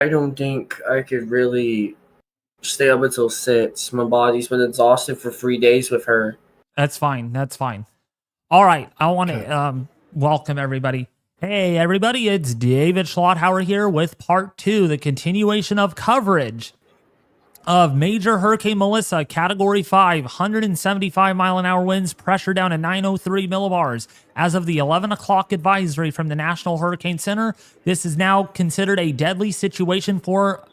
I don't think I could really stay up until 6. My body's been exhausted for 3 days with her. That's fine. That's fine. All right. I want to welcome everybody. Hey, everybody. It's David Schlotthauer here with part 2, the continuation of coverage of Major Hurricane Melissa, Category 5, 175 mile an hour winds, pressure down to 903 millibars. As of the 11 o'clock advisory from the National Hurricane Center, this is now considered a deadly situation for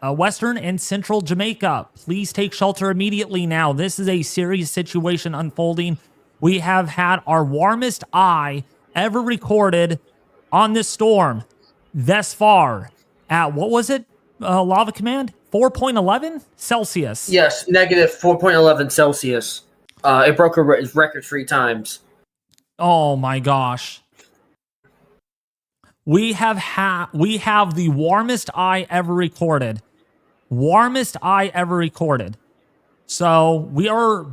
western and central Jamaica. Please take shelter immediately now. This is a serious situation unfolding. We have had our warmest eye ever recorded on this storm thus far at, what was it? Lava Command? 4.11 Celsius. Yes, negative 4.11 Celsius. It broke a record 3 times. Oh my gosh. We have the warmest eye ever recorded. Warmest eye ever recorded. So we are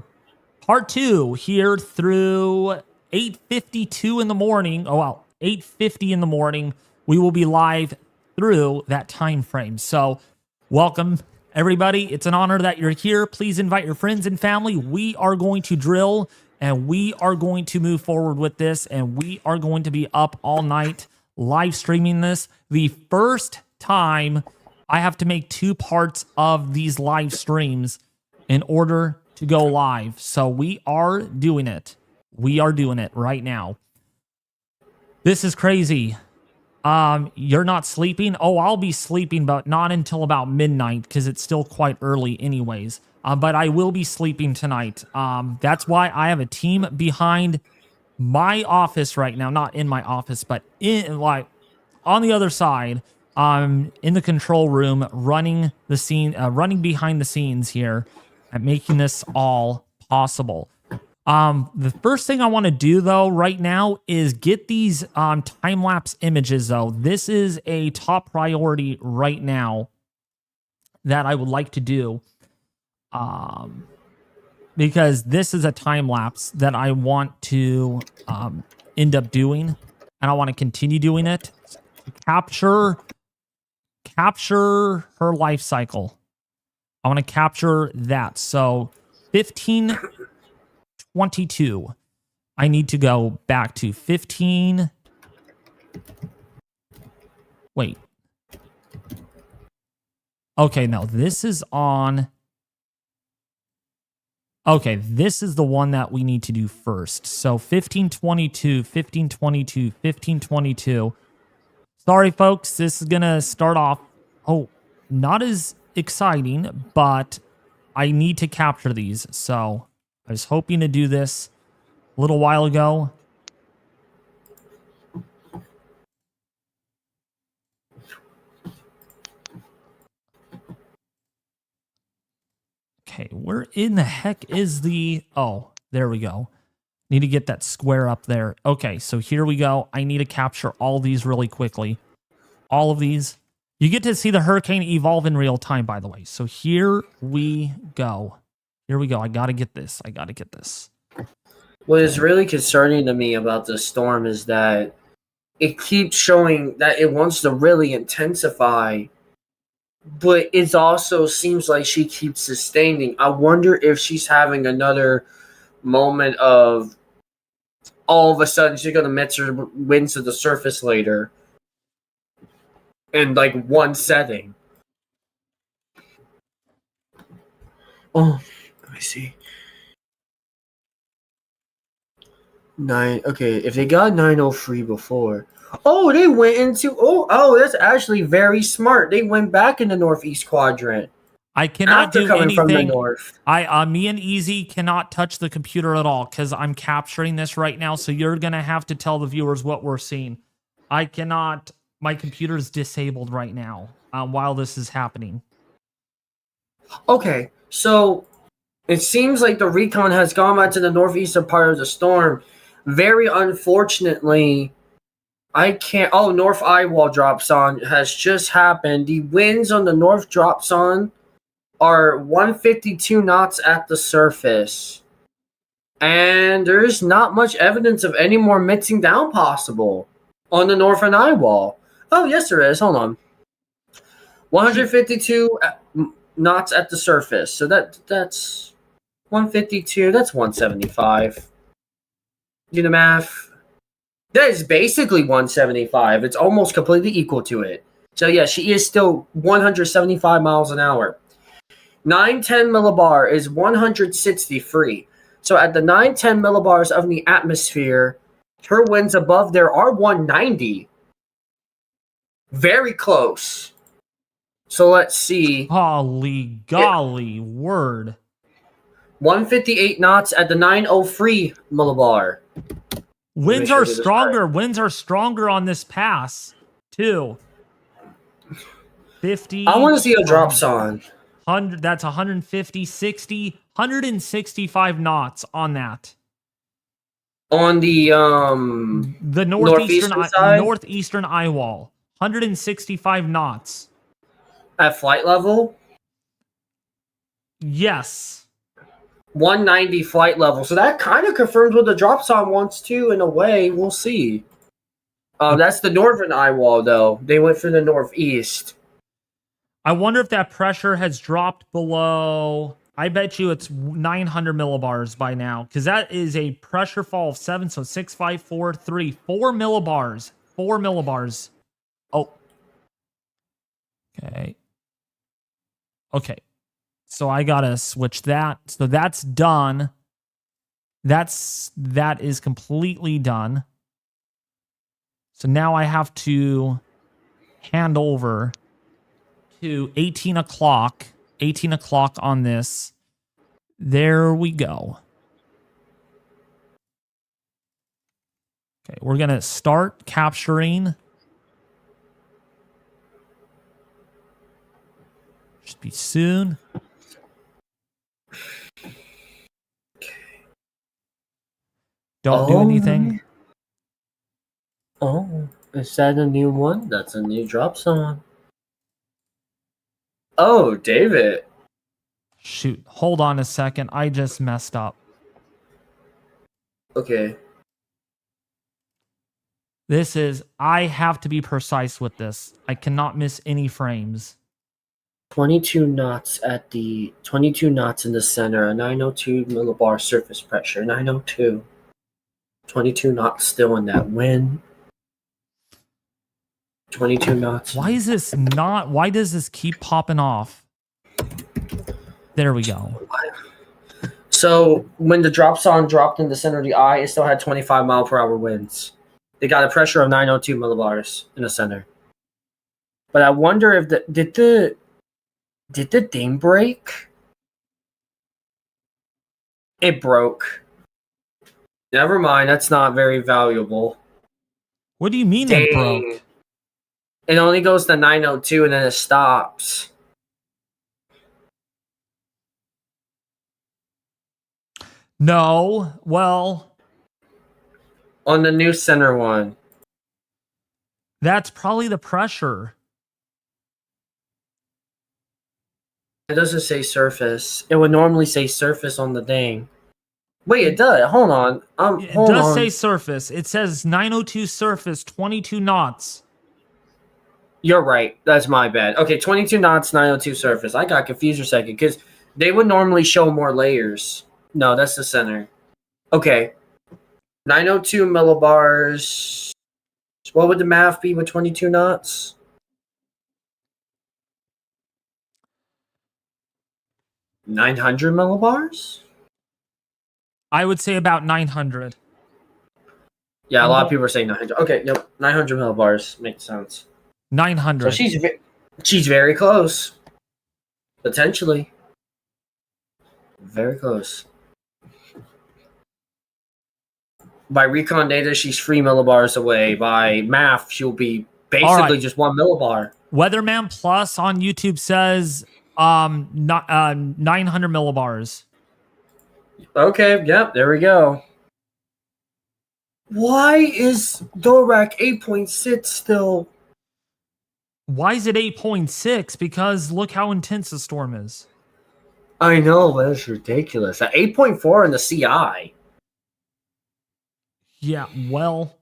part 2 here through 8:52 in the morning. Oh well, 8:50 in the morning. We will be live through that time frame. So welcome everybody. It's an honor that you're here. Please invite your friends and family. We are going to drill and we are going to move forward with this, and we are going to be up all night live streaming this. The first time I have to make 2 parts of these live streams in order to go live. So we are doing it. We are doing it right now. This is crazy. You're not sleeping? Oh, I'll be sleeping, but not until about midnight because it's still quite early anyways. But I will be sleeping tonight. That's why I have a team behind my office right now. Not in my office, but in like on the other side. In the control room, running the scene, running behind the scenes here, and making this all possible. The first thing I want to do though right now is get these time-lapse images though. This is a top priority right now that I would like to do. Because this is a time-lapse that I want to end up doing, and I want to continue doing it. Capture her life cycle. I want to capture that. So 1522. I need to go back to 15. Wait. Okay, no, this is on. Okay, this is the one that we need to do first. So 1522, 1522, 1522. Sorry, folks, this is going to start off, not as exciting, but I need to capture these. So I was hoping to do this a little while ago. Okay, where in the heck is the... Oh, there we go. Need to get that square up there. Okay, so here we go. I need to capture all these really quickly. All of these. You get to see the hurricane evolve in real time, by the way. So here we go. Here we go. I got to get this. I got to get this. What is really concerning to me about this storm is that it keeps showing that it wants to really intensify, but it also seems like she keeps sustaining. I wonder if she's having another moment of all of a sudden she's going to met her winds to the surface later in like one setting. Oh, let me see. 9. Okay, if they got 903 before. Oh, they went into... Oh, that's actually very smart. They went back in the northeast quadrant. I cannot do anything. From the north. Me and Easy cannot touch the computer at all because I'm capturing this right now. So you're going to have to tell the viewers what we're seeing. I cannot... My computer's disabled right now while this is happening. Okay, so it seems like the Recon has gone back to the northeastern part of the storm. Very unfortunately, I can't... Oh, North Eyewall drops on has just happened. The winds on the north drops on are 152 knots at the surface. And there's not much evidence of any more mixing down possible on the northern Eyewall. Oh, yes, there is. Hold on. 152 knots at the surface. So that's 152. That's 175. Do the math. That is basically 175. It's almost completely equal to it. So yeah, she is still 175 miles an hour. 910 millibar is 163. So at the 910 millibars of the atmosphere, her winds above there are 190. Very close. So let's see. Holy golly word. 158 knots at the 903 millibar. Winds are stronger. Winds are stronger on this pass, too. 50. I want to see a drop zone. 100. That's 150, 60, 165 knots on that. On the northeastern side? northeastern Eyewall. 165 knots. At flight level? Yes. 190 flight level. So that kind of confirms what the drop zone wants to, in a way. We'll see. That's the northern Eyewall, though. They went for the northeast. I wonder if that pressure has dropped below. I bet you it's 900 millibars by now, because that is a pressure fall of 7. So 6, 5, 4, 3, 4 millibars. 4 millibars. Oh. Okay. Okay. So I gotta switch that. So that's done. That is completely done. So now I have to hand over to 18 o'clock. 18 o'clock on this. There we go. Okay, we're gonna start capturing. Should be soon. Don't do anything. Oh, is that a new one? That's a new drop zone. Oh, David. Shoot, hold on a second. I just messed up. Okay. I have to be precise with this. I cannot miss any frames. 22 knots at the 22 knots in the center, a 902 millibar surface pressure, 902. 22 knots still in that wind. 22 knots. Why does this keep popping off? There we go. So when the drop zone dropped in the center of the eye, it still had 25 mile per hour winds. They got a pressure of 902 millibars in the center. But I wonder if did the thing break? It broke. Never mind, that's not very valuable. What do you mean it broke? It only goes to 902 and then it stops. No, well, on the new center one. That's probably the pressure. It doesn't say surface. It would normally say surface on the thing. Wait, it does. Hold on. It does say surface. It says 902 surface, 22 knots. You're right. That's my bad. Okay, 22 knots, 902 surface. I got confused for a second because they would normally show more layers. No, that's the center. Okay. 902 millibars. What would the math be with 22 knots? $900 millibars? I would say about 900. Yeah, a lot of people are saying 900. Okay, yep. 900 millibars makes sense. 900. So she's very close. Potentially. Very close. By Recon data, she's 3 millibars away. By math, she'll be basically just 1 millibar. Weatherman Plus on YouTube says 900 millibars. Okay, yep, there we go. Why is Dorak 8.6 still? Why is it 8.6? Because look how intense the storm is. I know, that's ridiculous. At 8.4 in the CI. Yeah, well,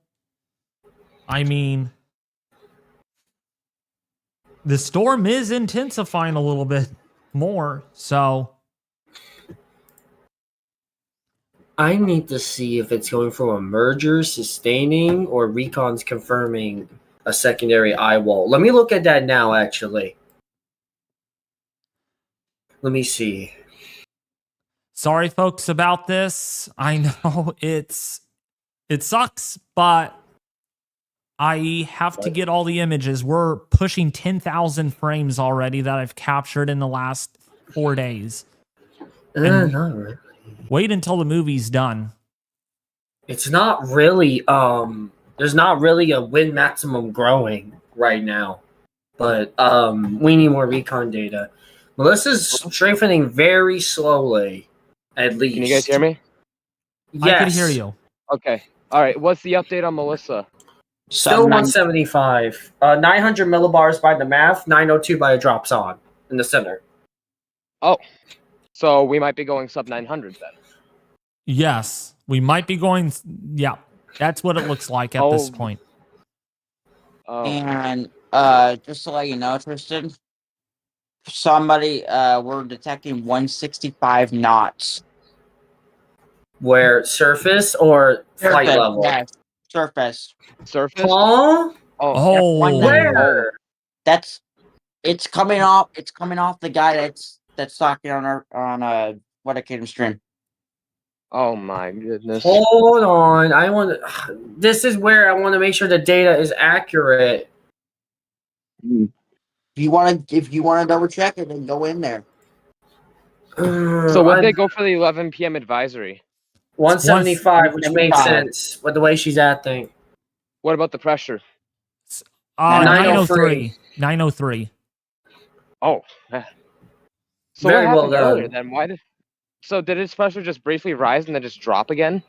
I mean, The storm is intensifying a little bit more, so I need to see if it's going from a merger, sustaining, or Recon's confirming a secondary eyewall. Let me look at that now, actually. Let me see. sorry folks about this. I know it sucks, but I have to get all the images. We're pushing 10,000 frames already that I've captured in the last 4 days. Not really. Wait until the movie's done. It's not really. There's not really a wind maximum growing right now, but we need more recon data. Melissa's strengthening very slowly, at least. Can you guys hear me? Yes. I can hear you. Okay. All right. What's the update on Melissa? Still 175. 900 millibars by the math, 902 by a drops on in the center. Oh, so we might be going sub 900 then. Yes, we might be going. Yeah, that's what it looks like at this point. Oh. And just to let you know, Tristan, we're detecting 165 knots. Where surface or flight Surface, level? yes, surface. Surface? Huh? Oh, Where? It's coming off. It's coming off the guy that's talking on what I can stream. Oh my goodness. Hold on. This is where I want to make sure the data is accurate. If you want to double check it, then go in there. So would they go for the 11 p.m. advisory? 175, which makes 175. sense with the way she's acting. What about the pressure? 903. 903. Oh. So Very what well happened earlier done. then? So did its pressure just briefly rise and then just drop again?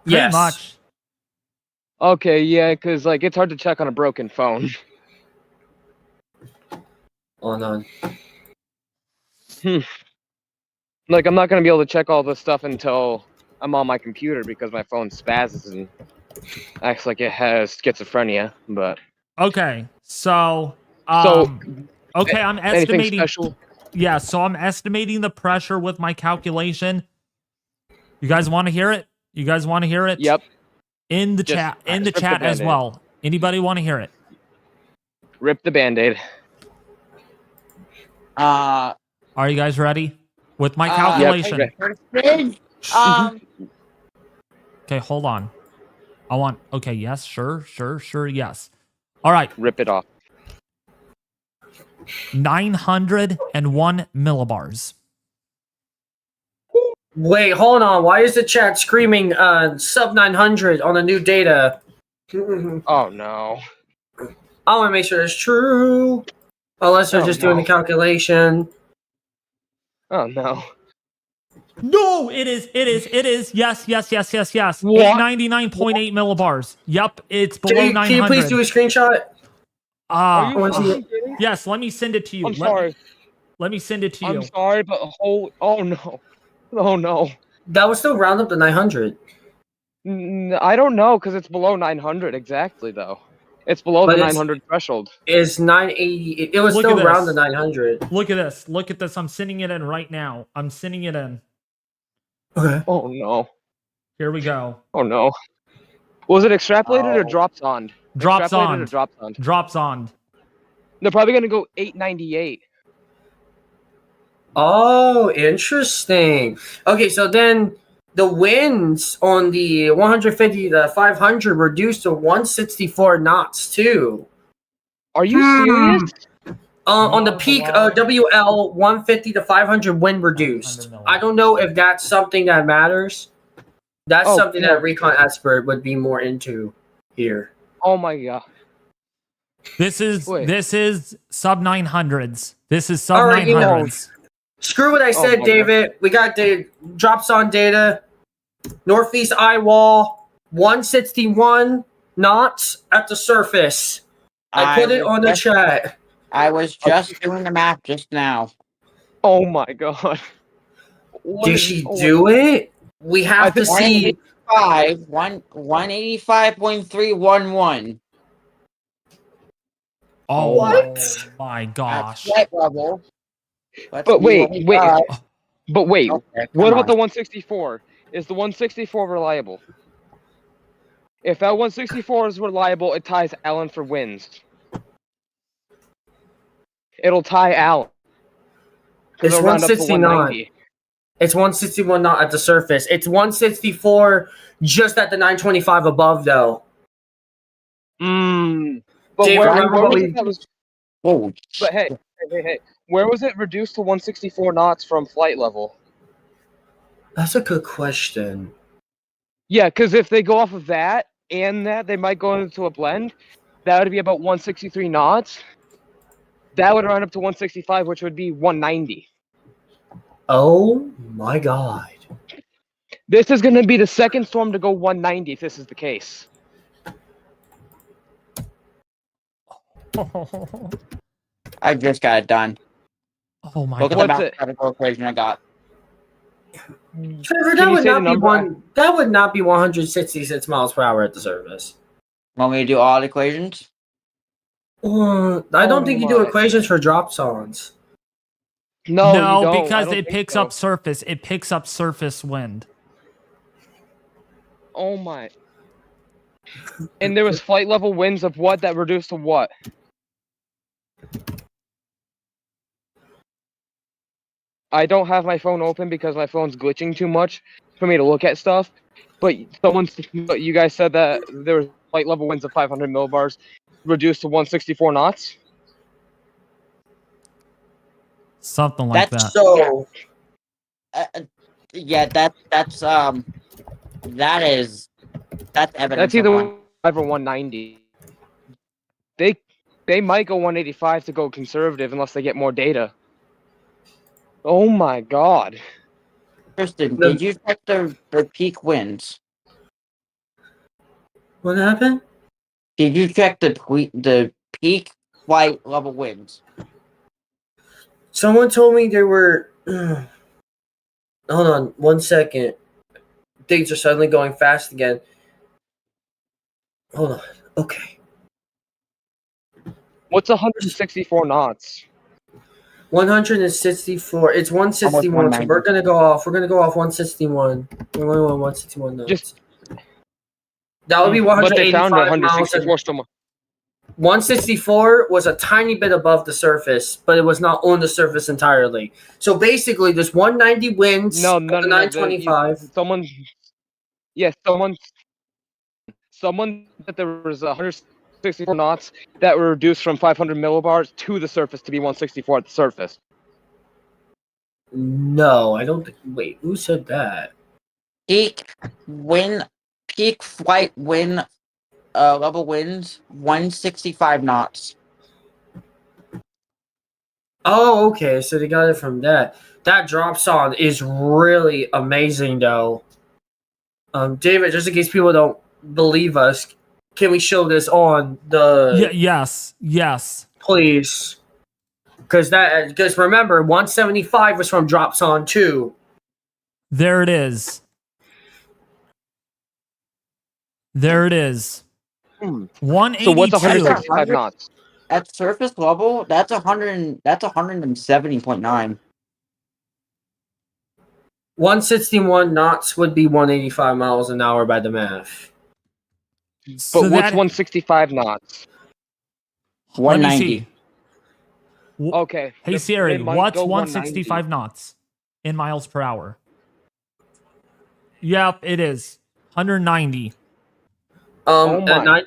Pretty Yes. much. Okay, yeah, because like it's hard to check on a broken phone. Hold on. Like I'm not gonna be able to check all this stuff until I'm on my computer because my phone spazzes and acts like it has schizophrenia. But Okay, so okay, I'm anything estimating. special? Yeah, so I'm estimating the pressure with my calculation. You guys want to hear it? You guys want to hear it? Yep. In the Just chat, in the rip the chat as Band-Aid. well. Anybody want to hear it? Rip the Band-Aid. Are you guys ready with my Yep. calculation? Tristan, Okay, hold on. Okay, yes, sure, yes. All right, Rip it off. 901 millibars. Wait, hold on. Why is the chat screaming sub 900 on the new data? Oh no. I want to make sure it's true. Unless they're Oh, just doing no. the calculation. Oh no. No, it is. Yes. What? 899.8 millibars. Yep, it's below 900. Can you please do a screenshot? Are you want to see fucking kidding? Yes, let me send it to you. I'm sorry. Let me send it to you. I'm sorry, but oh no. Oh no. That would still round up to 900. I don't know because it's below 900 exactly though. It's below But the it's- 900 threshold. It's 980. It was Look still at round this. to 900. Look at this. Look at this. I'm sending it in right now. I'm sending it in. Okay. Oh no. Here we go. Oh no. Was it extrapolated or Oh. drops on? Drops Extrapolated on. or drops on? Drops on. They're probably gonna go 898. Oh, interesting. Okay, so then the winds on the 150 to 500 reduced to 164 knots too. Are you serious? On the peak, WL 150 to 500 wind reduced. I don't know if that's something that matters. That's Oh, something no. that a recon expert would be more into here. Oh my god. This is Wait. sub 900s. This is sub All right, you know. 900s. Screw what I Oh said, my David. We got the drops on data. Northeast Eyewall, 161 knots at the surface. I put it on the chat. I was just doing the math just now. Oh my god. What Did is- she oh do it? We have to see. 185.311. Oh What? my At gosh. flight level. Let's But see what we got. But wait, Okay, what come about on. the 164? Is the 164 reliable? If that 164 is reliable, it ties Allen for wins. It'll tie Allen. It's It'll round up to 169. 190. It's 161 not at the surface. It's 164 just at the 925 above, though. But Dave, where remember what was we- it that was? Oh, But hey, where was it reduced to 164 knots from flight level? That's a good question. Yeah, because if they go off of that and that, they might go into a blend. That would be about 163 knots. That would round up to 165, which would be 190. Oh my god. This is going to be the second storm to go 190 if this is the case. I just got it done. Oh my Look at god. the What's it? mathematical equation I got. Trevor, Can that you would say not the be number? one. That would not be 166 miles per hour at the surface. Want me to do all the equations? I don't think you do my. equations for drop zones. No, you No, don't. I because don't it think picks so. up surface. It picks up surface wind. Oh my. And there was flight level winds of what that reduced to what? I don't have my phone open because my phone's glitching too much for me to look at stuff. But you guys said that there was flight level winds of 500 millibars reduced to 164 knots. Something like That's that. So Yeah, that's evidence. That's of either one. 5 or 190. They might go 185 to go conservative unless they get more data. Oh my god. Kristen, did you check the peak winds? what happened? Did you check the peak flight level winds? Someone told me there were. Hold on 1 second. Things are suddenly going fast again. Hold on. Okay. What's 164 knots? 164. It's 161. So 190. we're gonna go off. We're gonna go off 161. We're going on 161 knots. Just- That would be But they found 185 miles. 164 still. 164 was a tiny bit above the surface, but it was not on the surface entirely. So basically, there's 190 winds No, of no, the no. 925. Someone that there was 164 knots that were reduced from 500 millibars to the surface to be 164 at the surface. No, I don't think. Wait, who said that? Peak flight wind level winds 165 knots. Oh, okay. So they got it from that. That drop song is really amazing, though. David, just in case people don't believe us, can we show this on the? Yes. Please. Because remember, 175 was from Drop Song 2. There it is. There it is. 182. So what's 165 knots? At surface level, that's 170.9. 161 knots would be 185 miles an hour by the math. So But what's that- 165 knots? Let me 190. see. Okay. Hey they Siri, might what's go 165 knots in miles per hour? Yep, it is 190. Oh At my.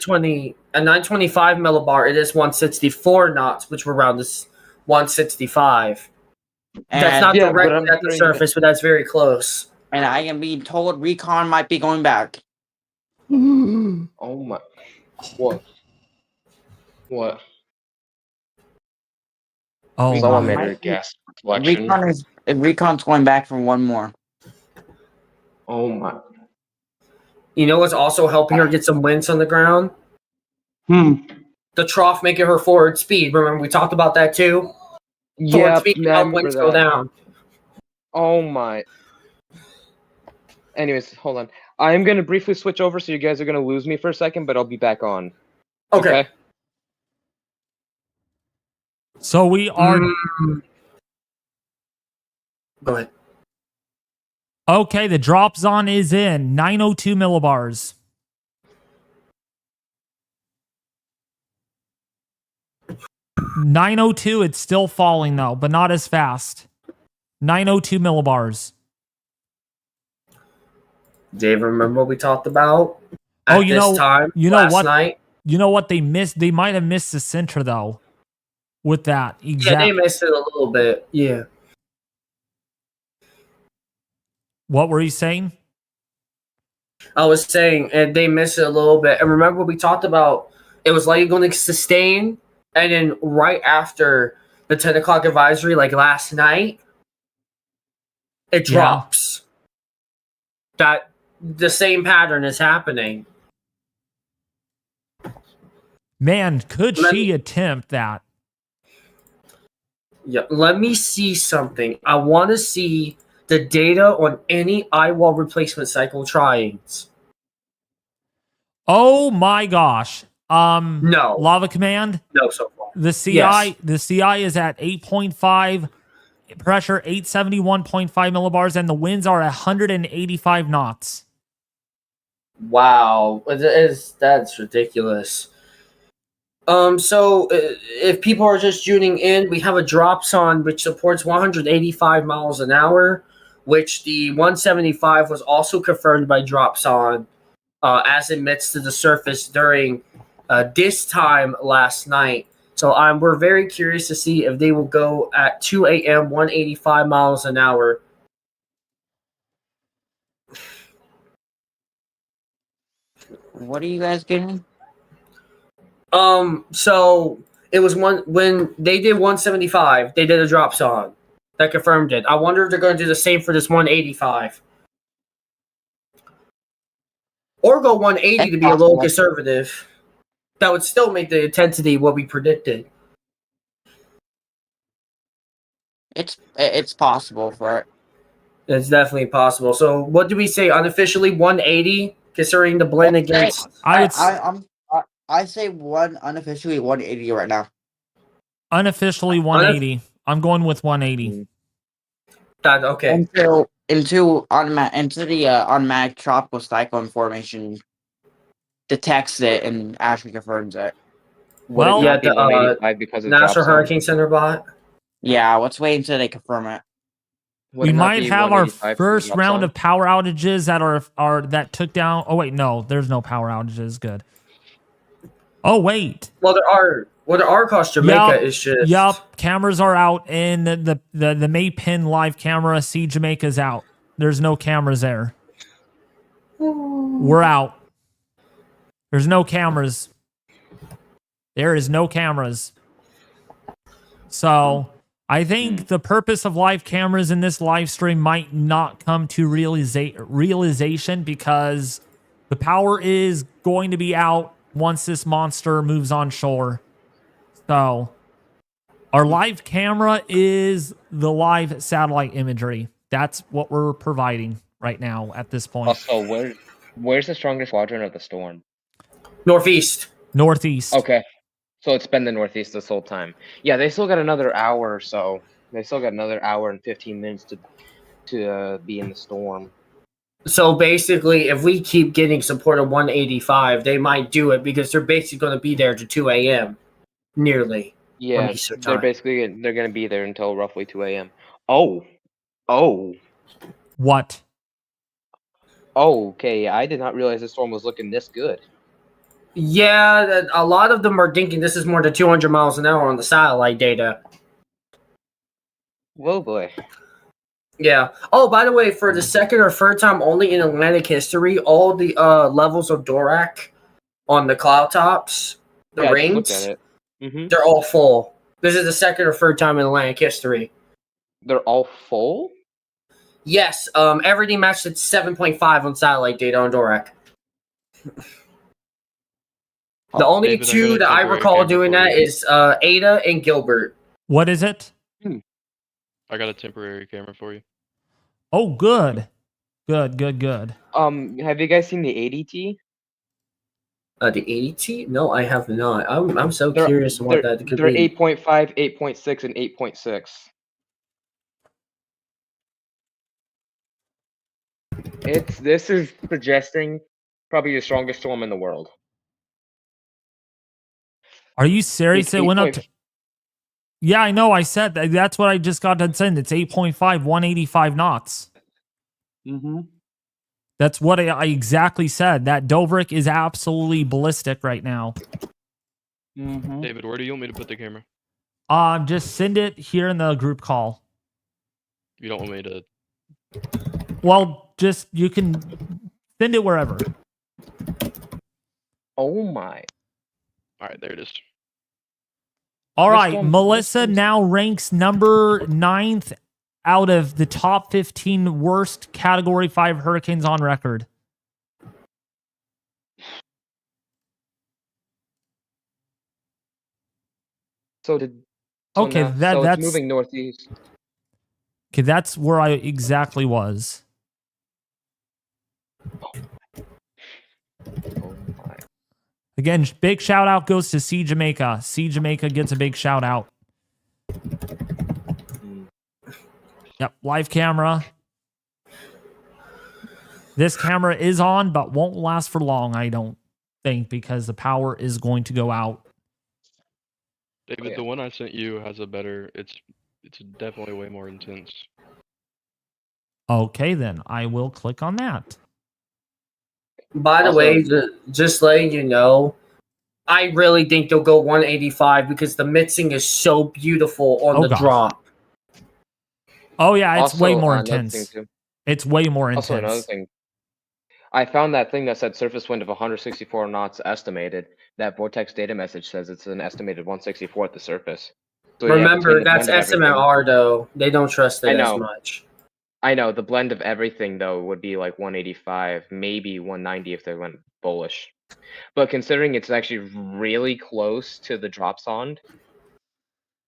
925 millibar, it is 164 knots, which were around this 165. That's And, not Yeah, but directly I'm at the hearing surface, but that's very close. and I am being told Recon might be going back. Oh my. What? What? Oh Someone my. made a gas reflection. Recon's going back for one more. Oh my. You know what's also helping her get some winds on the ground? The trough making her forward speed. Remember, we talked about that too? Forward Yeah, speed can I help remember winds go that. down. Oh my. Anyways, hold on. I'm going to briefly switch over, so you guys are going to lose me for a second, but I'll be back on. Okay. So we are Go ahead. okay. The drop zone is in 902 millibars. .902. It's still falling though, but not as fast. 902 millibars. Dave, remember what we talked about Oh, at this time last night? You know what they missed? They might have missed the center though. With that, Yeah, they missed it a little bit. Yeah. What were you saying? I was saying, and they missed it a little bit. And remember what we talked about? It was like going to sustain, and then right after the 10 o'clock advisory, like last night, it drops. That the same pattern is happening. Man, could she attempt that? Yeah, let me see something. I want to see the data on any eyewall replacement cycle tryings. Oh my gosh. No. Lava Command? No, so far. The CI Yes. the CI is at 8.5, pressure 871.5 millibars, and the winds are 185 knots. Wow, that's ridiculous. So if people are just tuning in, we have a drop zone which supports 185 miles an hour, which the 175 was also confirmed by drop zone as it emits to the surface during this time last night. So we're very curious to see if they will go at 2 a.m. 185 miles an hour. What are you guys getting? So it was when they did 175, they did a drop zone that confirmed it. I wonder if they're going to do the same for this 185, or go 180 to be a little conservative. That would still make the intensity what we predicted. It's possible for it. It's definitely possible. So what do we say unofficially? 180, considering the blend against. I say unofficially 180 right now. Unofficially 180. I'm going with 180. Okay. Into the automatic tropical cyclone formation detects it and actually confirms it. Well, Yeah, the 185 because of National Hurricane Center bot. Yeah, let's wait until they confirm it. We might have our first round of power outages that took down. Oh wait, no, there's no power outages. Good. Oh wait. Well, there are across Jamaica. Is just cameras are out, and the Maypin live camera. See, Jamaica's out. There's no cameras there. We're out. There's no cameras. There is no cameras. So I think the purpose of live cameras in this live stream might not come to realization because the power is going to be out once this monster moves on shore. So our live camera is the live satellite imagery. That's what we're providing right now at this point. Also, where's the strongest quadrant of the storm? Northeast. Okay. So it's been the northeast this whole time. Yeah, they still got another hour or so. They still got another hour and 15 minutes to be in the storm. So basically, if we keep getting support of 185, they might do it because they're basically going to be there to 2 a.m. nearly. Yeah, they're going to be there until roughly 2 a.m. Oh. What? Oh, okay. I did not realize the storm was looking this good. Yeah, a lot of them are thinking this is more than 200 miles an hour on the satellite data. Whoa, boy. Yeah. Oh, by the way, for the second or third time only in Atlantic history, all the levels of Dirac on the cloud tops, the rings, they're all full. This is the second or third time in Atlantic history. They're all full? Yes. Everything matched at 7.5 on satellite data on Dirac. The only David, two that I recall doing that is Ada and Gilbert. What is it? I got a temporary camera for you. Oh, good. Good. Have you guys seen the ADT? The AT? No, I have not. I'm so They're curious what that could they're be. 8.5, 8.6, and 8.6. This is suggesting probably the strongest storm in the world. Are you serious? It's It went up to. Yeah, I know. I said that. That's what I just got done saying. It's 8.5, 185 knots. Mm-hmm. That's what I exactly said. That Dovrik is absolutely ballistic right now. Mm-hmm. David, where do you want me to put the camera? Just send it here in the group call. You don't want me to. Well, just you can send it wherever. Oh my. All right, there it is. All This right, one- Melissa this one's- now ranks number 9th out of the top 15 worst Category 5 hurricanes on record. Okay, so that's it's moving northeast. Okay, that's where I exactly was. Oh my. Again, big shout out goes to C Jamaica. C Jamaica gets a big shout out. Yep, live camera. This camera is on, but won't last for long, I don't think, because the power is going to go out. David, Yeah. the one I sent you has a better. It's definitely way more intense. Okay, then I will click on that. By the Also- way, just letting you know, I really think they'll go 185 because the mixing is so beautiful on Oh, the gosh. drop. Oh yeah, it's way more another intense. thing, too. It's way more intense. Also, another thing. I found that thing that said surface wind of 164 knots estimated. That vortex data message says it's an estimated 164 at the surface. So yeah, Remember, between the that's blend of everything- SMR though. They don't trust it I as know. much. I know the blend of everything though would be like 185, maybe 190 if they went bullish. But considering it's actually really close to the drop zone,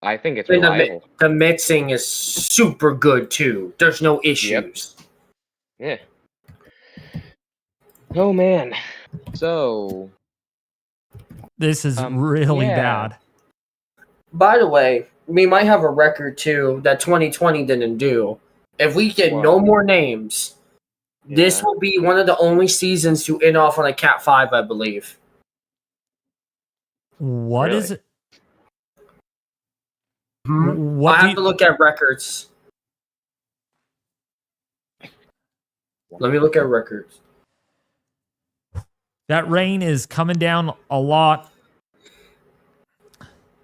I think it's And reliable. the mixing is super good too. There's no issues. Yeah. Oh man. So This is really yeah. bad. By the way, we might have a record too that 2020 didn't do. If we get no What? more names, this Yeah. will be one of the only seasons to end off on a Cat 5, I believe. What is Really? it? I have to look at records. Let me look at records. That rain is coming down a lot.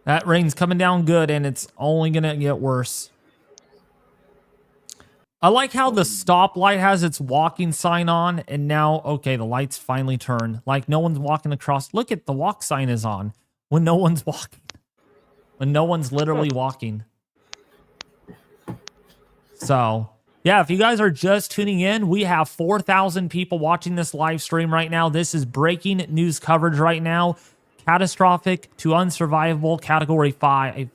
That rain's coming down good, and it's only going to get worse. I like how the stoplight has its walking sign on, and now, okay, the lights finally turn. Like, no one's walking across. Look at the walk sign is on when no one's walking. When no one's literally walking. So, yeah, if you guys are just tuning in, we have 4,000 people watching this live stream right now. This is breaking news coverage right now. Catastrophic to unsurvivable Category 5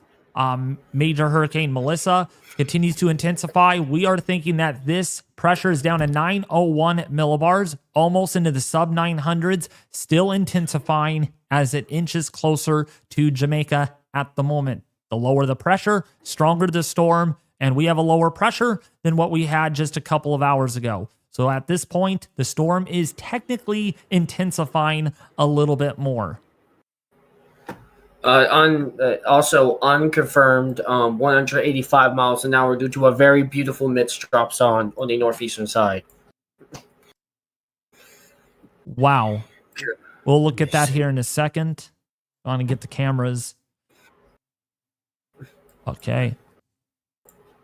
major hurricane Melissa continues to intensify. We are thinking that this pressure is down to 901 millibars, almost into the sub 900s, still intensifying as it inches closer to Jamaica at the moment. The lower the pressure, stronger the storm, and we have a lower pressure than what we had just a couple of hours ago. So at this point, the storm is technically intensifying a little bit more. Also unconfirmed 185 miles an hour due to a very beautiful mixed drop zone on the northeastern side. Wow. We'll look at that here in a second. I want to get the cameras. Okay.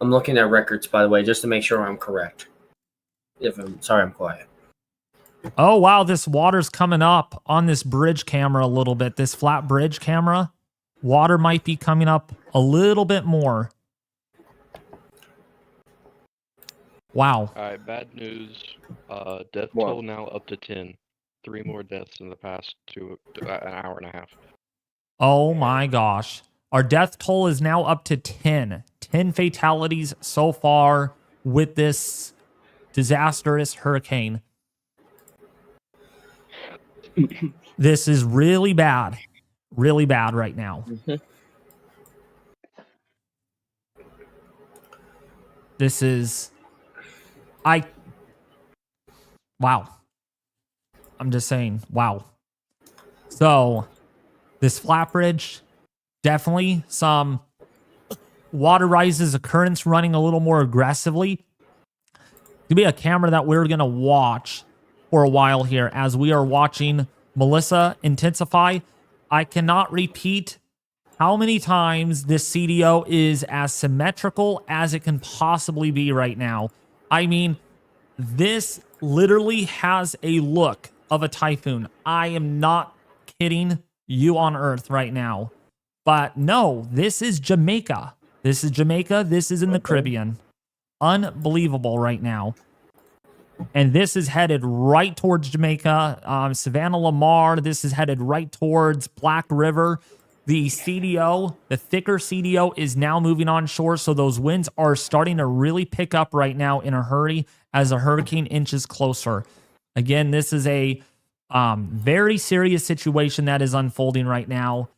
I'm looking at records, by the way, just to make sure I'm correct. Sorry, I'm quiet. Oh, wow. This water's coming up on this bridge camera a little bit. This flat bridge camera. Water might be coming up a little bit more. Wow. All right, bad news. Death What? toll now up to 10. 3 more deaths in the past an hour and a half. Oh my gosh. Our death toll is now up to 10. 10 fatalities so far with this disastrous hurricane. This is really bad right now. This is, wow. I'm just saying, wow. So this flat bridge, definitely some water rises occurrence running a little more aggressively. Could be a camera that we're going to watch for a while here as we are watching Melissa intensify. I cannot repeat how many times this CDO is as symmetrical as it can possibly be right now. I mean, this literally has a look of a typhoon. I am not kidding you on Earth right now. But no, this is Jamaica. This is Jamaica. This is in the Caribbean. Unbelievable right now. And this is headed right towards Jamaica. Savannah Lamar, this is headed right towards Black River. The CDO, the thicker CDO is now moving on shore. So those winds are starting to really pick up right now in a hurry as a hurricane inches closer. Again, this is a very serious situation that is unfolding right now.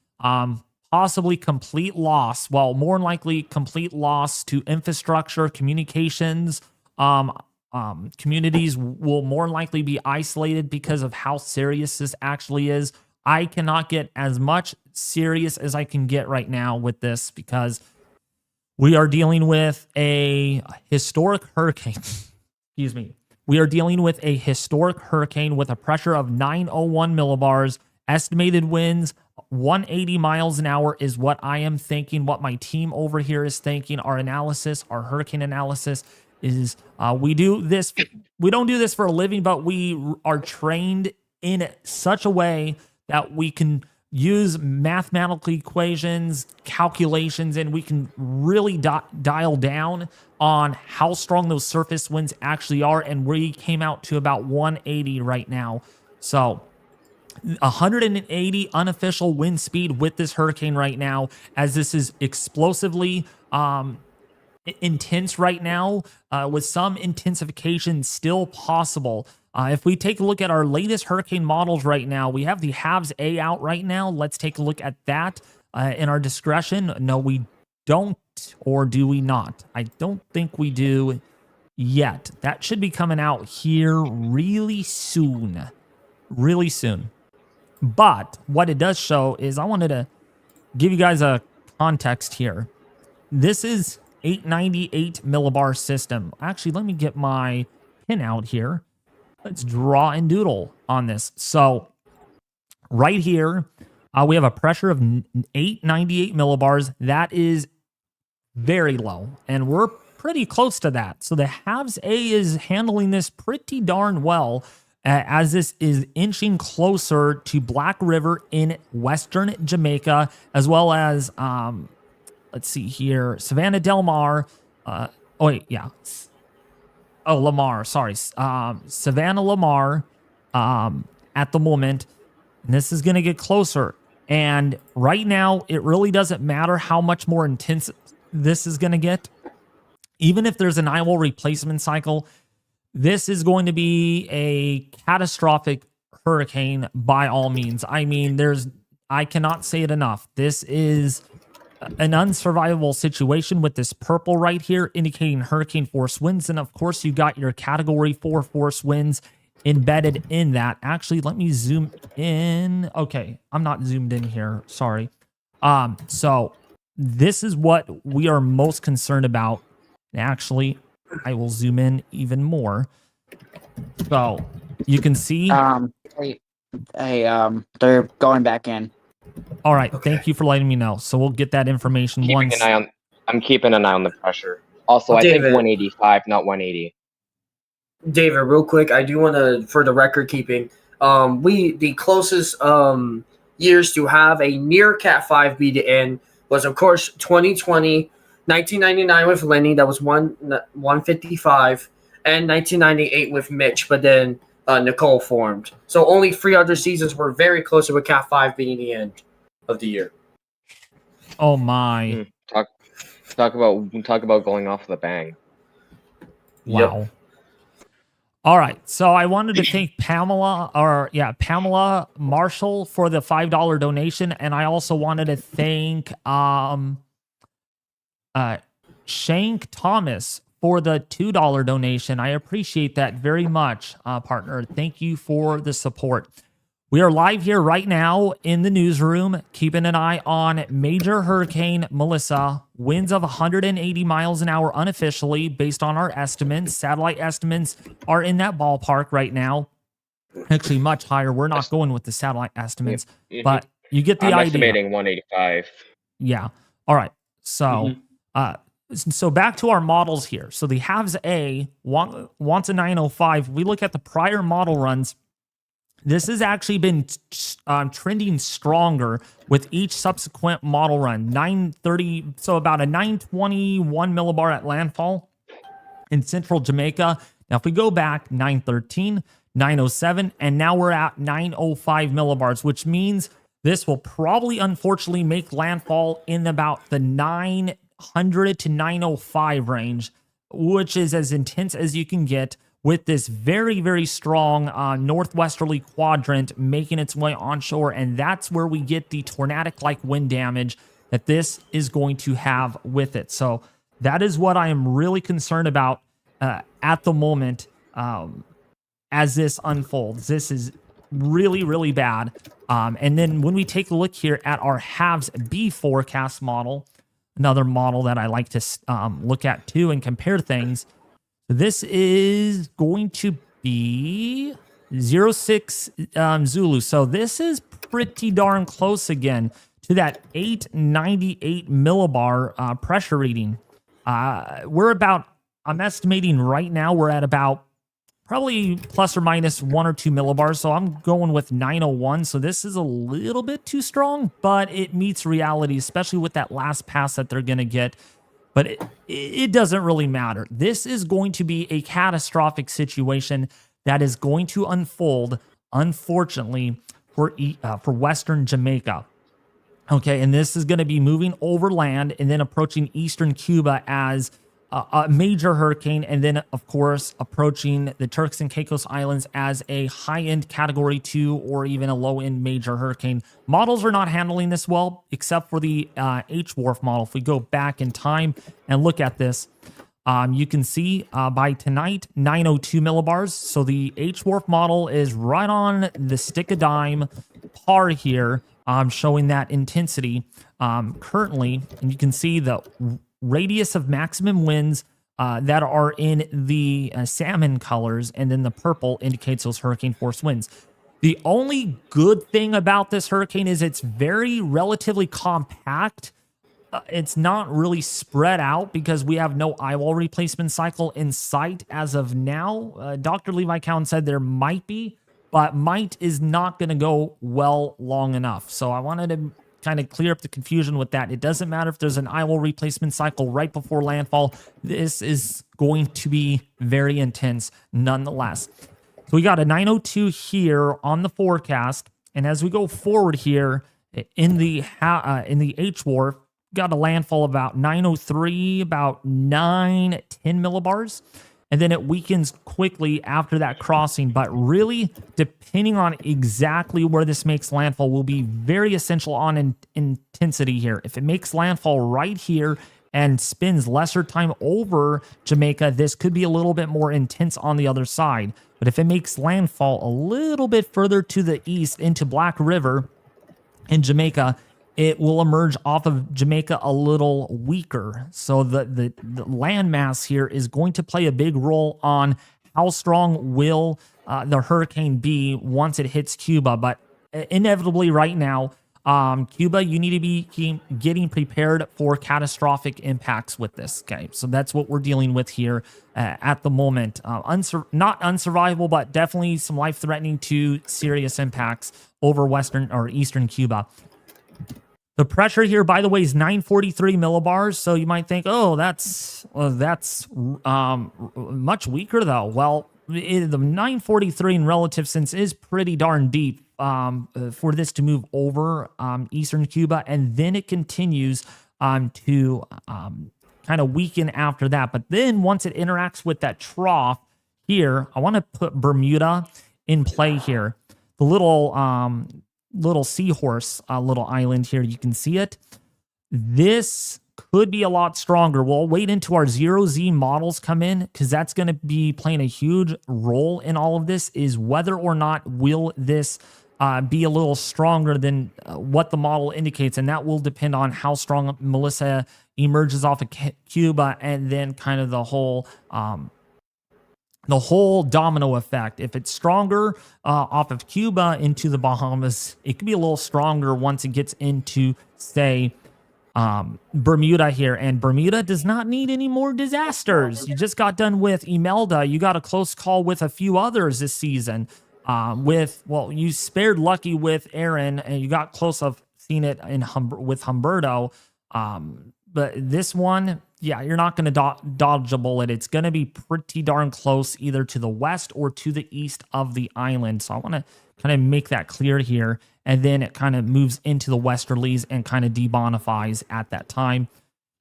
Possibly complete loss. Well, more than likely complete loss to infrastructure, communications. Communities will more likely be isolated because of how serious this actually is. I cannot get as much serious as I can get right now with this because we are dealing with a historic hurricane. Excuse me. We are dealing with a historic hurricane with a pressure of 901 millibars. Estimated winds 180 miles an hour is what I am thinking, what my team over here is thinking. Our analysis, our hurricane analysis is we don't do this for a living, but we are trained in such a way that we can use mathematical equations, calculations, and we can really dial down on how strong those surface winds actually are. And we came out to about 180 right now. So 180 unofficial wind speed with this hurricane right now, as this is explosively intense right now, with some intensification still possible. If we take a look at our latest hurricane models right now, we have the HAVS A out right now. Let's take a look at that in our discretion. No, we don't, or do we not? I don't think we do yet. That should be coming out here really soon. Really soon. But what it does show is, I wanted to give you guys a context here. This is 898 millibar system. Actually, let me get my pin out here. Let's draw and doodle on this. So right here, we have a pressure of 898 millibars. That is very low, and we're pretty close to that. So the HAVS A is handling this pretty darn well, as this is inching closer to Black River in western Jamaica, as well as, let's see here, Savannah Del Mar. Lamar, sorry. Savannah Lamar at the moment. And this is going to get closer. And right now, it really doesn't matter how much more intense this is going to get. Even if there's an Eyewall replacement cycle, this is going to be a catastrophic hurricane by all means. I mean, I cannot say it enough. This is an unsurvivable situation with this purple right here indicating hurricane force winds. And of course, you got your category 4 force winds embedded in that. Actually, let me zoom in. Okay, I'm not zoomed in here. Sorry. So this is what we are most concerned about. Actually, I will zoom in even more. So you can see. They're going back in. All right. Okay. Thank you for letting me know. So we'll get that information I'm keeping an eye on the pressure. Also, David, I think 185, not 180. David, real quick, I do want to, for the record keeping, the closest years to have a near Cat 5 be to end was, of course, 2020, 1999 with Lenny, that was 155, and 1998 with Mitch, but then Nicole formed. So only 3 other seasons were very close to a Cat 5 being the end of the year. Oh my! Talk about going off with a bang. Wow. Yep. All right. So I wanted to thank Pamela Marshall for the $5 donation. And I also wanted to thank Shank Thomas for the $2 donation. I appreciate that very much, partner. Thank you for the support. We are live here right now in the newsroom, keeping an eye on Major Hurricane Melissa. Winds of 180 miles an hour unofficially, based on our estimates. Satellite estimates are in that ballpark right now. Actually, much higher. We're not going with the satellite estimates, but you get the idea. I'm estimating 185. Yeah. All right. So, so back to our models here. So the HAVS A wants a 905. We look at the prior model runs. This has actually been trending stronger with each subsequent model run. 930, so about a 921 millibar at landfall in central Jamaica. Now, if we go back, 913, 907, and now we're at 905 millibars, which means this will probably, unfortunately, make landfall in about the 900 to 905 range, which is as intense as you can get, with this very, very strong northwesterly quadrant making its way onshore. And that's where we get the tornadic-like wind damage that this is going to have with it. So that is what I am really concerned about at the moment as this unfolds. This is really, really bad. And then when we take a look here at our HAVS B forecast model, another model that I like to look at too and compare things, this is going to be 06 Zulu. So this is pretty darn close again to that 898 millibar pressure reading. I'm estimating right now we're at about probably plus or minus 1 or 2 millibars. So I'm going with 901. So this is a little bit too strong, but it meets reality, especially with that last pass that they're going to get. But it doesn't really matter. This is going to be a catastrophic situation that is going to unfold, unfortunately, for Western Jamaica. Okay, and this is going to be moving overland and then approaching Eastern Cuba as a major hurricane, and then, of course, approaching the Turks and Caicos Islands as a high-end Category 2 or even a low-end major hurricane. Models are not handling this well, except for the HWRF model. If we go back in time and look at this, you can see by tonight, 902 millibars. So the HWRF model is right on the stick of dime par here, showing that intensity currently. And you can see the radius of maximum winds that are in the salmon colors, and then the purple indicates those hurricane force winds. The only good thing about this hurricane is it's very relatively compact. It's not really spread out because we have no eyewall replacement cycle in sight as of now. Dr. Levi Cowan said there might be, but might is not going to go well long enough. So I wanted to kind of clear up the confusion with that. It doesn't matter if there's an eyewall replacement cycle right before landfall. This is going to be very intense nonetheless. So we got a 902 here on the forecast, and as we go forward here in the HWRF, got a landfall about 903, about 910 millibars. And then it weakens quickly after that crossing. But really, depending on exactly where this makes landfall, will be very essential on intensity here. If it makes landfall right here and spends lesser time over Jamaica, this could be a little bit more intense on the other side. But if it makes landfall a little bit further to the east into Black River in Jamaica, it will emerge off of Jamaica a little weaker. So the landmass here is going to play a big role on how strong will the hurricane be once it hits Cuba. But inevitably right now, Cuba, you need to be getting prepared for catastrophic impacts with this. Okay, so that's what we're dealing with here at the moment. Not unsurvivable, but definitely some life-threatening to serious impacts over Western or Eastern Cuba. The pressure here, by the way, is 943 millibars. So you might think, oh, that's much weaker, though. Well, the 943 in relative sense is pretty darn deep for this to move over Eastern Cuba. And then it continues to kind of weaken after that. But then once it interacts with that trough here, I want to put Bermuda in play here. The little seahorse little island here, you can see it. This could be a lot stronger. We'll wait until our 0Z models come in because that's going to be playing a huge role in all of this, is whether or not will this be a little stronger than what the model indicates. And that will depend on how strong Melissa emerges off of Cuba, and then kind of the whole domino effect. If it's stronger off of Cuba into the Bahamas, it could be a little stronger once it gets into, say, Bermuda here. And Bermuda does not need any more disasters. You just got done with Imelda. You got a close call with a few others this season. You spared lucky with Aaron, and you got close of seeing it with Humberto. But this one, yeah, you're not going to dodge a bullet. It's going to be pretty darn close, either to the west or to the east of the island. So I want to kind of make that clear here. And then it kind of moves into the westerlies and kind of debonifies at that time.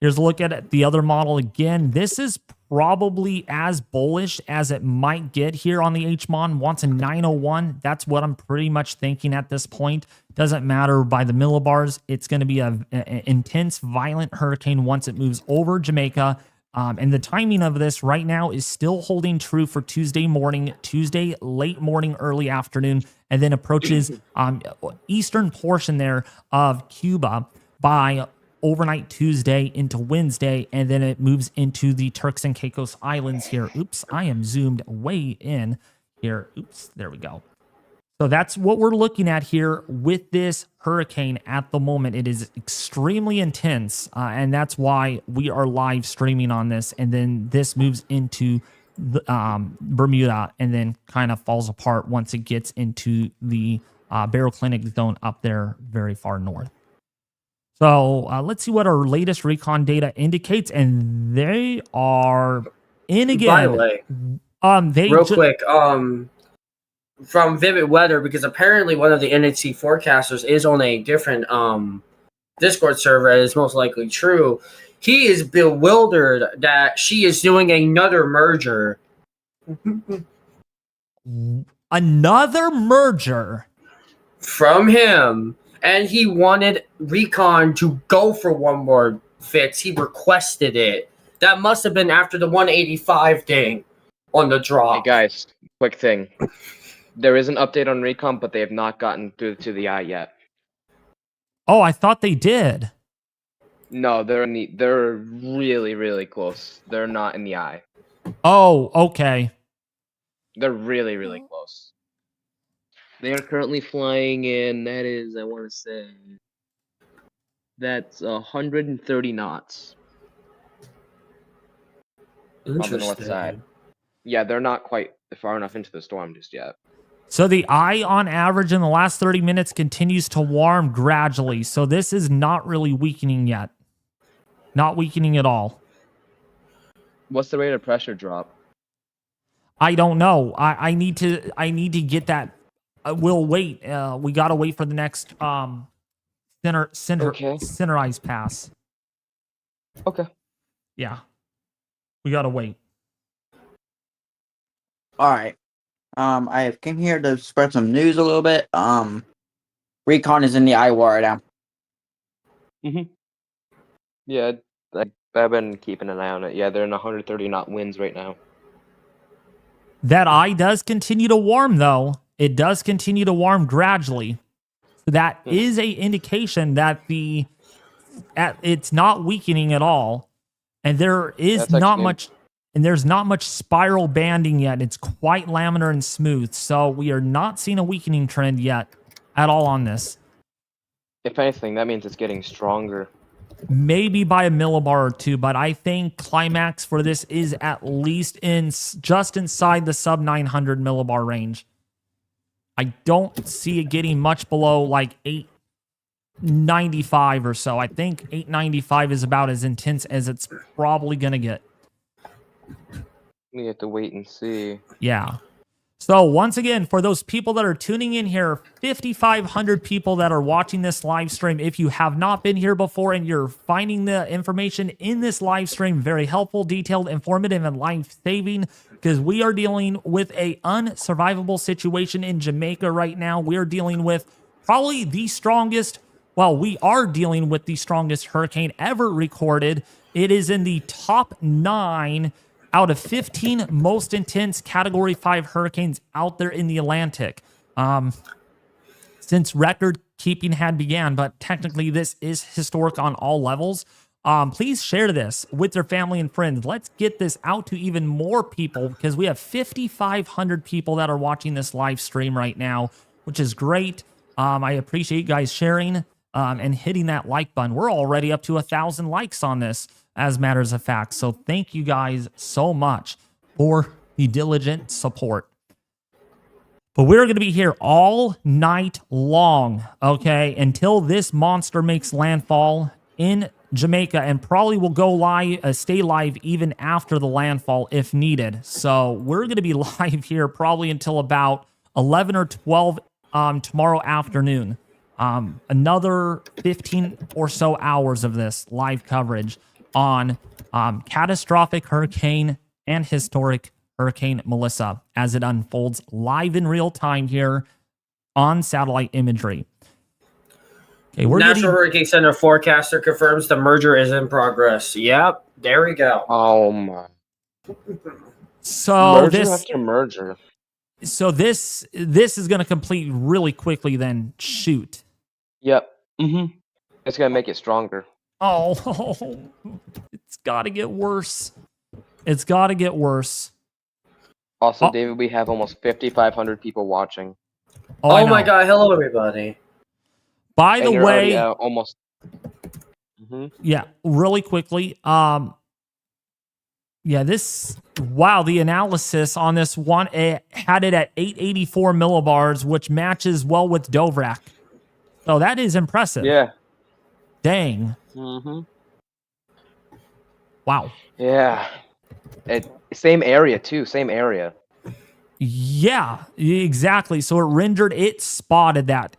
Here's a look at it, the other model again. This is probably as bullish as it might get here on the HMON. Wants a 901. That's what I'm pretty much thinking at this point. Doesn't matter by the millibars. It's going to be an intense, violent hurricane once it moves over Jamaica. And the timing of this right now is still holding true for Tuesday morning, Tuesday late morning, early afternoon, and then approaches eastern portion there of Cuba by overnight Tuesday into Wednesday, and then it moves into the Turks and Caicos Islands here. Oops, I am zoomed way in here. Oops, there we go. So that's what we're looking at here with this hurricane at the moment. It is extremely intense, and that's why we are live streaming on this. And then this moves into the, Bermuda, and then kind of falls apart once it gets into the baroclinic zone up there very far north. So let's see what our latest recon data indicates, and they are in again. By the way, quick, from Vivid Weather, because apparently one of the NHC forecasters is on a different Discord server, and it's most likely true. He is bewildered that she is doing another merger. Another merger? From him. And he wanted Recon to go for one more fix. He requested it. That must have been after the 185 thing on the drop. Hey guys, quick thing. There is an update on Recon, but they have not gotten through to the eye yet. Oh, I thought they did. No, they're really, really close. They're not in the eye. Oh, okay. They're really, really close. They are currently flying in, that is, I want to say, that's 130 knots. On the north side. Yeah, they're not quite far enough into the storm just yet. So the eye on average in the last 30 minutes continues to warm gradually. So this is not really weakening yet. Not weakening at all. What's the rate of pressure drop? I don't know. I need to get that. We'll wait. We got to wait for the next centerized pass. Okay. Yeah. We got to wait. All right. I have came here to spread some news a little bit. Recon is in the Eyewall right now. Mm-hmm. Yeah, I've been keeping an eye on it. Yeah, they're in 130 knot winds right now. That eye does continue to warm, though. It does continue to warm gradually. So that is a indication that it's not weakening at all, and there is not much. And there's not much spiral banding yet. It's quite laminar and smooth. So we are not seeing a weakening trend yet at all on this. If anything, that means it's getting stronger. Maybe by a millibar or two, but I think climax for this is at least just inside the sub 900 millibar range. I don't see it getting much below like 895 or so. I think 895 is about as intense as it's probably going to get. We have to wait and see. Yeah. So once again, for those people that are tuning in here, 5,500 people that are watching this live stream, if you have not been here before and you're finding the information in this live stream very helpful, detailed, informative, and life-saving, because we are dealing with a unsurvivable situation in Jamaica right now. We are dealing with probably the strongest, well, we are dealing with the strongest hurricane ever recorded. It is in the top 9 out of 15 most intense Category 5 hurricanes out there in the Atlantic since record keeping had began. But technically, this is historic on all levels. Please share this with your family and friends. Let's get this out to even more people because we have 5,500 people that are watching this live stream right now, which is great. I appreciate you guys sharing and hitting that like button. We're already up to 1,000 likes on this, as matters of fact. So thank you guys so much for the diligent support. But we're going to be here all night long, okay, until this monster makes landfall in Jamaica, and probably will go live, stay live even after the landfall if needed. So we're going to be live here probably until about 11 or 12 tomorrow afternoon. Another 15 or so hours of this live coverage on catastrophic hurricane and historic Hurricane Melissa as it unfolds live in real time here on satellite imagery. Okay, National Hurricane Center forecaster confirms the merger is in progress. Yep, there we go. Oh my! So merger after merger. So this is going to complete really quickly. Then shoot. Yep. It's gonna make it stronger. Oh, it's got to get worse. It's got to get worse. Also, David, we have almost 5,500 people watching. Oh my God! Hello, everybody. By the way, almost. Yeah, really quickly. Yeah, the analysis on this one had it at 884 millibars, which matches well with Dovrak. So that is impressive. Yeah. Dang. Wow. Yeah. Same area too. Same area. Yeah, exactly. So it spotted that.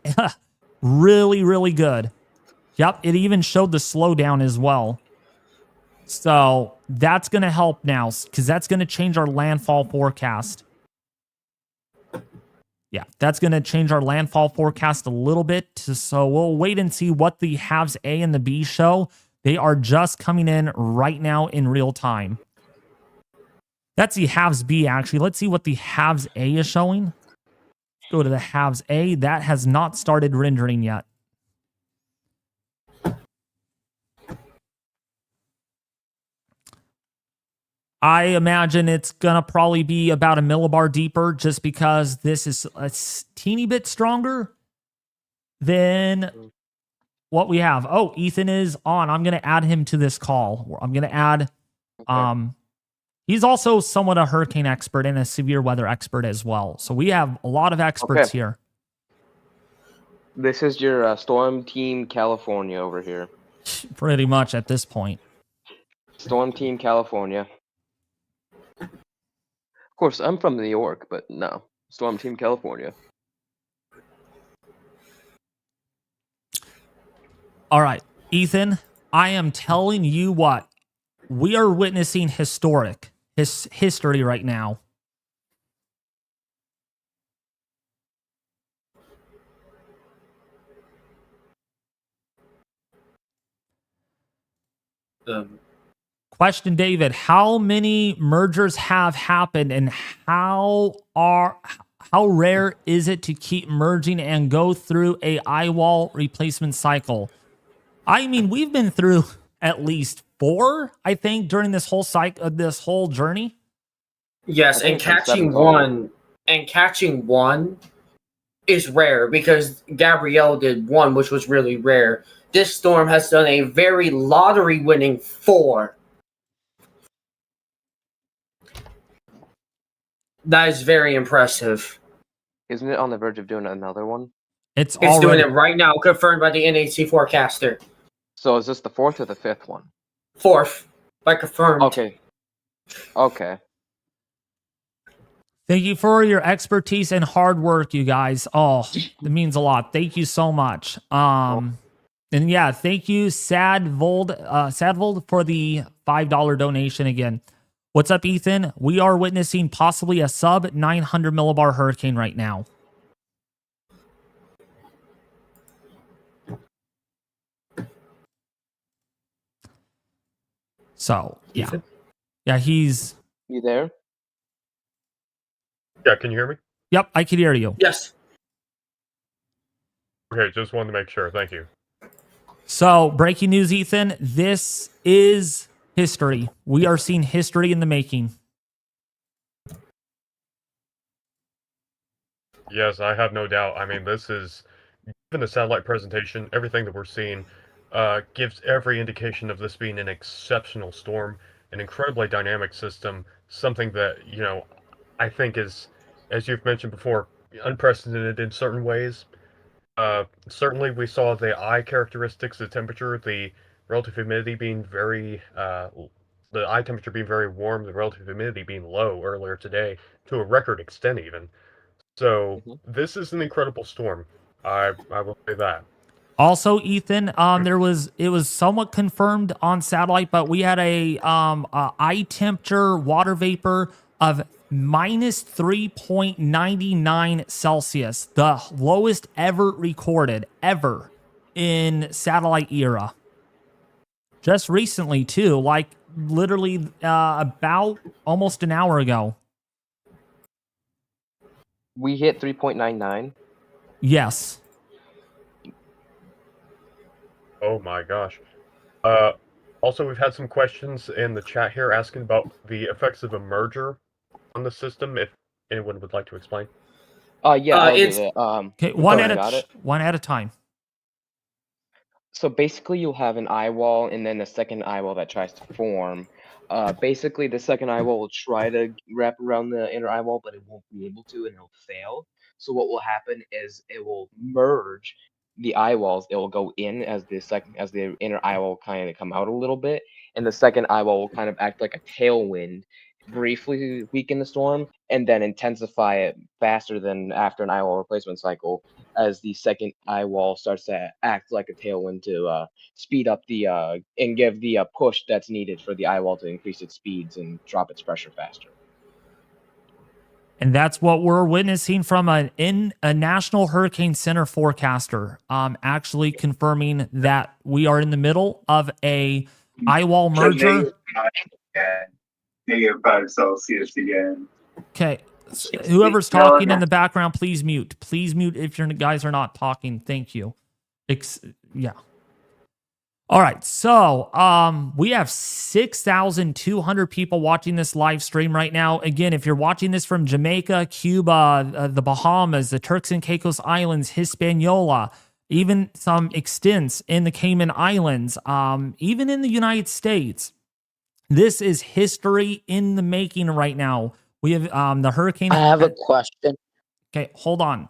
Really, really good. Yep, it even showed the slowdown as well. So that's going to help now because that's going to change our landfall forecast. Yeah, that's going to change our landfall forecast a little bit. So we'll wait and see what the halves A and the B show. They are just coming in right now in real time. That's the halves B, actually. Let's see what the halves A is showing. Let's go to the halves A. That has not started rendering yet. I imagine it's going to probably be about a millibar deeper just because this is a teeny bit stronger than what we have. Oh, Ethan is on. I'm going to add him to this call. I'm going to add... Okay. He's also somewhat a hurricane expert and a severe weather expert as well. So we have a lot of experts here. This is your Storm Team California over here. Pretty much at this point. Storm Team California. Of course, I'm from New York, but no. Storm Team California. All right, Ethan, I am telling you what. We are witnessing history right now. Question, David, how many mergers have happened and how rare is it to keep merging and go through a Eyewall replacement cycle? I mean, we've been through at least 4, I think, during this whole cycle, this whole journey. Yes, and catching one is rare because Gabrielle did 1, which was really rare. This storm has done a very lottery-winning 4. That is very impressive. Isn't it on the verge of doing another one? It's doing it right now, confirmed by the NHC forecaster. So is this the 4th or the 5th one? 4th, by confirmed. Okay. Thank you for your expertise and hard work, you guys. Oh, it means a lot. Thank you so much. And yeah, thank you, Sadvold, for the $5 donation again. What's up, Ethan? We are witnessing possibly a sub 900 millibar hurricane right now. So yeah, Ethan? yeah, he's. You there? Yeah, can you hear me? Yep, I can hear you. Yes. Okay, just wanted to make sure. Thank you. So, breaking news, Ethan. This is history. We are seeing history in the making. Yes, I have no doubt. I mean, this is, given the satellite presentation, everything that we're seeing gives every indication of this being an exceptional storm, an incredibly dynamic system, something that, I think is, as you've mentioned before, unprecedented in certain ways. Certainly, we saw the eye characteristics, the temperature, the relative humidity being the eye temperature being very warm, the relative humidity being low earlier today, to a record extent even. So this is an incredible storm. I will say that. Also, Ethan, it was somewhat confirmed on satellite, but we had a eye temperature, water vapor of minus 3.99 Celsius, the lowest ever recorded ever in satellite era. Just recently, too, like literally about almost an hour ago. We hit 3.99. Yes. Oh my gosh. Also, we've had some questions in the chat here asking about the effects of a merger on the system, if anyone would like to explain. Yeah, I'll do it's- that. Okay, one at a time. So basically, you'll have an eyewall and then a second eyewall that tries to form. Basically, the second eyewall will try to wrap around the inner eyewall, but it won't be able to, and it'll fail. So what will happen is it will merge the eyewalls. It will go in as the inner eyewall kind of come out a little bit, and the second eyewall will kind of act like a tailwind, briefly weaken the storm, and then intensify it faster than after an eyewall replacement cycle, as the second eyewall starts to act like a tailwind to speed up the and give the push that's needed for the eyewall to increase its speeds and drop its pressure faster. And that's what we're witnessing from a National Hurricane Center forecaster, actually confirming that we are in the middle of a eyewall merger. -5 Celsius again. Okay, whoever's talking in the background, please mute. Please mute if your guys are not talking. Thank you. Yeah. All right, so we have 6,200 people watching this live stream right now. Again, if you're watching this from Jamaica, Cuba, the Bahamas, the Turks and Caicos Islands, Hispaniola, even some extents in the Cayman Islands, even in the United States, this is history in the making right now. We have the hurricane. I have a question. Okay, hold on.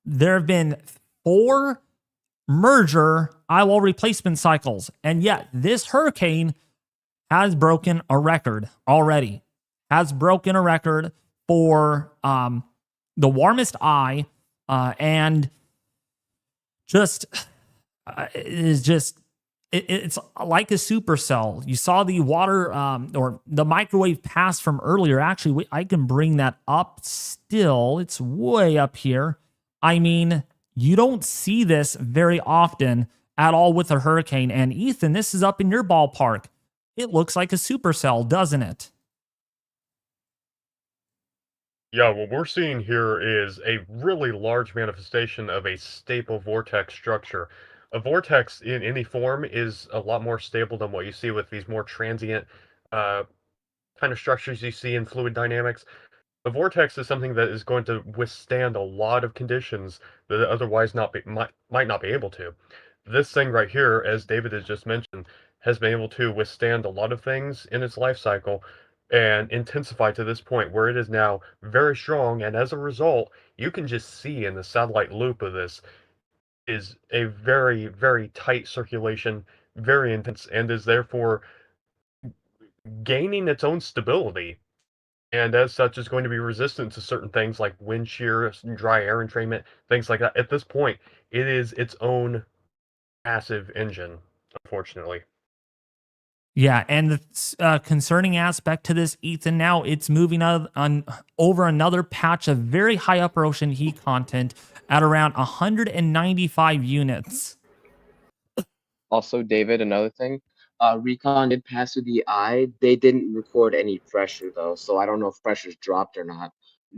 There have been 4 merger eyewall replacement cycles, and yet this hurricane has broken a record already. Has broken a record for the warmest eye, and just it's like a supercell. You saw the water or the microwave pass from earlier. Actually, I can bring that up still. It's way up here. I mean, you don't see this very often at all with a hurricane. And Ethan, this is up in your ballpark. It looks like a supercell, doesn't it? Yeah, what we're seeing here is a really large manifestation of a stable vortex structure. A vortex in any form is a lot more stable than what you see with these more transient kind of structures you see in fluid dynamics. A vortex is something that is going to withstand a lot of conditions that it otherwise might not be able to. This thing right here, as David has just mentioned, has been able to withstand a lot of things in its life cycle and intensify to this point where it is now very strong, and as a result, you can just see in the satellite loop of this is a very, very tight circulation, very intense, and is therefore gaining its own stability. and as such is going to be resistant to certain things like wind shear, dry air entrainment, things like that. At this point, it is its own massive engine, unfortunately. Yeah, and the concerning aspect to this, Ethan, now it's moving over another patch of very high upper ocean heat content at around 195 units. Also, David, another thing, Recon did pass through the eye. They didn't record any pressure though, so I don't know if pressure's dropped or not.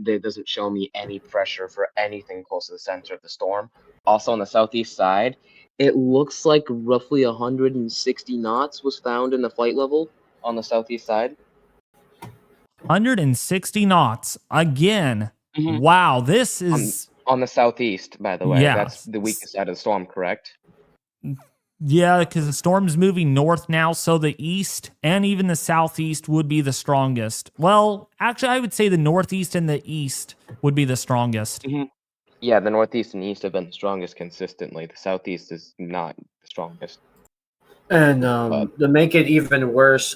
It doesn't show me any pressure for anything close to the center of the storm. Also on the southeast side, it looks like roughly 160 knots was found in the flight level on the southeast side. 160 knots. Again, Mhm. wow, this is... On the southeast, by the way. Yeah. That's the weakest side of the storm, correct? Yeah, because the storm's moving north now, so the east and even the southeast would be the strongest. Well, actually, I would say the northeast and the east would be the strongest. Yeah, the northeast and east have been the strongest consistently. The southeast is not the strongest. And to make it even worse,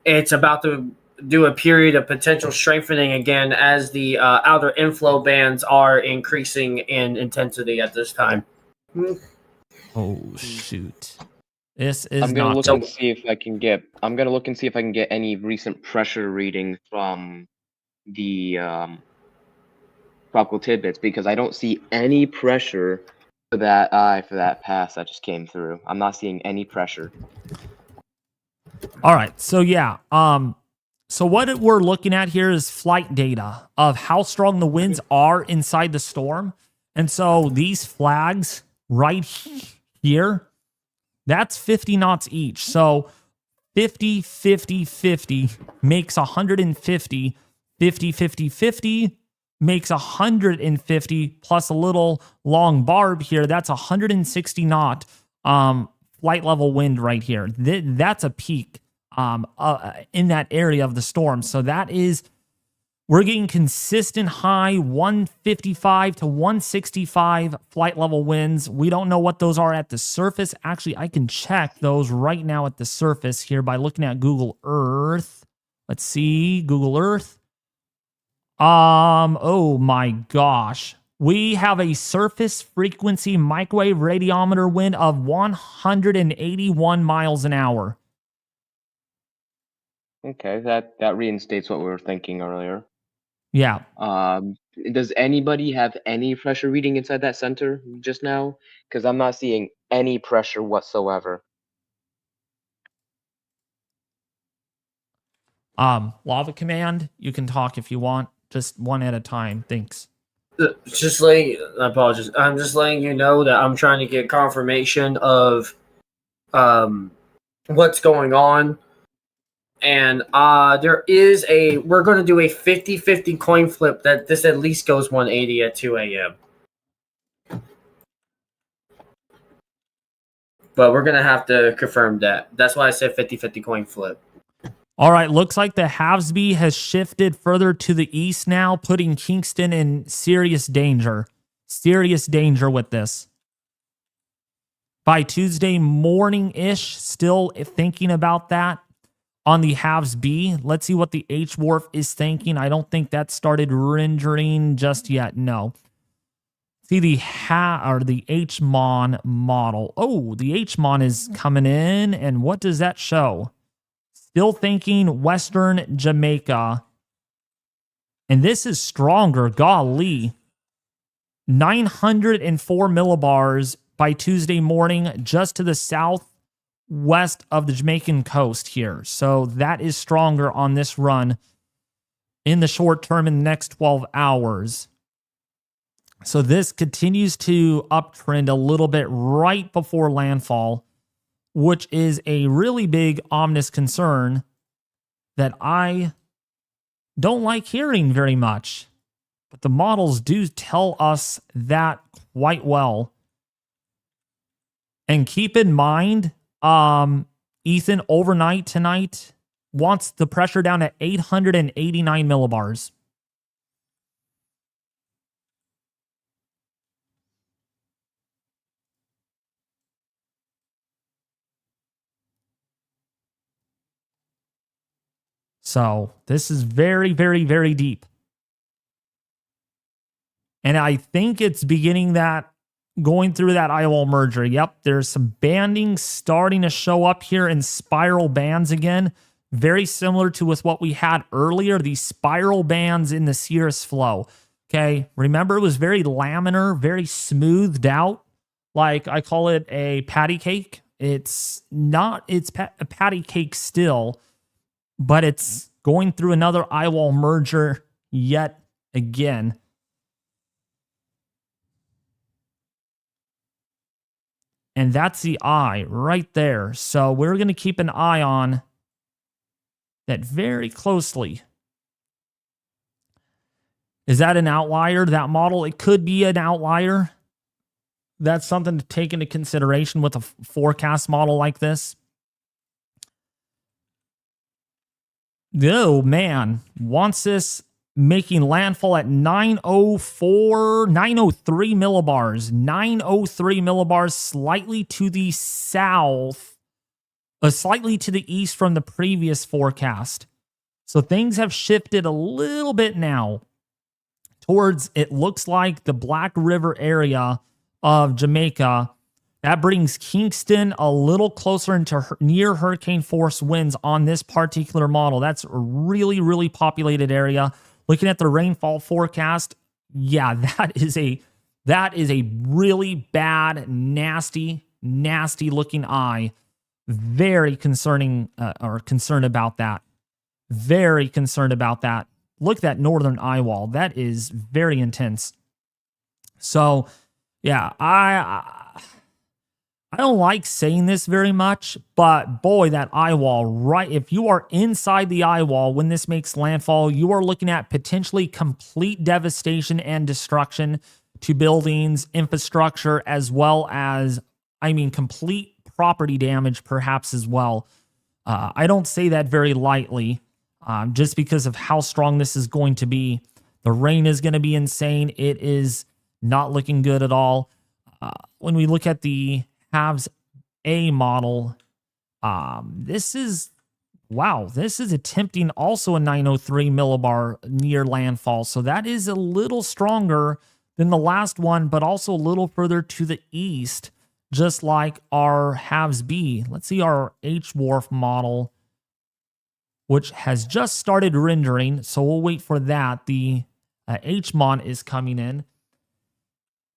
it's about to do a period of potential strengthening again as the outer inflow bands are increasing in intensity at this time. Oh, shoot. This is I'm gonna not look good. and see if I can get. I'm gonna look and see if I can get any recent pressure reading from the tropical tidbits because I don't see any pressure for that pass that just came through. I'm not seeing any pressure. All right, so yeah, so what we're looking at here is flight data of how strong the winds are inside the storm. And so these flags right here, that's 50 knots each. So 50, 50, 50 makes 150, 50, 50, 50 makes 150 plus a little long barb here. That's 160 knot flight level wind right here. That's a peak in that area of the storm. So that is, we're getting consistent high 155 to 165 flight level winds. We don't know what those are at the surface. Actually, I can check those right now at the surface here by looking at Google Earth. Let's see, Google Earth. Oh my gosh. We have a surface frequency microwave radiometer wind of 181 miles an hour. Okay, that reinstates what we were thinking earlier. Yeah. Does anybody have any pressure reading inside that center just now? Because I'm not seeing any pressure whatsoever. Lava Command, you can talk if you want, just one at a time. Thanks. Just letting, I apologize. I'm just letting you know that I'm trying to get confirmation of what's going on. And we're going to do a 50-50 coin flip that this at least goes 180 at 2 a.m. But we're going to have to confirm that. That's why I said 50-50 coin flip. All right, looks like the Havsby has shifted further to the east now, putting Kingston in serious danger. Serious danger with this. By Tuesday morning-ish, still thinking about that on the Havsby. Let's see what the H-Wharf is thinking. I don't think that started rendering just yet. No. See the H-Mon model. Oh, the H-Mon is coming in, and what does that show? Still thinking Western Jamaica. And this is stronger. Golly. 904 millibars by Tuesday morning, just to the southwest of the Jamaican coast here. So that is stronger on this run in the short term in the next 12 hours. So this continues to uptrend a little bit right before landfall, which is a really big ominous concern that I don't like hearing very much. But the models do tell us that quite well. And keep in mind, Ethan, overnight tonight, wants the pressure down at 889 millibars. So this is very, very, very deep. And I think it's beginning that, going through that Eyewall merger. Yep, there's some banding starting to show up here in spiral bands again. Very similar to with what we had earlier, these spiral bands in the cirrus flow. Okay, remember it was very laminar, very smoothed out. Like I call it a patty cake. It's not, it's a patty cake still, but it's going through another Eyewall merger yet again. And that's the eye right there. So we're going to keep an eye on that very closely. Is that an outlier, that model? It could be an outlier. That's something to take into consideration with a forecast model like this. Oh, man. Wants this making landfall at 903 millibars. 903 millibars, slightly to the south, slightly to the east from the previous forecast. So things have shifted a little bit now towards, it looks like, the Black River area of Jamaica. That brings Kingston a little closer into near hurricane force winds on this particular model. That's a really, really populated area. Looking at the rainfall forecast, yeah, that is a really bad, nasty looking eye. Very concerning, or concerned about that. Very concerned about that. Look at that northern Eyewall. That is very intense. So, yeah, I don't like saying this very much, but boy, that Eyewall, right? If you are inside the Eyewall when this makes landfall, you are looking at potentially complete devastation and destruction to buildings, infrastructure, as well as, complete property damage perhaps as well. I don't say that very lightly, just because of how strong this is going to be. The rain is going to be insane. It is not looking good at all. When we look at the Halves A model, this is attempting also a 903 millibar near landfall. So that is a little stronger than the last one, but also a little further to the east, just like our Halves B. Let's see our H-Wharf model, which has just started rendering. So we'll wait for that. The HMON is coming in.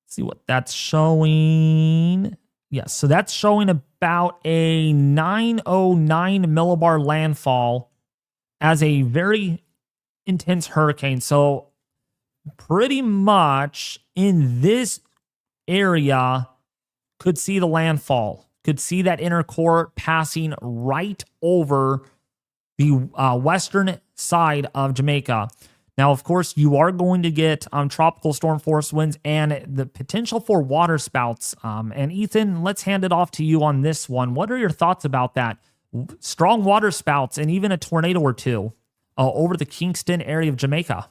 Let's see what that's showing. Yes, so that's showing about a 909 millibar landfall as a very intense hurricane. So pretty much in this area could see the landfall, could see that inner core passing right over the western side of Jamaica. Now, of course, you are going to get tropical storm force winds and the potential for water spouts. And Ethan, let's hand it off to you on this one. What are your thoughts about that? Strong water spouts and even a tornado or two over the Kingston area of Jamaica.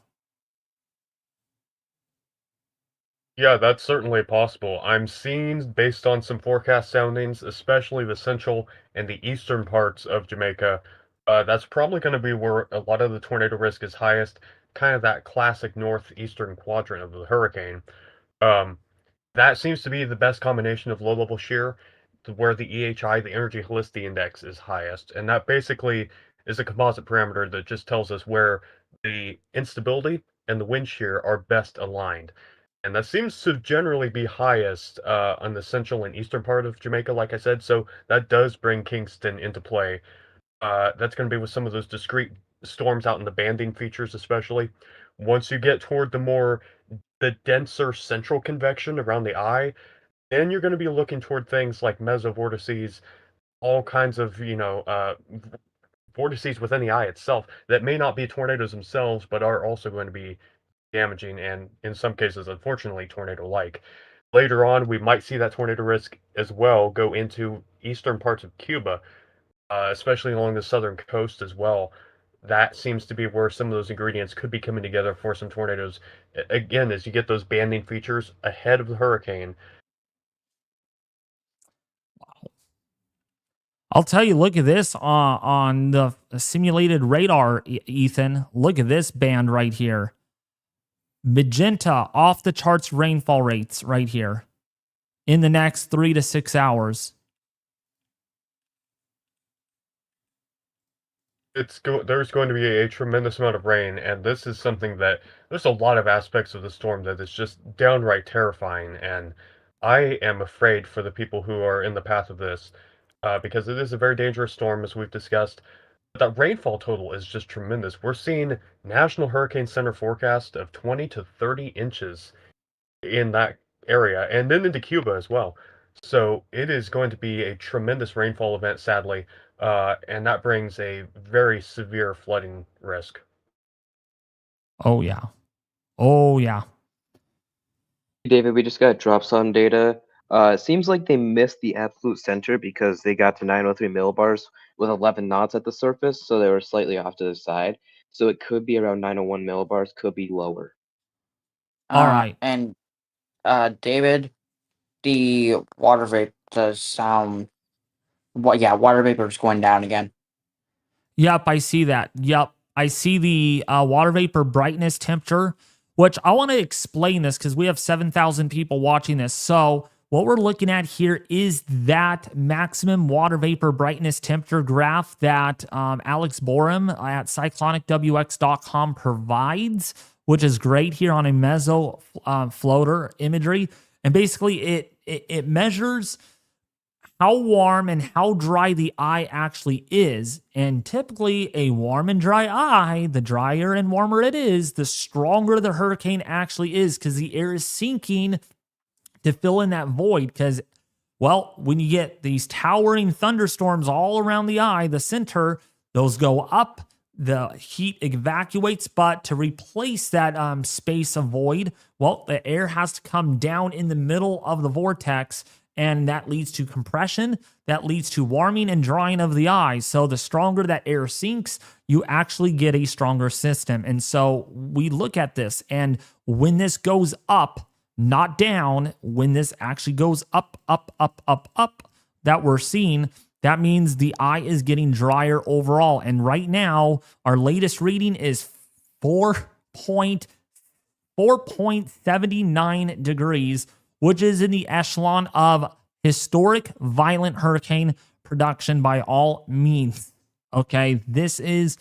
Yeah, that's certainly possible. I'm seeing, based on some forecast soundings, especially the central and the eastern parts of Jamaica, that's probably going to be where a lot of the tornado risk is highest, kind of that classic northeastern quadrant of the hurricane. That seems to be the best combination of low-level shear, where the EHI, the Energy Helicity Index, is highest. And that basically is a composite parameter that just tells us where the instability and the wind shear are best aligned. And that seems to generally be highest on the central and eastern part of Jamaica, like I said. So that does bring Kingston into play. That's going to be with some of those discrete storms out in the banding features, especially. Once you get toward the denser central convection around the eye, then you're going to be looking toward things like mesovortices, all kinds of, vortices within the eye itself that may not be tornadoes themselves, but are also going to be damaging and, in some cases, unfortunately, tornado-like. Later on, we might see that tornado risk as well go into eastern parts of Cuba, especially along the southern coast as well. That seems to be where some of those ingredients could be coming together for some tornadoes. Again, as you get those banding features ahead of the hurricane. I'll tell you, look at this on the simulated radar, Ethan. Look at this band right here. Magenta, off the charts rainfall rates right here in the next 3 to 6 hours. There's going to be a tremendous amount of rain, and this is something that there's a lot of aspects of the storm that is just downright terrifying, and I am afraid for the people who are in the path of this, because it is a very dangerous storm, as we've discussed. But that rainfall total is just tremendous. We're seeing National Hurricane Center forecast of 20 to 30 inches in that area, and then into Cuba as well. So it is going to be a tremendous rainfall event, sadly, and that brings a very severe flooding risk. Oh, yeah. Oh, yeah. David, we just got drop zone data. It seems like they missed the absolute center because they got to 903 millibars with 11 knots at the surface, so they were slightly off to the side. So it could be around 901 millibars, could be lower. All right. And David, the water vapor does sound. Water vapor is going down again. Yep, I see that. Yep, I see the water vapor brightness temperature, which I want to explain this because we have 7,000 people watching this. So what we're looking at here is that maximum water vapor brightness temperature graph that Alex Borum at cyclonicwx.com provides, which is great here on a meso floater imagery. And basically it measures how warm and how dry the eye actually is. And typically a warm and dry eye, the drier and warmer it is, the stronger the hurricane actually is, because the air is sinking to fill in that void. Because, well, when you get these towering thunderstorms all around the eye, the center, those go up, the heat evacuates, but to replace that space of void, well, the air has to come down in the middle of the vortex, and that leads to compression, that leads to warming and drying of the eye. So the stronger that air sinks, you actually get a stronger system. And so we look at this, and when this goes up, not down, when this actually goes up, that we're seeing, that means the eye is getting drier overall. And right now, our latest reading is 4.79 degrees, which is in the echelon of historic violent hurricane production by all means. Okay, this is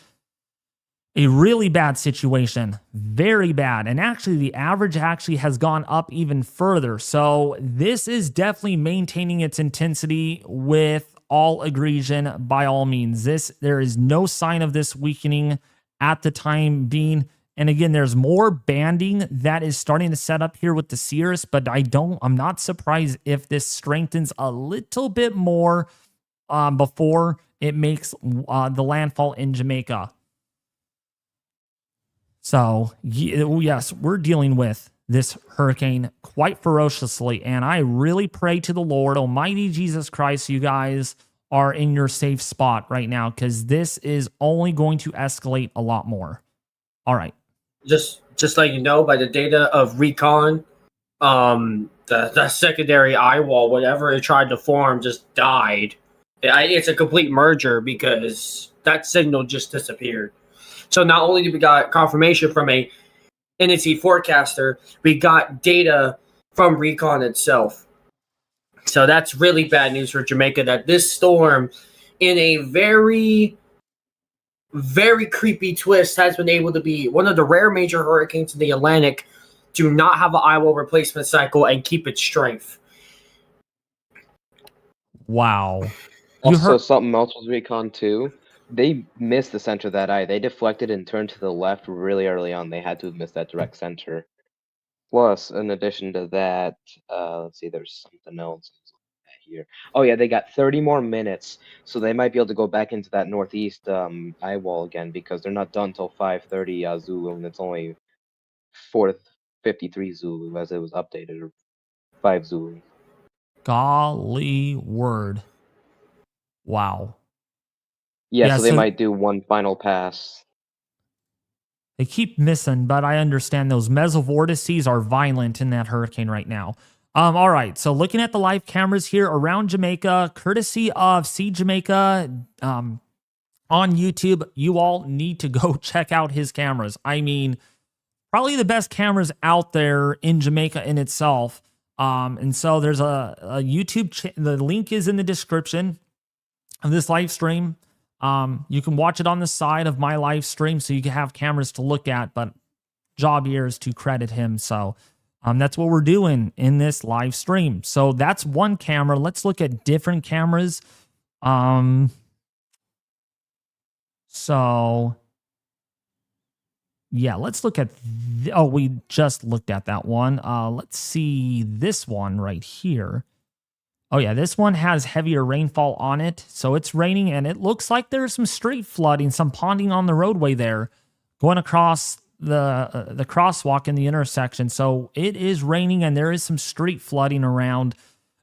a really bad situation, very bad. And actually, the average actually has gone up even further. So this is definitely maintaining its intensity with all aggression by all means. There is no sign of this weakening at the time being. And again, there's more banding that is starting to set up here with the Cirrus, but I'm not surprised if this strengthens a little bit more before it makes the landfall in Jamaica. So yes, we're dealing with this hurricane quite ferociously, and I really pray to the Lord, Almighty Jesus Christ, you guys are in your safe spot right now, because this is only going to escalate a lot more. All right. Just like you know, by the data of Recon, the secondary Eyewall, whatever it tried to form, just died. It's a complete merger because that signal just disappeared. So not only did we got confirmation from a NOAA forecaster, we got data from Recon itself. So that's really bad news for Jamaica, that this storm, in a very, very creepy twist, has been able to be one of the rare major hurricanes in the Atlantic to not have an Eyewall replacement cycle and keep its strength. Wow. Also, something else with Recon too. They missed the center of that eye. They deflected and turned to the left really early on. They had to have missed that direct center. Plus, in addition to that, let's see, there's something else here. Oh yeah, they got 30 more minutes, so they might be able to go back into that northeast Eyewall again, because they're not done till 5:30 Zulu, and it's only 4:53 Zulu as it was updated, or 5 Zulu. Golly word. Wow. Yeah, so they might do one final pass. They keep missing, but I understand those mesovortices are violent in that hurricane right now. All right. So looking at the live cameras here around Jamaica, courtesy of See Jamaica on YouTube, you all need to go check out his cameras. I mean, probably the best cameras out there in Jamaica in itself. And so there's a YouTube, the link is in the description of this live stream. You can watch it on the side of my live stream so you can have cameras to look at, but job here is to credit him. So that's what we're doing in this live stream. So that's one camera. Let's look at different cameras. So yeah, let's look at, oh, we just looked at that one. Let's see this one right here. Oh yeah, this one has heavier rainfall on it. So it's raining and it looks like there's some street flooding, some ponding on the roadway there going across the crosswalk in the intersection. So it is raining and there is some street flooding around.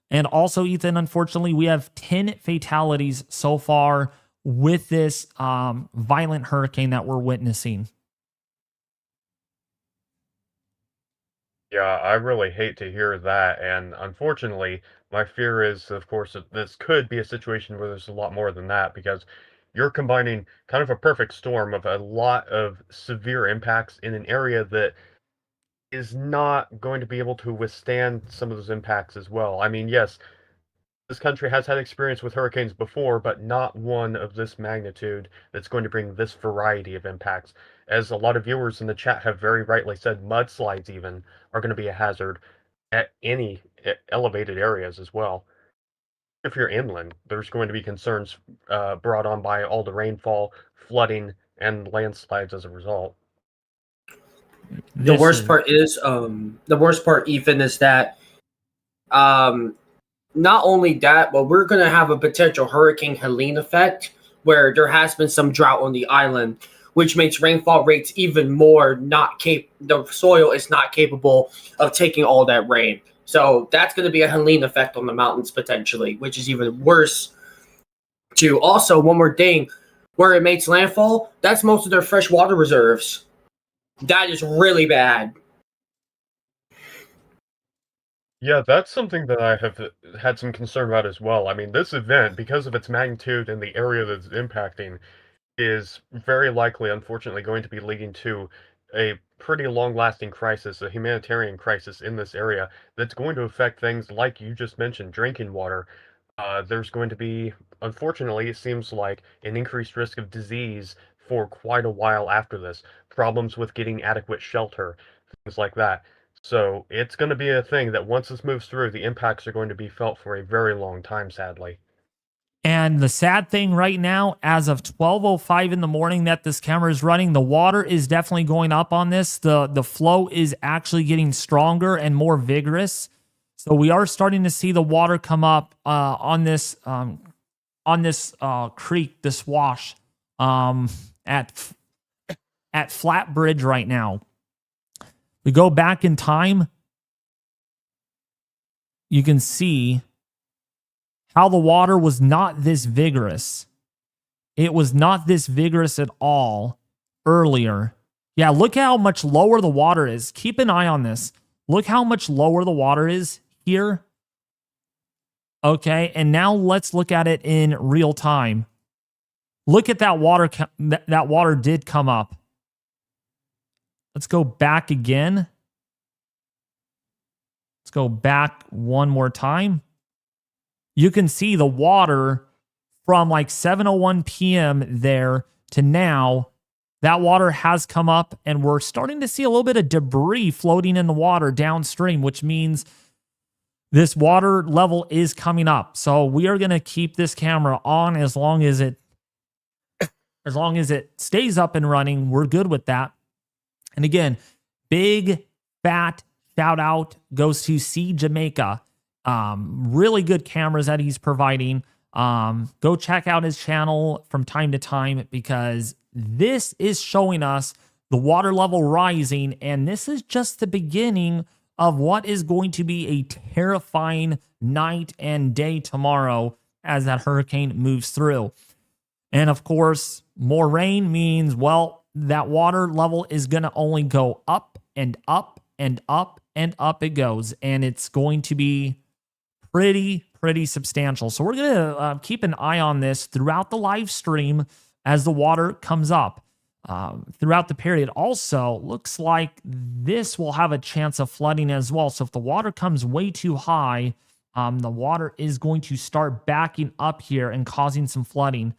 And also, Ethan, unfortunately, we have 10 fatalities so far with this violent hurricane that we're witnessing. Yeah, I really hate to hear that, and unfortunately, my fear is, of course, that this could be a situation where there's a lot more than that, because you're combining kind of a perfect storm of a lot of severe impacts in an area that is not going to be able to withstand some of those impacts as well. I mean, yes, this country has had experience with hurricanes before, but not one of this magnitude that's going to bring this variety of impacts. As a lot of viewers in the chat have very rightly said, mudslides even are going to be a hazard at any elevated areas as well. If you're inland, there's going to be concerns brought on by all the rainfall, flooding, and landslides as a result. The worst part, Ethan, is that not only that, but we're going to have a potential Hurricane Helene effect where there has been some drought on the island, which makes rainfall rates even more the soil is not capable of taking all that rain. So that's going to be a Helene effect on the mountains potentially, which is even worse. Also, one more thing, where it makes landfall, that's most of their fresh water reserves. That is really bad. Yeah, that's something that I have had some concern about as well. I mean, this event, because of its magnitude and the area that it's impacting, is very likely, unfortunately, going to be leading to a pretty long-lasting crisis, a humanitarian crisis in this area that's going to affect things like you just mentioned, drinking water. There's going to be, unfortunately, it seems like an increased risk of disease for quite a while after this, problems with getting adequate shelter, things like that. So it's going to be a thing that once this moves through, the impacts are going to be felt for a very long time, sadly. And the sad thing right now, as of 12:05 in the morning that this camera is running, the water is definitely going up on this. The flow is actually getting stronger and more vigorous. So we are starting to see the water come up on this creek, this wash at Flat Bridge right now. We go back in time, you can see how the water was not this vigorous. It was not this vigorous at all earlier. Yeah, look how much lower the water is. Keep an eye on this. Look how much lower the water is here. Okay, and now let's look at it in real time. Look at that water. That water did come up. Let's go back again. Let's go back one more time. You can see the water from like 7:01 p.m. there to now. That water has come up and we're starting to see a little bit of debris floating in the water downstream, which means this water level is coming up. So we are going to keep this camera on as long as it stays up and running. We're good with that. And again, big fat shout out goes to See Jamaica. Really good cameras that he's providing. Go check out his channel from time to time because this is showing us the water level rising, and this is just the beginning of what is going to be a terrifying night and day tomorrow as that hurricane moves through. And of course, more rain means, well, that water level is going to only go up and up and up it goes. And it's going to be pretty substantial. So we're going to keep an eye on this throughout the live stream as the water comes up throughout the period. Also, looks like this will have a chance of flooding as well. So if the water comes way too high, the water is going to start backing up here and causing some flooding.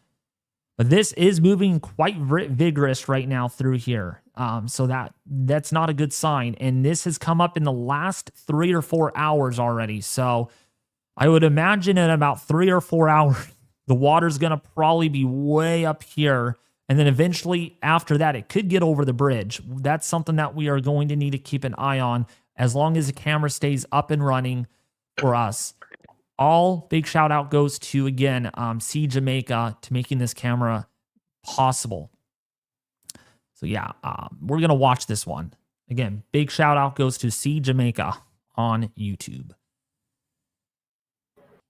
But this is moving quite vigorous right now through here. So that's not a good sign. And this has come up in the last 3 or 4 hours already. So I would imagine in about 3 or 4 hours, the water's going to probably be way up here. And then eventually after that, it could get over the bridge. That's something that we are going to need to keep an eye on as long as the camera stays up and running for us. All big shout out goes to, again, See Jamaica to making this camera possible. So yeah, we're going to watch this one. Again, big shout out goes to See Jamaica on YouTube.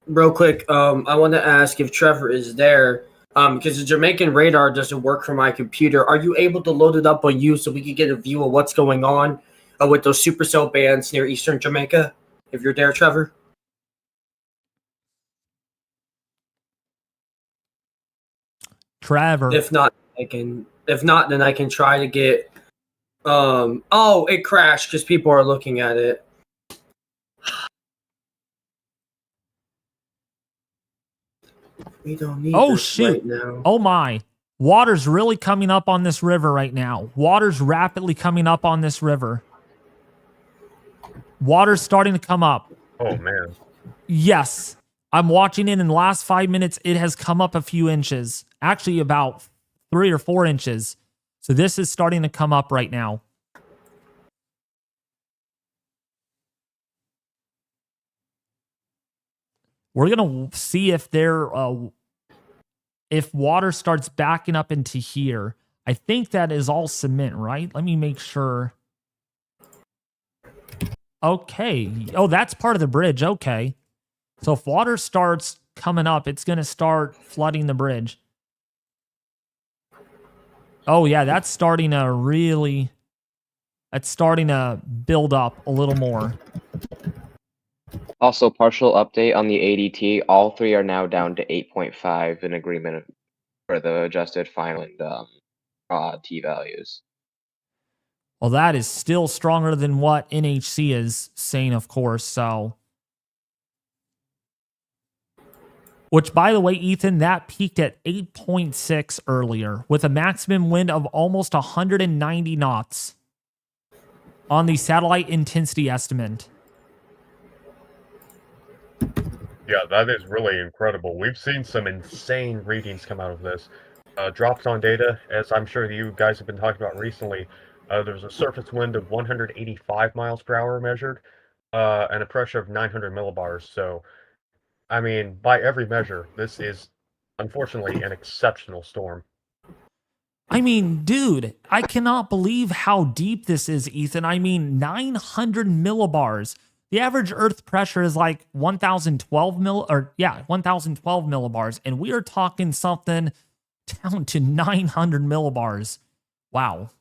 Real quick, I want to ask if Trevor is there, because the Jamaican radar doesn't work for my computer. Are you able to load it up on you so we can get a view of what's going on with those supercell bands near eastern Jamaica? If you're there, Trevor. Trevor. If not, then I can try to get. Oh, it crashed because people are looking at it. We don't need Oh, this shoot. right now. Oh, my. Water's really coming up on this river right now. Water's rapidly coming up on this river. Water's starting to come up. Oh, man. Yes. I'm watching it in the last 5 minutes. It has come up a few inches. Actually, about 3 or 4 inches. So this is starting to come up right now. We're going to see if if water starts backing up into here. I think that is all cement, right? Let me make sure. Okay. Oh, that's part of the bridge. Okay. So if water starts coming up, it's going to start flooding the bridge. Oh, yeah, that's starting to build up a little more. Also, partial update on the ADT. All three are now down to 8.5 in agreement for the adjusted final and T values. Well, that is still stronger than what NHC is saying, of course, so. Which, by the way, Ethan, that peaked at 8.6 earlier with a maximum wind of almost 190 knots on the satellite intensity estimate. Yeah, that is really incredible. We've seen some insane readings come out of this. Drops on data, as I'm sure you guys have been talking about recently, there's a surface wind of 185 miles per hour measured, and a pressure of 900 millibars. So, I mean, by every measure, this is, unfortunately, an exceptional storm. I mean, dude, I cannot believe how deep this is, Ethan. I mean, 900 millibars. The average Earth pressure is like 1,012 millibars, and we are talking something down to 900 millibars. Wow.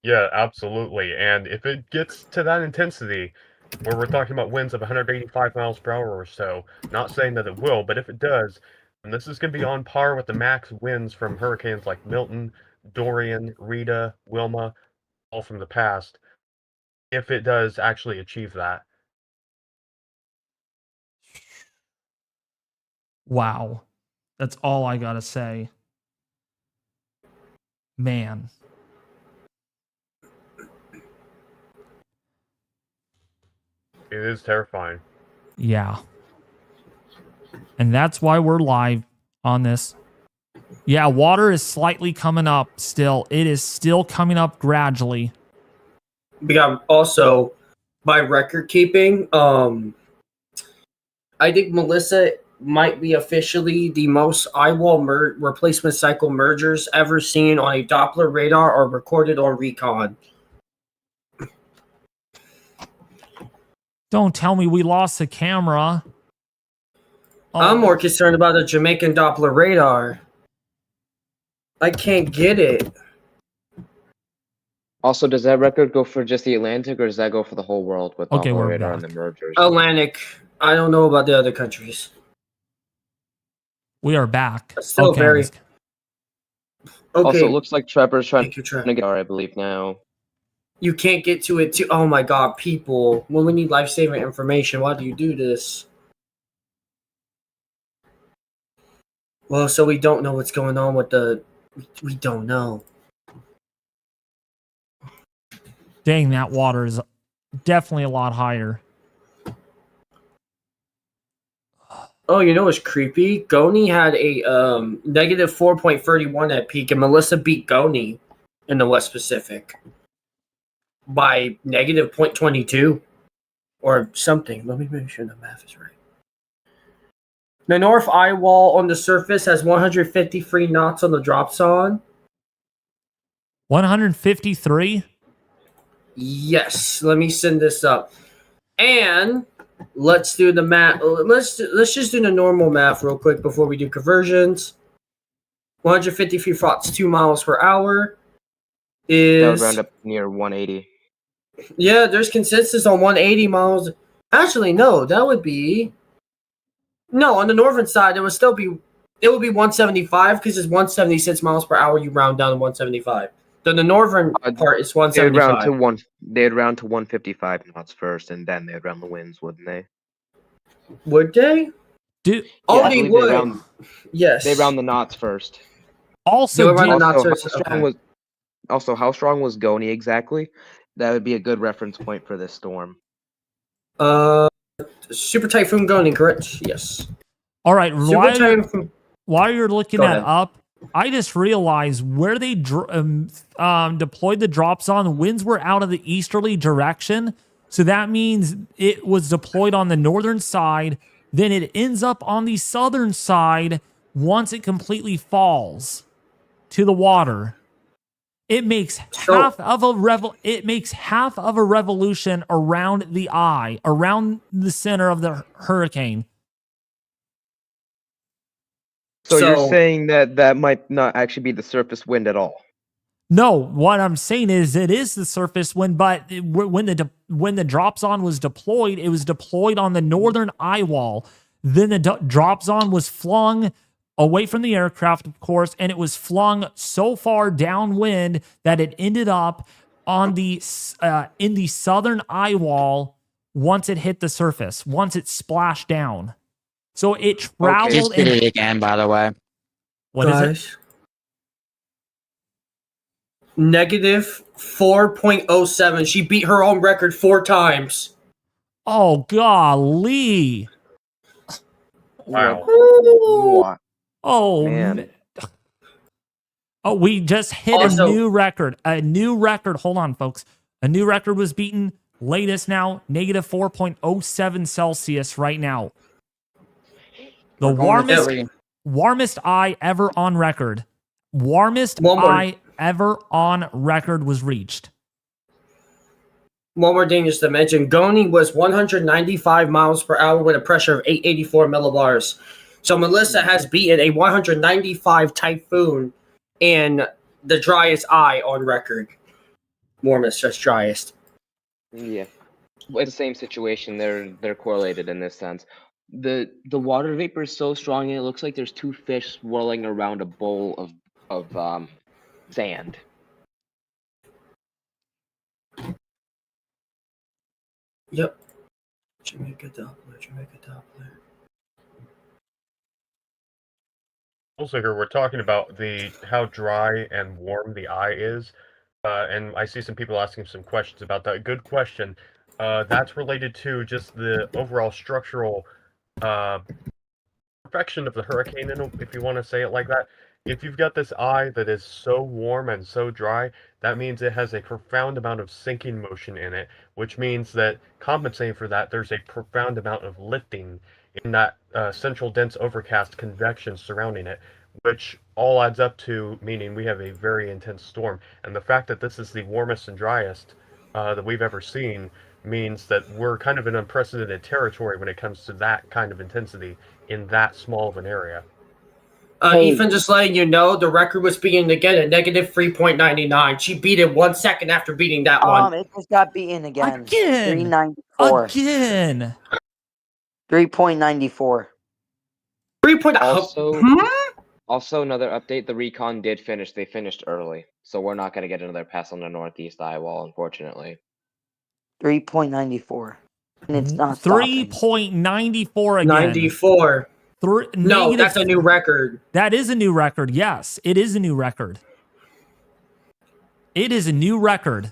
Yeah, absolutely. And if it gets to that intensity, where we're talking about winds of 185 miles per hour or so, not saying that it will, but if it does, then this is going to be on par with the max winds from hurricanes like Milton, Dorian, Rita, Wilma, all from the past, if it does actually achieve that. Wow. That's all I gotta say. Man. It is terrifying. Yeah. And that's why we're live on this. Yeah, water is slightly coming up still. It is still coming up gradually. Yeah, also, by record keeping, I think Melissa might be officially the most Eyewall replacement cycle mergers ever seen on a Doppler radar or recorded on Recon. Don't tell me we lost the camera. Oh. I'm more concerned about the Jamaican Doppler radar. I can't get it. Also, does that record go for just the Atlantic, or does that go for the whole world with Okay, Doppler we're radar and the back. mergers? Atlantic. I don't know about the other countries. We are back. Still Okay. very okay. Also, it looks like Trevor's trying Take your time. to get I believe now. You can't get to it too. Oh my god, people! When we need life-saving information, why do you do this? Well, so we don't know what's going on with the. We don't know. Dang, that water is definitely a lot higher. Oh, you know what's creepy? Goni had a negative 4.31 at peak, and Melissa beat Goni in the West Pacific by negative 0.22 or something. Let me make sure the math is right. The North Eyewall on the surface has 153 knots on the drop zone. 153? Yes, let me send this up. And let's do the math. Let's just do the normal math real quick before we do conversions. 153 thoughts, 2 miles per hour That would is round up near 180. yeah. There's consensus on 180 miles. Actually, no, that would be no on the northern side. It would still be 175 because it's 176 miles per hour. You round down to 175. Then the northern part is They'd round 175. They'd round to 155 knots first, and then they'd round the winds, wouldn't they? Would they? Dude, Oh, I they believe would. Yes. They round the knots first. also, They would round the did, knots first. Okay. How strong was Goni exactly? That would be a good reference point for this storm. Super Typhoon Goni, correct? Yes. all right, Super Typhoon. while you're looking Go that ahead. up, I just realized where they deployed the drops on, winds were out of the easterly direction. So that means it was deployed on the northern side. Then it ends up on the southern side once it completely falls to the water. It makes half of a revolution around the eye, around the center of the hurricane. So you're saying that might not actually be the surface wind at all? No, what I'm saying is it is the surface wind, but when the drop zone was deployed, it was deployed on the northern eye wall. Then the drop zone was flung away from the aircraft, of course, and it was flung so far downwind that it ended up on the in the southern eye wall once it hit the surface, once it splashed down. So it traveled. Just did it again, by the way. What is it? Negative 4.07. She beat her own record 4 times. Oh, golly. Wow. What? Oh, Man. Oh, we just hit Also- a new record. A new record. Hold on, folks. A new record was beaten. Latest now, negative 4.07 Celsius right now. The warmest eye ever on record. Warmest eye ever on record was reached. One more thing just to mention, Goni was 195 miles per hour with a pressure of 884 millibars. So Melissa has beaten a 195 typhoon in the driest eye on record. Warmest, just driest. Yeah. Well, it's the same situation. They're correlated in this sense. The water vapor is so strong, and it looks like there's 2 fish swirling around a bowl of sand. Yep. Jamaica Doppler. Also here, we're talking about how dry and warm the eye is, and I see some people asking some questions about that. Good question. That's related to just the overall structural perfection of the hurricane, if you want to say it like that. If you've got this eye that is so warm and so dry, that means it has a profound amount of sinking motion in it, which means that compensating for that, there's a profound amount of lifting in that central dense overcast convection surrounding it, which all adds up to meaning we have a very intense storm. And the fact that this is the warmest and driest that we've ever seen means that we're kind of in unprecedented territory when it comes to that kind of intensity in that small of an area. Hey. Ethan, just letting you know, the record was beaten again at negative 3.99. She beat it 1 second after beating that one. It just got beaten again. Again. 394. Again. 3.94. 3. Also, another update: the Recon did finish. They finished early, so we're not going to get another pass on the Northeast Eyewall, unfortunately. 3.94. And it's not stopping. 3.94 again. 94. No, that's a new record. That is a new record. Yes, it is a new record. It is a new record.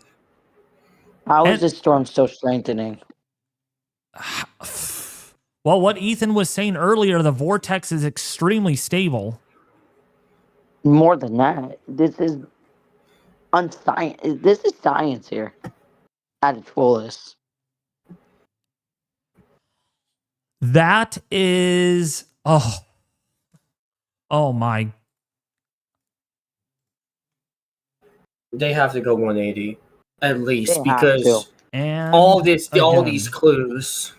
How is this storm still strengthening? Well, what Ethan was saying earlier, the vortex is extremely stable. More than that, this is unscience. This is science here at its fullest. That is oh my. They have to go 180 at least They have because to. And all these again. clues.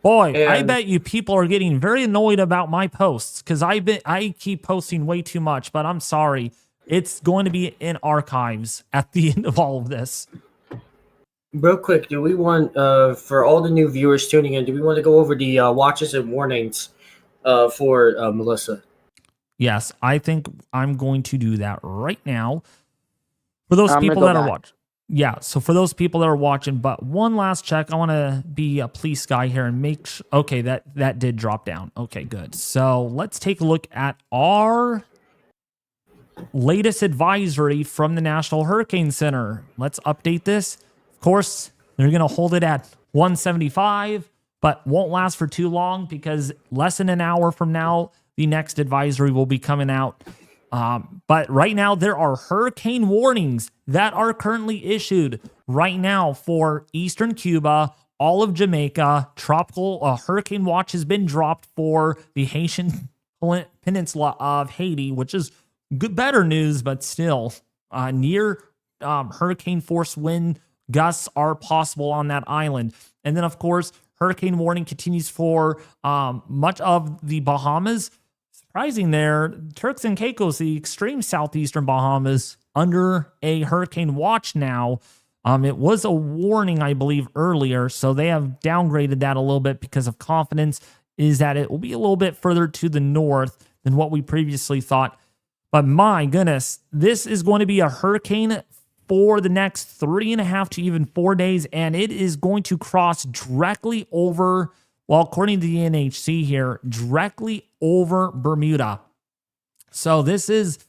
Boy, I And- bet you people are getting very annoyed about my posts because I keep posting way too much, but I'm sorry. It's going to be in archives at the end of all of this. Real quick, do we want, for all the new viewers tuning in, do we want to go over the watches and warnings for Melissa? Yes, I think I'm going to do that right now. For those I'm gonna people go that are back. watching. Yeah, so for those people that are watching, but one last check. I want to be a police guy here and make sure. Okay, that did drop down. Okay, good. So let's take a look at our latest advisory from the National Hurricane Center. Let's update this. Of course, they're going to hold it at 175, but won't last for too long because less than an hour from now, the next advisory will be coming out. But right now, there are hurricane warnings that are currently issued right now for eastern Cuba, all of Jamaica. Tropical hurricane watch has been dropped for the Haitian Peninsula of Haiti, which is better news, but still near hurricane force wind gusts are possible on that island. And then, of course, hurricane warning continues for much of the Bahamas. Surprising there, Turks and Caicos, the extreme southeastern Bahamas, under a hurricane watch now. It was a warning, I believe, earlier, so they have downgraded that a little bit because of confidence is that it will be a little bit further to the north than what we previously thought. But my goodness, this is going to be a hurricane for the next 3.5 to even 4 days, and it is going to cross directly over, well, according to the NHC here, directly over Bermuda. So this is,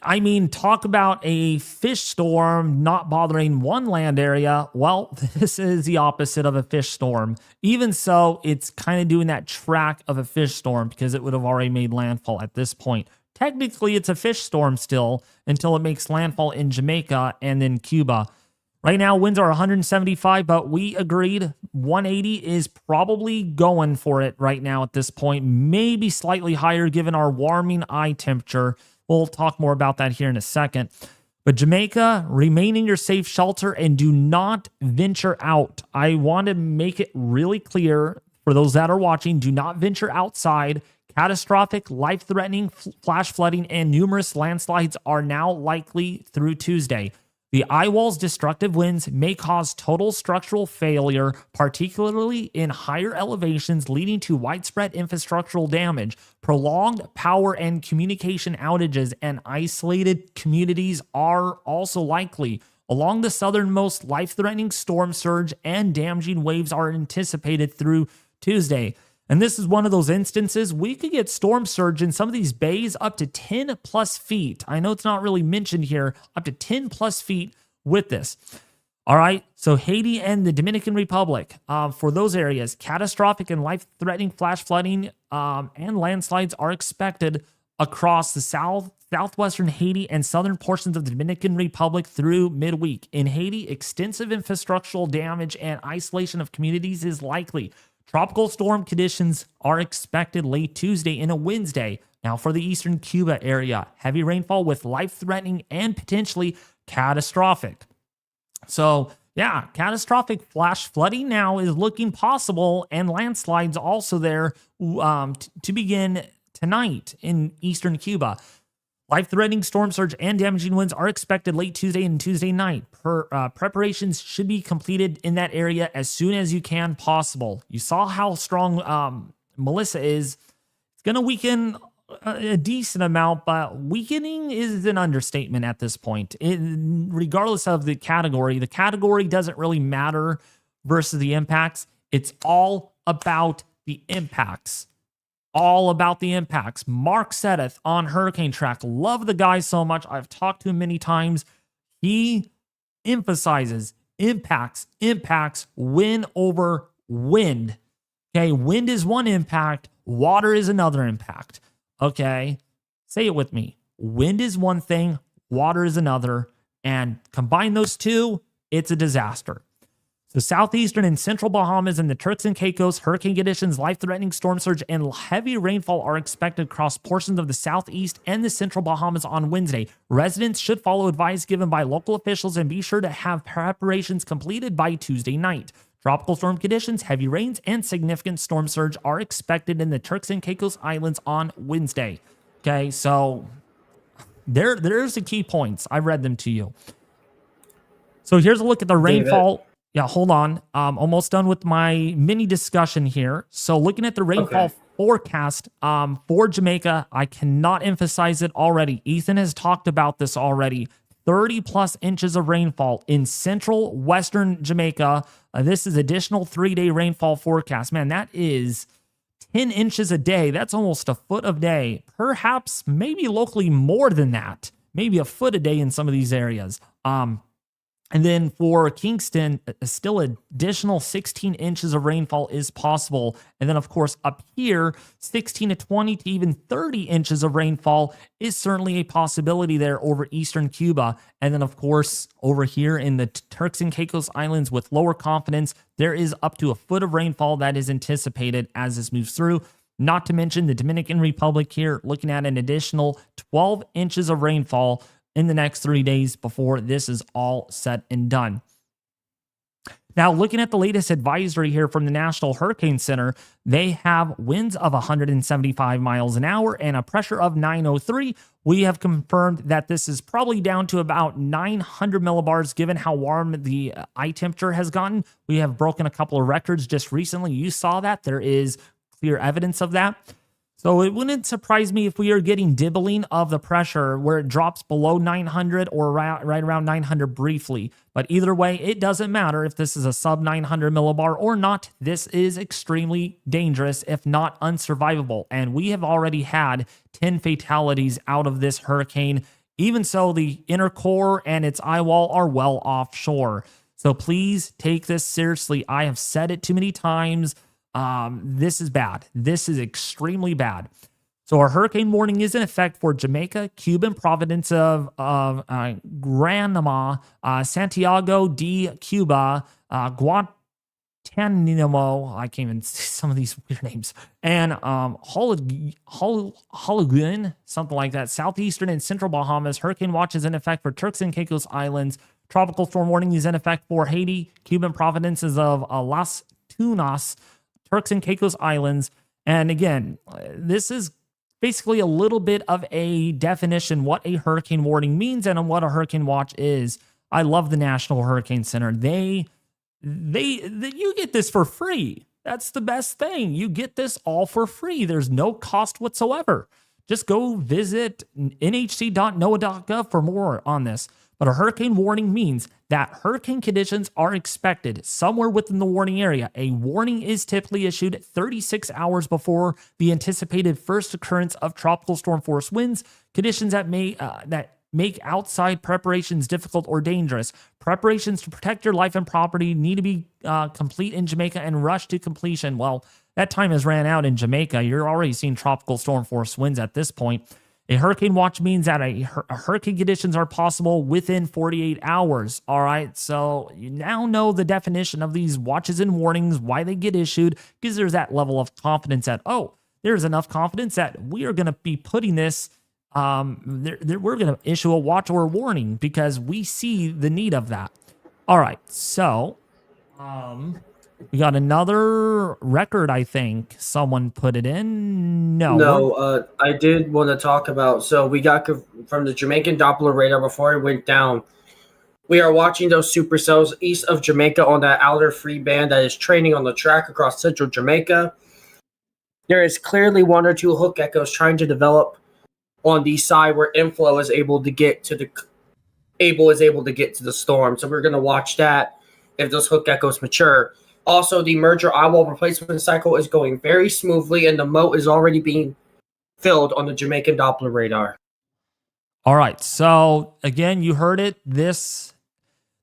I mean, talk about a fish storm not bothering one land area. Well, this is the opposite of a fish storm. Even so, it's kind of doing that track of a fish storm because it would have already made landfall at this point. Technically, it's a fish storm still until it makes landfall in Jamaica and then Cuba. Right now, winds are 175, but we agreed 180 is probably going for it right now at this point. Maybe slightly higher given our warming eye temperature. We'll talk more about that here in a second. But Jamaica, remain in your safe shelter and do not venture out. I want to make it really clear for those that are watching, do not venture outside. Catastrophic, life-threatening flash flooding and numerous landslides are now likely through Tuesday. The Eyewall's destructive winds may cause total structural failure, particularly in higher elevations, leading to widespread infrastructural damage. Prolonged power and communication outages and isolated communities are also likely. Along the southernmost, life-threatening storm surge and damaging waves are anticipated through Tuesday. And this is one of those instances we could get storm surge in some of these bays up to 10 plus feet. I know it's not really mentioned here, up to 10 plus feet with this. All right, so Haiti and the Dominican Republic, for those areas, catastrophic and life-threatening flash flooding and landslides are expected across the southwestern Haiti and southern portions of the Dominican Republic through midweek. In Haiti, extensive infrastructural damage and isolation of communities is likely. Tropical storm conditions are expected late Tuesday and a Wednesday. Now for the eastern Cuba area, heavy rainfall with life-threatening and potentially catastrophic. So Yeah, catastrophic flash flooding now is looking possible, and landslides also there to begin tonight in eastern Cuba. Life-threatening storm surge and damaging winds are expected late Tuesday and Tuesday night. Preparations should be completed in that area as soon as you can possible. You saw how strong Melissa is. It's going to weaken a decent amount, but weakening is an understatement at this point. Regardless of the category doesn't really matter versus the impacts. It's all about the impacts. All about the impacts. Mark Sedeth on Hurricane Track. Love the guy so much. I've talked to him many times. He emphasizes impacts, wind over wind. Okay, wind is one impact, water is another impact. Okay, say it with me. Wind is one thing, water is another, and combine those two, it's a disaster. The southeastern and central Bahamas and the Turks and Caicos, hurricane conditions, life-threatening storm surge, and heavy rainfall are expected across portions of the southeast and the central Bahamas on Wednesday. Residents should follow advice given by local officials and be sure to have preparations completed by Tuesday night. Tropical storm conditions, heavy rains, and significant storm surge are expected in the Turks and Caicos Islands on Wednesday. Okay, so there's the key points. I read them to you. So here's a look at the rainfall. Yeah, hold on. Almost done with my mini discussion here. So looking at the rainfall forecast for Jamaica, I cannot emphasize it already. Ethan has talked about this already. 30 plus inches of rainfall in central western Jamaica. This is additional 3-day rainfall forecast. Man, that is 10 inches a day. That's almost a foot a day. Perhaps maybe locally more than that. Maybe a foot a day in some of these areas. And then for Kingston, still additional 16 inches of rainfall is possible. And then, of course, up here, 16 to 20 to even 30 inches of rainfall is certainly a possibility there over eastern Cuba. And then, of course, over here in the Turks and Caicos Islands with lower confidence, there is up to a foot of rainfall that is anticipated as this moves through. Not to mention the Dominican Republic here, looking at an additional 12 inches of rainfall in the next 3 days before this is all said and done. Now, looking at the latest advisory here from the National Hurricane Center, they have winds of 175 miles an hour and a pressure of 903. We have confirmed that this is probably down to about 900 millibars given how warm the eye temperature has gotten. We have broken a couple of records just recently. You saw that. There is clear evidence of that. So it wouldn't surprise me if we are getting dibbling of the pressure where it drops below 900 or right around 900 briefly. But either way, it doesn't matter if this is a sub 900 millibar or not. This is extremely dangerous, if not unsurvivable. And we have already had 10 fatalities out of this hurricane. Even so, the inner core and its eyewall are well offshore. So please take this seriously. I have said it too many times. This is bad. This is extremely bad. So our hurricane warning is in effect for Jamaica, Cuban province of Granma, Santiago de Cuba, Guantanamo, I can't even say some of these weird names, and Hologun, something like that. Southeastern and central Bahamas. Hurricane watch is in effect for Turks and Caicos Islands. Tropical storm warning is in effect for Haiti, Cuban provinces of Las Tunas, Turks and Caicos Islands. And again, this is basically a little bit of a definition what a hurricane warning means and what a hurricane watch is. I love the National Hurricane Center. You get this for free. That's the best thing. You get this all for free. There's no cost whatsoever. Just go visit nhc.noaa.gov for more on this. But a hurricane warning means that hurricane conditions are expected somewhere within the warning area. A warning is typically issued 36 hours before the anticipated first occurrence of tropical storm force winds, conditions that make outside preparations difficult or dangerous. Preparations to protect your life and property need to be complete in Jamaica and rush to completion. Well, that time has ran out in Jamaica. You're already seeing tropical storm force winds at this point. A hurricane watch means that a hurricane conditions are possible within 48 hours. All right, so you now know the definition of these watches and warnings, why they get issued, because there's that level of confidence that, there's enough confidence that we are going to be putting this, we're going to issue a watch or a warning because we see the need of that. All right, so we got another record. I think someone put it in. No, I did want to talk about. So we got from the Jamaican Doppler radar before it went down. We are watching those supercells east of Jamaica on that outer free band that is training on the track across central Jamaica. There is clearly one or two hook echoes trying to develop on the side where inflow is able to get to the storm. So we're going to watch that if those hook echoes mature. Also, the merger eyewall replacement cycle is going very smoothly, and the moat is already being filled on the Jamaican Doppler radar. all right. So again, you heard it. This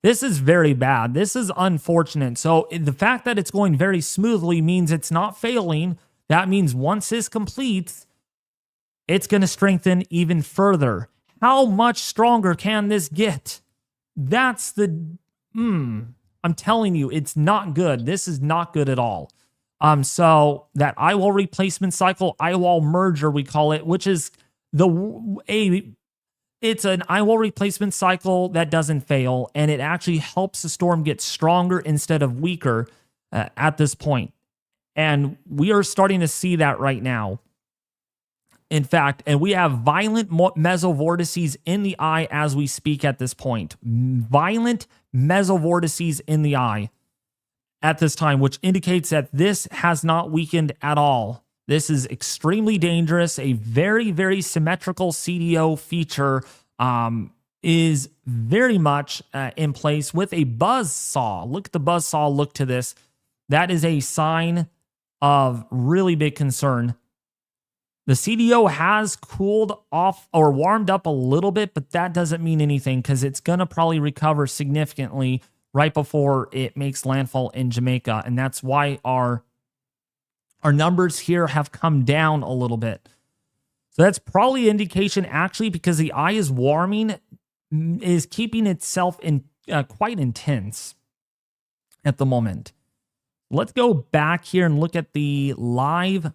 is very bad. This is unfortunate. So the fact that it's going very smoothly means it's not failing. That means once this completes, it's going to strengthen even further. How much stronger can this get? That's the I'm telling you, it's not good. This is not good at all. So that eyewall replacement cycle, eyewall merger, we call it, which is it's an eyewall replacement cycle that doesn't fail, and it actually helps the storm get stronger instead of weaker at this point. And we are starting to see that right now. In fact, and we have violent mesovortices in the eye as we speak at this point. Violent mesovortices in the eye at this time, which indicates that this has not weakened at all. This is extremely dangerous. A very, very symmetrical CDO feature is very much in place with a buzz saw. Look at the buzz saw. Look to this. That is a sign of really big concern. The CDO has cooled off or warmed up a little bit, but that doesn't mean anything because it's going to probably recover significantly right before it makes landfall in Jamaica. And that's why our numbers here have come down a little bit. So that's probably an indication actually because the eye is warming, is keeping itself in quite intense at the moment. Let's go back here and look at the live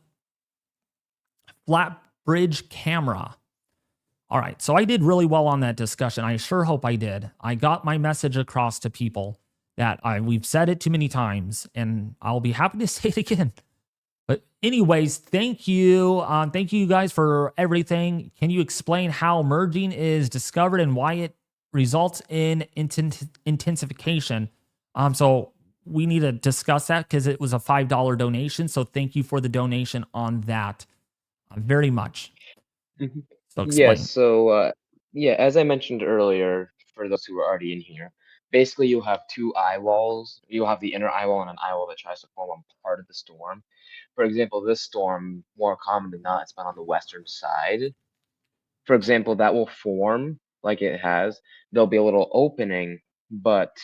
flat bridge camera. All right, so I did really well on that discussion. I sure hope I did. I got my message across to people that we've said it too many times, and I'll be happy to say it again. But anyways, thank you. Thank you guys for everything. Can you explain how merging is discovered and why it results in intensification? So we need to discuss that because it was a $5 donation. So thank you for the donation on that. Very much. Mhm. So explain. Yes, so as I mentioned earlier, for those who are already in here, basically you'll have two eye walls. You'll have the inner eye wall and an eye wall that tries to form on part of the storm. For example, this storm, more common than not, it's been on the western side. For example, that will form like it has. There'll be a little opening, but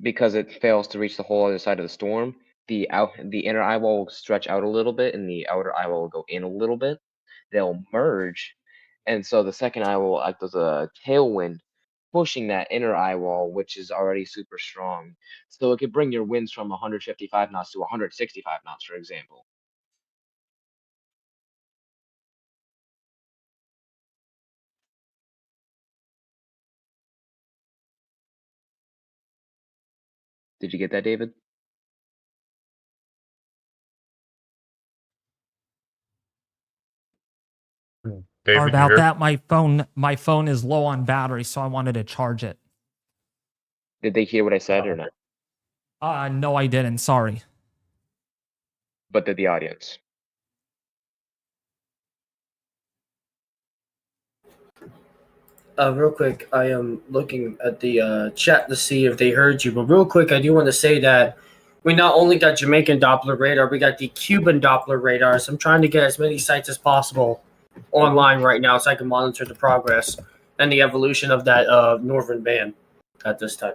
because it fails to reach the whole other side of the storm, the inner eye wall will stretch out a little bit and the outer eye wall will go in a little bit. They'll merge, and so the second eye wall will act as a tailwind, pushing that inner eye wall, which is already super strong. So it could bring your winds from 155 knots to 165 knots, for example. Did you get that, David? David, Sorry you about here? that. My phone is low on battery, so I wanted to charge it. Did they hear what I said or not? No, I didn't. Sorry. But did the audience? Real quick, I am looking at the chat to see if they heard you. But real quick, I do want to say that we not only got Jamaican Doppler radar, we got the Cuban Doppler radars. I'm trying to get as many sites as possible online right now so I can monitor the progress and the evolution of that northern band at this time.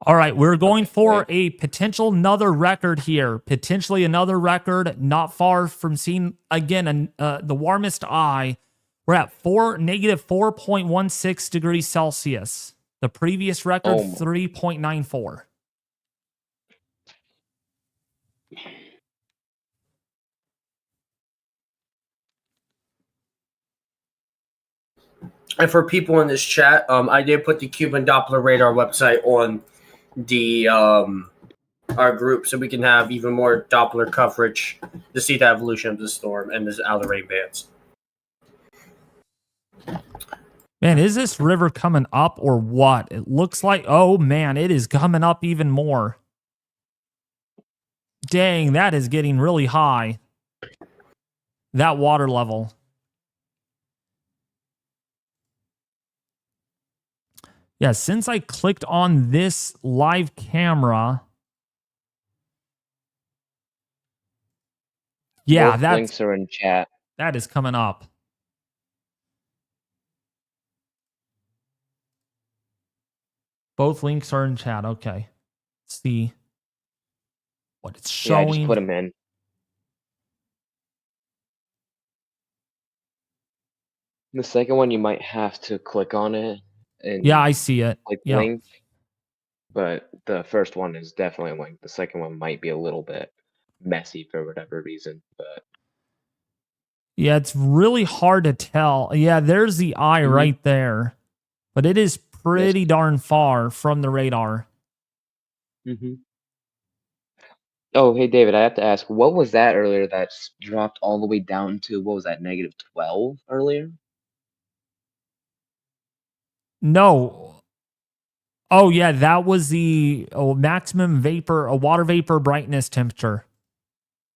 All right, we're going for a potential another record here. Potentially another record, not far from seeing again the warmest eye. We're at negative 4.16 degrees Celsius. The previous record, 3.94. And for people in this chat, I did put the Cuban Doppler radar website on the our group so we can have even more Doppler coverage to see the evolution of the storm and the outer rain bands. Man, is this river coming up or what? It looks like, oh man, it is coming up even more. Dang, that is getting really high. That water level. Yeah, since I clicked on this live camera. Yeah, Both links are in chat. That is coming up. Both links are in chat. Okay. Let's see what it's showing. Yeah, I just put them in. The second one, you might have to click on it. And Yeah, I see it. Like Yeah. link. But the first one is definitely a link. The second one might be a little bit messy for whatever reason. But Yeah, it's really hard to tell. Yeah, there's the eye right there. But it is pretty darn far from the radar. Oh, hey, David, I have to ask, what was that earlier that's dropped all the way down to, what was that, -12 earlier? No. Oh, yeah, that was the maximum vapor, water vapor brightness temperature.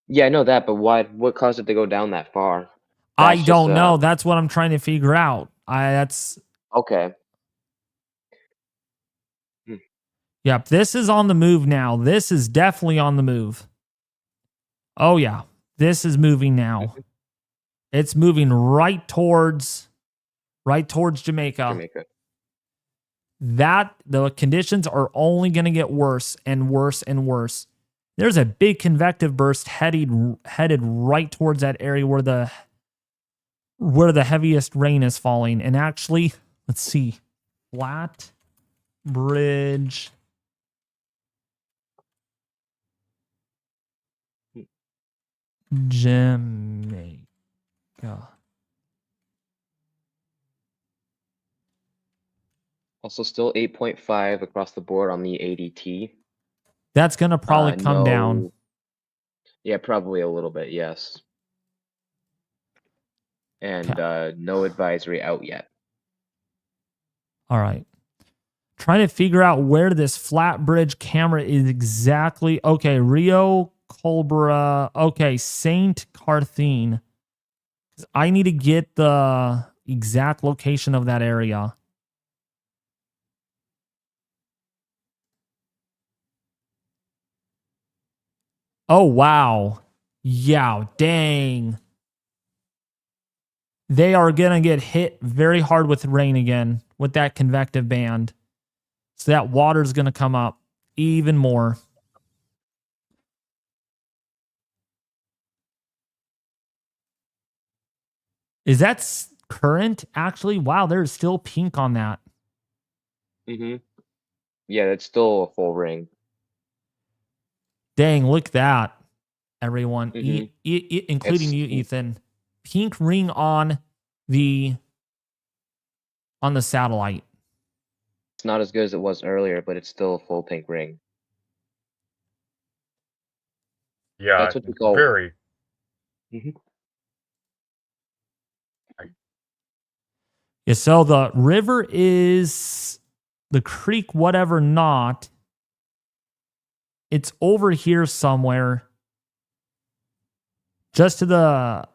Yeah, I know that, but what caused it to go down that far? I That's don't just, know. That's what I'm trying to figure out. That's okay. Yep, this is on the move now. This is definitely on the move. Oh yeah, this is moving now. It's moving right towards Jamaica. That the conditions are only going to get worse and worse and worse. There's a big convective burst headed right towards that area where the heaviest rain is falling. And actually, let's see. Flat Bridge. Jamaica. Also, still 8.5 across the board on the ADT. That's going to probably come down. Yeah, probably a little bit, yes. And no advisory out yet. All right. Trying to figure out where this flat bridge camera is exactly. Okay, Rio Colbra. Okay, Saint Carthene. I need to get the exact location of that area. Oh, wow. Yeah, dang. They are going to get hit very hard with rain again with that convective band. So that water's going to come up even more. Is that current, actually? Wow, there's still pink on that. Yeah, it's still a full ring. Dang, look at that, everyone, including you, Ethan. Pink ring on the satellite. It's not as good as it was earlier, but it's still a full pink ring. Yeah, that's what we call very. Yeah, so the river is the creek, whatever not. It's over here somewhere. Just to the,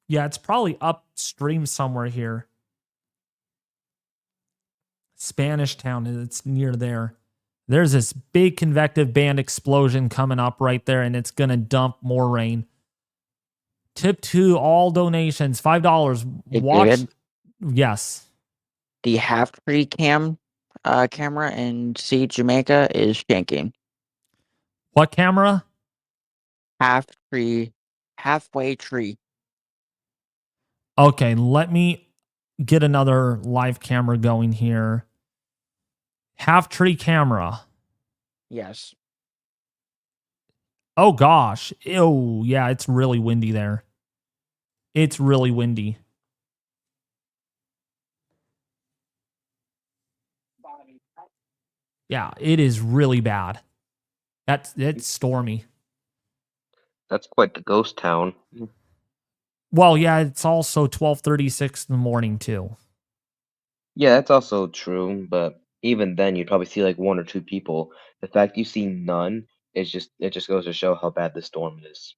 yeah, it's probably upstream somewhere here. Spanish Town, it's near there. There's this big convective band explosion coming up right there, and it's going to dump more rain. Tip to all donations, $5. Hey, Watch. David? Yes. The half-tree camera in Jamaica is shanking. What camera? Halfway tree. Okay, let me get another live camera going here. Half tree camera. Yes. Oh gosh. Ew. Yeah, it's really windy there. It's really windy. Yeah, it is really bad. It's stormy. That's quite the ghost town. Well, yeah, it's also 12:36 in the morning too. Yeah, that's also true, but even then you'd probably see like one or two people. The fact you see none is it just goes to show how bad the storm is.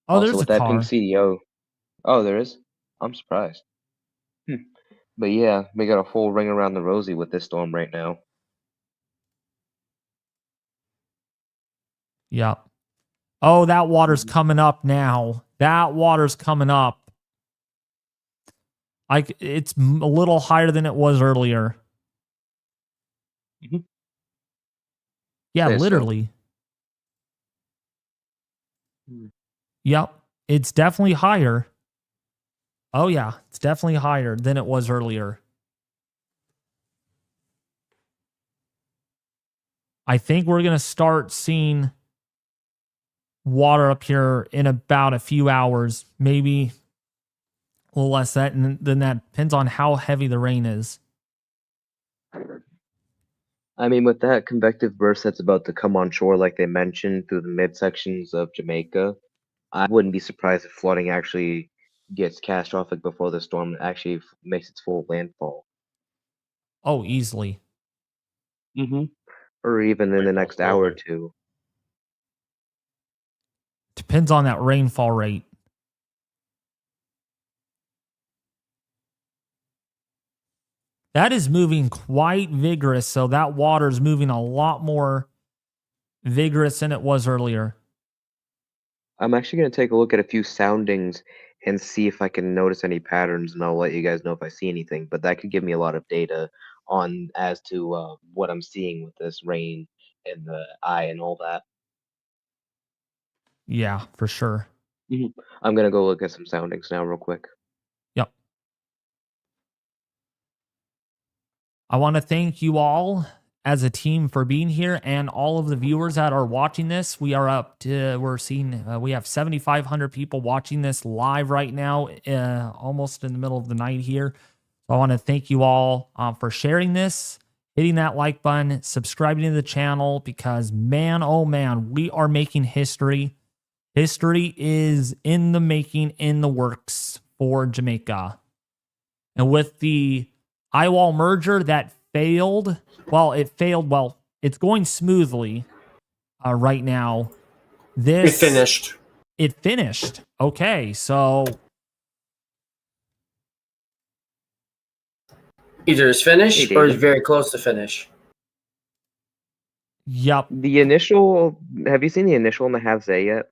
Oh, Also there's a with that pink car. CDO. Oh, there is? I'm surprised. But yeah, we got a full ring around the rosy with this storm right now. Yep. Oh, that water's coming up now. That water's coming up. It's a little higher than it was earlier. Mhm. Yeah, Say so. literally. Yep. It's definitely higher. Oh, yeah. It's definitely higher than it was earlier. I think we're going to start seeing water up here in about a few hours, maybe a little less than that. Depends on how heavy the rain is. I mean, with that convective burst that's about to come on shore, like they mentioned, through the midsections of Jamaica, I wouldn't be surprised if flooding actually gets catastrophic before the storm actually makes its full landfall. Oh, easily. Or even in the Rainfall next hour or slowly. two. Depends on that rainfall rate. That is moving quite vigorous, so that water is moving a lot more vigorous than it was earlier. I'm actually going to take a look at a few soundings and see if I can notice any patterns, and I'll let you guys know if I see anything. But that could give me a lot of data on as to what I'm seeing with this rain and the eye and all that. Yeah, for sure. I'm going to go look at some soundings now real quick. Yep. I want to thank you all as a team for being here and all of the viewers that are watching this. We are up to, we have 7,500 people watching this live right now, almost in the middle of the night here. So I want to thank you all for sharing this, hitting that like button, subscribing to the channel, because man, oh man, we are making history. History is in the making, in the works for Jamaica. And with the Eyewall merger that failed, it's going smoothly right now. It finished. It finished. Okay, so Either it's finished Hey, or it's David. very close to finish. yep. The initial, have you seen the initial in the half Z yet?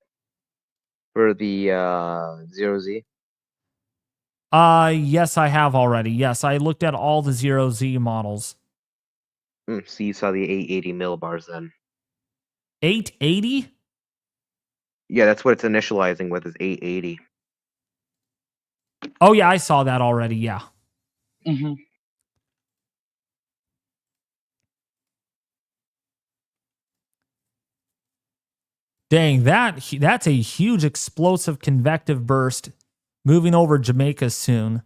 For the 0Z? Yes, I have already. Yes, I looked at all the 0Z models. So you saw the 880 millibars then. 880? Yeah, that's what it's initializing with, is 880. Oh yeah, I saw that already. Yeah. Dang, that's a huge explosive convective burst moving over Jamaica soon.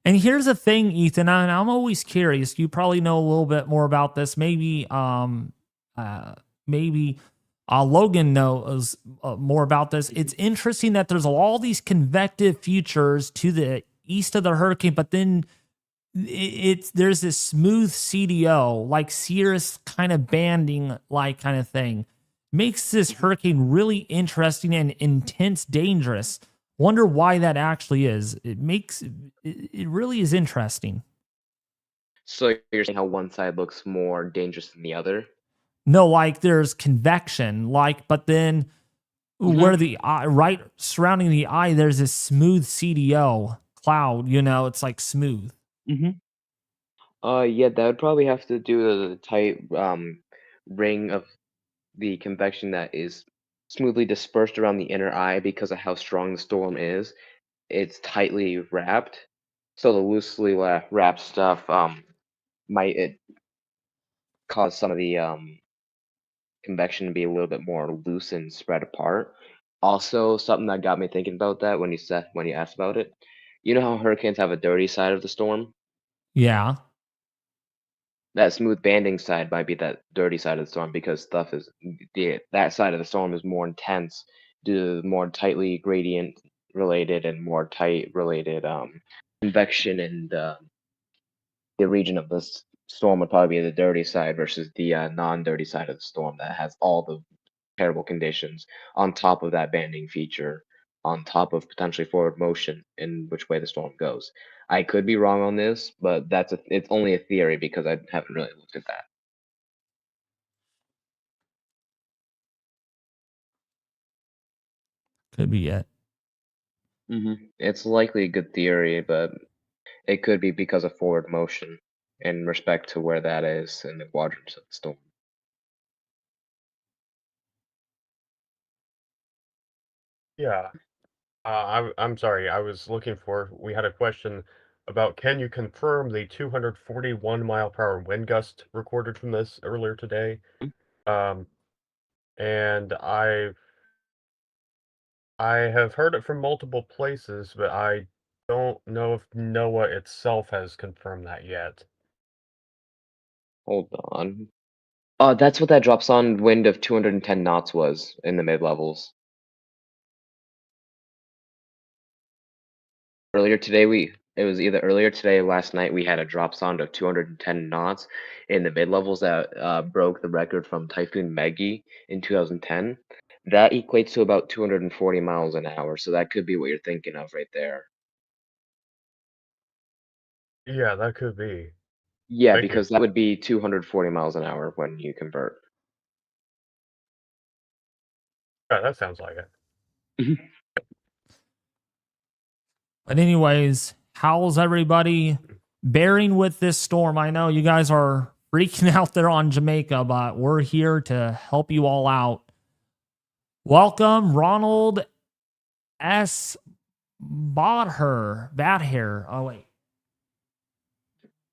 And here's the thing, Ethan, and I'm always curious. You probably know a little bit more about this. Maybe Logan knows more about this. It's interesting that there's all these convective features to the east of the hurricane, but then there's this smooth CDO, like cirrus kind of banding like kind of thing. Makes this hurricane really interesting and intense, dangerous. Wonder why that actually is. It really is interesting. So you're saying how one side looks more dangerous than the other? No, like there's convection, but then where the eye, right surrounding the eye, there's this smooth CDO cloud. It's like smooth. Yeah, that would probably have to do with the tight ring of the convection that is smoothly dispersed around the inner eye because of how strong the storm is. It's tightly wrapped, so the loosely wrapped stuff might cause some of the convection to be a little bit more loose and spread apart. Also, something that got me thinking about that when you asked about it, you know how hurricanes have a dirty side of the storm? Yeah. That smooth banding side might be that dirty side of the storm because stuff is that side of the storm is more intense due to more tightly gradient related and more tight related convection, and the region of this storm would probably be the dirty side versus the non-dirty side of the storm that has all the terrible conditions on top of that banding feature, on top of potentially forward motion in which way the storm goes. I could be wrong on this, but it's only a theory because I haven't really looked at that. Could be it. It's likely a good theory, but it could be because of forward motion in respect to where that is in the quadrants of the storm. Yeah. I'm sorry. I was looking for. We had a question about can you confirm the 241 mile per hour wind gust recorded from this earlier today? And I have heard it from multiple places, but I don't know if NOAA itself has confirmed that yet. Hold on. That's what that drops on wind of 210 knots was in the mid levels. Earlier today, it was either earlier today or last night, we had a drop sound of 210 knots in the mid levels that broke the record from Typhoon Maggie in 2010. That equates to about 240 miles an hour, so that could be what you're thinking of right there. Yeah, that could be. Yeah, Thank you. because that would be 240 miles an hour when you convert. Yeah, that sounds like it. But anyways, how's everybody bearing with this storm? I know you guys are freaking out there on Jamaica, but we're here to help you all out. Welcome, Ronald S. Badher. Oh, wait.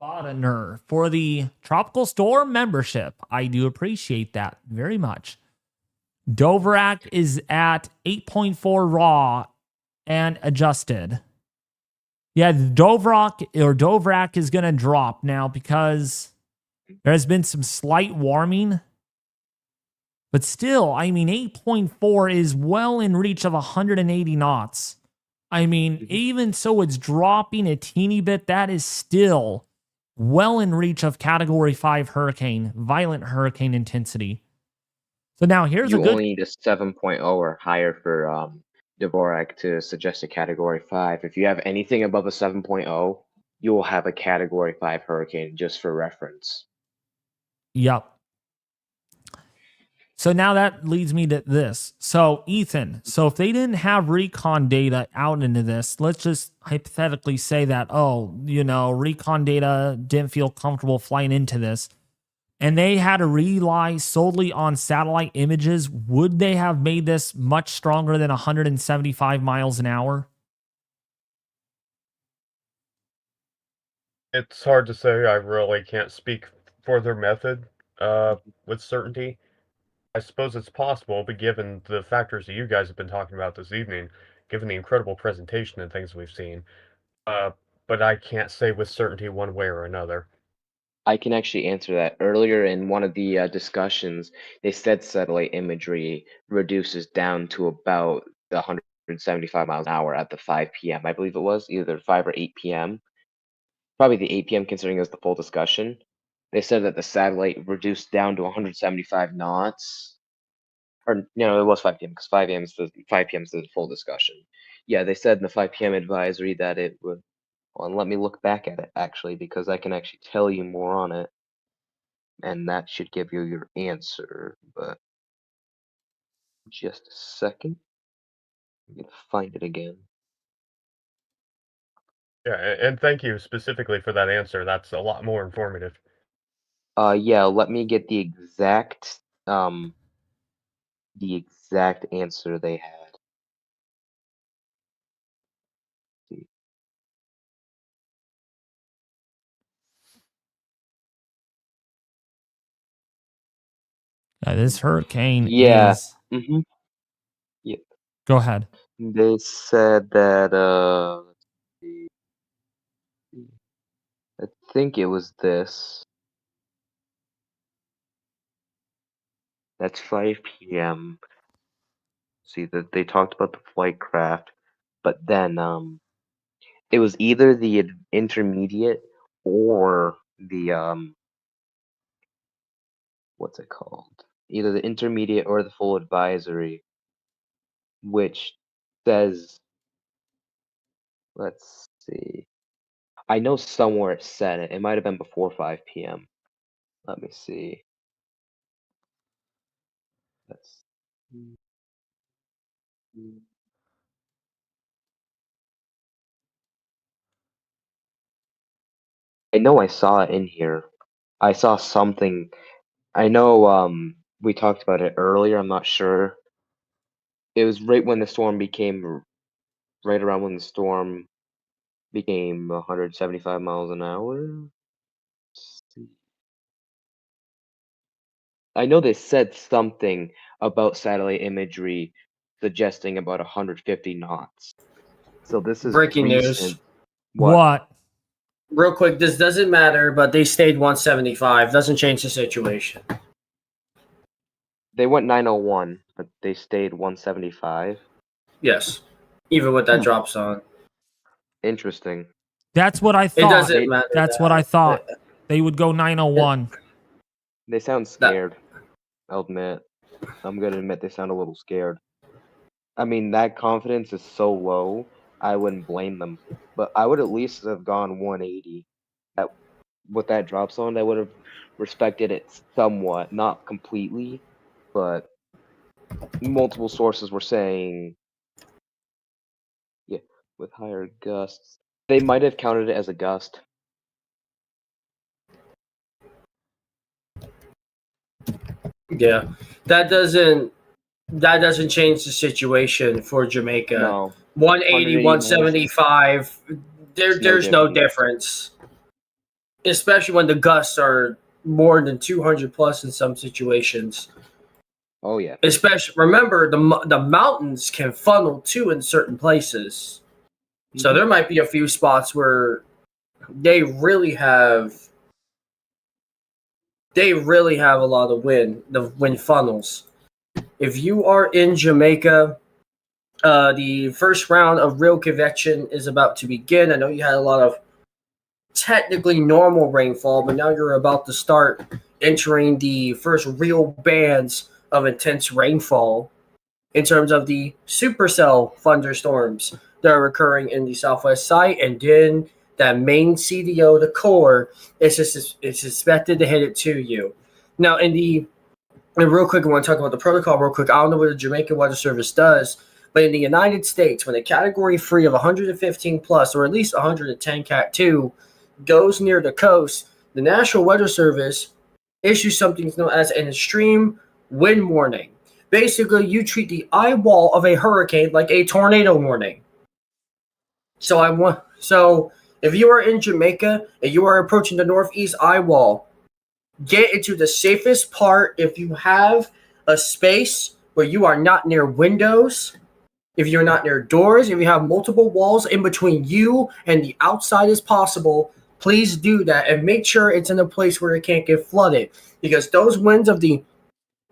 Bodener for the Tropical Storm membership. I do appreciate that very much. Doverac is at 8.4 raw and adjusted. Yeah, Doverac is going to drop now because there has been some slight warming. But still, I mean, 8.4 is well in reach of 180 knots. I mean, even so it's dropping a teeny bit, that is still well in reach of Category 5 hurricane, violent hurricane intensity. So now here's You a good... only need a 7.0 or higher for Dvorak to suggest a Category 5. If you have anything above a 7.0, you will have a Category 5 hurricane, just for reference. Yep. So now that leads me to this. So Ethan, so if they didn't have Recon data out into this, let's just hypothetically say that, Recon data didn't feel comfortable flying into this, and they had to rely solely on satellite images, would they have made this much stronger than 175 miles an hour? It's hard to say. I really can't speak for their method with certainty. I suppose it's possible, but given the factors that you guys have been talking about this evening, given the incredible presentation and things we've seen, but I can't say with certainty one way or another. I can actually answer that. Earlier in one of the discussions, they said satellite imagery reduces down to about 175 miles an hour at the 5 p.m. I believe it was either 5 or 8 p.m. Probably the 8 p.m. considering it was the full discussion. They said that the satellite reduced down to 175 knots. Or no, it was 5 p.m. because 5 p.m. is the full discussion. Yeah, they said in the 5 p.m. advisory that it would. Well, and let me look back at it actually because I can actually tell you more on it, and that should give you your answer. But just a second, I'm gonna find it again. Yeah, and thank you specifically for that answer. That's a lot more informative. Yeah, let me get the exact answer they had. This hurricane Yeah. is... Yeah. Go ahead. They said that let's see. I think it was this. That's 5 p.m. See that they talked about the flight craft, but then it was either the intermediate or the what's it called? Either the intermediate or the full advisory, which says, let's see. I know somewhere it said it. It might have been before 5 p.m. Let me see. Let's. I know I saw it in here. I saw something. I know we talked about it earlier. I'm not sure. It was right when the storm became right around when the storm became 175 miles an hour. I know they said something about satellite imagery suggesting about 150 knots. So this is Breaking recent. news. What? Real quick, this doesn't matter, but they stayed 175. Doesn't change the situation. They went 901, but they stayed 175. Yes. Even with that drop zone. Interesting. That's what I It thought. doesn't matter. That's what I thought. They would go 901. They sound scared. I'll admit. I'm gonna admit they sound a little scared. I mean, that confidence is so low, I wouldn't blame them. But I would at least have gone 180. With that drop zone, I would have respected it somewhat, not completely, but multiple sources were saying, yeah, with higher gusts. They might have counted it as a gust. Yeah. That doesn't change the situation for Jamaica. No. 180, 175. There's no difference. Especially when the gusts are more than 200 plus in some situations. Oh yeah. Especially, remember, the mountains can funnel too in certain places. So there might be a few spots where they really have a lot of wind. The wind funnels. If you are in Jamaica, the first round of real convection is about to begin. I know you had a lot of technically normal rainfall, but now you're about to start entering the first real bands of intense rainfall in terms of the supercell thunderstorms that are occurring in the southwest side, and then that main CDO, the core, it's expected to hit it to you. Now, and real quick, I want to talk about the protocol real quick. I don't know what the Jamaican Weather Service does, but in the United States, when a Category 3 of 115 plus, or at least 110 Cat 2, goes near the coast, the National Weather Service issues something known as an extreme wind warning. Basically, you treat the eyewall of a hurricane like a tornado warning. So if you are in Jamaica and you are approaching the northeast eyewall, get into the safest part. If you have a space where you are not near windows, if you're not near doors, if you have multiple walls in between you and the outside as possible, please do that and make sure it's in a place where it can't get flooded, because those winds of the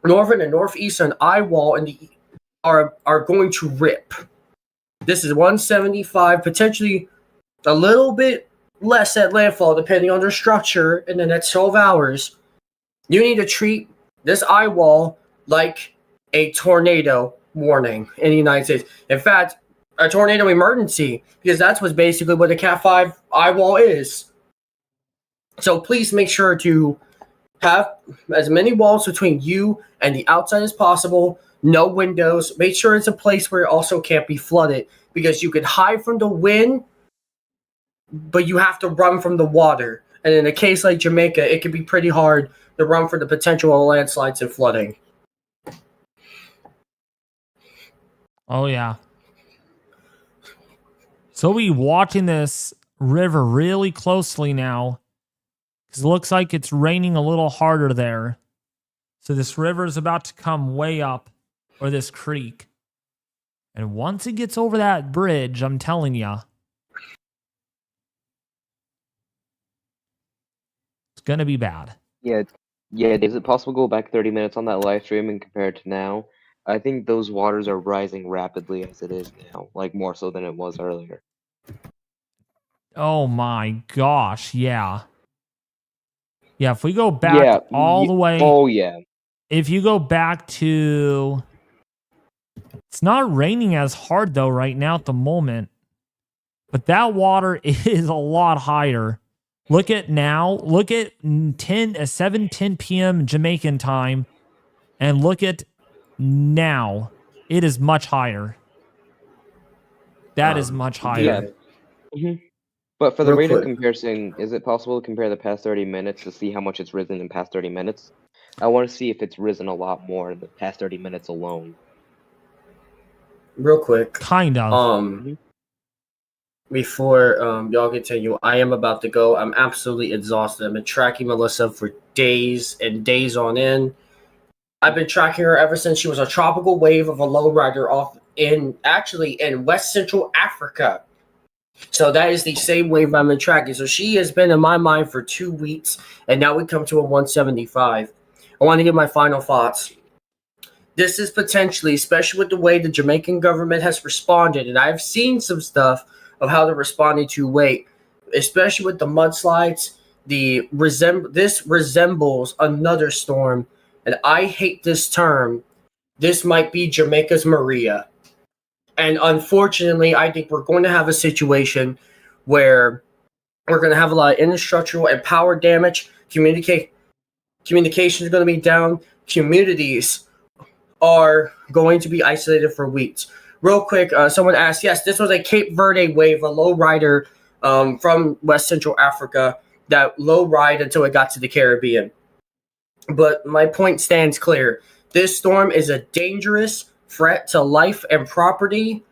northern and northeastern eyewall are going to rip. This is 175, potentially a little bit less at landfall depending on their structure in the next 12 hours. You need to treat this eyewall like a tornado warning in the United States. In fact, a tornado emergency, because that's basically what a Cat 5 eyewall is. So please make sure to have as many walls between you and the outside as possible. No windows. Make sure it's a place where it also can't be flooded, because you could hide from the wind, but you have to run from the water. And in a case like Jamaica, it can be pretty hard to run for the potential of landslides and flooding. Oh, yeah. So we watching this river really closely now, because it looks like it's raining a little harder there. So this river is about to come way up, or this creek. And once it gets over that bridge, I'm telling you, going to be bad. Yeah, is it possible to go back 30 minutes on that live stream and compare it to now? I think those waters are rising rapidly as it is now, like more so than it was earlier. Oh my gosh, yeah. Yeah, if we go back all the way. Oh, yeah. If you go back to... It's not raining as hard, though, right now at the moment. But that water is a lot higher. Look at now. Look at 7:10 p.m. Jamaican time. And look at now. It is much higher. That is much higher. Yeah. But for the Real rate of quick. comparison, is it possible to compare the past 30 minutes to see how much it's risen in past 30 minutes? I want to see if it's risen a lot more in the past 30 minutes alone. Real quick. Kind of. Before y'all continue, I am about to go. I'm absolutely exhausted. I've been tracking Melissa for days and days on end. I've been tracking her ever since she was a tropical wave of a lowrider off in West Central Africa. So that is the same wave I've been tracking. So she has been in my mind for 2 weeks, and now we come to a 175. I want to give my final thoughts. This is potentially, especially with the way the Jamaican government has responded, and I've seen some stuff of how they're responding to weight, especially with the mudslides. This resembles another storm, and I hate this term. This might be Jamaica's Maria. And unfortunately, I think we're going to have a situation where we're going to have a lot of infrastructural and power damage. Communication is going to be down. Communities are going to be isolated for weeks. Real quick, someone asked, yes, this was a Cape Verde wave, a low rider from West Central Africa that low ride until it got to the Caribbean. But my point stands clear. This storm is a dangerous threat to life and property.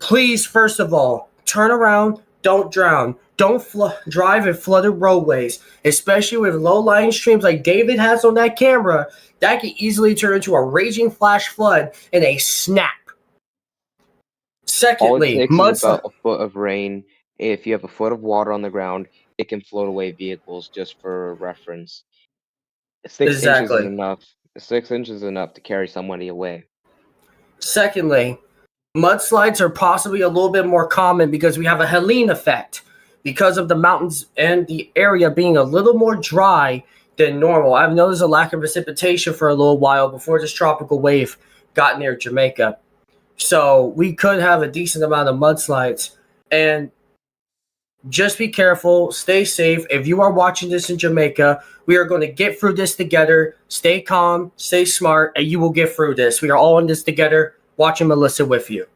Please, first of all, turn around, don't drown. Don't drive in flooded roadways, especially with low-lying streams like David has on that camera. That can easily turn into a raging flash flood in a snap. Secondly, all it takes is about a foot of rain. If you have a foot of water on the ground, it can float away vehicles, just for reference. 6 inches is enough. 6 inches is enough to carry somebody away. Secondly, mudslides are possibly a little bit more common because we have a Helene effect because of the mountains and the area being a little more dry than normal. I've noticed a lack of precipitation for a little while before this tropical wave got near Jamaica. So we could have a decent amount of mudslides. And just be careful, stay safe. If you are watching this in Jamaica, we are going to get through this together. Stay calm, stay smart, and you will get through this. We are all in this together, watching Melissa with you.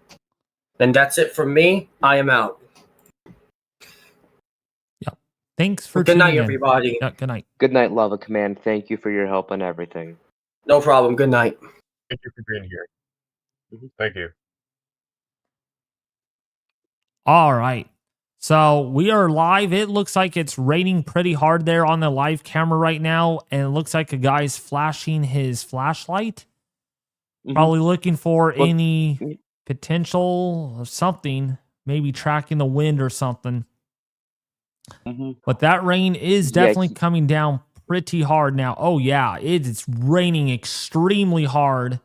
And that's it from me. I am out. Yep. Thanks for good night, tuning in. everybody. Yeah, good night. Good night, Lava Command. Thank you for your help and everything. No problem. Good night. Thank you for being here. Thank you. All right. So we are live. It looks like it's raining pretty hard there on the live camera right now. And it looks like a guy's flashing his flashlight. Probably looking for any potential of something. Maybe tracking the wind or something. But that rain is definitely coming down pretty hard now. Oh, yeah. It's raining extremely hard.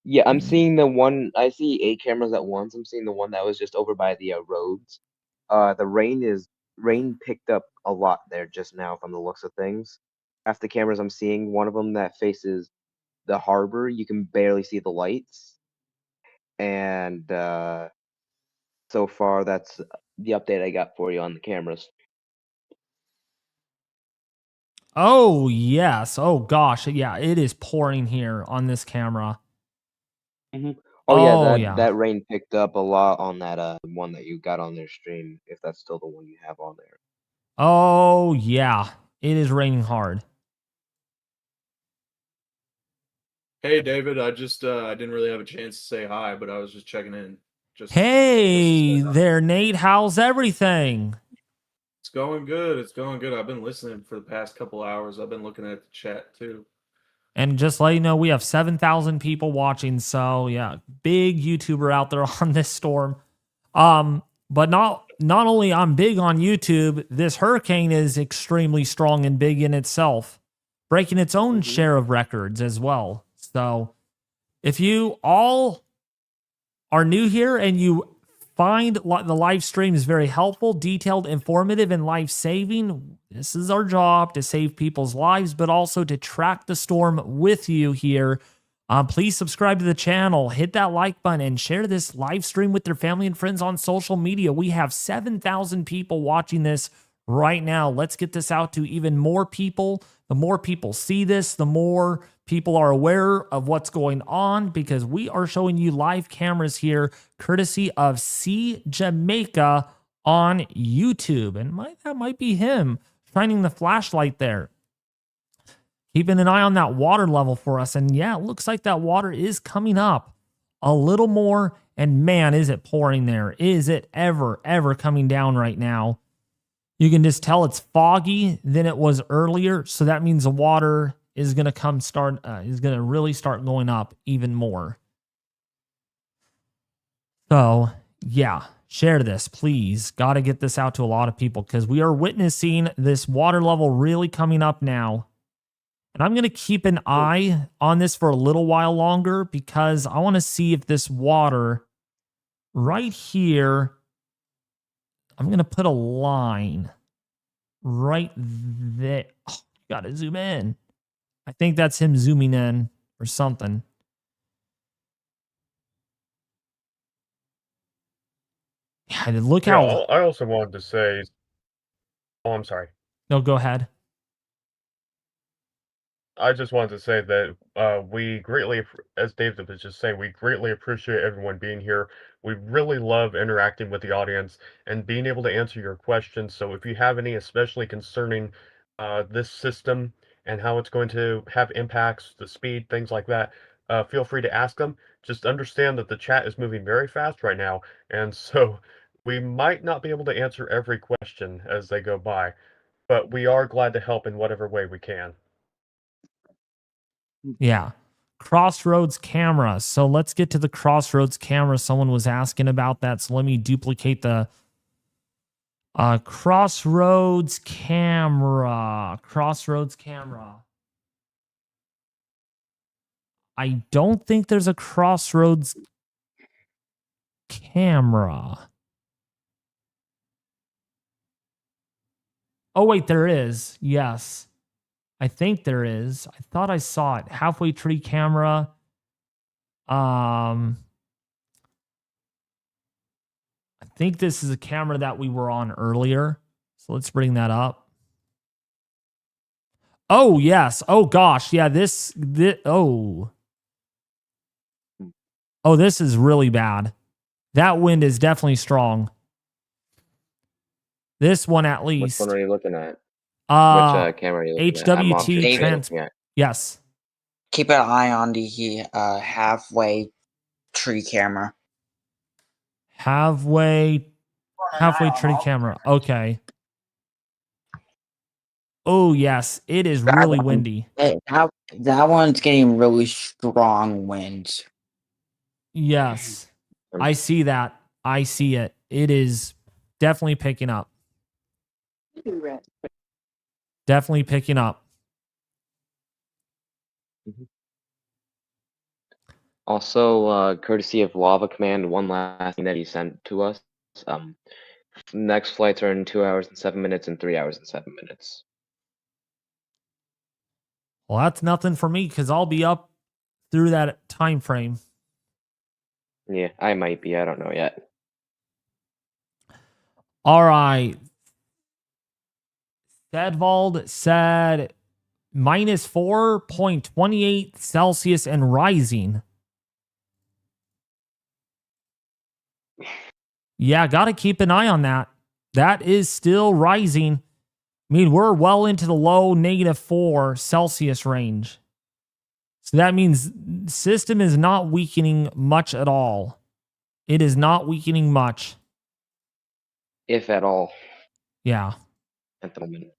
Yeah, I'm seeing the one. I see 8 cameras at once. I'm seeing the one that was just over by the roads. The rain picked up a lot there just now from the looks of things. Half the cameras I'm seeing, one of them that faces the harbor, you can barely see the lights. And so far, that's the update I got for you on the cameras. Oh, yes. Oh, gosh. Yeah, it is pouring here on this camera. That rain picked up a lot on that one that you got on their stream, if that's still the one you have on there. Oh, yeah. It is raining hard. Hey, David. I just I didn't really have a chance to say hi, but I was just checking in. Hey there, Nate. How's everything? It's going good. It's going good. I've been listening for the past couple hours. I've been looking at the chat too. And just let you know, we have 7,000 people watching. So yeah, big YouTuber out there on this storm. But not not only I'm big on YouTube, this hurricane is extremely strong and big in itself, breaking its own share of records as well. So if you all are new here and you find the live stream is very helpful, detailed, informative, and life-saving, this is our job, to save people's lives, but also to track the storm with you here. Please subscribe to the channel, hit that like button, and share this live stream with your family and friends on social media. We have 7,000 people watching this right now. Let's get this out to even more people. The more people see this, the more people are aware of what's going on, because we are showing you live cameras here, courtesy of Jamaica on YouTube. And that might be him shining the flashlight there. Keeping an eye on that water level for us. And yeah, it looks like that water is coming up a little more. And man, is it pouring there. Is it ever coming down right now? You can just tell it's foggy than it was earlier. So that means the water is going to really start going up even more. So yeah, share this, please. Got to get this out to a lot of people, because we are witnessing this water level really coming up now. And I'm going to keep an eye on this for a little while longer, because I want to see if this water right here, I'm going to put a line right there. Oh, got to zoom in. I think that's him zooming in or something. Yeah, look how... I also wanted to say... Oh, I'm sorry. No, go ahead. I just wanted to say that we greatly, as David was just saying, we greatly appreciate everyone being here. We really love interacting with the audience and being able to answer your questions. So if you have any, especially concerning this system and how it's going to have impacts, the speed, things like that, feel free to ask them. Just understand that the chat is moving very fast right now, and so we might not be able to answer every question as they go by, but we are glad to help in whatever way we can. Yeah. Crossroads camera. So let's get to the Crossroads camera. Someone was asking about that. So let me duplicate the Crossroads camera. Crossroads camera. I don't think there's a Crossroads camera. Oh, wait, there is. Yes. I think there is. I thought I saw it. Halfway tree camera. I think this is a camera that we were on earlier. So let's bring that up. Oh, yes. Oh, gosh. Yeah, this oh, this is really bad. That wind is definitely strong. This one, at least. Which one are you looking at? Which camera are you looking at? HWT Yes. Keep an eye on the halfway tree camera. Halfway tree camera. Okay. Oh, yes. It is really windy. That one's getting really strong winds. Yes. I see that. I see it. It is definitely picking up. Definitely picking up. Also, courtesy of Lava Command, one last thing that he sent to us. Next flights are in 2 hours and 7 minutes and 3 hours and 7 minutes. Well, that's nothing for me, because I'll be up through that time frame. Yeah, I might be. I don't know yet. All right. Sedvald said minus 4.28 Celsius and rising. Yeah, got to keep an eye on that. That is still rising. I mean, we're well into the low -4 Celsius range. So that means the system is not weakening much at all. It is not weakening much. If at all. Yeah. At the moment.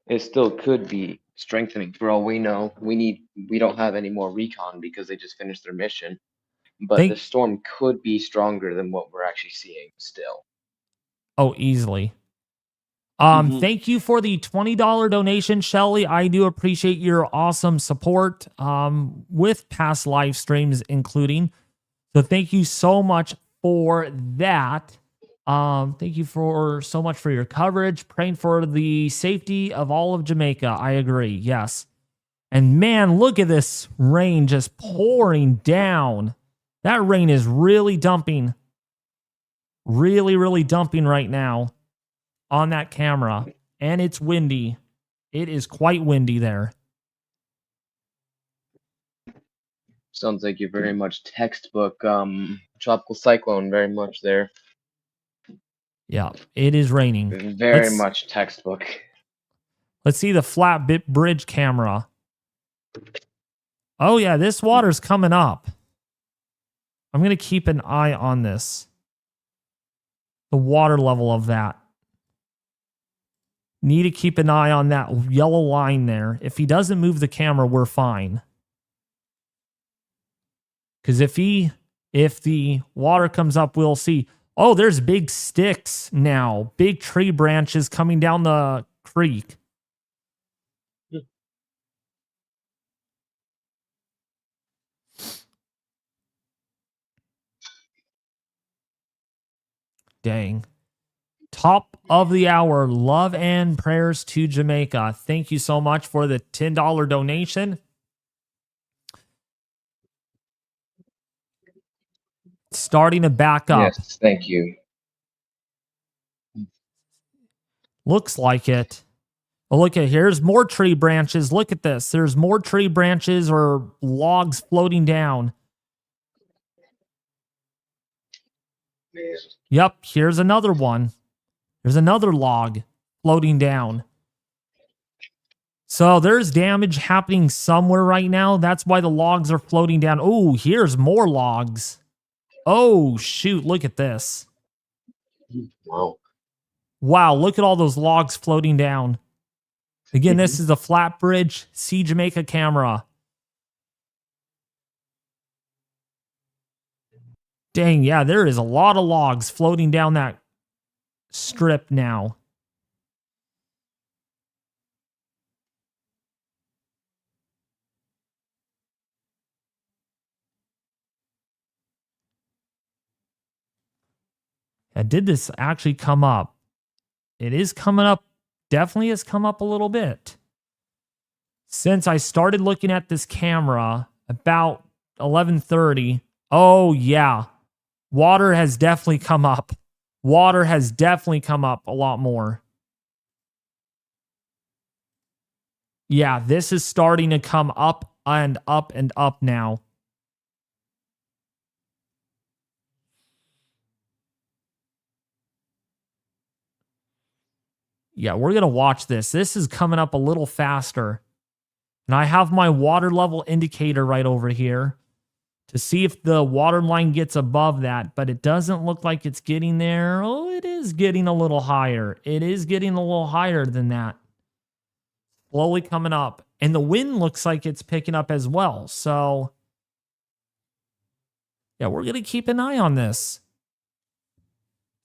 It still could be strengthening for all we know. We don't have any more Recon because they just finished their mission. But the storm could be stronger than what we're actually seeing still. Oh, easily. Thank you for the $20 donation, Shelly. I do appreciate your awesome support with past live streams including. So thank you so much for that. Thank you for so much for your coverage, praying for the safety of all of Jamaica. I agree. Yes. And man, look at this rain just pouring down. That rain is really dumping. Really, really dumping right now on that camera. And it's windy. It is quite windy there. Sounds like you're very much textbook tropical cyclone, very much there. Yeah, it is raining. Very much textbook. Let's see the flat bit bridge camera. Oh yeah, this water's coming up. I'm going to keep an eye on this. The water level of that. Need to keep an eye on that yellow line there. If he doesn't move the camera, we're fine. Because if the water comes up, we'll see. Oh, there's big sticks now. Big tree branches coming down the creek. Dang. Top of the hour. Love and prayers to Jamaica. Thank you so much for the $10 donation. Starting to back up. Yes, thank you. Looks like it. Oh, look at here's more tree branches. Look at this. There's more tree branches or logs floating down. Yep, here's another one. There's another log floating down. So there's damage happening somewhere right now. That's why the logs are floating down. Oh, here's more logs. Oh, shoot, look at this. Wow. Wow, look at all those logs floating down. Again, this is a flat bridge Sea Jamaica camera. Dang, yeah, there is a lot of logs floating down that strip now. Did this actually come up? It is coming up. Definitely has come up a little bit. Since I started looking at this camera about 11:30. Oh, yeah. Water has definitely come up. Water has definitely come up a lot more. Yeah, this is starting to come up and up and up now. Yeah, we're going to watch this. This is coming up a little faster. And I have my water level indicator right over here to see if the water line gets above that, but it doesn't look like it's getting there. Oh, it is getting a little higher. It is getting a little higher than that. Slowly coming up. And the wind looks like it's picking up as well. So, yeah, we're going to keep an eye on this.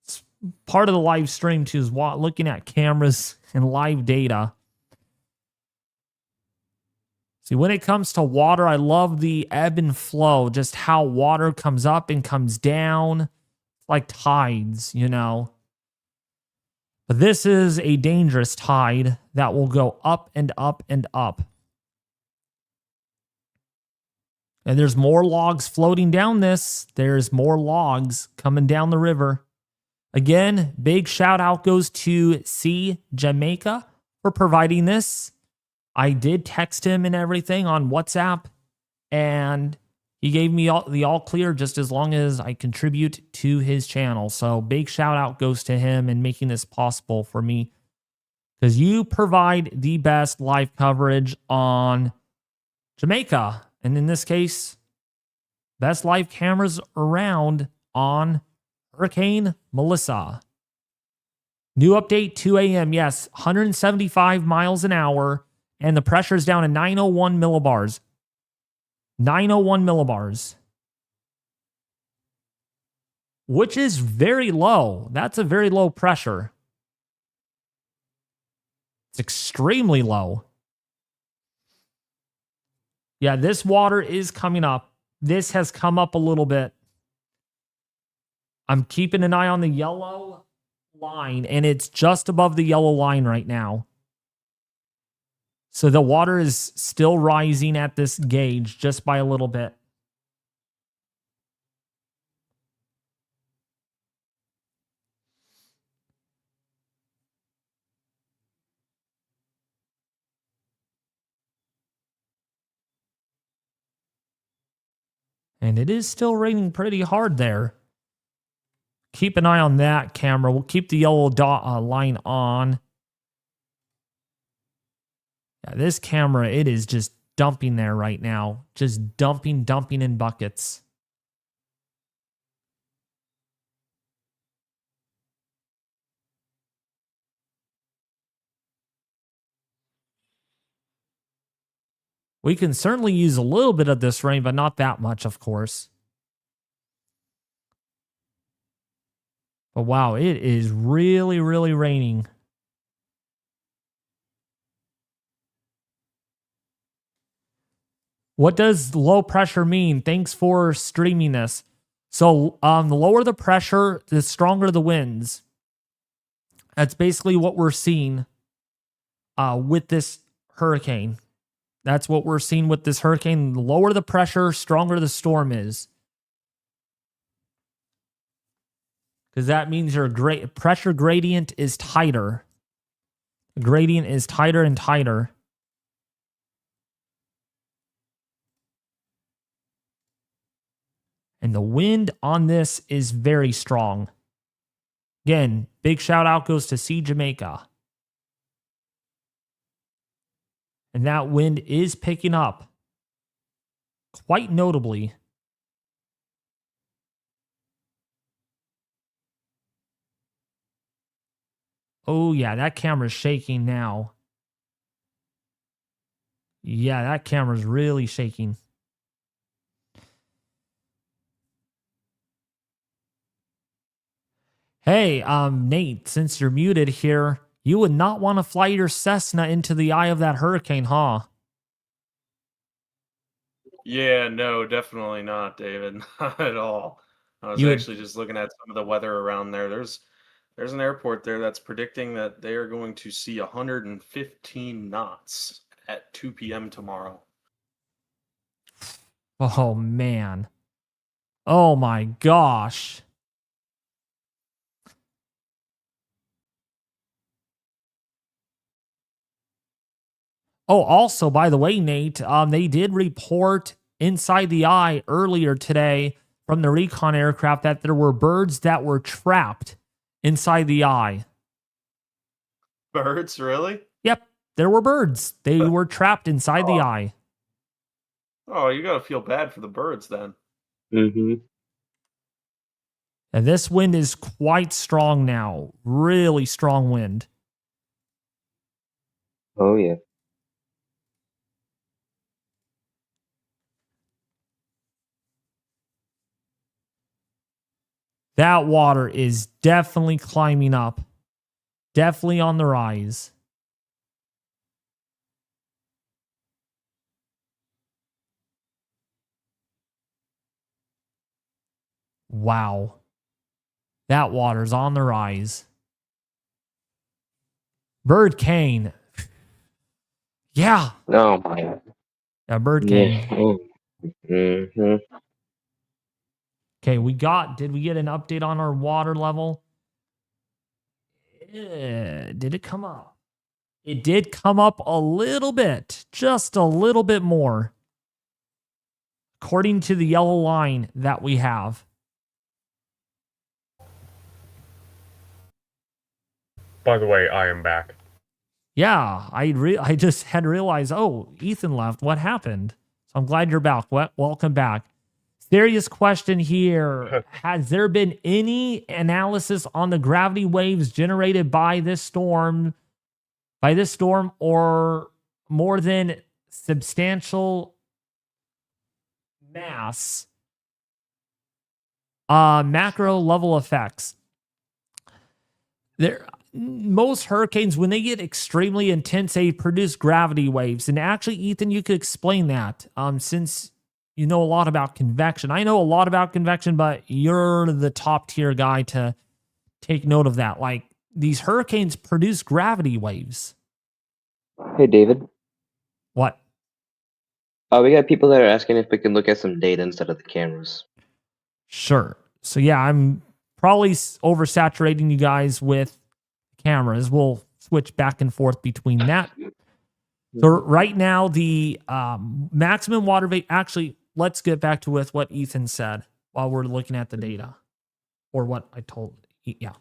It's part of the live stream, too, is looking at cameras and live data. See, when it comes to water, I love the ebb and flow, just how water comes up and comes down. It's like tides, you know. But this is a dangerous tide that will go up and up and up. And there's more logs floating down this. There's more logs coming down the river. Again, big shout out goes to Sea Jamaica for providing this. I did text him and everything on WhatsApp, and he gave me the all clear just as long as I contribute to his channel. So big shout out goes to him and making this possible for me, because you provide the best live coverage on Jamaica. And in this case, best live cameras around on Hurricane Melissa. New update, 2 a.m. Yes, 175 miles an hour. And the pressure is down to 901 millibars. 901 millibars. which is very low. That's a very low pressure. It's extremely low. Yeah, this water is coming up. This has come up a little bit. I'm keeping an eye on the yellow line, and it's just above the yellow line right now. So the water is still rising at this gauge just by a little bit. And it is still raining pretty hard there. Keep an eye on that camera. We'll keep the yellow dot line on. Yeah, this camera, it is just dumping there right now. Just dumping in buckets. We can certainly use a little bit of this rain, but not that much, of course. But wow, it is really, really raining. What does low pressure mean? Thanks for streaming this. So the lower the pressure, the stronger the winds. That's basically what we're seeing with this hurricane. That's what we're seeing with this hurricane. The lower the pressure, stronger the storm is. Because that means your pressure gradient is tighter. The gradient is tighter and tighter. And the wind on this is very strong. Again, big shout out goes to See Jamaica. And that wind is picking up quite notably. Oh, yeah, that camera's shaking now. Yeah, that camera's really shaking. Hey, Nate, since you're muted here, you would not want to fly your Cessna into the eye of that hurricane, huh? Yeah, no, definitely not, David. Not at all. I was You would- actually just looking at some of the weather around there. There's an airport there that's predicting that they are going to see 115 knots at 2 p.m. tomorrow. Oh, man. Oh, my gosh. Oh, also, by the way, Nate, they did report inside the eye earlier today from the Recon aircraft that there were birds that were trapped inside the eye. Birds, really? Yep, there were birds. They were trapped inside the eye. Oh, you gotta feel bad for the birds then. Mm-hmm. And this wind is quite strong now. Really strong wind. Oh yeah. That water is definitely climbing up. Definitely on the rise. Wow. That water's on the rise. Bird Cane. Yeah. Oh my. Yeah, Bird Cane. Yeah. Mm-hmm. Okay, did we get an update on our water level? Did it come up? It did come up a little bit, just a little bit more, according to the yellow line that we have. By the way, I am back. Yeah, I just had realized, oh, Ethan left. What happened? So I'm glad you're back. Welcome back. Serious question here. Has there been any analysis on the gravity waves generated by this storm or more than substantial mass Macro level effects. Most hurricanes, when they get extremely intense, they produce gravity waves. And actually, Ethan, you could explain that since you know a lot about convection. I know a lot about convection, but you're the top tier guy to take note of that. Like, these hurricanes produce gravity waves. Hey, David. What? We got people that are asking if we can look at some data instead of the cameras. Sure. So yeah, I'm probably oversaturating you guys with cameras. We'll switch back and forth between that. So right now, the maximum water vapor. Actually, let's get back to with what Ethan said while we're looking at the data, or what I told. Yeah.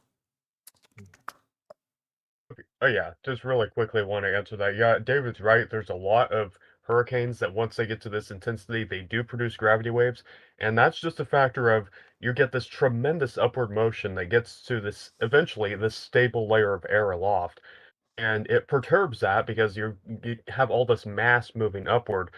Oh yeah, just really quickly want to answer that. Yeah, David's right. There's a lot of hurricanes that once they get to this intensity, they do produce gravity waves, and that's just a factor of you get this tremendous upward motion that gets to this eventually this stable layer of air aloft, and it perturbs that because you have all this mass moving upward.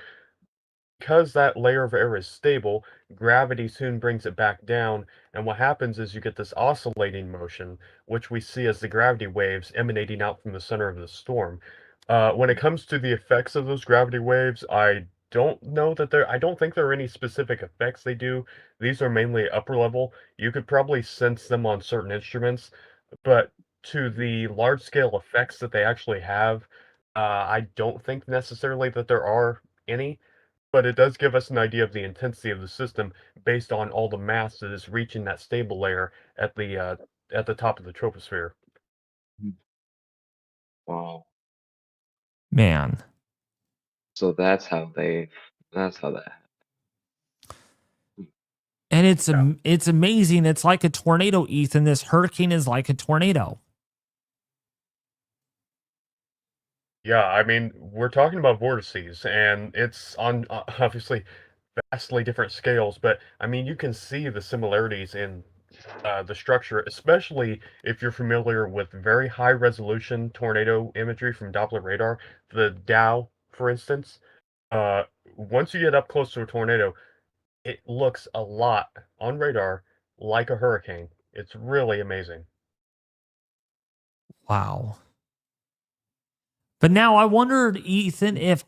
Because that layer of air is stable, gravity soon brings it back down, and what happens is you get this oscillating motion, which we see as the gravity waves emanating out from the center of the storm. When it comes to the effects of those gravity waves, I don't know that I don't think there are any specific effects they do. These are mainly upper level. You could probably sense them on certain instruments, but to the large scale effects that they actually have, I don't think necessarily that there are any. But it does give us an idea of the intensity of the system based on all the mass that is reaching that stable layer at the top of the troposphere. Wow. Man. So that's how that. And it's amazing. It's like a tornado, Ethan. This hurricane is like a tornado. Yeah, I mean, we're talking about vortices, and it's on obviously vastly different scales, but I mean, you can see the similarities in the structure, especially if you're familiar with very high resolution tornado imagery from Doppler radar, the Dow, for instance. Uh, Once you get up close to a tornado, it looks a lot on radar like a hurricane. It's really amazing. Wow. But now I wondered, Ethan, if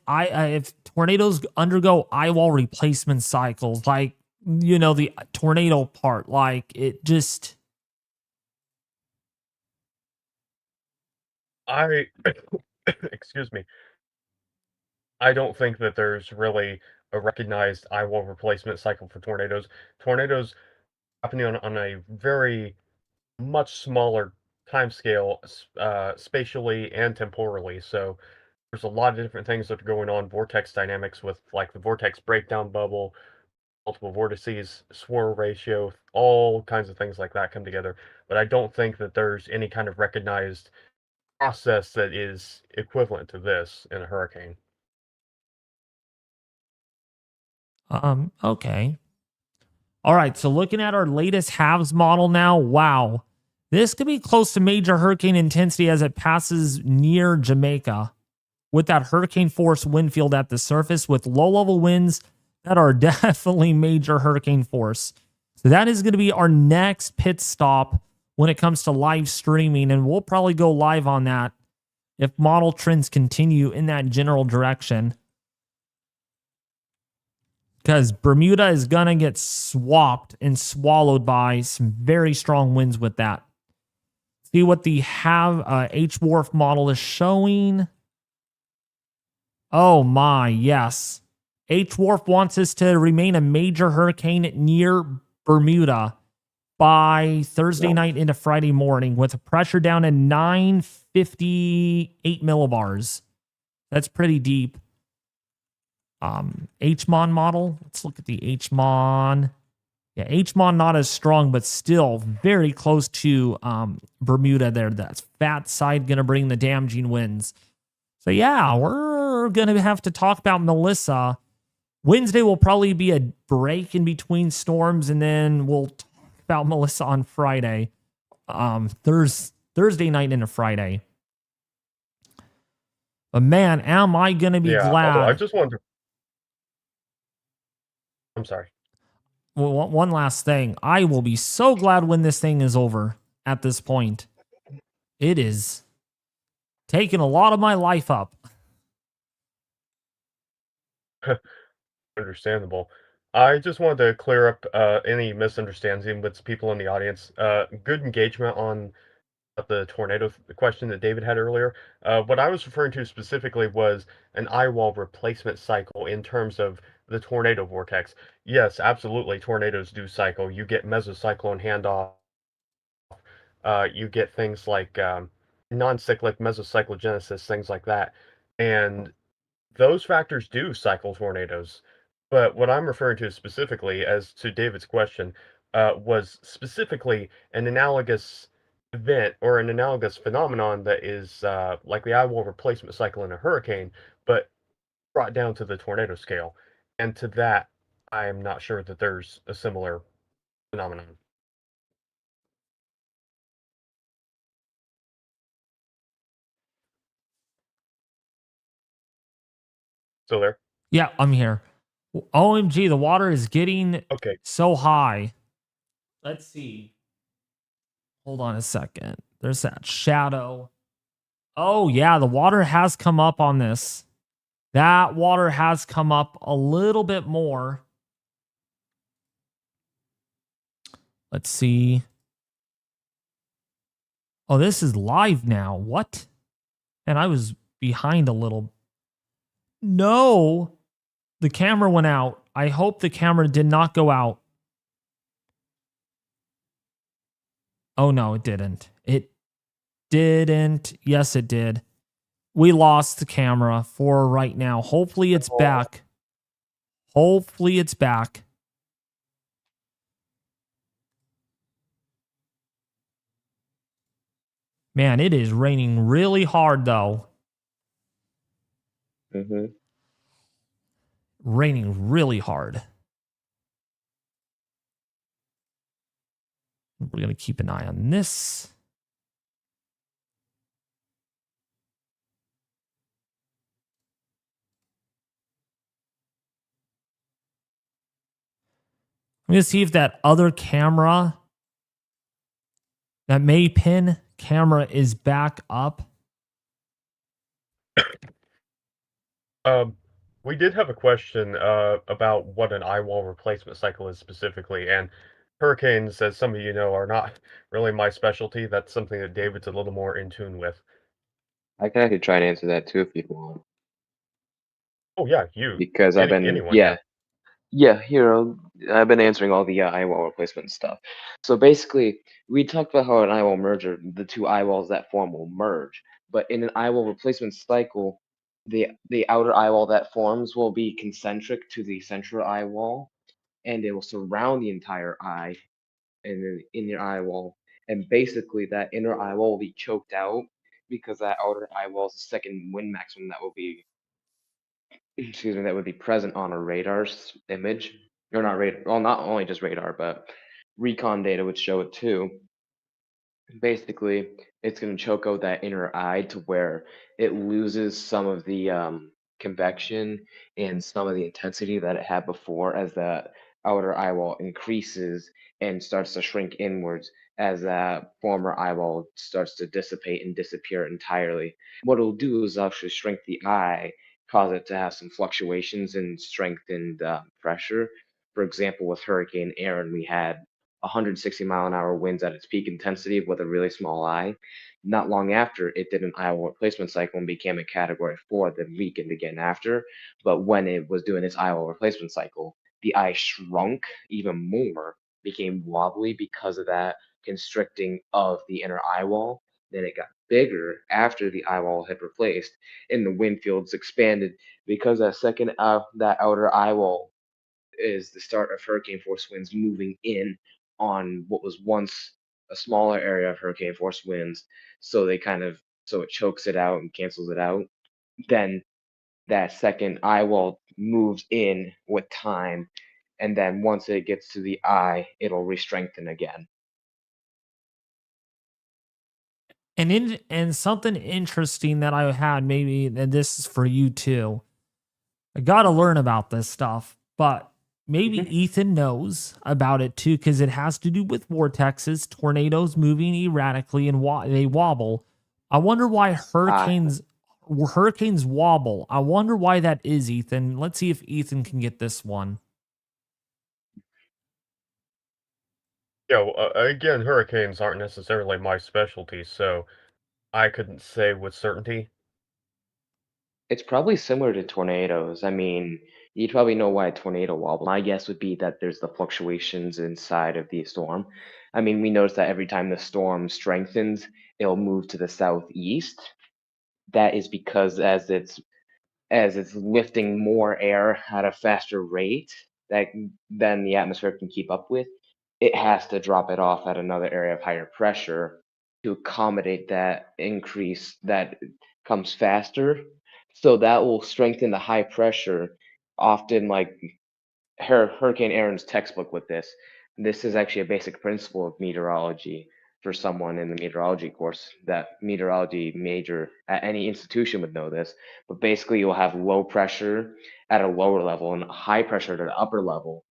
tornadoes undergo eyewall replacement cycles, like, you know, the tornado part, like it just. Excuse me. I don't think that there's really a recognized eyewall replacement cycle for tornadoes. Tornadoes happening on a very much smaller time scale, spatially and temporally. So there's a lot of different things that are going on. Vortex dynamics with like the vortex breakdown bubble, multiple vortices, swirl ratio, all kinds of things like that come together. But I don't think that there's any kind of recognized process that is equivalent to this in a hurricane. Okay. All right. So looking at our latest halves model now, wow. This could be close to major hurricane intensity as it passes near Jamaica with that hurricane force wind field at the surface with low level winds that are definitely major hurricane force. So that is going to be our next pit stop when it comes to live streaming. And we'll probably go live on that if model trends continue in that general direction. Because Bermuda is going to get swapped and swallowed by some very strong winds with that. See what the H-Wharf model is showing. Oh my, yes. H-Wharf wants us to remain a major hurricane near Bermuda by Thursday night into Friday morning with a pressure down at 958 millibars. That's pretty deep. HMON model. Let's look at the HMON. Yeah, HMON not as strong, but still very close to Bermuda there. That's fat side going to bring the damaging winds. So yeah, we're going to have to talk about Melissa. Wednesday will probably be a break in between storms, and then we'll talk about Melissa on Friday. Thursday night into Friday. But man, am I going to be glad. I just wanted to... I'm sorry. one last thing. I will be so glad when this thing is over at this point. It is taking a lot of my life up. Understandable. I just wanted to clear up any misunderstanding with people in the audience. Good engagement on the tornado question that David had earlier. What I was referring to specifically was an eyewall replacement cycle in terms of the tornado vortex. Yes, absolutely, tornadoes do cycle. You get mesocyclone handoff. You get things like non-cyclic mesocyclogenesis, things like that. And those factors do cycle tornadoes. But what I'm referring to specifically, as to David's question, was specifically an analogous event or an analogous phenomenon that is like the eyewall replacement cycle in a hurricane, but brought down to the tornado scale. And to that, I am not sure that there's a similar phenomenon. Still there? Yeah, I'm here. OMG, the water is getting Okay. so high. Let's see. Hold on a second. There's that shadow. Oh, yeah, the water has come up on this. That water has come up a little bit more. Let's see. Oh, this is live now. What? And I was behind a little. No, the camera went out. I hope the camera did not go out. Oh, no, it didn't. It didn't. Yes, it did. We lost the camera for right now. Hopefully it's back. Hopefully it's back. Man, it is raining really hard, though. Mm-hmm. Raining really hard. We're going to keep an eye on this. I'm going to see if that other camera, that Maypin camera, is back up. We did have a question about what an eyewall replacement cycle is specifically, and hurricanes, as some of you know, are not really my specialty. That's something that David's a little more in tune with. I can actually try and answer that too if you want. Oh yeah, you. Because I've been Anyone yeah. can. Yeah, I've been answering all the eyewall replacement stuff. So basically, we talked about how an eyewall merger, the two eyewalls that form will merge. But in an eyewall replacement cycle, the outer eyewall that forms will be concentric to the central eyewall, and it will surround the entire eye in your eyewall. And basically, that inner eyewall will be choked out because that outer eyewall is the second wind maximum that will be that would be present on a radar's image, or not radar. Well, not only just radar, but Recon data would show it too. Basically, it's going to choke out that inner eye to where it loses some of the convection and some of the intensity that it had before as that outer eyewall increases and starts to shrink inwards as that former eyewall starts to dissipate and disappear entirely. What it'll do is actually shrink the eye, cause it to have some fluctuations in strength and pressure. For example, with Hurricane Aaron, we had 160-mile-an-hour winds at its peak intensity with a really small eye. Not long after, it did an eyewall replacement cycle and became a Category 4 the weekend again after. But when it was doing its eyewall replacement cycle, the eye shrunk even more, became wobbly because of that constricting of the inner eyewall. Then it got bigger after the eyewall had replaced, and the wind fields expanded because that outer eyewall is the start of hurricane force winds moving in on what was once a smaller area of hurricane force winds. So it chokes it out and cancels it out. Then that second eye wall moves in with time, and then once it gets to the eye, it'll re-strengthen again. And something interesting that I had, maybe, and this is for you too. I got to learn about this stuff, but maybe Ethan knows about it too, because it has to do with vortexes, tornadoes moving erratically, and they wobble. I wonder why hurricanes wobble. I wonder why that is, Ethan. Let's see if Ethan can get this one. Yeah, well, again, hurricanes aren't necessarily my specialty, so I couldn't say with certainty. It's probably similar to tornadoes. I mean, you'd probably know why a tornado wobbles. My guess would be that there's the fluctuations inside of the storm. I mean, we notice that every time the storm strengthens, it'll move to the southeast. That is because as it's lifting more air at a faster rate than the atmosphere can keep up with, it has to drop it off at another area of higher pressure to accommodate that increase that comes faster. So that will strengthen the high pressure. Often, like Hurricane Aaron's textbook with this. This is actually a basic principle of meteorology for someone in the meteorology course. That meteorology major at any institution would know this. But basically, you'll have low pressure at a lower level and high pressure at an upper level.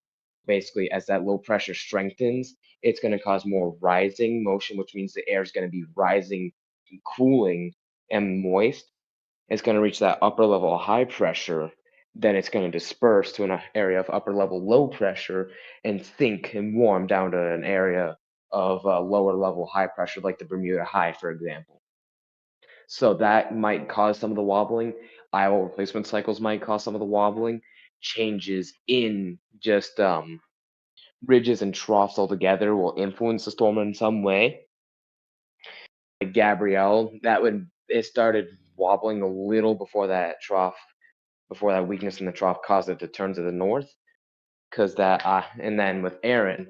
Basically, as that low pressure strengthens, it's going to cause more rising motion, which means the air is going to be rising, cooling, and moist. It's going to reach that upper level high pressure, then it's going to disperse to an area of upper level low pressure and sink and warm down to an area of lower level high pressure, like the Bermuda High, for example. So that might cause some of the wobbling. Eyewall replacement cycles might cause some of the wobbling. Changes in just ridges and troughs altogether will influence the storm in some way. Like Gabrielle, it started wobbling a little before that trough, before that weakness in the trough caused it to turn to the north. Because and then with Aaron,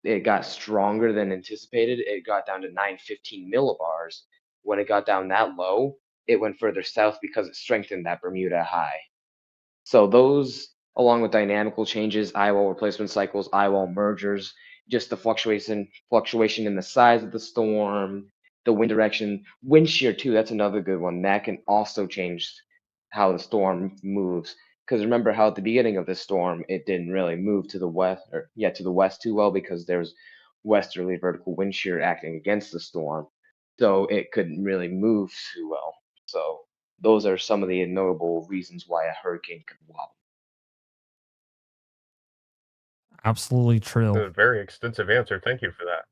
it got stronger than anticipated. It got down to 915 millibars. When it got down that low, it went further south because it strengthened that Bermuda high. So those, along with dynamical changes, eyewall replacement cycles, eyewall mergers, just the fluctuation in the size of the storm, the wind direction, wind shear too. That's another good one. That can also change how the storm moves. Because remember how at the beginning of this storm, it didn't really move to the west, to the west too well because there's westerly vertical wind shear acting against the storm, so it couldn't really move too well. So those are some of the notable reasons why a hurricane could wobble. Absolutely true. A very extensive answer. Thank you for that.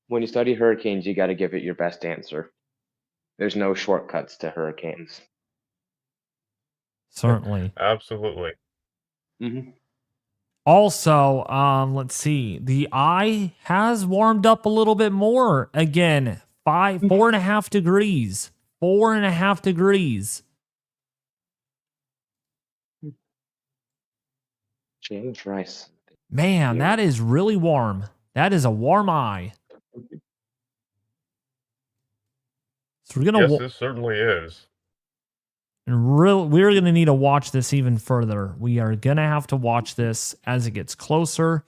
When you study hurricanes, you got to give it your best answer. There's no shortcuts to hurricanes. Certainly. Absolutely. Also, let's see. The eye has warmed up a little bit more. Again, 4.5 degrees. 4.5 degrees. James Rice. Man, Yeah. that is really warm. That is a warm eye. So we're gonna Yes, this certainly is. we're gonna need to watch this even further. We are gonna have to watch this as it gets closer.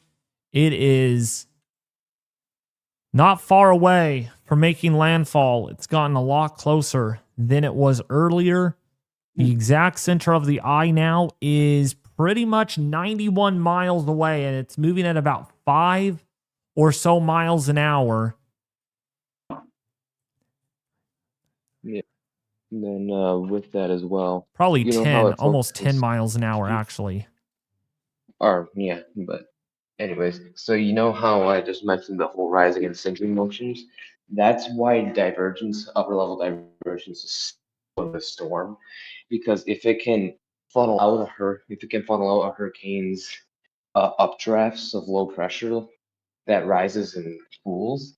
It is not far away from making landfall. It's gotten a lot closer than it was earlier. The exact center of the eye now is pretty much 91 miles away, and it's moving at about 5 or so miles an hour. Yeah. And then with that as well, Probably you know 10, how it almost 10 focuses- miles an hour, actually. Yeah, but anyways, so you know how I just mentioned the whole rising and sinking motions? That's why upper level divergence is of the storm, because if it can funnel out a hurricane's updrafts of low pressure that rises and cools,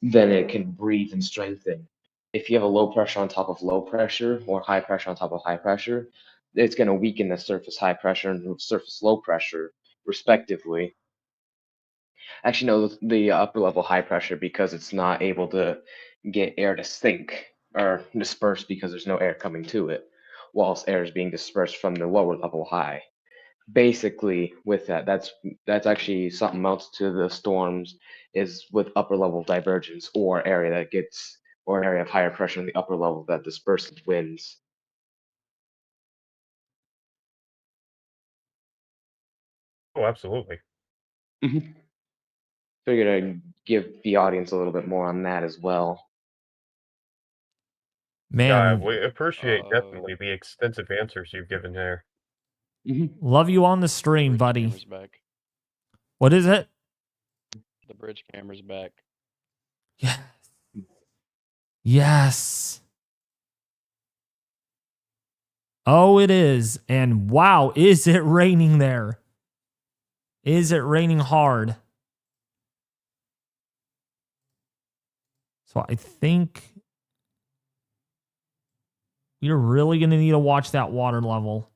then it can breathe and strengthen. If you have a low pressure on top of low pressure or high pressure on top of high pressure, it's going to weaken the surface high pressure and surface low pressure, respectively. Actually, no, the upper level high pressure, because it's not able to get air to sink or disperse because there's no air coming to it, whilst air is being dispersed from the lower level high. Basically, with that's actually something else to the storms, is with upper level divergence or area of higher pressure in the upper level that disperses winds. Oh, absolutely. Figured I'd give the audience a little bit more on that as well. Yeah, Man, we appreciate Uh, definitely the extensive answers you've given there. love you on the stream, bridge buddy. camera's back. What is it? The bridge camera's back. Yes. Yes. Oh, it is. And wow, is it raining there? Is it raining hard? So I think you're really going to need to watch that water level.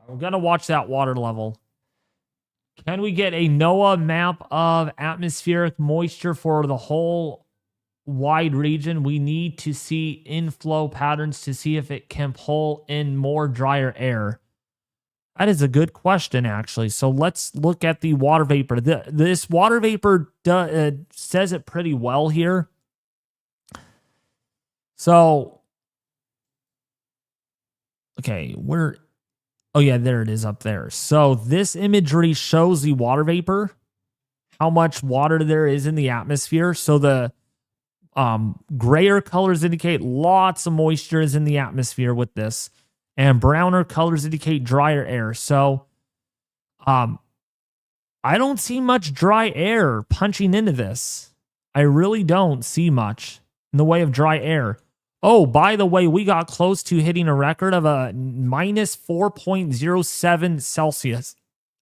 We're going to watch that water level. Can we get a NOAA map of atmospheric moisture for the whole wide region? We need to see inflow patterns to see if it can pull in more drier air. That is a good question, actually. So let's look at the water vapor. This water vapor says it pretty well here. So, okay, oh yeah, there it is up there. So this imagery shows the water vapor, how much water there is in the atmosphere. So the grayer colors indicate lots of moisture is in the atmosphere with this, and browner colors indicate drier air. So, I don't see much dry air punching into this. I really don't see much in the way of dry air. Oh, by the way, we got close to hitting a record of a minus 4.07 Celsius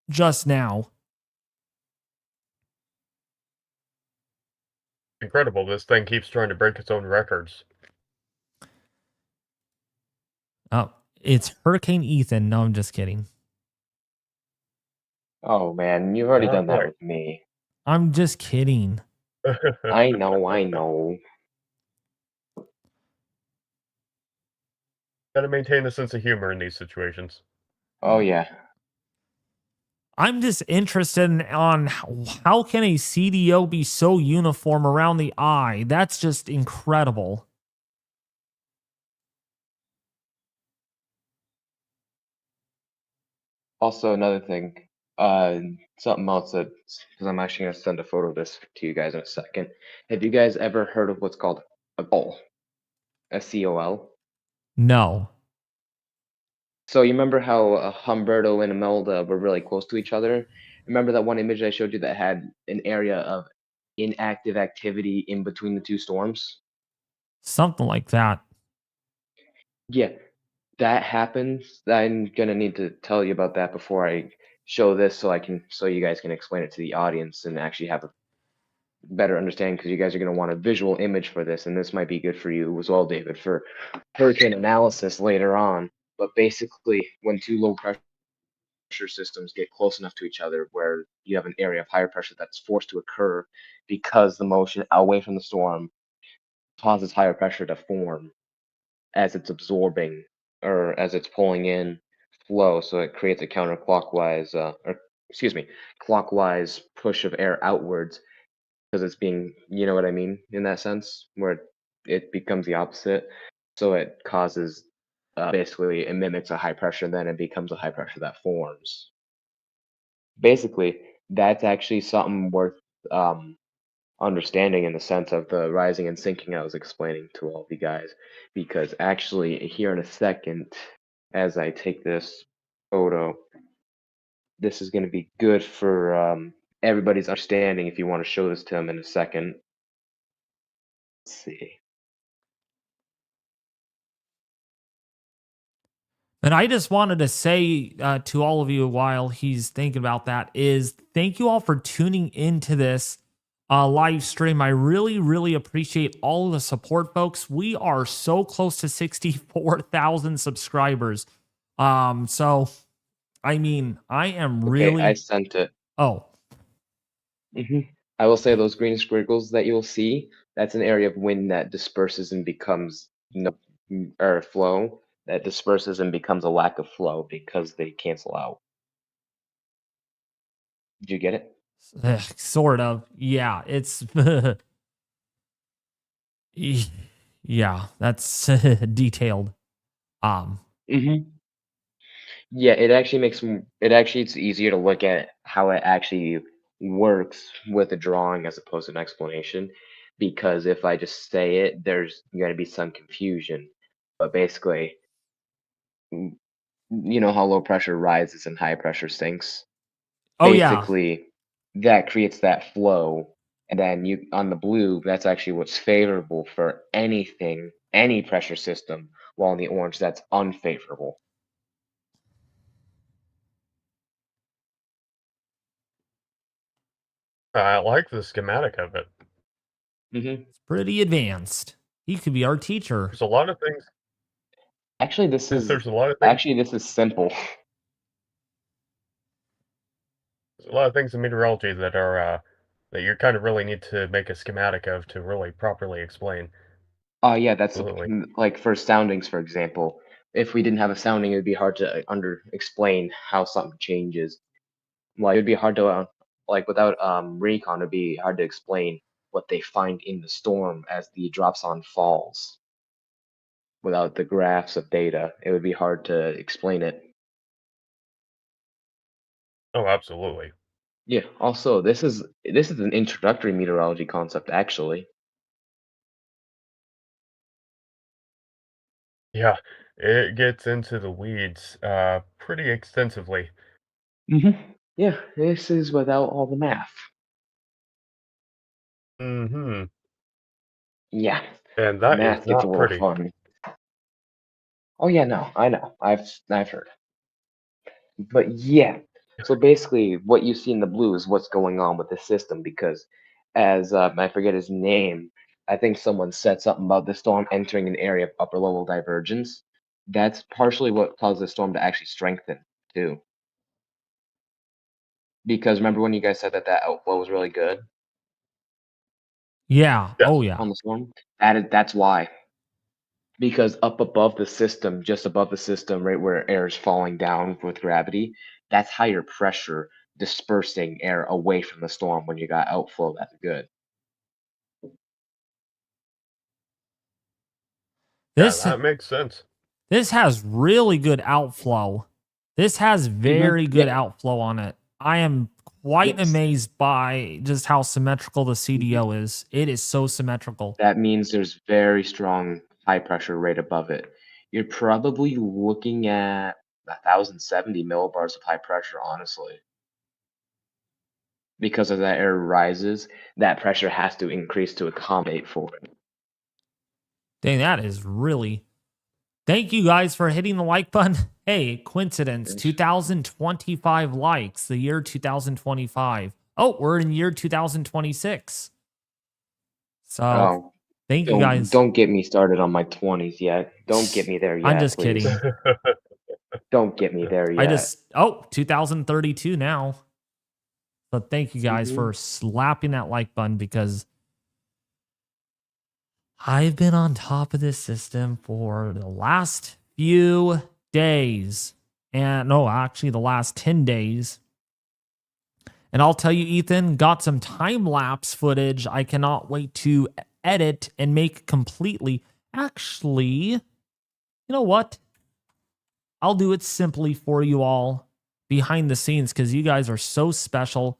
just now. Incredible. This thing keeps trying to break its own records. Oh, it's Hurricane Ethan. No, I'm just kidding. Oh man, you've already done that with me. I'm just kidding. I know. Gotta maintain a sense of humor in these situations. Oh yeah. I'm just interested on how can a CDO be so uniform around the eye? That's just incredible. Also, another thing, something else that, because I'm actually gonna send a photo of this to you guys in a second. Have you guys ever heard of what's called a col? A COL? No. So you remember how Humberto and Imelda were really close to each other? Remember that one image I showed you that had an area of inactive activity in between the two storms? Something like that. Yeah, that happens. I'm gonna need to tell you about that before I show this, so you guys can explain it to the audience and actually have a better understanding, because you guys are gonna want a visual image for this, and this might be good for you as well, David, for hurricane analysis later on. But basically, when two low pressure systems get close enough to each other where you have an area of higher pressure that's forced to occur because the motion away from the storm causes higher pressure to form as it's absorbing or as it's pulling in flow. So it creates a counterclockwise, clockwise push of air outwards because it's being, you know what I mean, in that sense, where it becomes the opposite. So it causes basically it mimics a high pressure, and then it becomes a high pressure that forms. Basically, that's actually something worth understanding in the sense of the rising and sinking I was explaining to all of you guys. Because actually, here in a second, as I take this photo, this is going to be good for everybody's understanding if you want to show this to them in a second. Let's see. And I just wanted to say to all of you while he's thinking about that is thank you all for tuning into this live stream. I really, really appreciate all of the support, folks. We are so close to 64,000 subscribers. So, I mean, I am really... Okay, I sent it. Oh. I will say those green squiggles that you'll see, that's an area of wind that disperses and becomes or flow that disperses and becomes a lack of flow because they cancel out. Did you get it? Sort of. Yeah, it's yeah, that's detailed. hmm Yeah, it actually it's easier to look at how it actually works with a drawing as opposed to an explanation, because if I just say it, there's going to be some confusion. But basically, mm, you know how low pressure rises and high pressure sinks? Oh yeah. Basically, that creates that flow, and then you on the blue, that's actually what's favorable for anything, any pressure system, while in the orange, that's unfavorable. I like the schematic of it. hmm It's pretty advanced. He could be our teacher. There's a lot of things. Actually, this is There's a lot of things. actually this is simple. There's a lot of things in meteorology that are that you kind of really need to make a schematic of to really properly explain. Yeah, that's Absolutely. like for soundings, for example. If we didn't have a sounding, it would be hard to explain how something changes. Like it would be hard to like without Recon, it'd be hard to explain what they find in the storm as the dropson falls. Without the graphs of data, it would be hard to explain it. Oh, absolutely. Yeah. Also, this is an introductory meteorology concept, actually. Yeah, it gets into the weeds pretty extensively. Yeah, this is without all the math. Mm-hmm. Yeah, And that is math gets a not little pretty. fun. Oh yeah, no, I know. I've heard. But yeah, so basically, what you see in the blue is what's going on with the system because, as I forget his name, I think someone said something about the storm entering an area of upper level divergence. That's partially what caused the storm to actually strengthen too. Because remember when you guys said that outflow was really good Yeah. Oh Yes. yeah. on the storm? That's why. Because up above the system, just above the system, right where air is falling down with gravity, that's higher pressure dispersing air away from the storm when you got outflow. That's good. Yeah, This that makes sense. this has really good outflow. This has very good Yeah. outflow on it. I am quite Yes. amazed by just how symmetrical the CDO is. It is so symmetrical. That means there's very strong high pressure right above it. You're probably looking at 1,070 millibars of high pressure, honestly. Because as that air rises, that pressure has to increase to accommodate for it. Dang, that is really. Thank you guys for hitting the like button. Hey, coincidence, Thanks. 2025 likes, the year 2025. Oh, we're in year 2026. So, Oh, thank you guys. don't get me started on my 20s yet. Don't get me there yet. I'm just please. kidding. Don't get me there I yet. just 2032 now. But thank you guys for slapping that like button because I've been on top of this system for the last few days. And no, actually the last 10 days. And I'll tell you, Ethan, got some time lapse footage I cannot wait to edit and make completely. Actually, you know what? I'll do it simply for you all behind the scenes because you guys are so special.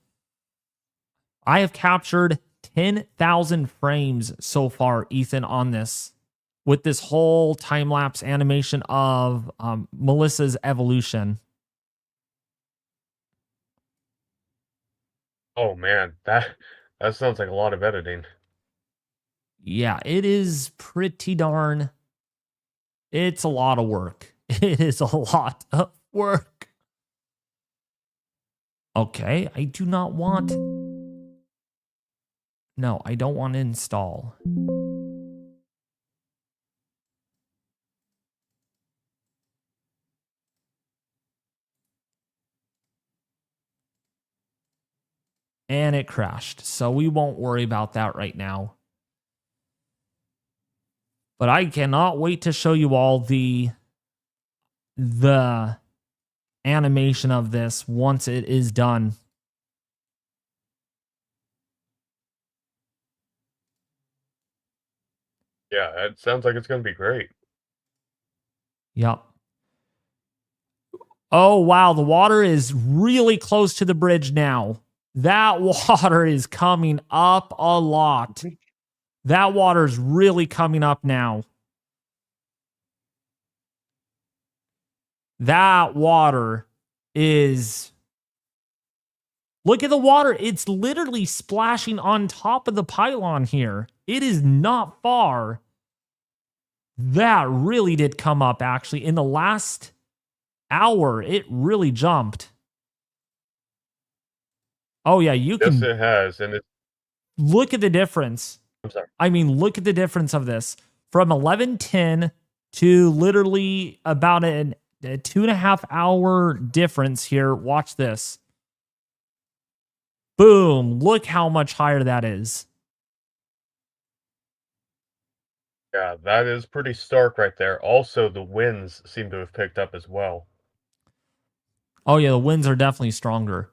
I have captured 10,000 frames so far, Ethan, on this with this whole time lapse animation of Melissa's evolution. Oh man, that sounds like a lot of editing. Yeah, it is pretty darn. It's a lot of work. It is a lot of work. Okay, I do not want. No, I don't want to install. And it crashed. So we won't worry about that right now. But I cannot wait to show you all the animation of this once it is done. Yeah, it sounds like it's going to be great. Yep. Oh, wow. The water is really close to the bridge now. That water is coming up a lot. That water is really coming up now. That water is... Look at the water. It's literally splashing on top of the pylon here. It is not far. That really did come up, actually. In the last hour, it really jumped. Oh, yeah, you can... Yes, it has, and it's... Look at the difference. I'm sorry. I mean, look at the difference of this. From 11:10 to literally about a 2.5 hour difference here. Watch this. Boom. Look how much higher that is. Yeah, that is pretty stark right there. Also, the winds seem to have picked up as well. Oh, yeah, the winds are definitely stronger.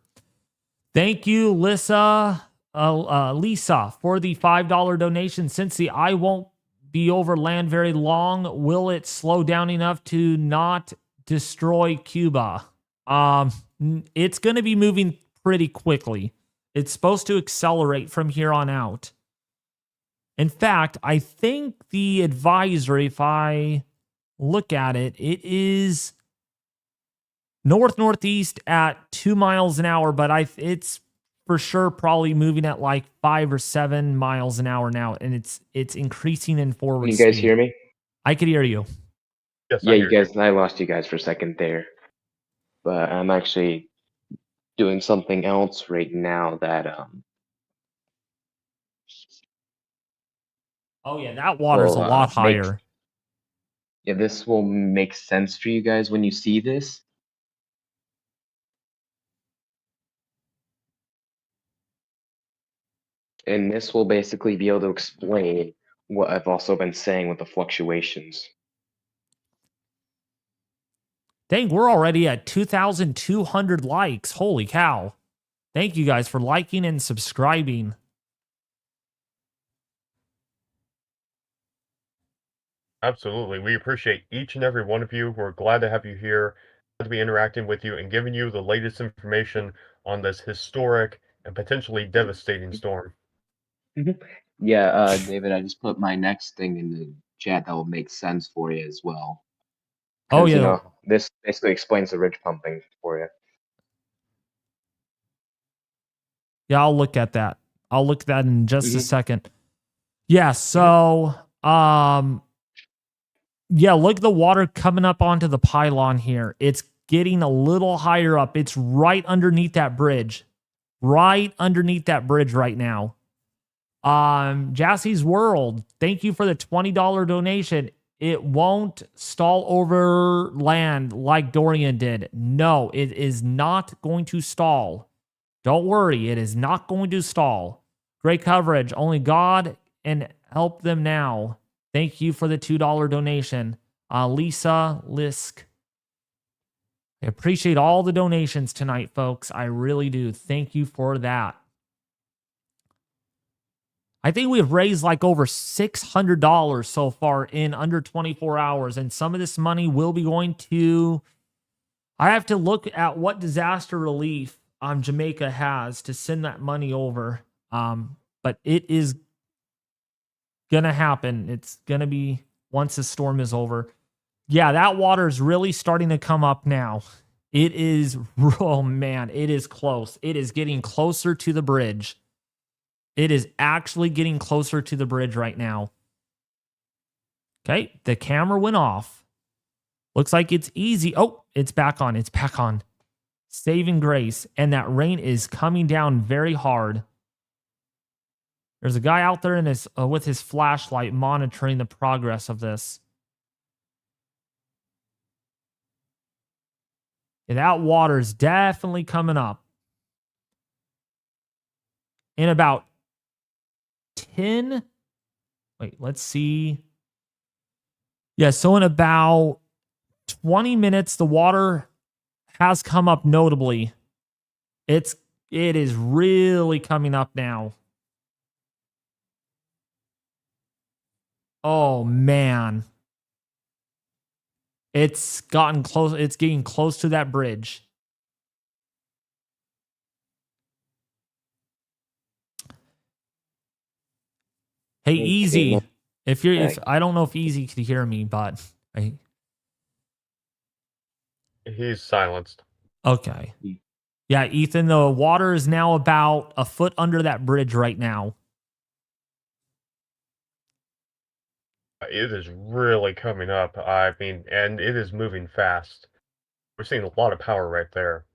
Thank you, Lisa, for the $5 donation. Since the eye won't be over land very long, will it slow down enough to not destroy Cuba? It's going to be moving pretty quickly. It's supposed to accelerate from here on out. In fact, I think the advisory, if I look at it, it is north-northeast at 2 miles an hour, but it's for sure probably moving at like 5 or 7 miles an hour now, and it's increasing in forward Can you guys speed. hear me? I could hear you. Yes, Yeah, I you hear guys. I lost you guys for a second there, but I'm actually doing something else right now that Oh yeah, that water's a will lot higher. yeah, this will make sense for you guys when you see this. And this will basically be able to explain what I've also been saying with the fluctuations. Dang, we're already at 2,200 likes. Holy cow. Thank you guys for liking and subscribing. Absolutely. We appreciate each and every one of you. We're glad to have you here, glad to be interacting with you and giving you the latest information on this historic and potentially devastating storm. Yeah, David, I just put my next thing in the chat that will make sense for you as well. Oh, 'Cause, yeah. you know, this basically explains the ridge pumping for you. Yeah, I'll look at that. I'll look at that in just a second. Yeah, so, yeah, look at the water coming up onto the pylon here. It's getting a little higher up. It's right underneath that bridge. Right underneath that bridge right now. Jassie's World, thank you for the $20 donation. It won't stall over land like Dorian did. No, it is not going to stall. Don't worry, it is not going to stall. Great coverage. Only God can help them now. Thank you for the $2 donation. Lisa Lisk. I appreciate all the donations tonight, folks. I really do. Thank you for that. I think we've raised like over $600 so far in under 24 hours. And some of this money will be going to... I have to look at what disaster relief Jamaica has to send that money over. But it is going to happen. It's going to be once the storm is over. Yeah, that water is really starting to come up now. It is... Oh, man, it is close. It is getting closer to the bridge. It is actually getting closer to the bridge right now. Okay, the camera went off. Looks like it's easy. Oh, it's back on. It's back on. Saving grace. And that rain is coming down very hard. There's a guy out there in his, with his flashlight monitoring the progress of this. Yeah, that water is definitely coming up. In about 10... Wait, let's see. Yeah, so in about 20 minutes, the water has come up notably. It is really coming up now. Oh man. It's gotten close. It's getting close to that bridge. Hey, Easy. If I don't know if Easy could hear me, but He's silenced. okay. Yeah, Ethan, the water is now about a foot under that bridge right now. It is really coming up. I mean, and it is moving fast. We're seeing a lot of power right there.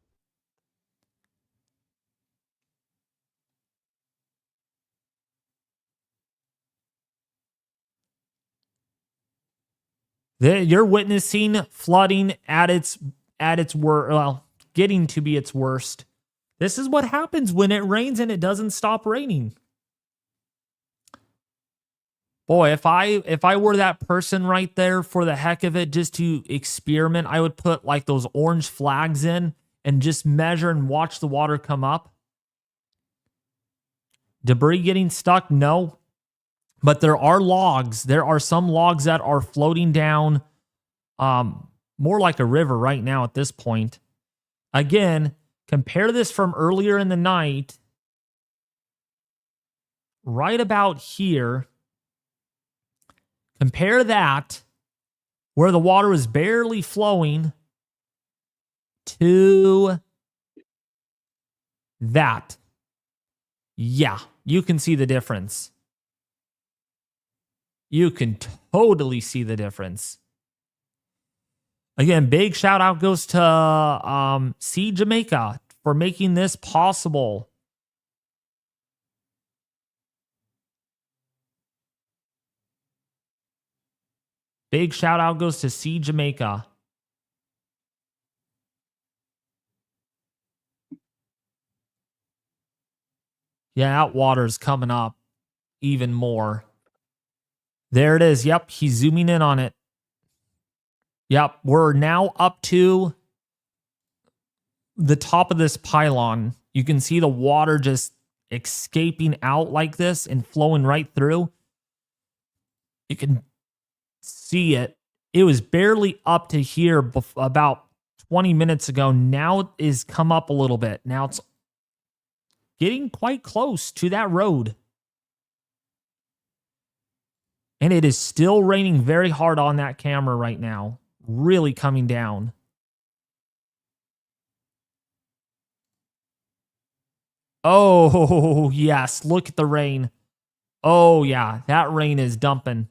You're witnessing flooding at its worst, well, getting to be its worst. This is what happens when it rains and it doesn't stop raining. Boy, if I were that person right there for the heck of it, just to experiment, I would put like those orange flags in and just measure and watch the water come up. Debris getting stuck? No. But there are logs. There are some logs that are floating down more like a river right now at this point. Again, compare this from earlier in the night. Right about here. Compare that, where the water was barely flowing, to that. Yeah, you can see the difference. You can totally see the difference. Again, big shout out goes to See Jamaica for making this possible. Big shout out goes to See Jamaica. Yeah, that water's coming up even more. There it is. Yep, he's zooming in on it. Yep, we're now up to the top of this pylon. You can see the water just escaping out like this and flowing right through. You can see it. It was barely up to here about 20 minutes ago. Now it is come up a little bit. Now it's getting quite close to that road. And it is still raining very hard on that camera right now. Really coming down. Oh, yes. Look at the rain. Oh, yeah. That rain is dumping.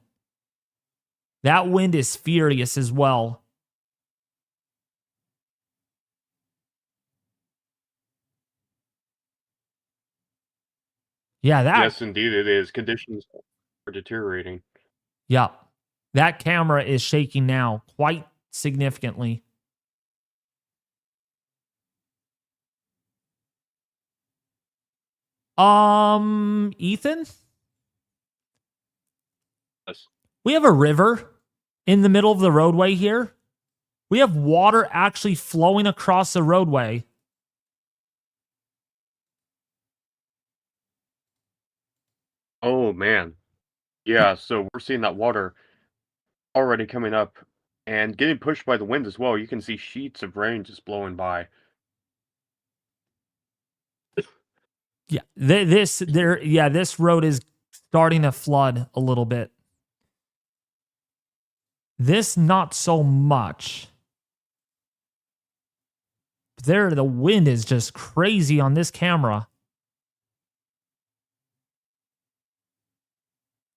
That wind is furious as well. Yeah, that. Yes, indeed, it is. Conditions are deteriorating. Yeah. That camera is shaking now quite significantly. Ethan? Yes. We have a river in the middle of the roadway here. We have water actually flowing across the roadway. Oh, man. Yeah, so we're seeing that water already coming up and getting pushed by the wind as well. You can see sheets of rain just blowing by. Yeah, this road is starting to flood a little bit. This not so much. There, the wind is just crazy on this camera.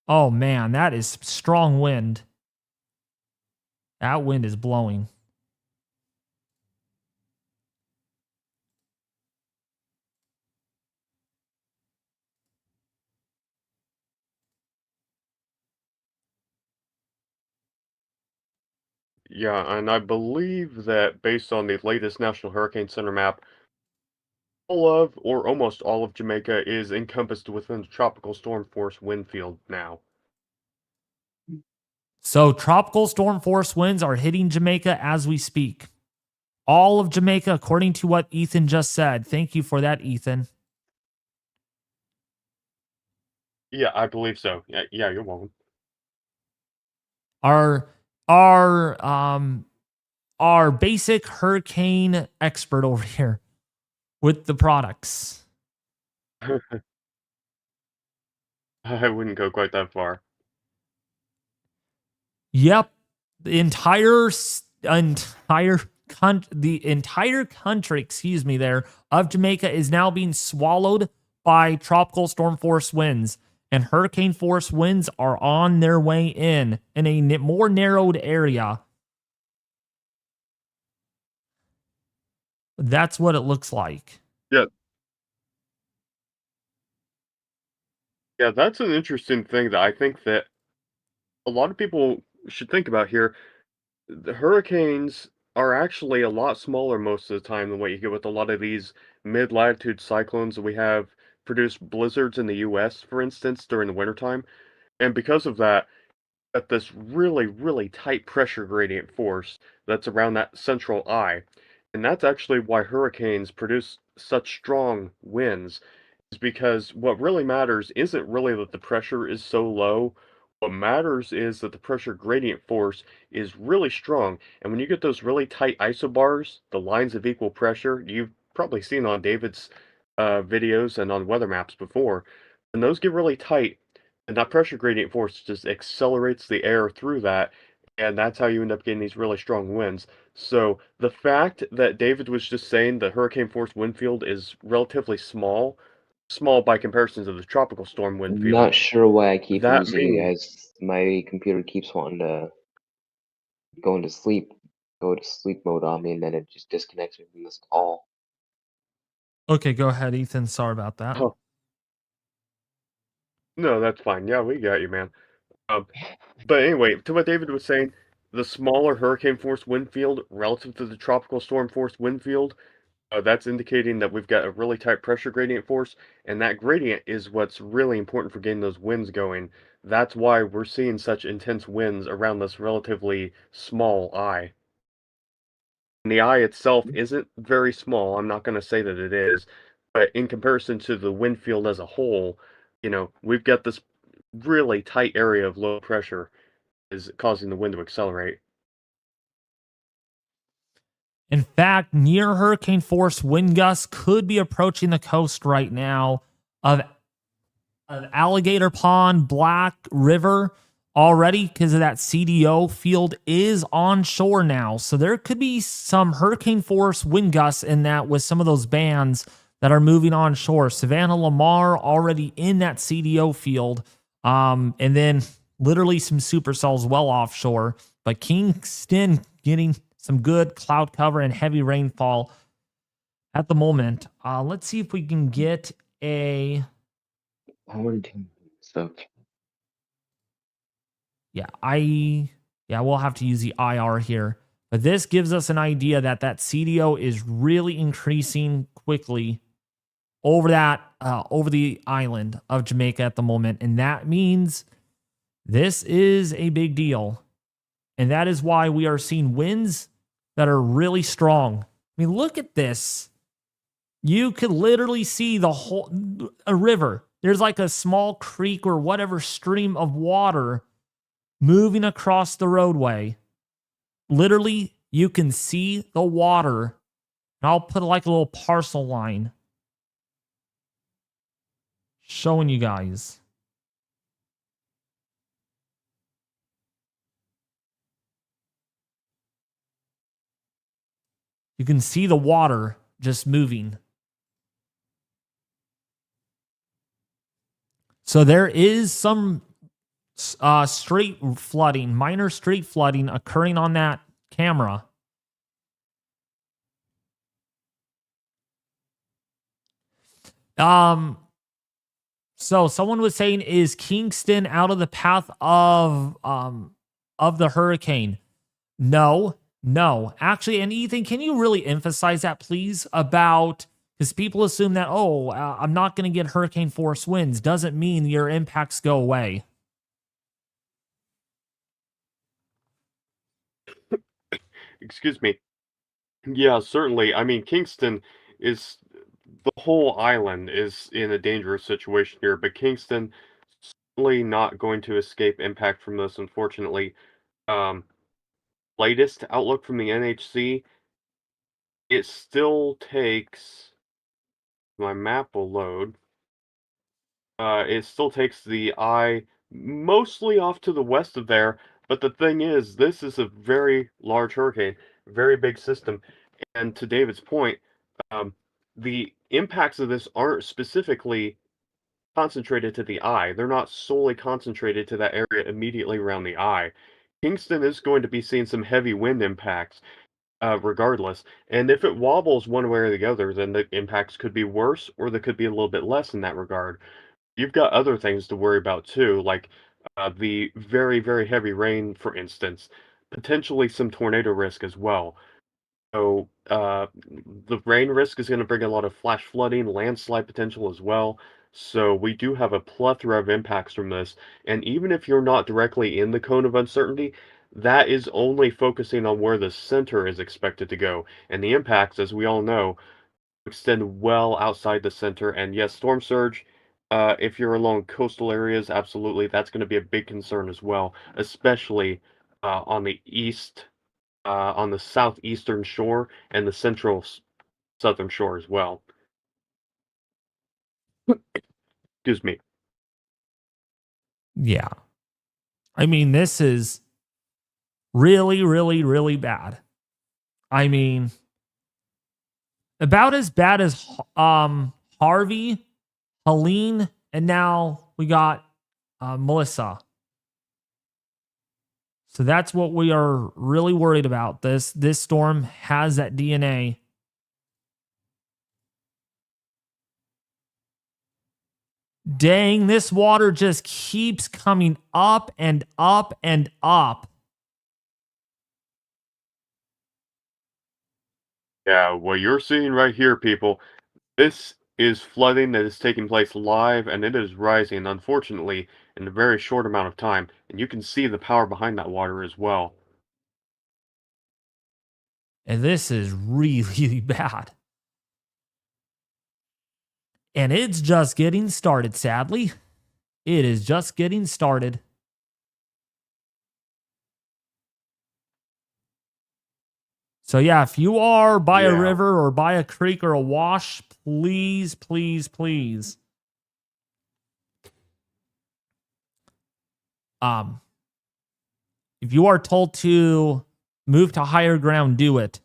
Oh man, that is strong wind. That wind is blowing. Yeah, and I believe that based on the latest National Hurricane Center map, all of, or almost all of Jamaica is encompassed within the tropical storm force wind field now. So tropical storm force winds are hitting Jamaica as we speak. All of Jamaica, according to what Ethan just said. Thank you for that, Ethan. Yeah, I believe so. Yeah, you're welcome. our basic hurricane expert over here with the products. I wouldn't go quite that far. Yep, the entire country, excuse me, there of Jamaica is now being swallowed by tropical storm force winds, and hurricane force winds are on their way in a more narrowed area. That's what it looks like. Yeah. Yeah, that's an interesting thing that I think that a lot of people should think about here. The hurricanes are actually a lot smaller most of the time than what you get with a lot of these mid-latitude cyclones that we have produced blizzards in the US, for instance, during the wintertime. And because of that, at this really, really tight pressure gradient force that's around that central eye. And that's actually why hurricanes produce such strong winds, is because what really matters isn't really that the pressure is so low. What matters is that the pressure gradient force is really strong. And when you get those really tight isobars, the lines of equal pressure, you've probably seen on David's videos and on weather maps before, when those get really tight, and that pressure gradient force just accelerates the air through that, and that's how you end up getting these really strong winds. So the fact that David was just saying the hurricane force wind field is relatively small, small by comparison to the tropical storm wind I'm field, not sure why I keep that losing you means guys. My computer keeps wanting to go into sleep, go to sleep mode on me, and then it just disconnects me from this call. Okay, go ahead, Ethan. Sorry about that. oh, no, that's fine. Yeah, we got you, man. But anyway, to what David was saying, the smaller hurricane force wind field relative to the tropical storm force wind field, that's indicating that we've got a really tight pressure gradient force, and that gradient is what's really important for getting those winds going. That's why we're seeing such intense winds around this relatively small eye. And the eye itself isn't very small, I'm not going to say that it is, but in comparison to the wind field as a whole, we've got this really tight area of low pressure is causing the wind to accelerate. In fact, near hurricane force wind gusts could be approaching the coast right now of Alligator Pond, Black River already because of that CDO field is onshore now. So there could be some hurricane force wind gusts in that with some of those bands that are moving onshore. Savannah, Lamar already in that CDO field. And then literally some supercells well offshore. But Kingston getting some good cloud cover and heavy rainfall at the moment. Let's see if we can get a... So we'll have to use the IR here. But this gives us an idea that CDO is really increasing quickly over the island of Jamaica at the moment. And that means this is a big deal. And that is why we are seeing winds that are really strong. I mean, look at this. You could literally see a river. There's like a small creek or whatever stream of water moving across the roadway. Literally, you can see the water. And I'll put like a little parcel line showing you guys. You can see the water just moving. So there is some street flooding, minor street flooding occurring on that camera. So someone was saying, is Kingston out of the path of the hurricane? No. Actually, and Ethan, can you really emphasize that, please? Because people assume that, I'm not going to get hurricane force winds. Doesn't mean your impacts go away. Excuse me. Yeah, certainly. I mean, Kingston is the whole island is in a dangerous situation here, but Kingston certainly not going to escape impact from this, unfortunately. latest outlook from the NHC, it still takes, my map will load, it still takes the eye mostly off to the west of there, but the thing is, this is a very large hurricane, very big system, and to David's point, the impacts of this aren't specifically concentrated to the eye. They're not solely concentrated to that area immediately around the eye. Kingston is going to be seeing some heavy wind impacts, regardless. And if it wobbles one way or the other, then the impacts could be worse or they could be a little bit less in that regard. You've got other things to worry about too, like the very, very heavy rain, for instance, potentially some tornado risk as well. So the rain risk is going to bring a lot of flash flooding, landslide potential as well. So we do have a plethora of impacts from this. And even if you're not directly in the cone of uncertainty, that is only focusing on where the center is expected to go. And the impacts, as we all know, extend well outside the center. And yes, storm surge, if you're along coastal areas, absolutely, that's going to be a big concern as well, especially on the east, on the southeastern shore and the central southern shore as well. Excuse me. Yeah. I mean, this is really, really, really bad. I mean, about as bad as Harvey, Helene, and now we got Melissa. So that's what we are really worried about. This storm has that DNA. Dang, this water just keeps coming up and up and up. Yeah, what you're seeing right here, people, this is flooding that is taking place live, and it is rising, unfortunately, in a very short amount of time. And you can see the power behind that water as well. And this is really bad. And it's just getting started, sadly. It is just getting started. So yeah, if you are by a river or by a creek or a wash, please, please, please. If you are told to move to higher ground, do it.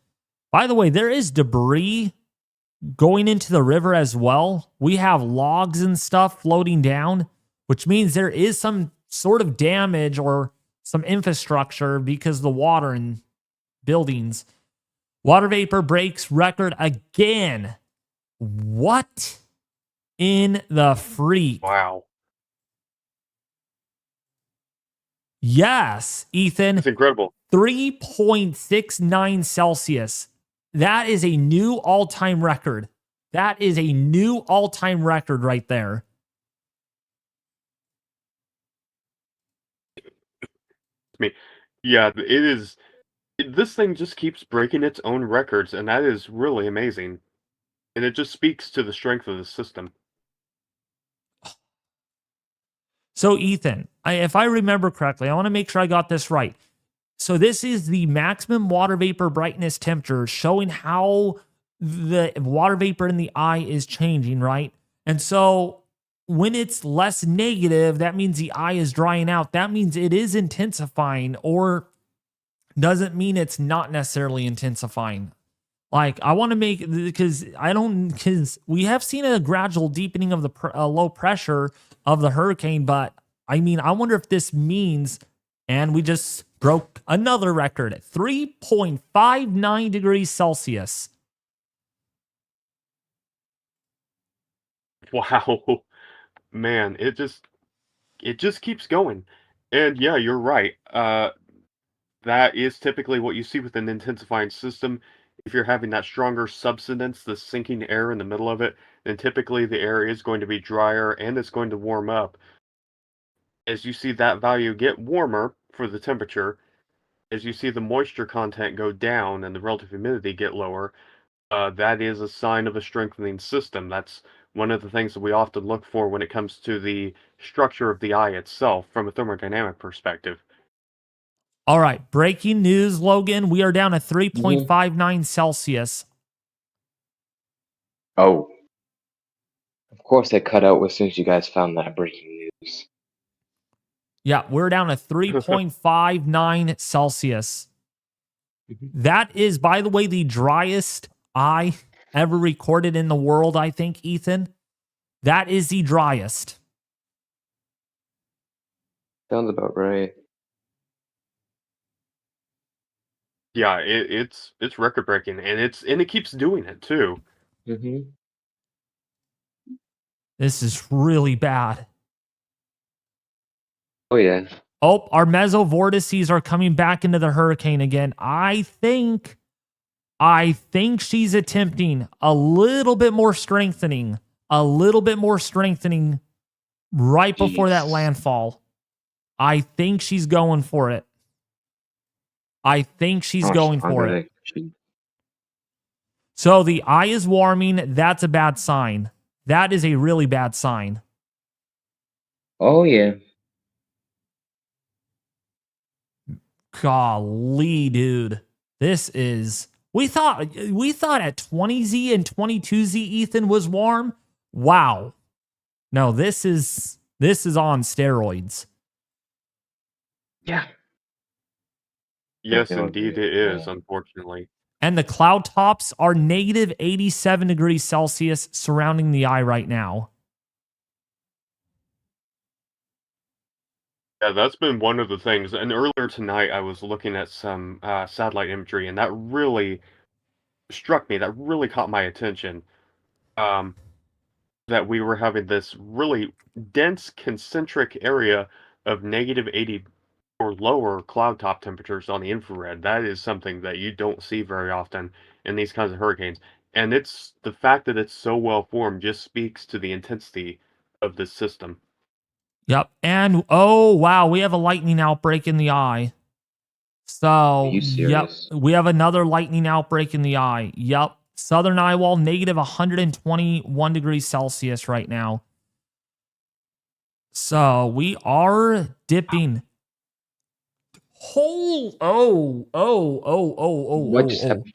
By the way, there is debris going into the river as well. We have logs and stuff floating down, which means there is some sort of damage or some infrastructure because of the water and buildings. Water vapor breaks record again. What in the freak? Wow. Yes, Ethan. It's incredible. 3.69 Celsius. That is a new all-time record. That is a new all-time record right there. Yeah, it is. This thing just keeps breaking its own records, and that is really amazing. And it just speaks to the strength of the system. So, Ethan, if I remember correctly, I want to make sure I got this right. So this is the maximum water vapor brightness temperature showing how the water vapor in the eye is changing, right? And so when it's less negative, that means the eye is drying out. That means it is intensifying, or doesn't mean it's not necessarily intensifying. Like, I want to make, because we have seen a gradual deepening of the low pressure of the hurricane, but I mean, I wonder if this means, and we just broke another record at 3.59 degrees Celsius. Wow. Man, it just keeps going. And yeah, you're right. That is typically what you see with an intensifying system. If you're having that stronger subsidence, the sinking air in the middle of it, then typically the air is going to be drier and it's going to warm up. As you see that value get warmer for the temperature, as you see the moisture content go down and the relative humidity get lower, that is a sign of a strengthening system. That's one of the things that we often look for when it comes to the structure of the eye itself from a thermodynamic perspective. All right, breaking news, Logan. We are down to 3.59 Celsius. Oh. Of course I cut out as soon as you guys found that breaking news. Yeah, we're down to 3.59 Celsius. That is, by the way, the driest eye ever recorded in the world, I think, Ethan. That is the driest. Sounds about right. Yeah, it's record breaking, and it keeps doing it too. Mm-hmm. This is really bad. Oh yeah. Oh, our mesovortices are coming back into the hurricane again. I think she's attempting a little bit more strengthening right before that Jeez. landfall. I think she's going for it. How much longer did she- So the eye is warming. That's a bad sign. That is a really bad sign. Oh yeah. Golly, dude. This is we thought at 20Z and 22Z Ethan was warm. Wow. No, this is on steroids. Yeah. Yes, Okay, indeed okay. it is, unfortunately. And the cloud tops are negative 87 degrees Celsius surrounding the eye right now. Yeah, that's been one of the things. And earlier tonight, I was looking at some satellite imagery, and that really struck me. That really caught my attention. That we were having this really dense, concentric area of negative 80 or lower cloud top temperatures on the infrared. That is something that you don't see very often in these kinds of hurricanes. And it's the fact that it's so well formed just speaks to the intensity of this system. Yep. And oh wow, we have a lightning outbreak in the eye. So Are you yep, serious? we have another lightning outbreak in the eye. Yep. Southern Eyewall, negative 121 degrees Celsius right now. So we are dipping. What just happened?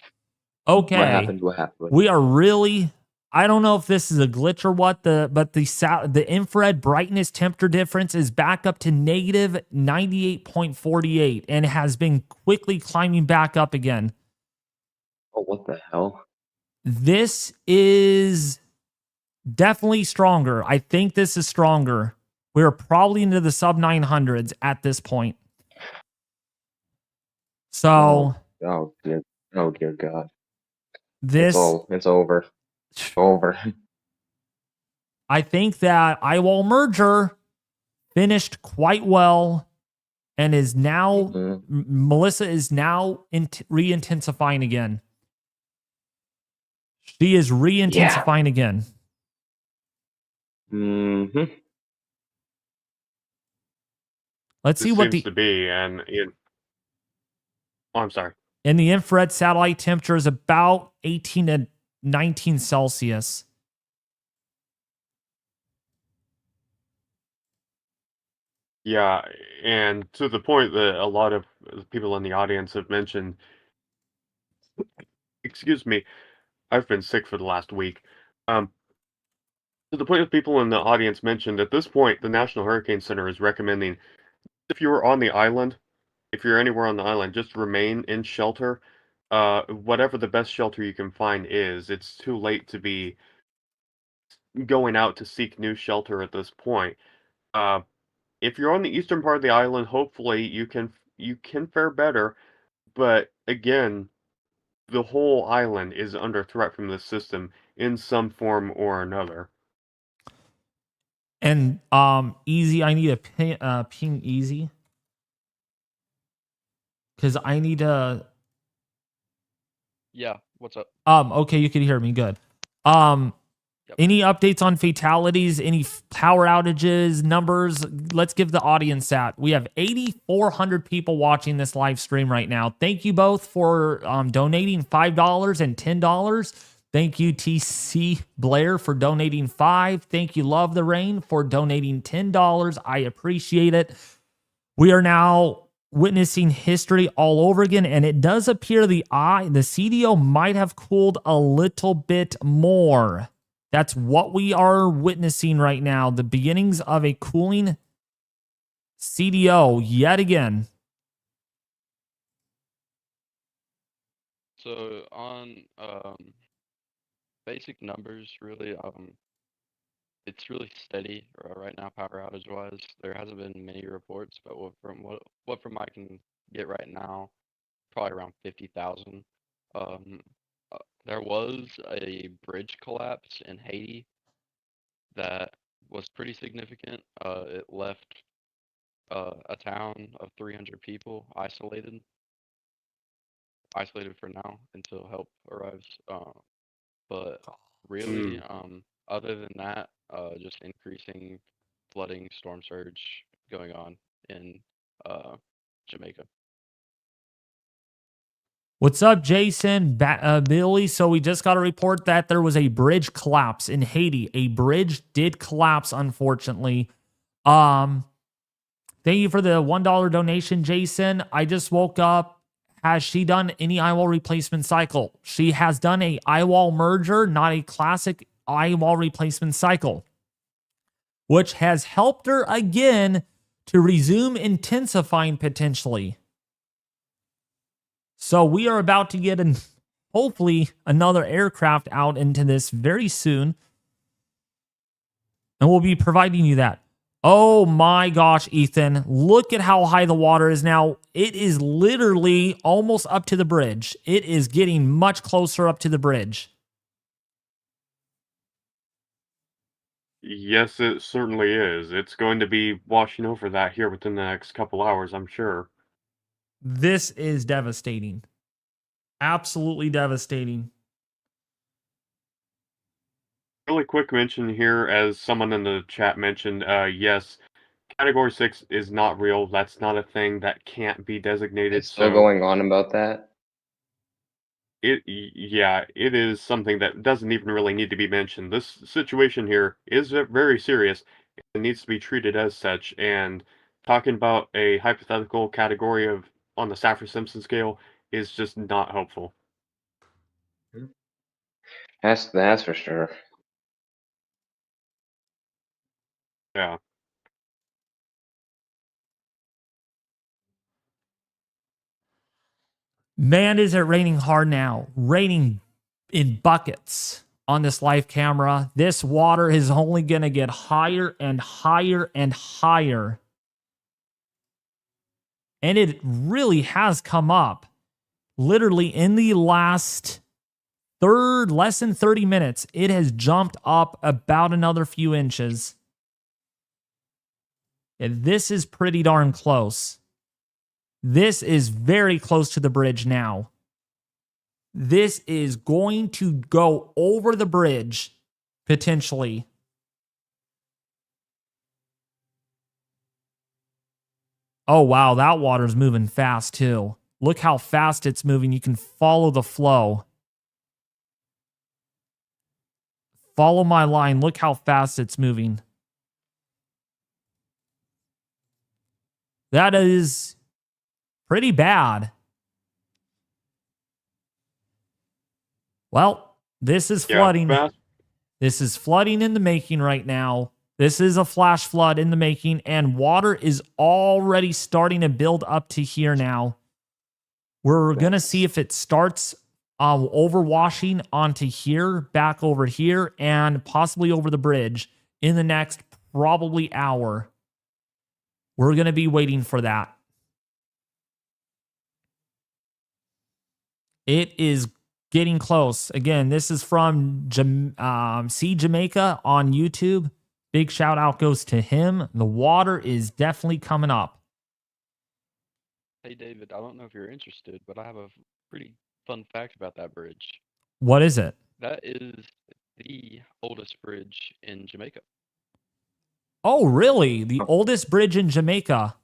Okay. What happened? What happened? We are really, I don't know if this is a glitch or what, but the infrared brightness temperature difference is back up to negative 98.48 and has been quickly climbing back up again. Oh, what the hell? This is definitely stronger. I think this is stronger. We're probably into the sub 900s at this point. So, Oh dear God. this, It's over. It's over. I think that Eyewall merger finished quite well and is now, Melissa is now re-intensifying again. She is re-intensifying again. Mm-hmm. Let's see It what seems to be, and oh, I'm sorry. And the infrared satellite temperature is about 18 to 19 Celsius. Yeah, and to the point that a lot of people in the audience have mentioned, excuse me, I've been sick for the last week. To the point that people in the audience mentioned, at this point, the National Hurricane Center is recommending if you are on the island, if you're anywhere on the island, just remain in shelter. Whatever the best shelter you can find is. It's too late to be going out to seek new shelter at this point. If you're on the eastern part of the island, hopefully you can fare better. But again, the whole island is under threat from this system in some form or another. And Easy, I need a ping Easy. Because I need to... Yeah, what's up? Okay, you can hear me, good. Any updates on fatalities, any power outages, numbers? Let's give the audience that. We have 8,400 people watching this live stream right now. Thank you both for donating $5 and $10. Thank you, TC Blair, for donating $5. Thank you, Love the Rain, for donating $10. I appreciate it. We are now witnessing history all over again, and it does appear the CDO might have cooled a little bit more. That's what we are witnessing right now, the beginnings of a cooling CDO yet again. So on basic numbers, really, it's really steady right now, power outage wise. There hasn't been many reports, but what from I can get right now, probably around 50,000. There was a bridge collapse in Haiti that was pretty significant. It left a town of 300 people isolated for now until help arrives. But really, other than that, just increasing flooding, storm surge going on in Jamaica. What's up, Jason? Billy? So we just got a report that there was a bridge collapse in Haiti. A bridge did collapse, unfortunately. Thank you for the $1 donation, Jason. I just woke up. Has she done any Eyewall replacement cycle? She has done a Eyewall merger, not a classic Eyewall replacement cycle, which has helped her again to resume intensifying potentially. So we are about to get hopefully another aircraft out into this very soon. And we'll be providing you that. Oh my gosh, Ethan. Look at how high the water is now. It is literally almost up to the bridge. It is getting much closer up to the bridge. Yes, it certainly is. It's going to be washing over that here within the next couple hours, I'm sure. This is devastating. Absolutely devastating. Really quick mention here, as someone in the chat mentioned, yes, Category 6 is not real. That's not a thing that can't be designated. It's still going on about that. Yeah, it is something that doesn't even really need to be mentioned. This situation here is very serious. It needs to be treated as such. And talking about a hypothetical category on the Saffir-Simpson scale is just not helpful. That's for sure. Yeah. Man, is it raining hard now. Raining in buckets on this live camera. This water is only going to get higher and higher and higher. And it really has come up. Literally in the last less than 30 minutes, it has jumped up about another few inches. And this is pretty darn close. This is very close to the bridge now. This is going to go over the bridge, potentially. Oh, wow, that water's moving fast, too. Look how fast it's moving. You can follow the flow. Follow my line. Look how fast it's moving. That is pretty bad. Well, this is flooding. This is flooding in the making right now. This is a flash flood in the making, and water is already starting to build up to here now. We're going to see if it starts overwashing onto here, back over here, and possibly over the bridge in the next probably hour. We're going to be waiting for that. It is getting close. Again, this is from See Jamaica on YouTube. Big shout out goes to him. The water is definitely coming up. Hey, David, I don't know if you're interested, but I have a pretty fun fact about that bridge. What is it? That is the oldest bridge in Jamaica. Oh, really? The oldest bridge in Jamaica.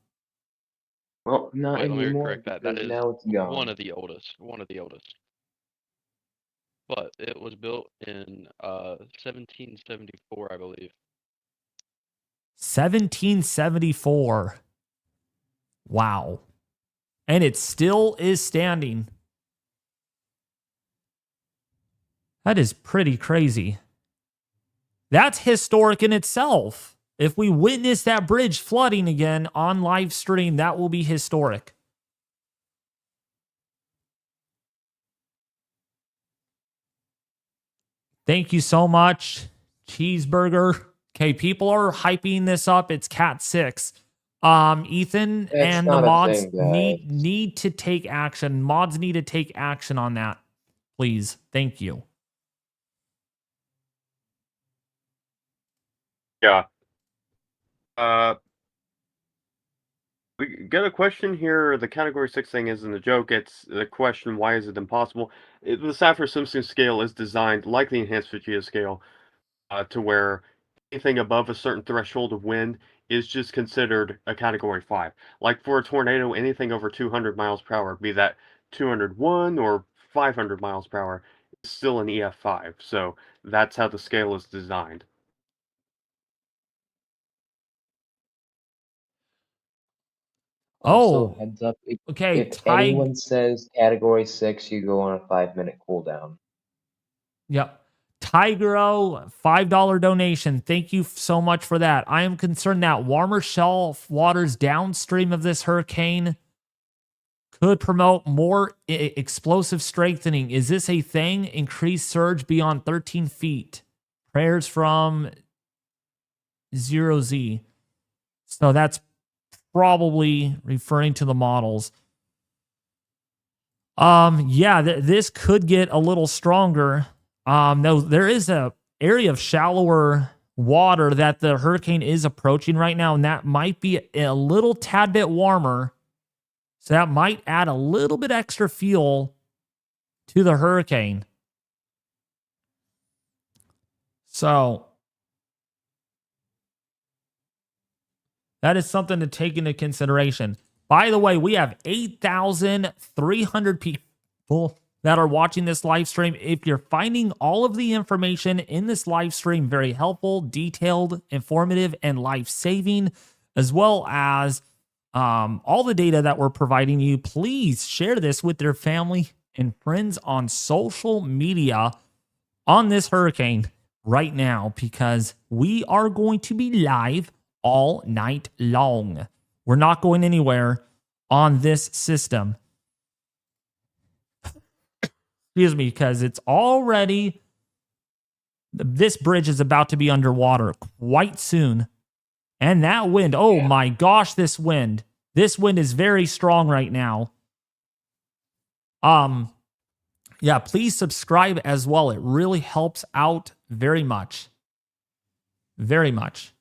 Well, not Wait, let me anymore. correct that. That is Now it's gone. one of the oldest. One of the oldest. But it was built in 1774, I believe. 1774. Wow. And it still is standing. That is pretty crazy. That's historic in itself. If we witness that bridge flooding again on live stream, that will be historic. Thank you so much, Cheeseburger. Okay, people are hyping this up. It's Cat 6. Ethan It's and the not a mods thing, guys. need to take action. Mods need to take action on that. Please. Thank you. Yeah. We got a question here. The category 6 thing isn't a joke. It's the question, why is it impossible? The Saffir-Simpson scale is designed, like the Enhanced Vegeta scale, to where anything above a certain threshold of wind is just considered a category 5. Like for a tornado, anything over 200 miles per hour, be that 201 or 500 miles per hour, is still an EF5. So that's how the scale is designed. Also, Oh, heads up. okay. If anyone says category 6, you go on a 5-minute cooldown. Yep. Tigero, $5 donation. Thank you so much for that. I am concerned that warmer shelf waters downstream of this hurricane could promote more explosive strengthening. Is this a thing? Increased surge beyond 13 feet. Prayers from 0Z. So that's probably referring to the models. Yeah, this could get a little stronger. No, there is a area of shallower water that the hurricane is approaching right now, and that might be a little tad bit warmer. So that might add a little bit extra fuel to the hurricane. So that is something to take into consideration. By the way, we have 8,300 people that are watching this live stream. If you're finding all of the information in this live stream very helpful, detailed, informative, and life-saving, as well as all the data that we're providing you, please share this with your family and friends on social media on this hurricane right now, because we are going to be live all night long. We're not going anywhere on this system. Excuse me, because it's already, this bridge is about to be underwater quite soon. And that wind, oh my gosh, this wind is very strong right now. Yeah, please subscribe as well. It really helps out very much. Very much.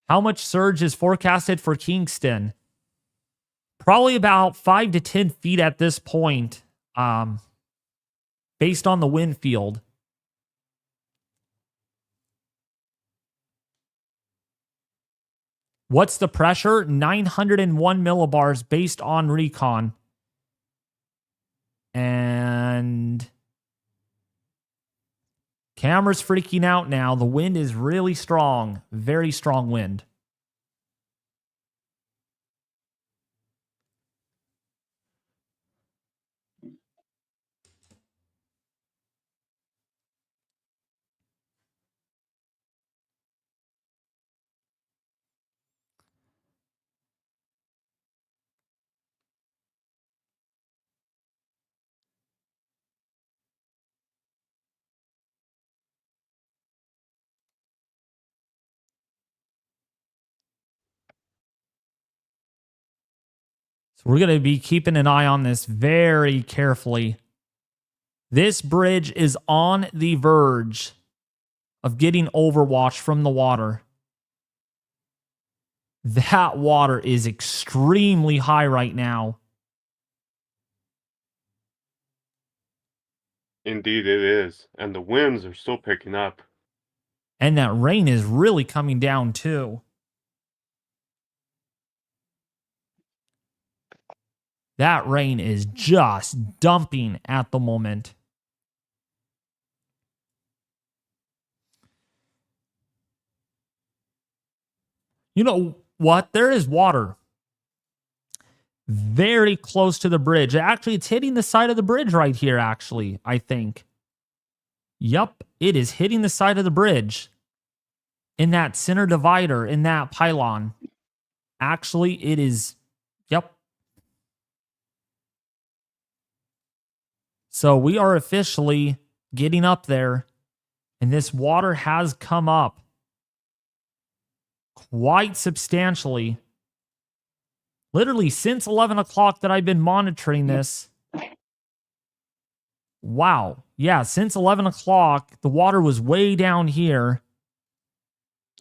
How much surge is forecasted for Kingston? Probably about 5 to 10 feet at this point, based on the wind field. What's the pressure? 901 millibars based on Recon. And camera's freaking out now. The wind is really strong. Very strong wind. So we're going to be keeping an eye on this very carefully. This bridge is on the verge of getting overwashed from the water. That water is extremely high right now. Indeed it is. And the winds are still picking up. And that rain is really coming down too. That rain is just dumping at the moment. You know what? There is water. very close to the bridge. Actually, it's hitting the side of the bridge right here, actually, I think. Yup, it is hitting the side of the bridge. In that center divider, in that pylon. Actually, it is... Yep. So we are officially getting up there. And this water has come up quite substantially. Literally since 11 o'clock that I've been monitoring this. Wow. Yeah, since 11 o'clock, the water was way down here.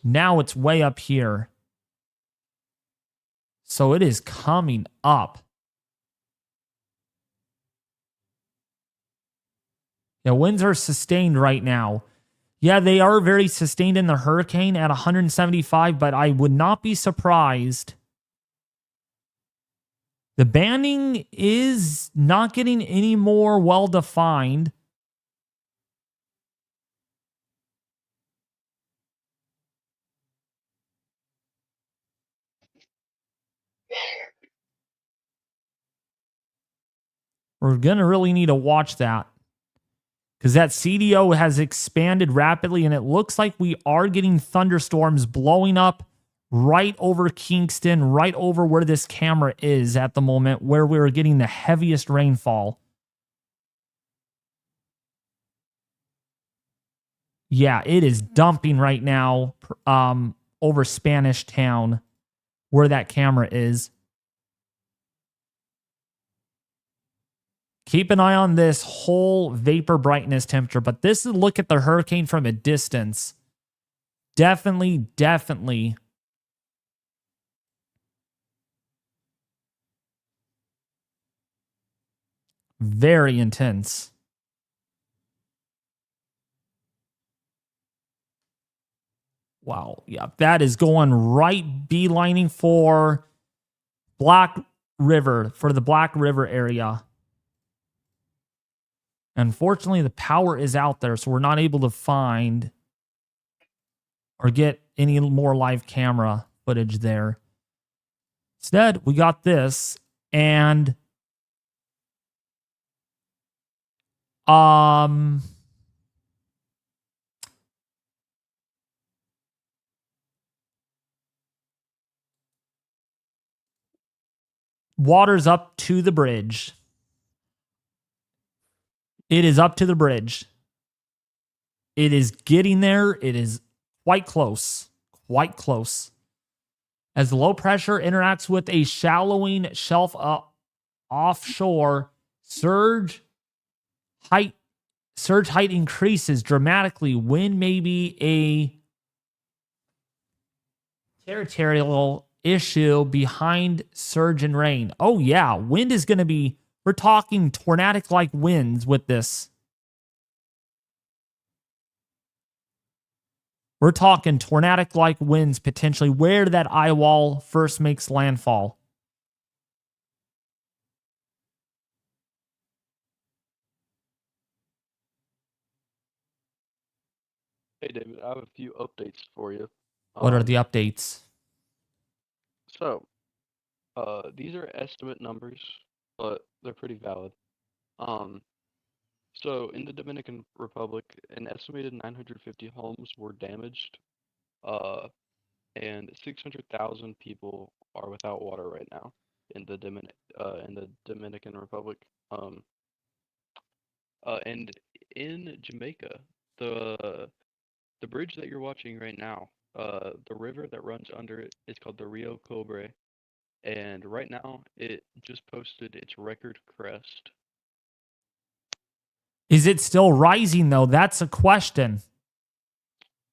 Now it's way up here. So it is coming up. Yeah, winds are sustained right now. Yeah, they are very sustained in the hurricane at 175, but I would not be surprised. The banding is not getting any more well-defined. We're going to really need to watch that. Because that CDO has expanded rapidly, and it looks like we are getting thunderstorms blowing up right over Kingston, right over where this camera is at the moment, where we're getting the heaviest rainfall. Yeah, it is dumping right now over Spanish Town, where that camera is. Keep an eye on this whole vapor brightness temperature, but this is a look at the hurricane from a distance. Definitely. Very intense. Wow. Yeah, that is going right beelining for Black River, for the Black River area. Unfortunately, the power is out there, so we're not able to find or get any more live camera footage there. Instead, we got this, and water's up to the bridge. It is up to the bridge. It is getting there. It is quite close. Quite close. As the low pressure interacts with a shallowing shelf offshore, surge height increases dramatically. Wind may be a territorial issue behind surge and rain. Oh yeah, wind is going to be, we're talking tornadic-like winds with this. We're talking tornadic-like winds potentially where that eyewall first makes landfall. Hey, David, I have a few updates for you. What are the updates? So, these are estimate numbers, but they're pretty valid. So in the Dominican Republic, an estimated 950 homes were damaged, and 600,000 people are without water right now in the Dominican Republic. And in Jamaica, the bridge that you're watching right now, the river that runs under it is called the Rio Cobre, and right now it just posted its record crest. Is it still rising though? That's a question.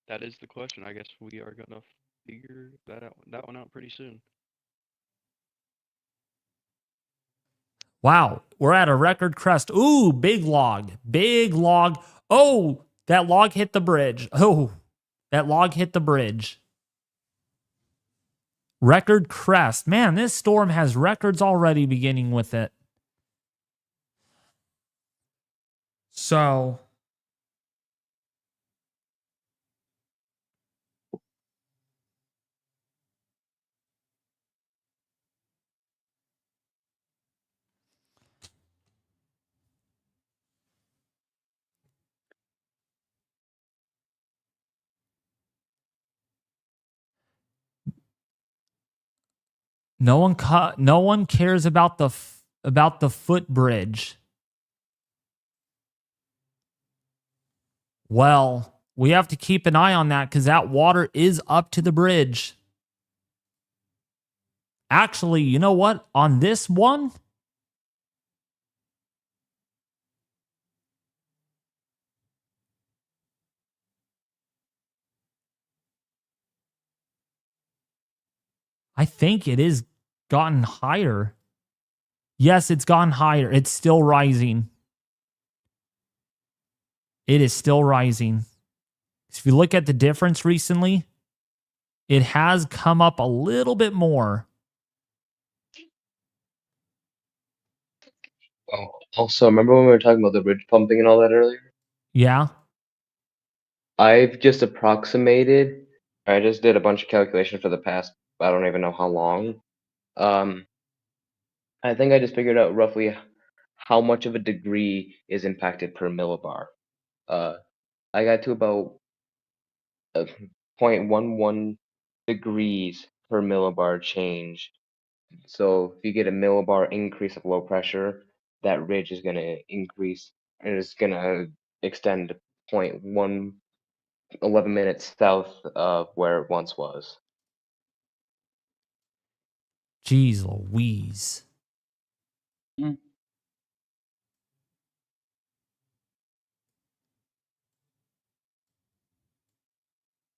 That is the question. I guess we are gonna figure that one out pretty soon. Wow, we're at a record crest. Ooh, big log. Big log. Oh, that log hit the bridge. Oh, that log hit the bridge. Record crest. Man, this storm has records already beginning with it. So, No one cares about the footbridge. Well, we have to keep an eye on that because that water is up to the bridge. Actually, you know what? On this one, I think it is gotten higher. Yes, it's gone higher. It's still rising. It is still rising. If you look at the difference recently, it has come up a little bit more. Oh, also, remember when we were talking about the bridge pumping and all that earlier? Yeah. I've just approximated. I just did a bunch of calculations for the past. I don't even know how long. I think I just figured out roughly how much of a degree is impacted per millibar. I got to about 0.11 degrees per millibar change. So if you get a millibar increase of low pressure, that ridge is going to increase and it's going to extend 0.11 minutes south of where it once was. Jeez Louise. Mm.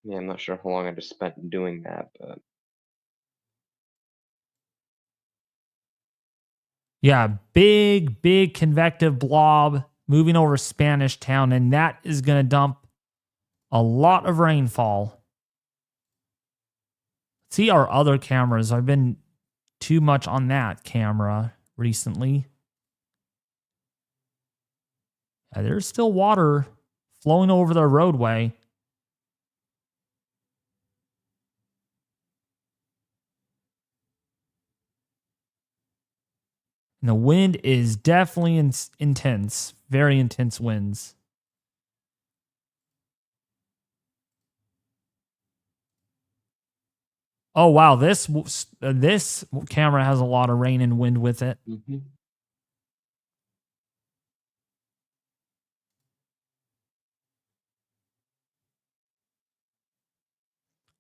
Yeah, I'm not sure how long I just spent doing that, but Yeah, big convective blob moving over Spanish Town, and that is going to dump a lot of rainfall. See our other cameras. I've been too much on that camera recently. Yeah, there's still water flowing over the roadway. And the wind is definitely intense. Very intense winds. Oh, wow. This camera has a lot of rain and wind with it. mm-hmm.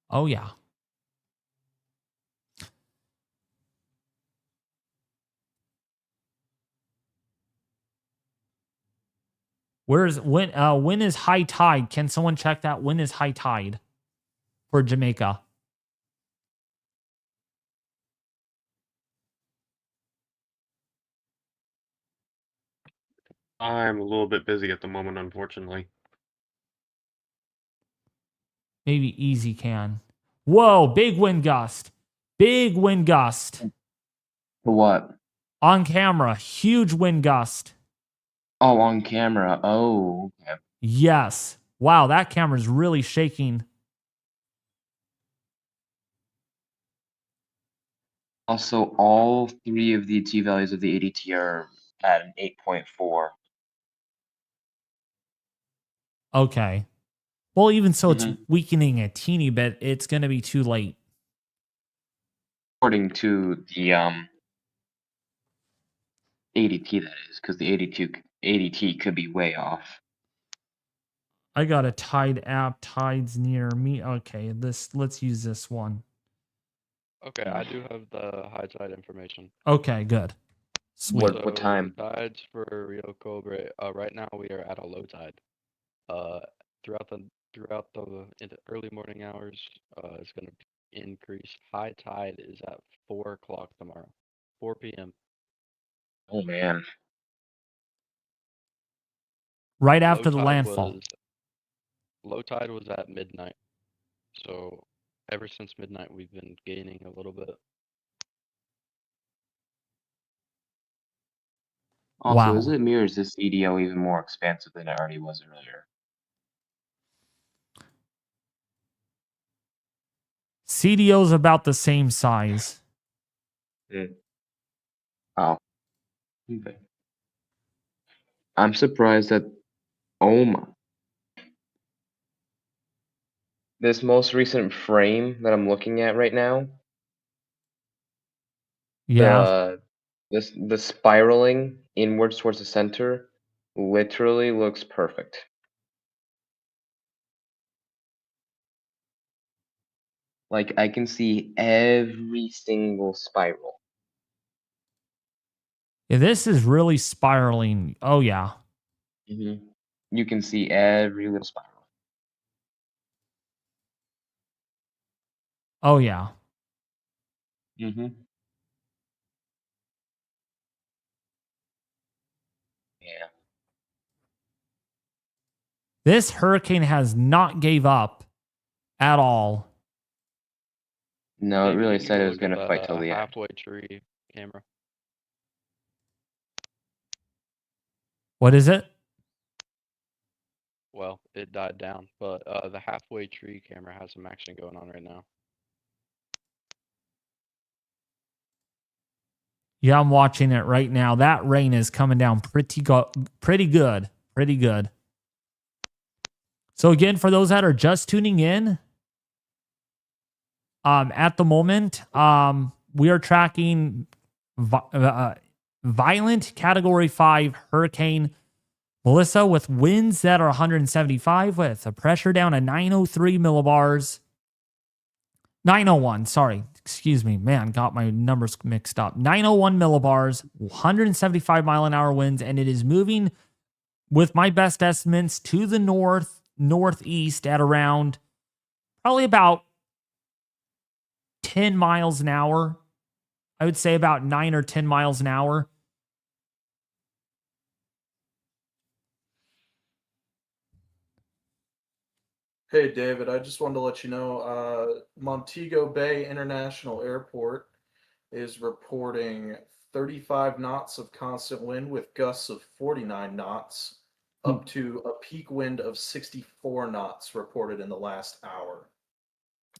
Oh, yeah. When is high tide? Can someone check that? When is high tide for Jamaica? I'm a little bit busy at the moment, unfortunately. Maybe Easy can. Whoa, big wind gust. Big wind gust. For what? On camera, huge wind gust. Oh, on camera. Oh, okay. Yes. Wow, that camera's really shaking. Also, all three of the T values of the ADT are at an 8.4. Okay. Well, even so, it's Mhm. weakening a teeny bit. It's going to be too late. According to the ADT, that is, because the ADT could be way off. I got a Tide app. Tide's near me. Okay, let's use this one. Okay, I do have the high tide information. Okay, good. Sweet. What time? Tides for Rio Cobre. Right now we are at a low tide. Throughout the into early morning hours, it's going to increase. High tide is at 4 o'clock tomorrow, 4 p.m. Oh man. Right after the landfall. Low tide was at midnight. So ever since midnight, we've been gaining a little bit. Also, Wow. is it me or is this CDO even more expansive than it already was earlier? CDO's about the same size. Oh. Okay. I'm surprised that. Oh my. This most recent frame that I'm looking at right now Yeah. The spiraling inwards towards the center literally looks perfect. Like I can see every single spiral. Yeah, this is really spiraling. Oh, yeah. You can see every little spiral. Oh, yeah. Yeah. This hurricane has not gave up at all. No, it Maybe really you need said to it was look at gonna fight till the the end. halfway tree camera. What is it? Well, it died down, but the halfway tree camera has some action going on right now. Yeah, I'm watching it right now. That rain is coming down pretty good. Pretty good. So again, for those that are just tuning in, at the moment, we are tracking violent Category 5 Hurricane Melissa with winds that are 175 with a pressure down to 903 millibars. 901, sorry. Excuse me. Man, got my numbers mixed up. 901 millibars, 175 mile an hour winds, and it is moving with my best estimates to the northeast at around probably about 10 miles an hour. I would say about 9 or 10 miles an hour. Hey, David, I just wanted to let you know Montego Bay International Airport is reporting 35 knots of constant wind with gusts of 49 knots, up to a peak wind of 64 knots reported in the last hour.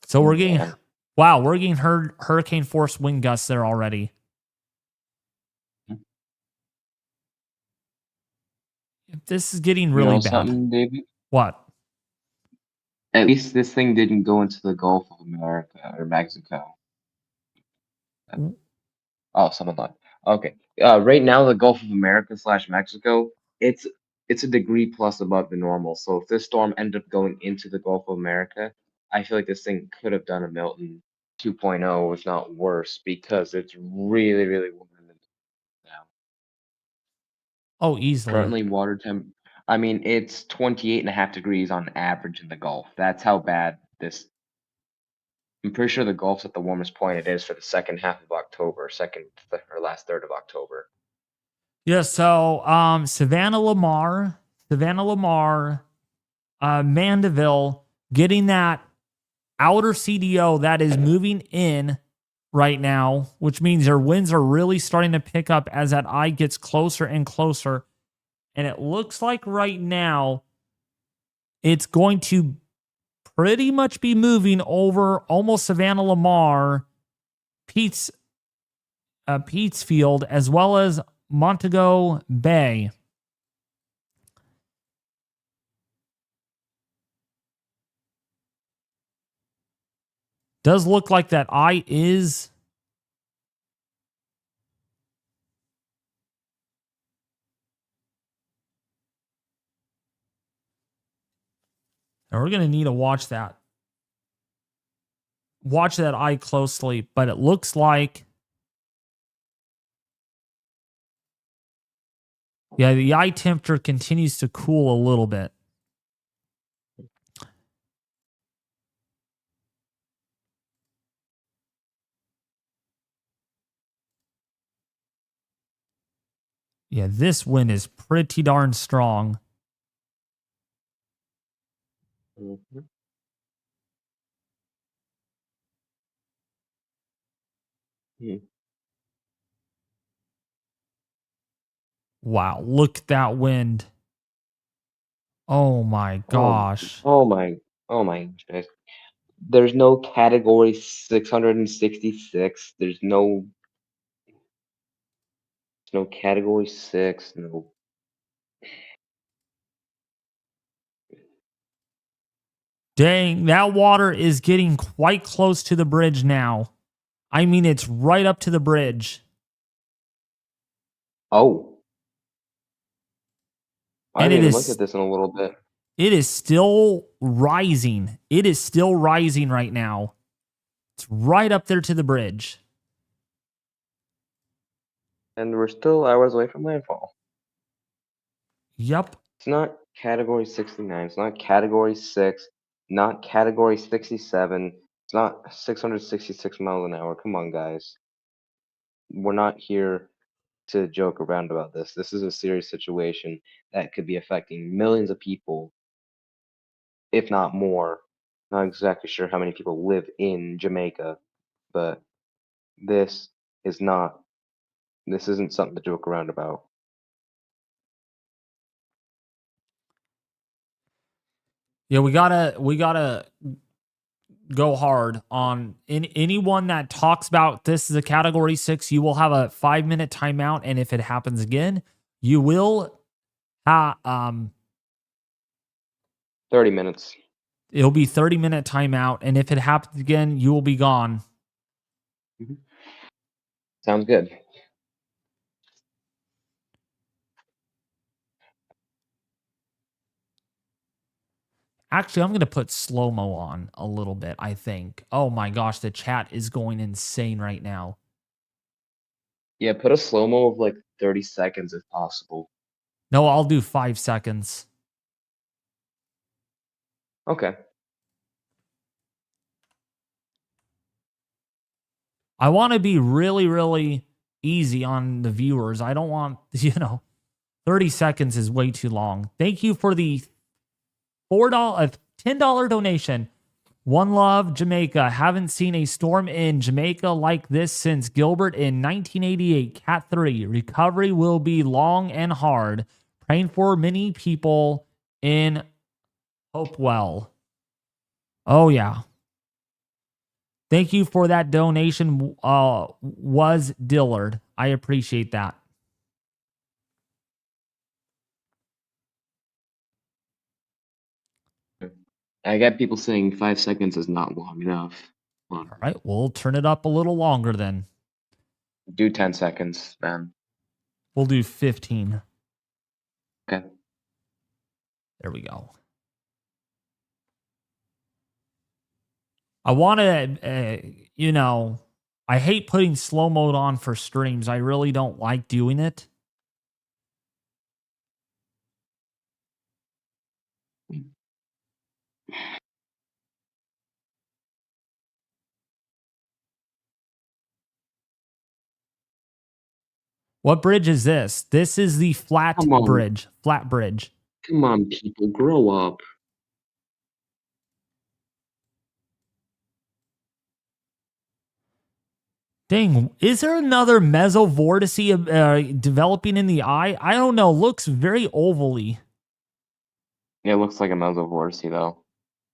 So we're getting, wow, we're getting hurricane force wind gusts there already. This is getting really bad. Something, David? What? At least this thing didn't go into the Gulf of America or Mexico. Oh, someone lied. Okay. Right now, the Gulf of America / Mexico, it's a degree plus above the normal. So if this storm ended up going into the Gulf of America, I feel like this thing could have done a Milton 2.0, if not worse, because it's really, really warm now. Oh, easily. Currently, water temp. I mean, it's 28.5 degrees on average in the Gulf. That's how bad this. I'm pretty sure the Gulf's at the warmest point it is for the second half of October, or last third of October. Yeah, so Savannah Lamar, Mandeville, getting that outer CDO that is moving in right now, which means their winds are really starting to pick up as that eye gets closer and closer. And it looks like right now it's going to pretty much be moving over almost Savannah Lamar, Peatsfield, as well as Montego Bay. Does look like that eye is and we're going to need to watch that eye closely, but it looks like yeah, the eye temperature continues to cool a little bit. Yeah, this wind is pretty darn strong. Mm-hmm. Wow, look at that wind. Oh my gosh. Oh my goodness. There's no category 666. There's no category 6, no. Dang, that water is getting quite close to the bridge now. I mean, it's right up to the bridge. Oh, I And haven't it even looked is at this in a little bit. it is still rising. It is still rising right now. It's right up there to the bridge. And we're still hours away from landfall. Yep. It's not category 69. It's not category 6. Not category 67. It's not 666 miles an hour. Come on, guys. We're not here to joke around about this. This is a serious situation that could be affecting millions of people, if not more. Not exactly sure how many people live in Jamaica, but this is not. This isn't something to joke around about. Yeah, we gotta go hard on anyone that talks about this is a category 6. You will have a 5-minute timeout, and if it happens again, you will 30 minutes. it'll be 30-minute timeout, and if it happens again, you will be gone. Sounds good. Actually, I'm going to put slow-mo on a little bit, I think. Oh my gosh, the chat is going insane right now. Yeah, put a slow-mo of like 30 seconds if possible. No, I'll do 5 seconds. Okay. I want to be really, really easy on the viewers. I don't want, 30 seconds is way too long. Thank you for the $10 donation. One love, Jamaica. Haven't seen a storm in Jamaica like this since Gilbert in 1988. Cat 3. Recovery will be long and hard. Praying for many people in Hopewell. Oh, yeah. Thank you for that donation, was Dillard. I appreciate that. I got people saying 5 seconds is not long enough. All right, we'll turn it up a little longer then. Do 10 seconds, man. We'll do 15. Okay. There we go. I want to, I hate putting slow mode on for streams. I really don't like doing it. What bridge is this? This is the flat bridge. Flat bridge. Come on, people, grow up. Dang, is there another mesovortice developing in the eye? I don't know. Looks very ovally. It looks like a mesovortice, though.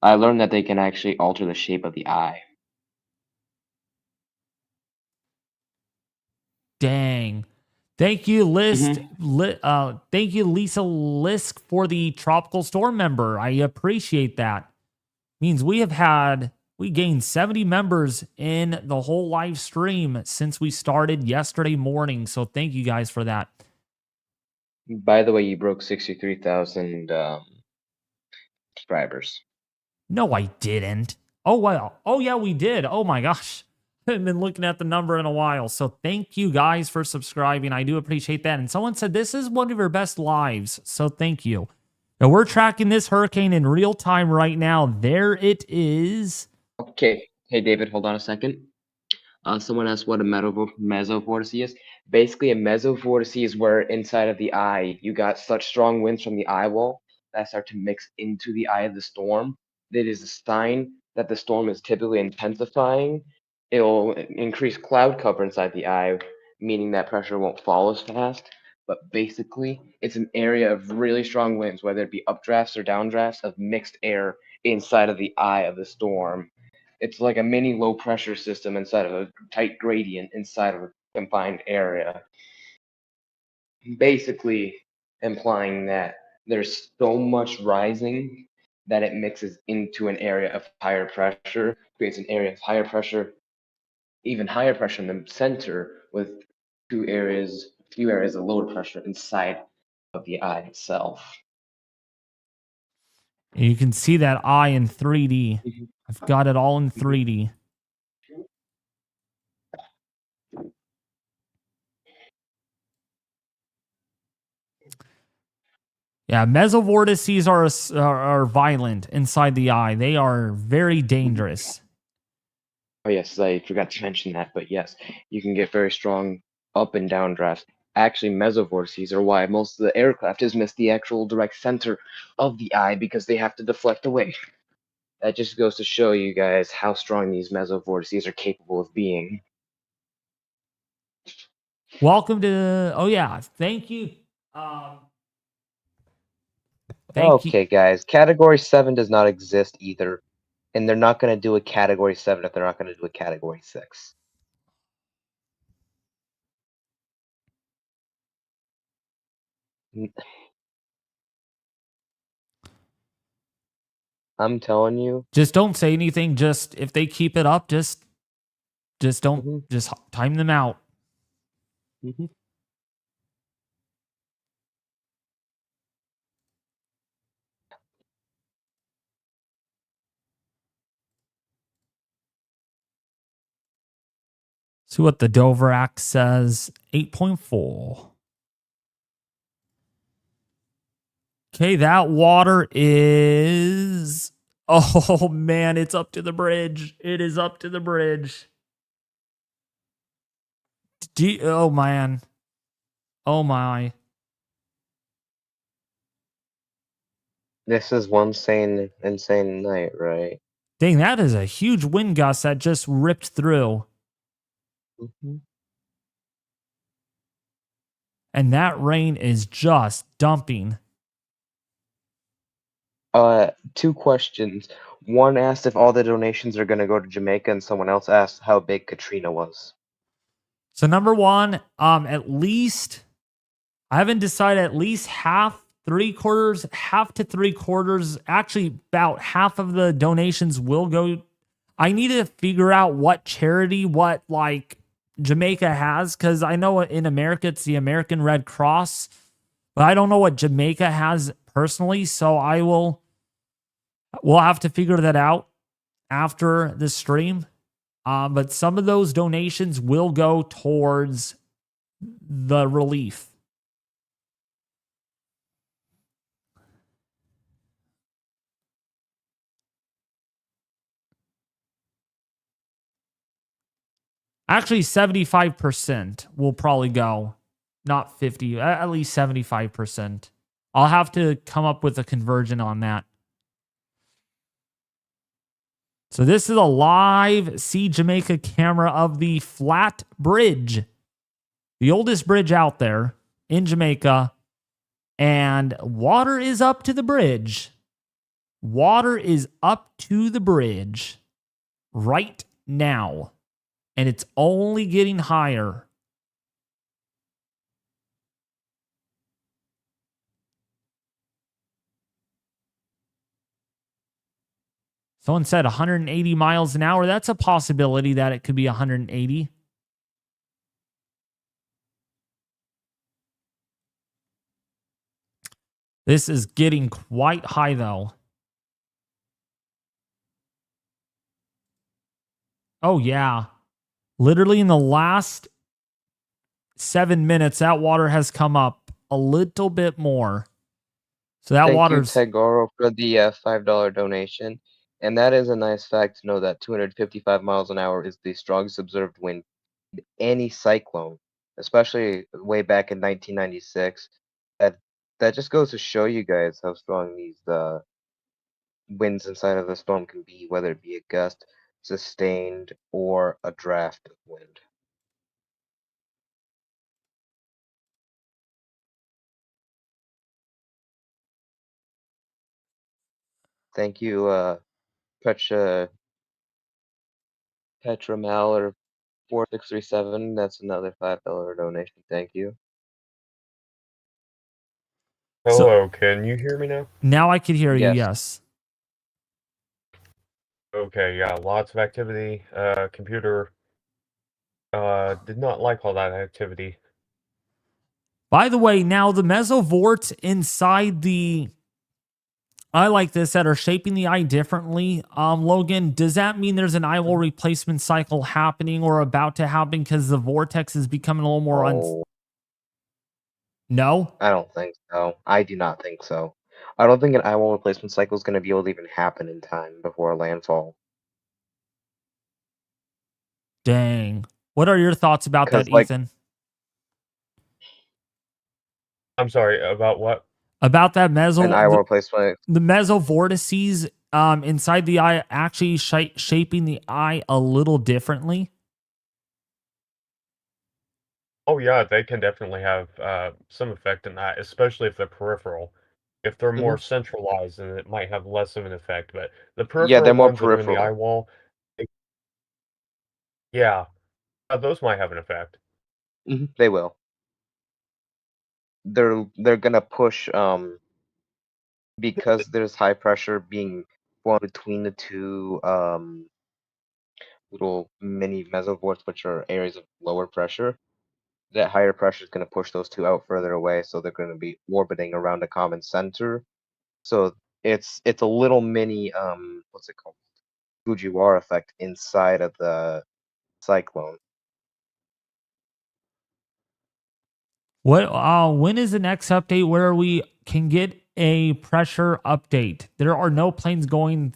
I learned that they can actually alter the shape of the eye. Dang. Thank you, thank you, Lisa Lisk, for the tropical storm member. I appreciate that. Means we gained 70 members in the whole live stream since we started yesterday morning. So thank you guys for that. By the way, you broke 63,000 subscribers. No, I didn't. Oh, well. Oh, yeah, we did. Oh, my gosh. I haven't been looking at the number in a while. So thank you guys for subscribing. I do appreciate that. And someone said this is one of your best lives. So thank you. Now we're tracking this hurricane in real time right now. There it is. Okay. Hey, David, hold on a second. Someone asked what a mesovortice is. Basically, a mesovortice is where inside of the eye, you got such strong winds from the eye wall that start to mix into the eye of the storm. That is a sign that the storm is typically intensifying. It'll increase cloud cover inside the eye, meaning that pressure won't fall as fast. But basically, it's an area of really strong winds, whether it be updrafts or downdrafts of mixed air inside of the eye of the storm. It's like a mini low pressure system inside of a tight gradient inside of a confined area. Basically implying that there's so much rising that it mixes into an area of higher pressure, creates an area of higher pressure, even higher pressure in the center with few areas of lower pressure inside of the eye itself. You can see that eye in 3D. I've got it all in 3D. Yeah, mesovortices are violent inside the eye. They are very dangerous. Oh yes, I forgot to mention that, but yes, you can get very strong up and down drafts. Actually, mesovortices are why most of the aircraft has missed the actual direct center of the eye because they have to deflect away. That just goes to show you guys how strong these mesovortices are capable of being. Welcome to. Oh yeah, thank you. Okay, guys. Category 7 does not exist either. And they're not going to do a Category 7 if they're not going to do a Category 6. I'm telling you. Just don't say anything. Just if they keep it up, just don't just time them out. See what the Doverac says. 8.4. Okay, that water is. Oh man, it's up to the bridge. It is up to the bridge. Oh man. Oh my. This is one insane night, right? Dang, that is a huge wind gust that just ripped through. And that rain is just dumping. 2 questions. One asked if all the donations are going to go to Jamaica, and someone else asked how big Katrina was. So number one, at least I haven't decided. At least half to three quarters. Actually, about half of the donations will go. I need to figure out what charity, what like Jamaica has, because I know in America it's the American Red Cross, but I don't know what Jamaica has personally. So we'll have to figure that out after the stream. But some of those donations will go towards the relief. Actually, 75% will probably go, not 50, at least 75%. I'll have to come up with a conversion on that. So this is a live See Jamaica camera of the Flat Bridge, the oldest bridge out there in Jamaica, and water is up to the bridge. Water is up to the bridge right now. And it's only getting higher. Someone said 180 miles an hour. That's a possibility that it could be 180. This is getting quite high, though. Oh, yeah. Literally in the last 7 minutes, that water has come up a little bit more. So that water's... Thank you, Tegoro, for the $5 donation. And that is a nice fact to know that 255 miles an hour is the strongest observed wind in any cyclone, especially way back in 1996. That just goes to show you guys how strong these winds inside of the storm can be, whether it be a gust, sustained, or a draft of wind. Thank you, Petramal or 4637. That's another $5 donation. Thank you. Hello, can you hear me now? Now I can hear you, yes. Okay, yeah, lots of activity. Computer Did not like all that activity. By the way, now the mesovorts inside the I like this that are shaping the eye differently. Logan, does that mean there's an eyewall replacement cycle happening or about to happen because the vortex is becoming a little more Oh, No? I don't think so. I do not think so. I don't think an eyewall replacement cycle is going to be able to even happen in time before landfall. Dang. What are your thoughts about Because, that, like, Ethan? I'm sorry, about what? About that an eyewall replacement. the mesovortices inside the eye actually shaping the eye a little differently. Oh yeah, they can definitely have some effect in that, especially if they're peripheral. If they're more centralized, then it might have less of an effect. But the Yeah, they're peripheral more ones that are in the eye peripheral. wall, yeah, those might have an effect. They will. They're gonna push because there's high pressure being formed between the two little mini mesovorts, which are areas of lower pressure. That higher pressure is going to push those two out further away, so they're going to be orbiting around a common center. So it's a little mini what's it called? Fujiwara effect inside of the cyclone. What when is the next update where we can get a pressure update? There are no planes going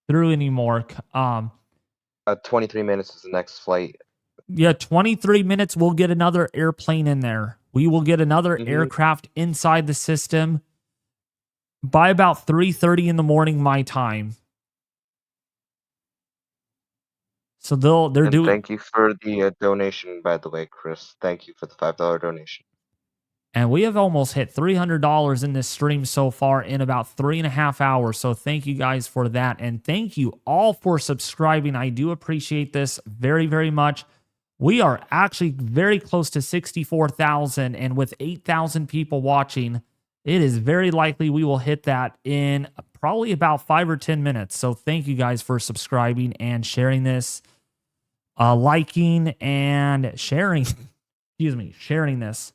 through anymore. 23 minutes is the next flight. Yeah, 23 minutes we'll get another airplane in there. We will get another aircraft inside the system by about 3:30 in the morning my time. So they're And doing thank you for the donation, by the way, Chris. Thank you for the $5 donation. And we have almost hit $300 in this stream so far in about 3.5 hours. So thank you guys for that. And thank you all for subscribing. I do appreciate this very, very much. We are actually very close to 64,000. And with 8,000 people watching, it is very likely we will hit that in probably about 5 or 10 minutes. So thank you guys for subscribing and sharing this, liking and sharing. Excuse me, sharing this.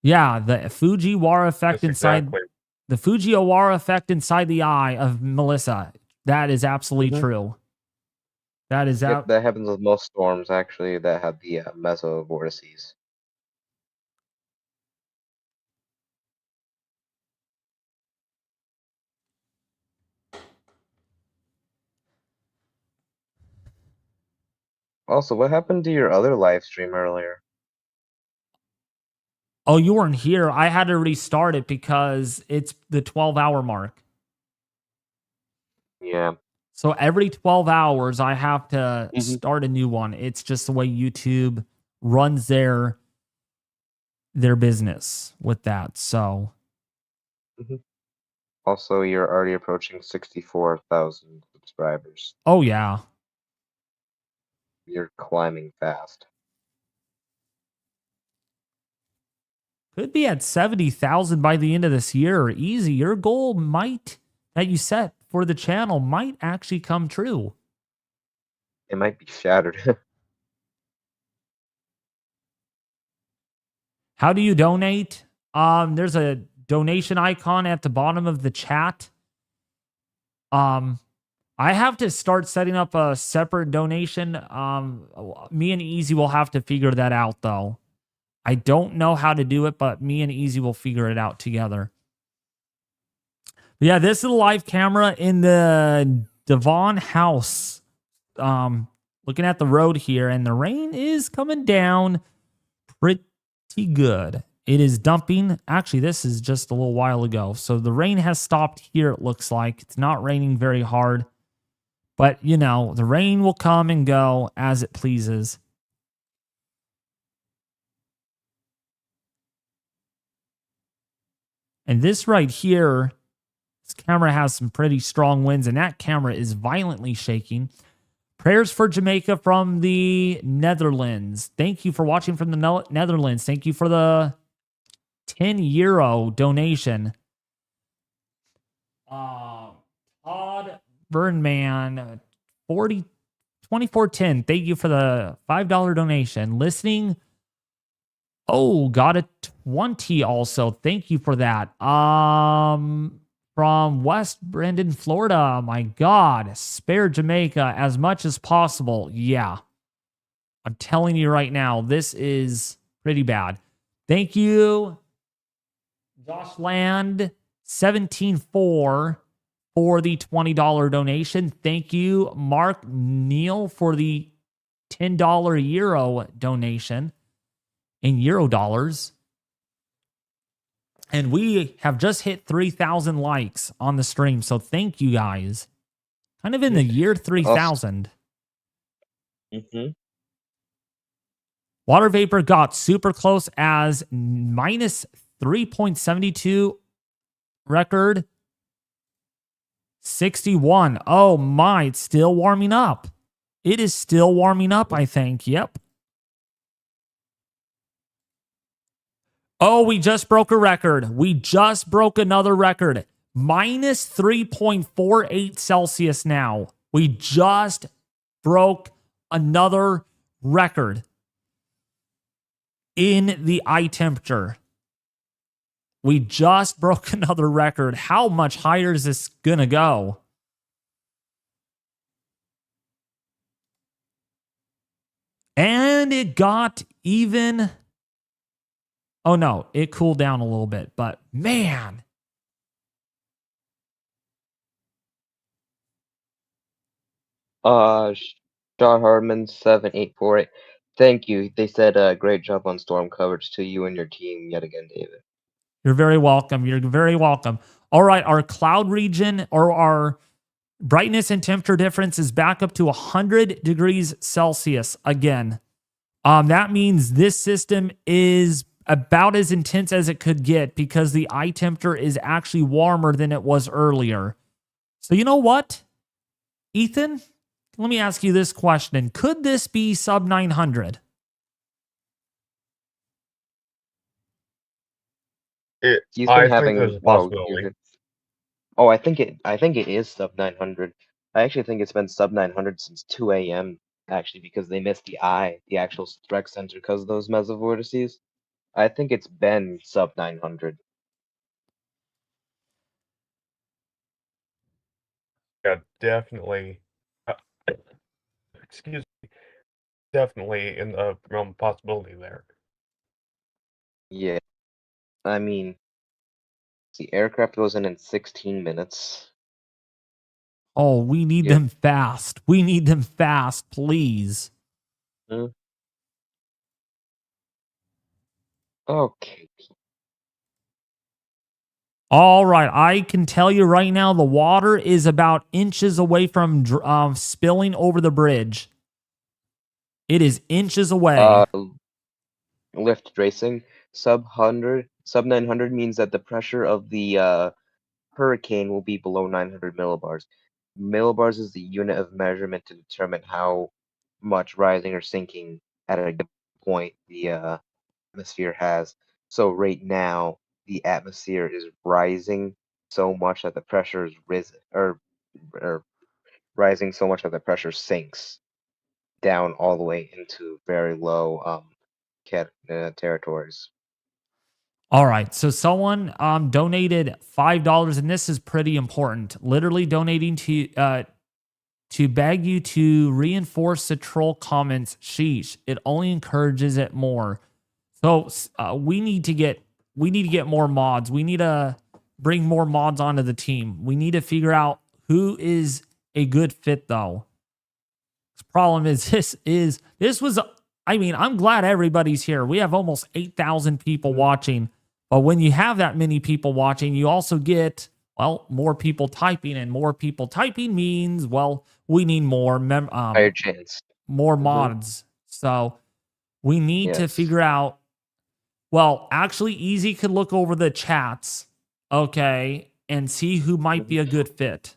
Yeah, the Fujiwara effect inside the Fujiwara effect inside the eye of Melissa. That is absolutely true. That is Yep, that happens with most storms actually that have the mesovortices. Also, what happened to your other live stream earlier? Oh, you weren't here. I had to restart it because it's the 12-hour mark. Yeah. So every 12 hours, I have to start a new one. It's just the way YouTube runs their business with that. So. Also, you're already approaching 64,000 subscribers. Oh, yeah. You're climbing fast. Could be at 70,000 by the end of this year. Easy. Your goal that you set for the channel might actually come true. It might be shattered. How do you donate? There's a donation icon at the bottom of the chat. I have to start setting up a separate donation. Me and Easy will have to figure that out though. I don't know how to do it, but me and Easy will figure it out together. But yeah, this is a live camera in the Devon house. Looking at the road here, and the rain is coming down pretty good. It is dumping. Actually, this is just a little while ago. So the rain has stopped here, it looks like. It's not raining very hard. But, you know, the rain will come and go as it pleases. And this right here, this camera has some pretty strong winds, and that camera is violently shaking. Prayers for Jamaica from the Netherlands. Thank you for watching from the Netherlands. Thank you for the 10 euro donation. Todd Burnman, 40 2410, thank you for the $5 donation. Listening. Oh, got a 20 also. Thank you for that. From West Brandon, Florida. My God. Spare Jamaica as much as possible. Yeah. I'm telling you right now, this is pretty bad. Thank you, Josh Land 174 for the $20 donation. Thank you, Mark Neal, for the $10 euro donation in euro dollars. And we have just hit 3,000 likes on the stream. So thank you guys. Kind of in the year 3,000. Mm-hmm. Water vapor got super close as minus 3.72 record. 61. Oh my, it's still warming up. It is still warming up, I think. Yep. Oh, we just broke a record. We just broke another record. Minus 3.48 Celsius now. We just broke another record in the eye temperature. We just broke another record. How much higher is this going to go? And it got even... Oh, no. It cooled down a little bit. But, man. Sean Hardman 7848. Thank you. They said great job on storm coverage to you and your team yet again, David. You're very welcome. You're very welcome. All right. Our cloud region or our brightness and temperature difference is back up to 100 degrees Celsius again. That means this system is about as intense as it could get because the eye temperature is actually warmer than it was earlier. So you know what, Ethan? Let me ask you this question. Could this be sub 900? He's I been think having there's a possibility. I think it is sub 900. I actually think it's been sub 900 since 2 a.m. actually because they missed the actual strike center because of those mesovortices. I think it's been sub 900. Yeah, definitely. Excuse me. Definitely in the realm of possibility there. Yeah. I mean, the aircraft goes in 16 minutes. Oh, we need them fast. We need them fast, please. Okay. All right. I can tell you right now, the water is about inches away from spilling over the bridge. It is inches away. Lift racing sub 900 means that the pressure of the hurricane will be below 900 millibars. Millibars is the unit of measurement to determine how much rising or sinking at a given point the atmosphere has. So right now, the atmosphere is rising so much that the pressure is risen, or rising so much that the pressure sinks down all the way into very low territories. All right. So someone donated $5, and this is pretty important. Literally donating to beg you to reinforce the troll comments. Sheesh. It only encourages it more. So we need to get more mods. We need to bring more mods onto the team. We need to figure out who is a good fit though. The problem is this was I mean, I'm glad everybody's here. We have almost 8,000 people watching. But when you have that many people watching, you also get, well, more people typing, and more people typing means, well, we need more higher chance, more mods. So we need to figure out. Well, actually, Easy could look over the chats, okay, and see who might be a good fit.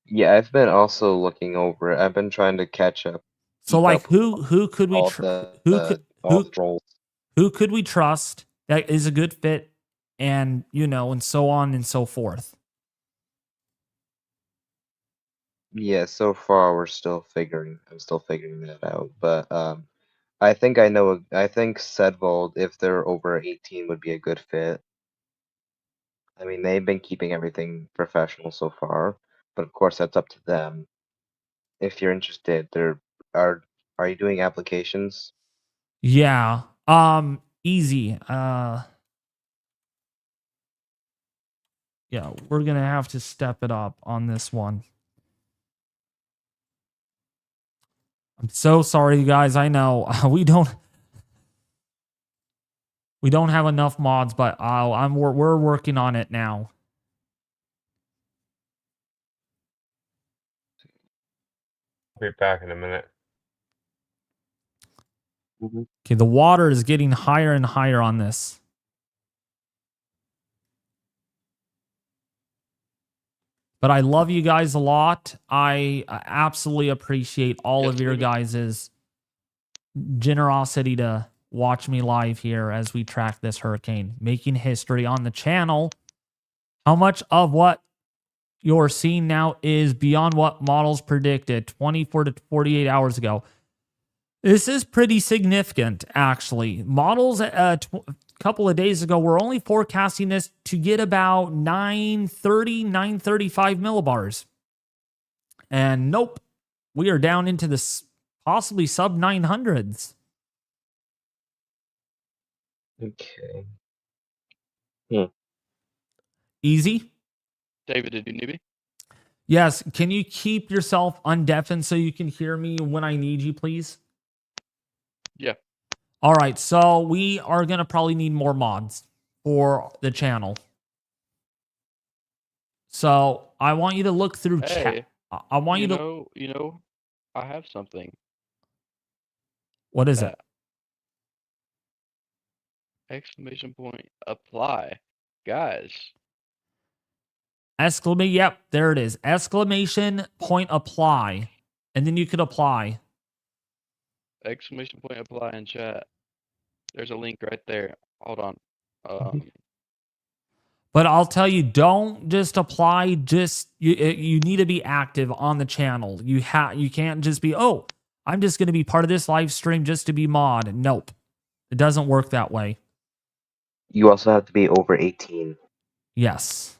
Yeah, I've been also looking over it. I've been trying to catch up. So, like, who could we who could we trust that is a good fit, and and so on and so forth. Yeah, so far I'm still figuring that out. But I think I think Sedvold, if they're over 18, would be a good fit. I mean, they've been keeping everything professional so far, but of course that's up to them. If you're interested, are are you doing applications? Yeah. Easy. Yeah, we're gonna have to step it up on this one. I'm so sorry, you guys. I know we don't have enough mods, but we're working on it now. I'll be back in a minute. Okay, the water is getting higher and higher on this. But I love you guys a lot. I absolutely appreciate all of your guys' generosity to watch me live here as we track this hurricane, making history on the channel. How much of what you're seeing now is beyond what models predicted 24 to 48 hours ago? This is pretty significant, actually. Models a couple of days ago were only forecasting this to get about 930, 935 millibars. And nope, we are down into the possibly sub 900s. Okay. Easy? David, did you need me? Yes. Can you keep yourself undeafened so you can hear me when I need you, please? Yeah. All right. So we are going to probably need more mods for the channel. So I want you to look through chat. Hey, I want you to. you know, I have something. What is it? Exclamation point, apply. Guys. Exclamation. Yep, there it is. Exclamation point apply. And then you could apply. Exclamation point, apply in chat. There's a link right there. Hold on. But I'll tell you, don't just apply. Just you need to be active on the channel. You can't just be, oh, I'm just going to be part of this live stream just to be mod. Nope, it doesn't work that way. You also have to be over 18. Yes.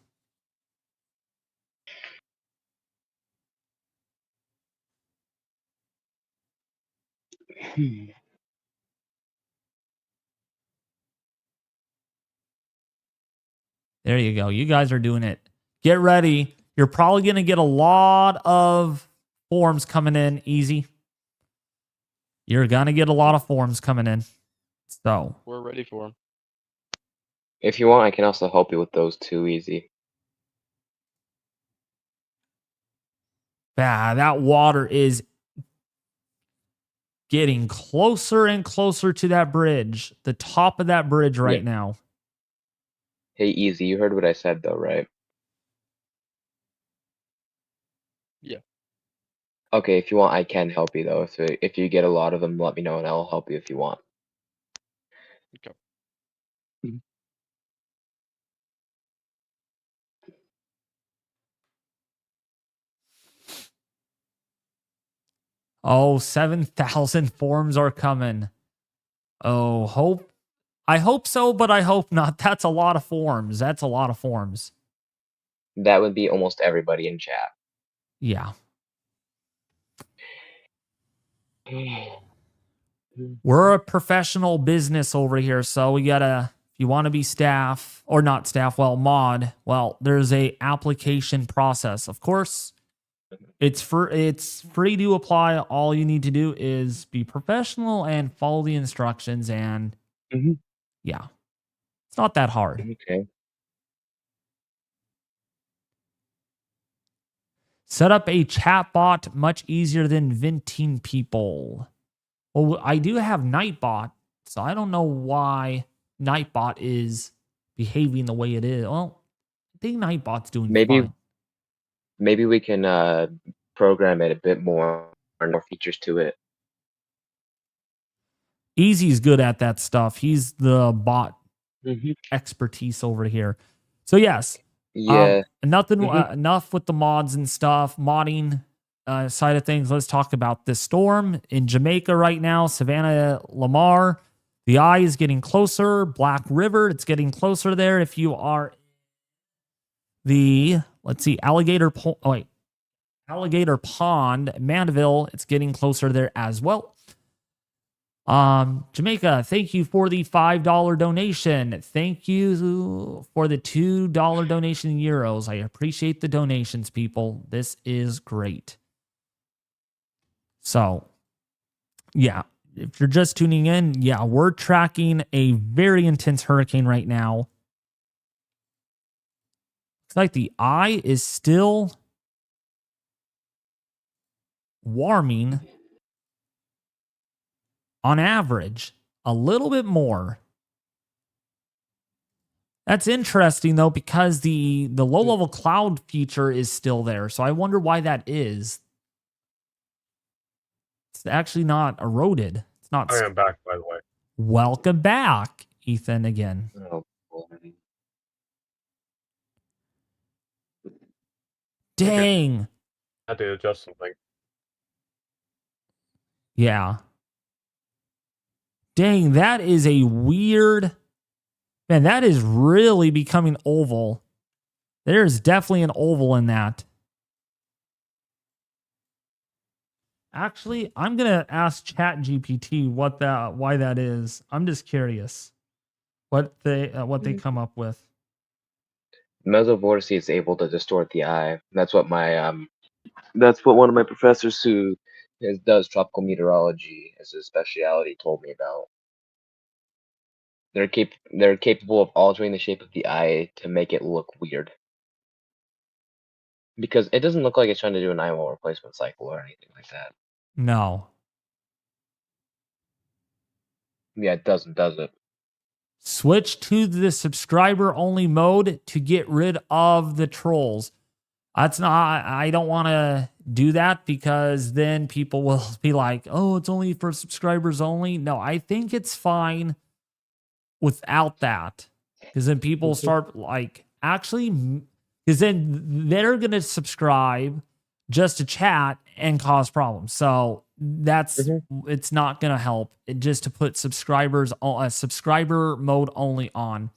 There you go. You guys are doing it. Get ready. You're probably going to get a lot of forms coming in. Easy. You're going to get a lot of forms coming in. So We're ready for them. If you want, I can also help you with those too, easy. yeah, that water is getting closer and closer to that bridge, the top of that bridge right now. Hey, easy, you heard what I said though, right? Yeah. Okay, if you want, I can help you though. If you get a lot of them, let me know and I'll help you if you want. Okay. Oh, 7,000 forms are coming. Oh, I hope so, but I hope not. That's a lot of forms. That's a lot of forms. That would be almost everybody in chat. Yeah. We're a professional business over here, so we gotta, if you want to be staff, or not staff, well, mod, well, there's a application process. Of course, it's free to apply. All you need to do is be professional and follow the instructions, and yeah, it's not that hard. Okay. Set up a chat bot, much easier than venting people. Well, I do have Nightbot, so I don't know why Nightbot is behaving the way it is. Well, I think Nightbot's doing fine. Maybe we can program it a bit more features to it. Easy's good at that stuff. He's the bot expertise over here. So yes, Yeah. enough with the mods and stuff. Modding side of things, let's talk about this storm in Jamaica right now. Savannah, Lamar. The eye is getting closer. Black River, it's getting closer there. If you are let's see, Alligator Pond, Mandeville, it's getting closer there as well. Jamaica, thank you for the $5 donation. Thank you for the $2 donation in euros. I appreciate the donations, people. This is great. So, yeah, if you're just tuning in, yeah, we're tracking a very intense hurricane right now. Looks like the eye is still warming on average a little bit more. That's interesting though, because the low level cloud feature is still there. So I wonder why that is. It's actually not eroded. It's not. I am back, by the way. Welcome back, Ethan, again. Oh, boy. Dang. I had to adjust something. Yeah. Dang, that is a weird... Man, that is really becoming oval. There's definitely an oval in that. Actually, I'm going to ask ChatGPT why that is. I'm just curious what they come up with. Mesovortice is able to distort the eye. That's what one of my professors who does tropical meteorology as a specialty told me about. They're capable of altering the shape of the eye to make it look weird. Because it doesn't look like it's trying to do an eyewall replacement cycle or anything like that. No. Yeah, it doesn't, does it? Switch to the subscriber only mode to get rid of the trolls. That's not, I don't want to do that because then people will be like, oh, it's only for subscribers only. No, I think it's fine without that. Because then people start like, actually, because then they're going to subscribe just to chat and cause problems. So that's, it's not going to help just to put subscriber mode only on.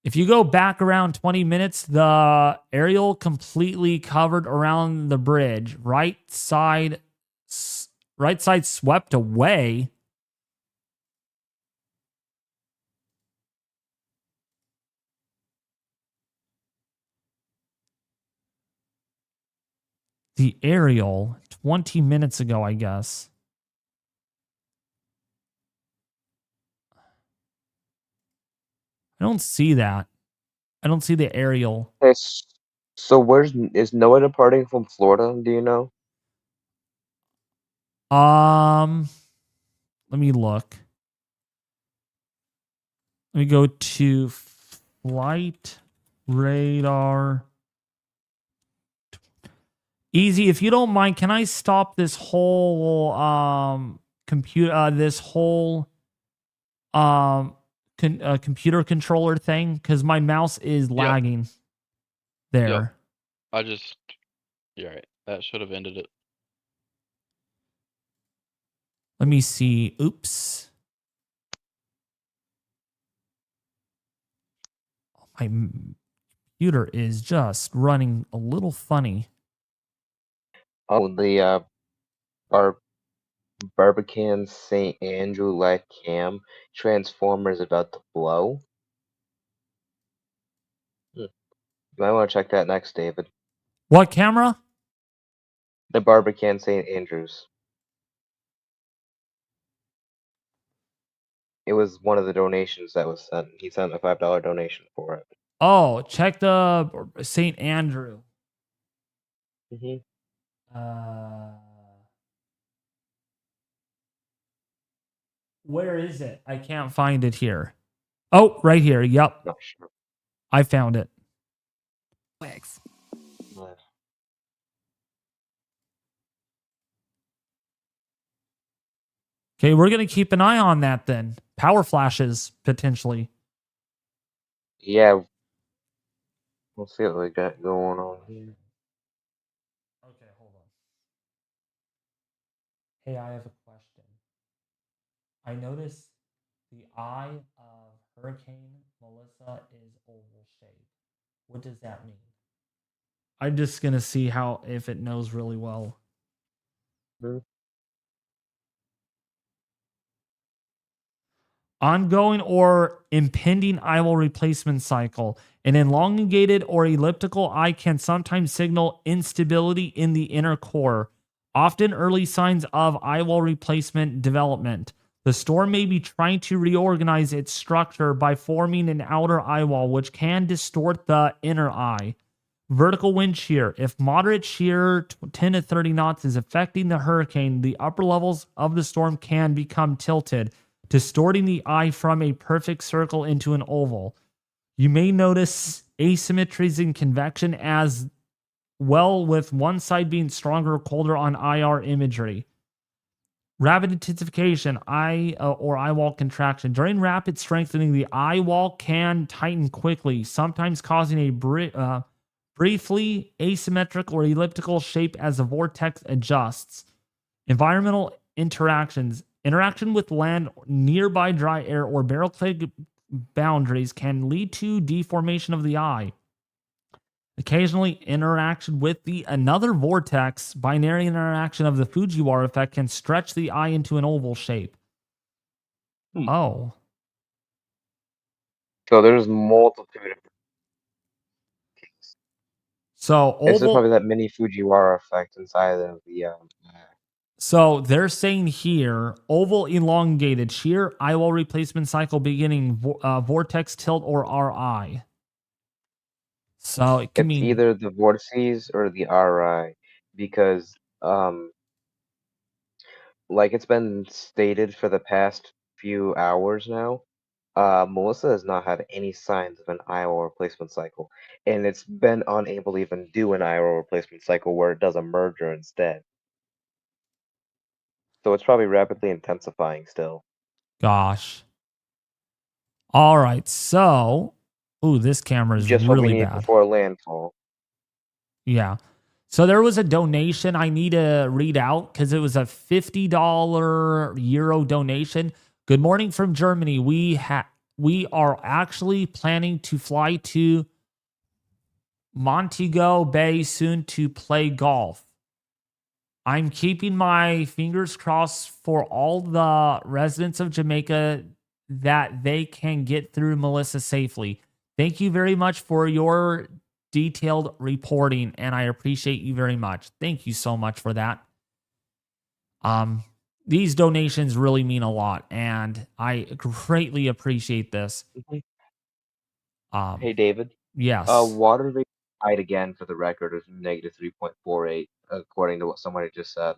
If you go back around 20 minutes, the aerial completely covered around the bridge. Right side swept away. The aerial 20 minutes ago, I guess. I don't see that. I don't see the aerial. Okay, so is NOAA departing from Florida? Do you know? Let me look. Let me go to flight radar. Easy, if you don't mind, can I stop this whole computer controller thing? Because my mouse is lagging. There. Yep. You're right. That should have ended it. Let me see. Oops. My computer is just running a little funny. Oh, the Barbican St. Andrew Light Cam transformer is about to blow. You might want to check that next, David. What camera? The Barbican St. Andrews. It was one of the donations that was sent. He sent a $5 donation for it. Oh, check the St. Andrew. Where is it? I can't find it here. Oh, right here. Yep. Not sure. I found it. Thanks. Okay, we're going to keep an eye on that then. Power flashes, potentially. Yeah. We'll see what we got going on here. Okay, hold on. Hey, I have a question. I noticed the eye of Hurricane Melissa is oval shaped. What does that mean? I'm just gonna see how if it knows really well. Ongoing or impending eyewall replacement cycle. An elongated or elliptical eye can sometimes signal instability in the inner core, often early signs of eyewall replacement development. The storm may be trying to reorganize its structure by forming an outer eyewall, which can distort the inner eye. Vertical wind shear. If moderate shear 10 to 30 knots is affecting the hurricane, the upper levels of the storm can become tilted, distorting the eye from a perfect circle into an oval. You may notice asymmetries in convection as well, with one side being stronger or colder on IR imagery. Rapid intensification, eye or eyewall contraction. During rapid strengthening, the eyewall can tighten quickly, sometimes causing a briefly asymmetric or elliptical shape as the vortex adjusts. Environmental interactions. Interaction with land, nearby dry air, or barrel clay boundaries can lead to deformation of the eye. Occasionally, interaction with another vortex, binary interaction of the Fujiwara effect, can stretch the eye into an oval shape. Oh. So there's multitude of So This is oval. probably that mini Fujiwara effect inside of the So they're saying here, oval elongated shear, eyewall replacement cycle beginning vortex tilt or RI. So it can it's mean either the vortices or the RI, because like it's been stated for the past few hours now, Melissa has not had any signs of an Eyewall replacement cycle, and it's been unable to even do an Eyewall replacement cycle where it does a merger instead. So it's probably rapidly intensifying still. gosh. All right. So, ooh, this camera is Just what we really need bad. before landfall. Yeah. So there was a donation I need to read out because it was a $50 euro donation. Good morning from Germany. We are actually planning to fly to Montego Bay soon to play golf. I'm keeping my fingers crossed for all the residents of Jamaica that they can get through Melissa safely. Thank you very much for your detailed reporting, and I appreciate you very much. Thank you so much for that. These donations really mean a lot, and I greatly appreciate this. Hey David. Yes. Water vapor height again for the record is negative 3.48, according to what somebody just said.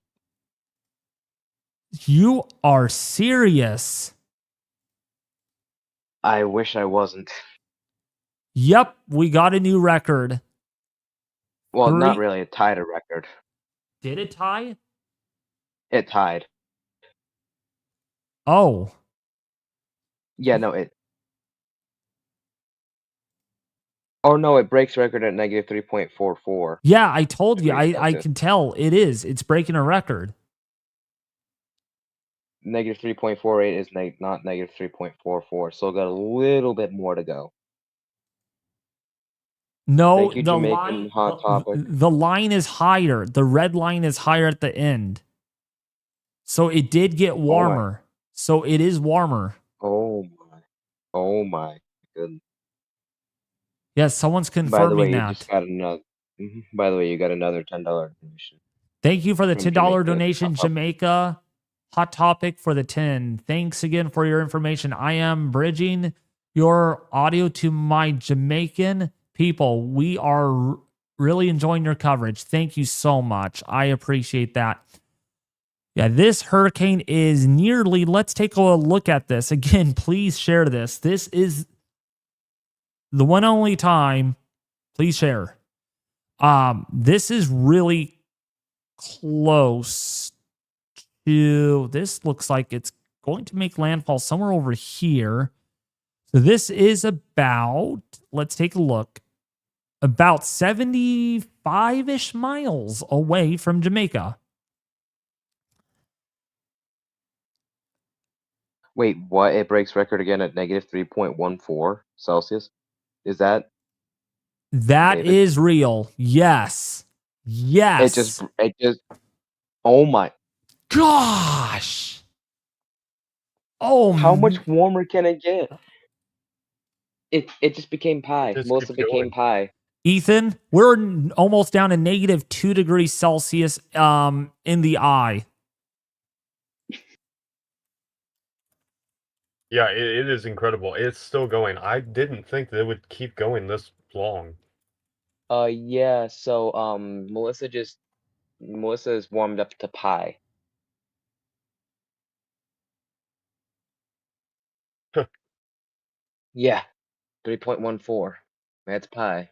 You are serious. I wish I wasn't. Yep, we got a new record. Well, not really. It tied a record. Did it tie? It tied. Oh. Yeah, no, it. Oh no, it breaks record at negative 3.44. Yeah, I told you. I can tell it is. It's breaking a record. Negative 3.48 is not negative 3.44. So got a little bit more to go. No, Thank you, the Jamaican line, Hot Topic. the line is higher. The red line is higher at the end. So it did get warmer. So it is warmer. Oh my. Oh my goodness. Yes, someone's confirming that. By the way, you just got another. By the way, you got another $10 donation. Thank you for the $10 Jamaica. donation, Jamaica. Hot Topic for the 10. Thanks again for your information. I am bridging your audio to my Jamaican people. We are really enjoying your coverage. Thank you so much. I appreciate that. Yeah, this hurricane is nearly, let's take a look at this. Again, please share this. This is the one only time. Please share. This is really close to, this looks like it's going to make landfall somewhere over here. So this is about, let's take a look, about 75-ish miles away from Jamaica. Wait, what? It breaks record again at negative 3.14 Celsius? Is that That David? is real. Yes. Yes. It just, oh my. Gosh. Oh, How much warmer can it get? It just became pi. Just Melissa keeps became going. pi. Ethan, we're almost down to negative 2 degrees Celsius in the eye. Yeah, it is incredible. It's still going. I didn't think that it would keep going this long. Yeah, so Melissa is warmed up to pi. Yeah, 3.14. That's pi.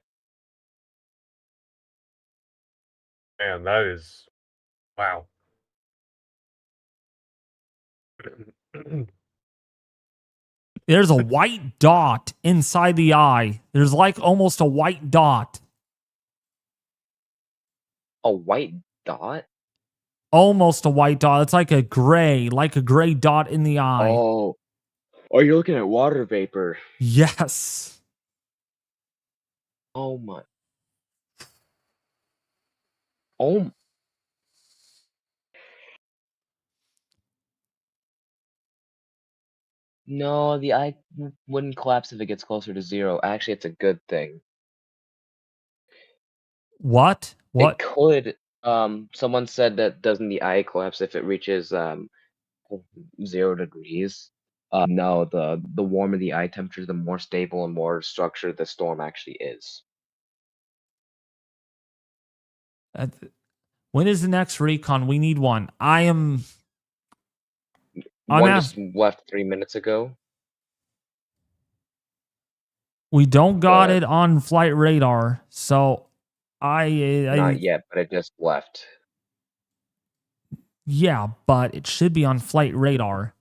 Man, that is wow. There's a white dot inside the eye. There's like almost a white dot. A white dot? Almost a white dot. It's like a gray dot in the eye. Oh. Oh, you're looking at water vapor. Yes. Oh my. Oh. No, the eye wouldn't collapse if it gets closer to 0. Actually, it's a good thing. What? It What? could. Someone said that doesn't the eye collapse if it reaches 0 degrees? No, the warmer the eye temperature, the more stable and more structured the storm actually is. When is the next recon? We need one. I'm One at, just left 3 minutes ago. we don't got But it on flight radar, so not yet, but it just left. yeah, but it should be on flight radar.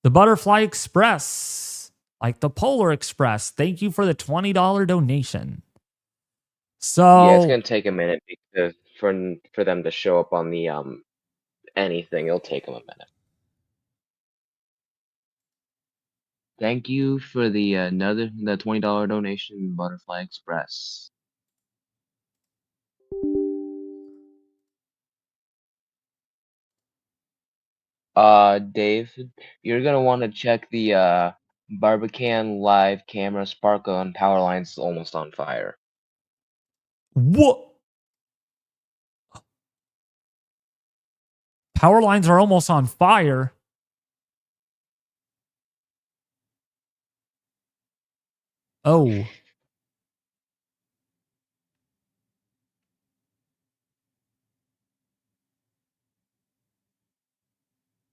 The Butterfly Express, like the Polar Express. Thank you for the $20 donation. So Yeah, it's gonna take a minute because for them to show up on the anything, it'll take them a minute. Thank you for the the $20 donation, Butterfly Express. Dave, you're gonna want to check the Barbican live camera sparkle on power lines almost on fire. what? Power lines are almost on fire. Oh.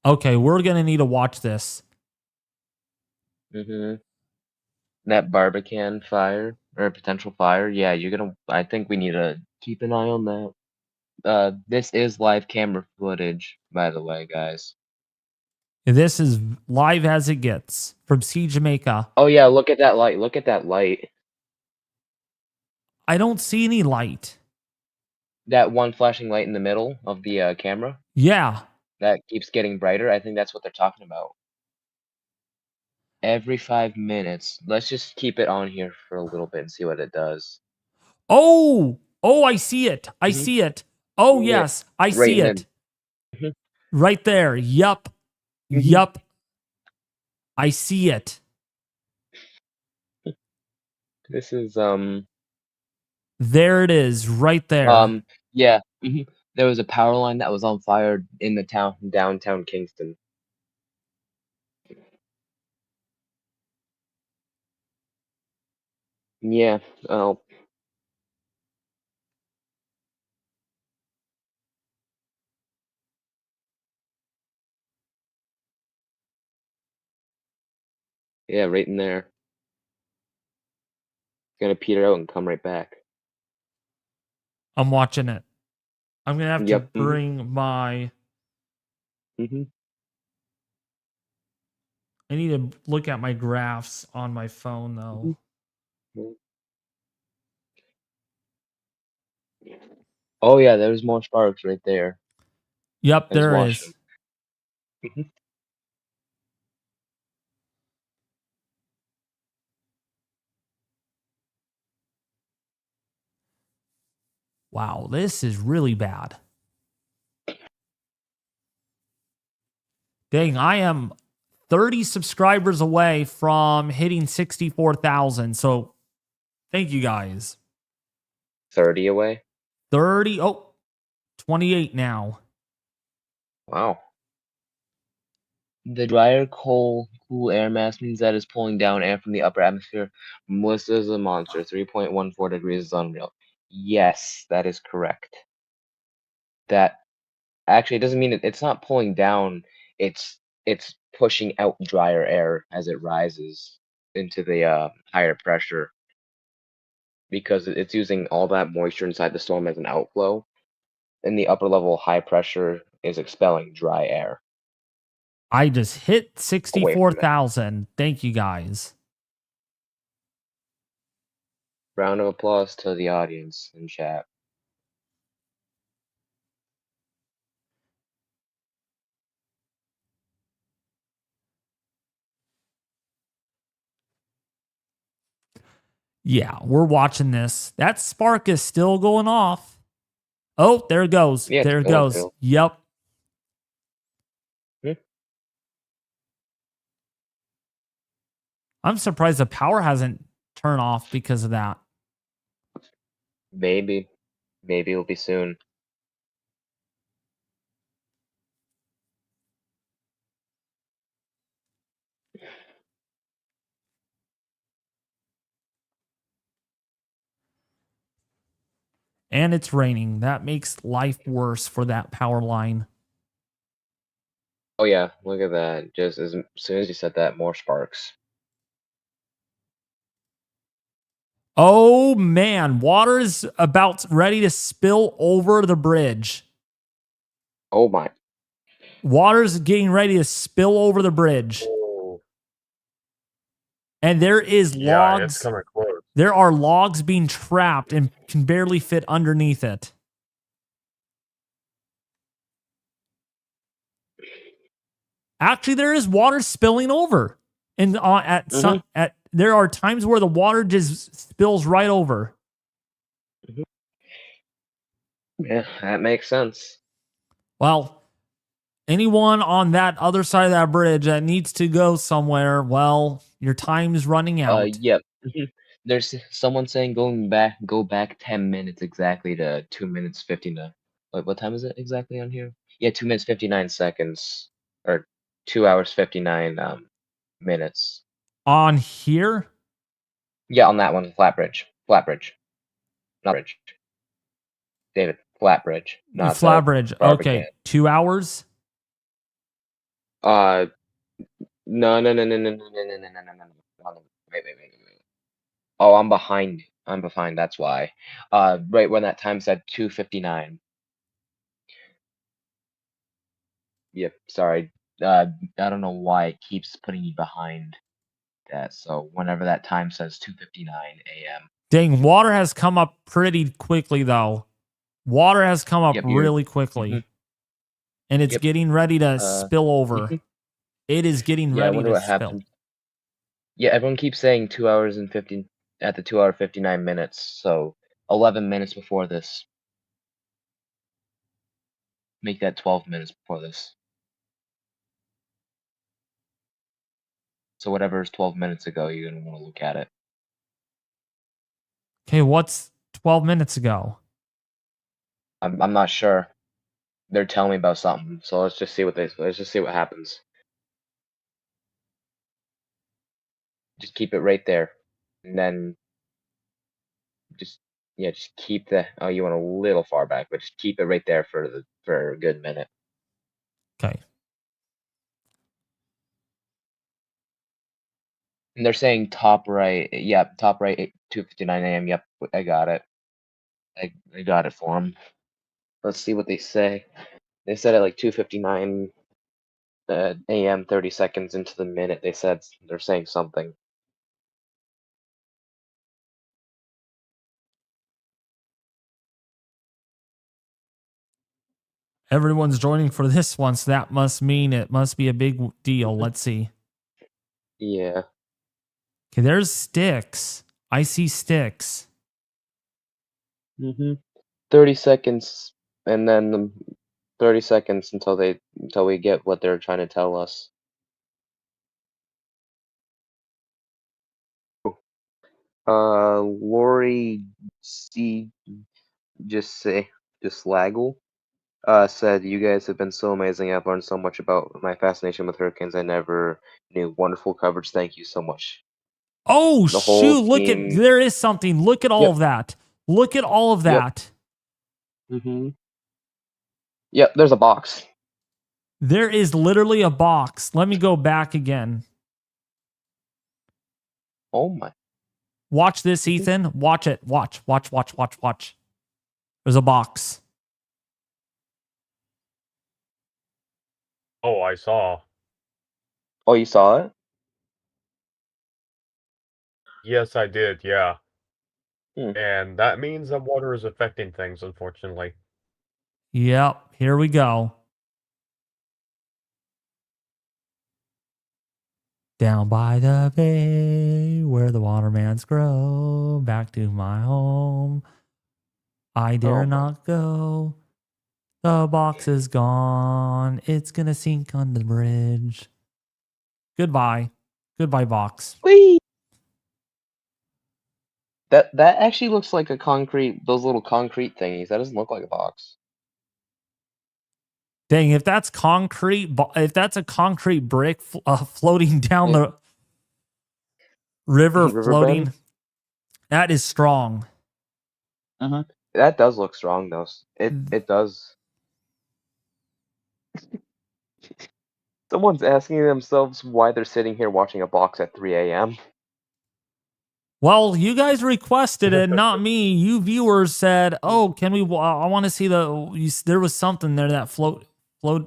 Okay, we're gonna need to watch this. Mm-hmm. That Barbican fire or potential fire, yeah, I think we need to keep an eye on that. This is live camera footage, by the way, guys. This is live as it gets from Jamaica. Oh yeah, look at that light. Look at that light. I don't see any light. That one flashing light in the middle of the camera Yeah. that keeps getting brighter. I think that's what they're talking about. Every 5 minutes. Let's just keep it on here for a little bit and see what it does. Oh, I see it. I Mhm. see it. Oh, Yeah, yes, I right see in it. Mhm. Right there. Yup. Mhm. Yup. I see it. This is There it is, right there. yeah. There was a power line that was on fire in the downtown Kingston. Yeah. Oh. Yeah, right in there. Gonna peter out and come right back. I'm watching it. I'm going to have to Yep. bring my... I need to look at my graphs on my phone, though. Oh yeah, there's more sparks right there. Yep, I was there watching is. them. Wow, this is really bad. Dang, I am 30 subscribers away from hitting 64,000. So thank you guys. 30 away. 30. Oh, 28 now. Wow. The drier, cool air mass means that it's pulling down air from the upper atmosphere. Melissa is a monster. 3.14 degrees is unreal. Yes, that is correct. That actually it doesn't mean it's not pulling down. It's pushing out drier air as it rises into the higher pressure because it's using all that moisture inside the storm as an outflow, and the upper level high pressure is expelling dry air I just hit away from it. 64,000. Thank you guys. Round of applause to the audience in chat. Yeah, we're watching this. That spark is still going off. Oh, there it goes. Yeah, there it it's going goes. to. Yep. Hmm. I'm surprised the power hasn't turned off because of that. Maybe it'll be soon. And it's raining. That makes life worse for that power line. Oh yeah, look at that. Just as soon as you said that, more sparks. Oh man, water is about ready to spill over the bridge. Oh my. Water's getting ready to spill over the bridge. Oh. And there is Yeah, it's logs. coming close. There are logs being trapped and can barely fit underneath it. Actually, there is water spilling over. And there are times where the water just spills right over. Yeah, that makes sense. Well, anyone on that other side of that bridge that needs to go somewhere, well, your time is running out. Yep. There's someone saying go back 10 minutes exactly to 2 minutes 59. Wait, what time is it exactly on here? Yeah, 2 minutes 59 seconds or 2 hours 59 minutes. On here? Yeah, on that one, flat bridge. Not bridge. David, flat bridge, not Flat the bridge. garbage Okay, can. 2 hours? No. Wait. Oh, I'm behind. That's why. Right when that time said 2:59. Yep, sorry. I don't know why it keeps putting me behind that. So whenever that time says 2:59 a.m. Dang, water has come up pretty quickly, though. Water has come up Yep, really quickly. And it's Yep. getting ready to spill over. It is getting Yeah, I ready wonder to what spill. happened. Yeah, everyone keeps saying 2 hours and 15 at the 2 hour 59 minutes. So 11 minutes before this. Make that 12 minutes before this. So whatever is 12 minutes ago, you're gonna want to look at it. Okay, what's 12 minutes ago? I'm not sure. They're telling me about something, so let's just see what happens. Just keep it right there, and then just keep the. Oh, you went a little far back, but just keep it right there for a good minute. Okay. And they're saying top right. Yep, top right, 2:59 a.m. Yep, I got it. I got it for them. Let's see what they say. They said at like 2:59 a.m. 30 seconds into the minute. They're saying something. Everyone's joining for this one, so that must mean it must be a big deal. Let's see. Yeah. Okay, there's sticks. I see sticks. 30 seconds, and then 30 seconds until we get what they're trying to tell us. Lori C. Just Slaggle said, "You guys have been so amazing. I've learned so much about my fascination with hurricanes. I never knew. Wonderful coverage. Thank you so much." Oh, The whole shoot. Look at, team. there is something. Look at all Yep. of that. Look at all of Yep. that. Mm-hmm. Yep, there's a box. There is literally a box. Let me go back again. Oh my. Watch this, Ethan. Watch it. Watch. There's a box. Oh, I saw. Oh, you saw it? Yes, I did, yeah. Hmm. And that means that water is affecting things, unfortunately. Yep. Here we go. Down by the bay where the watermans grow, back to my home. I dare Oh my. not go. The box is gone. It's gonna sink on the bridge. Goodbye. Goodbye, box. Whee! That actually looks like a concrete, those little concrete thingies. That doesn't look like a box. Dang, if that's concrete, if that's a concrete brick floating down the river, Riverbed? floating, that is strong. Uh-huh. That does look strong, though. It does. Someone's asking themselves why they're sitting here watching a box at 3 a.m. Well, you guys requested it, not me. You viewers said, "Oh, can we? I want to see there was something there that float.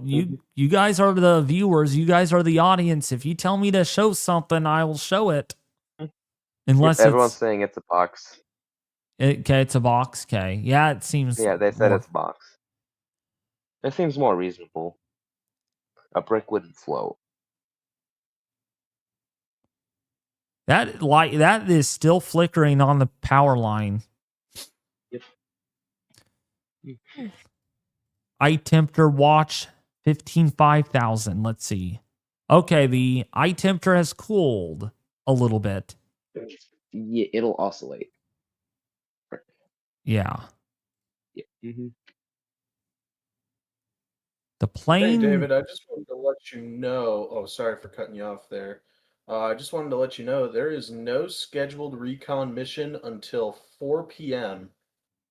You guys are the viewers. You guys are the audience. If you tell me to show something, I will show it. Unless Everyone's saying it's a box. Okay, it's a box. Okay, yeah, it seems. Yeah, they said it's a box. It seems more reasonable. A brick wouldn't float. That is still flickering on the power line. Yep. Eye temperature watch 5,000. Let's see. Okay, the eye temperature has cooled a little bit. Yeah, it'll oscillate. Yeah. Yeah. Mm-hmm. The plane. Hey, David, I just wanted to let you know. Oh, sorry for cutting you off there. I just wanted to let you know there is no scheduled recon mission until 4 p.m.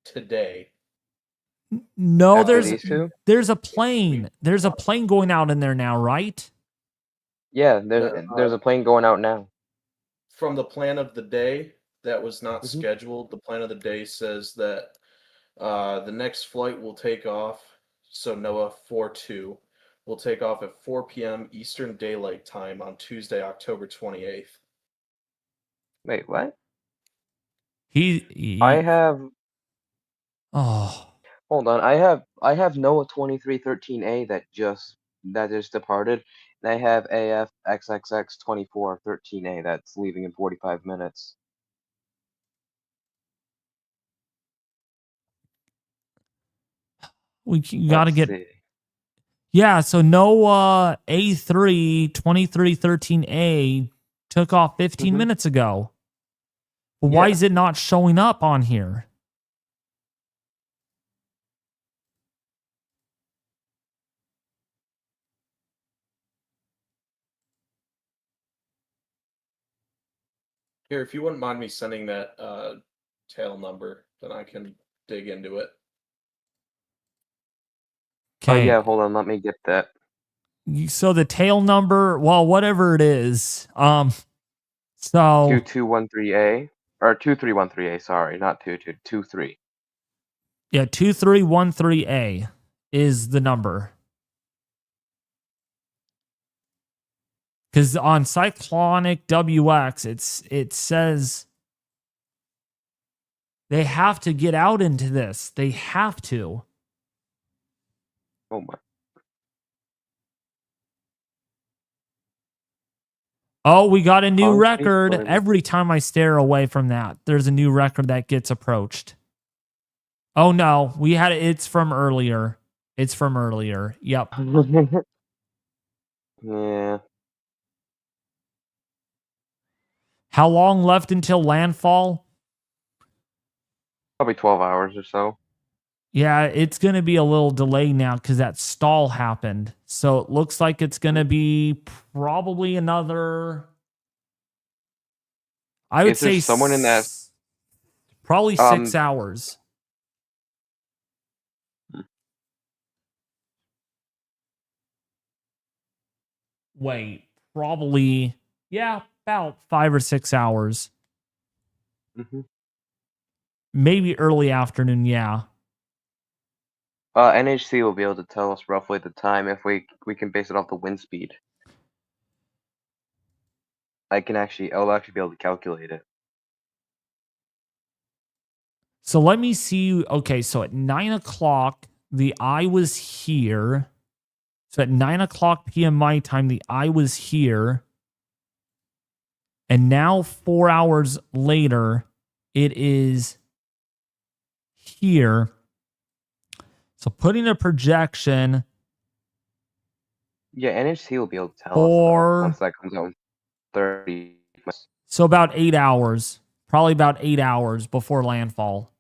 today. No, After these two? there's a plane. There's a plane going out in there now, right? Yeah, there's a plane going out now. From the plan of the day, that was not Mhm. scheduled. The plan of the day says that the next flight will take off. So NOAA 42 will take off at 4 p.m. Eastern Daylight Time on Tuesday, October 28th. Wait, what? He I have. Oh. Hold on. I have NOAA 2313A that just departed, and I have AF XXX 2413A that's leaving in 45 minutes. We got to Let's get. see. Yeah, so NOAA A3 2313A took off 15 minutes ago. Well, why Yeah. is it not showing up on here? Here, if you wouldn't mind me sending that tail number, then I can dig into it. Oh Okay. yeah, hold on. Let me get that. So the tail number, well, whatever it is, so 2213A or 2313A. Sorry, not 23. yeah, 2313A is the number. Because on Cyclonic WX, it says they have to get out into this. They have to. Oh my. Oh, we got a new Concrete record. toilet. Every time I stare away from that, there's a new record that gets approached. Oh no, we had it's from earlier. It's from earlier. Yep. Yeah. How long left until landfall? Probably 12 hours or so. Yeah, it's going to be a little delay now because that stall happened. So it looks like it's going to be probably another. I would If there's say someone in that, probably 6 hours. Wait, probably, yeah, about 5 or 6 hours. Mhm. Maybe early afternoon, yeah. NHC will be able to tell us roughly the time if we can base it off the wind speed. I'll actually be able to calculate it. So let me see. Okay, so at 9 o'clock, the eye was here. So at 9 o'clock p.m. my time, the eye was here. And now 4 hours later, it is here. So putting a projection Yeah, NHC will be able to tell us for once that comes out in 30 minutes. so about 8 hours, probably about 8 hours before landfall.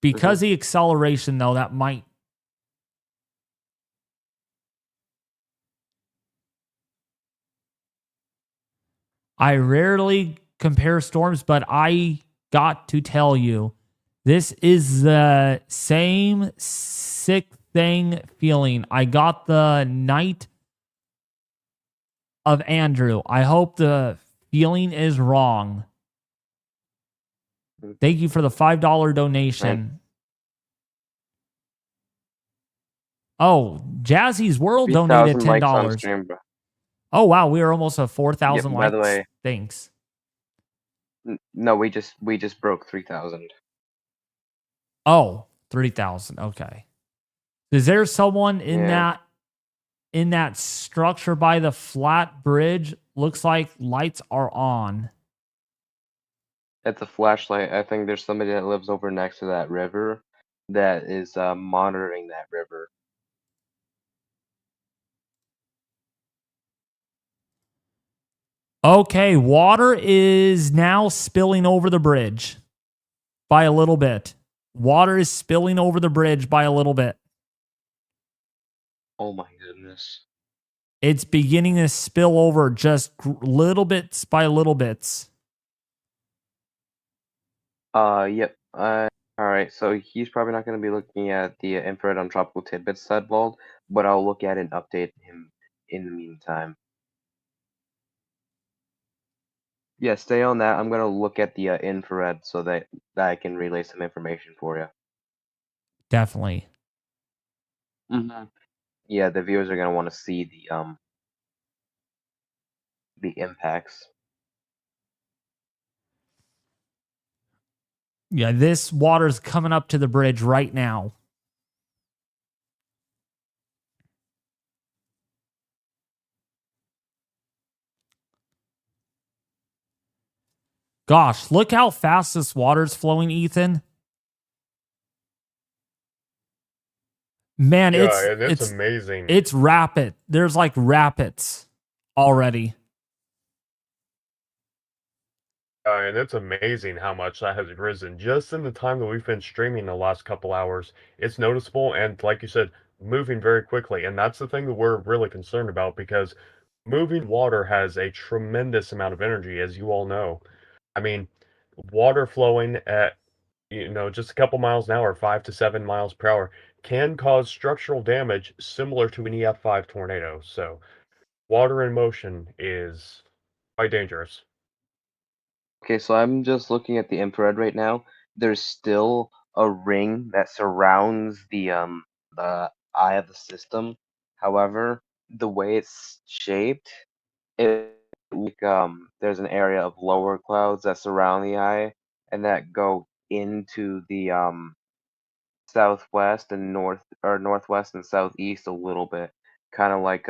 Because the acceleration, though, that might. I rarely compare storms, but I got to tell you, this is the same sick thing feeling. I got the night of Andrew. I hope the feeling is wrong. Thank you for the $5 donation. Oh, Jazzy's World donated 3,000 $10. likes on stream, bro. Oh wow, we are almost at 4,000 Yeah, likes. by the way, Thanks. No, we just broke 3,000. Oh, 3,000. Okay. Is there someone in that structure by the flat bridge? Looks like lights are on. It's a flashlight. I think there's somebody that lives over next to that river that is monitoring that river. Okay, water is now spilling over the bridge by a little bit. Water is spilling over the bridge by a little bit. Oh my goodness. It's beginning to spill over just little bits by little bits. Yep. Alright, so he's probably not going to be looking at the infrared on tropical tidbits sidewall, but I'll look at it and update him in the meantime. Yeah, stay on that. I'm going to look at the infrared so that I can relay some information for you. Definitely. Yeah, the viewers are going to want to see the impacts. Yeah, this water's coming up to the bridge right now. Gosh, look how fast this water's flowing, Ethan. Man, it's amazing. It's rapid. There's like rapids already. And it's amazing how much that has risen just in the time that we've been streaming the last couple hours. It's noticeable and, like you said, moving very quickly. And that's the thing that we're really concerned about because moving water has a tremendous amount of energy, as you all know. I mean, water flowing at, just a couple miles an hour, 5 to 7 miles per hour, can cause structural damage similar to an EF5 tornado. So, water in motion is quite dangerous. Okay, so I'm just looking at the infrared right now. There's still a ring that surrounds the eye of the system. However, the way it's shaped, there's an area of lower clouds that surround the eye and that go into the southwest and northwest and southeast a little bit. Kind of like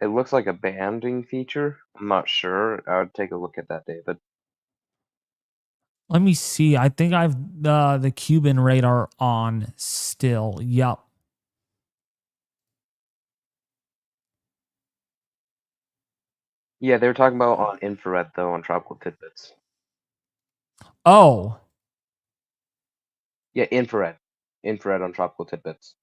it looks like a banding feature. I'm not sure. I would take a look at that, David. Let me see. I think I've the Cuban radar on still. Yup. Yeah, they were talking about on infrared though on tropical tidbits. Oh, Yeah, infrared. Infrared on tropical tidbits.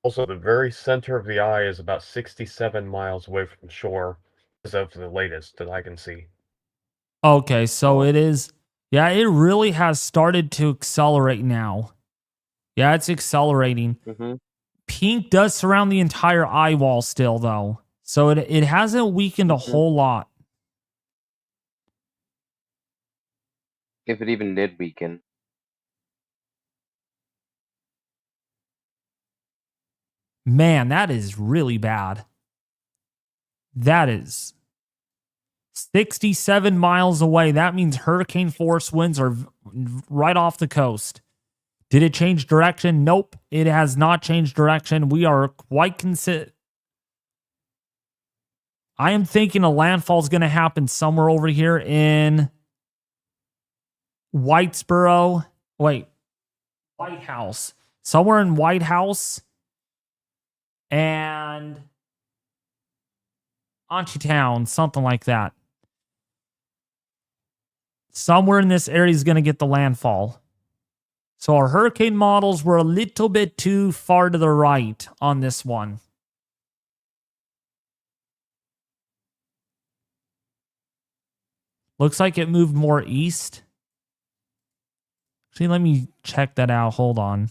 Also, the very center of the eye is about 67 miles away from shore, as of the latest that I can see. okay. So it is. Yeah, it really has started to accelerate now. Yeah, it's accelerating. Mm-hmm. Pink does surround the entire eye wall still, though. So it hasn't weakened a whole lot. If it even did weaken. Man, that is really bad. That is 67 miles away. That means hurricane force winds are right off the coast. Did it change direction? Nope, it has not changed direction. We are quite I am thinking a landfall is going to happen somewhere over here in Whitesboro. Wait, White House. Somewhere in White House and Town, something like that. Somewhere in this area is going to get the landfall. So our hurricane models were a little bit too far to the right on this one. Looks like it moved more east. Actually, let me check that out. Hold on.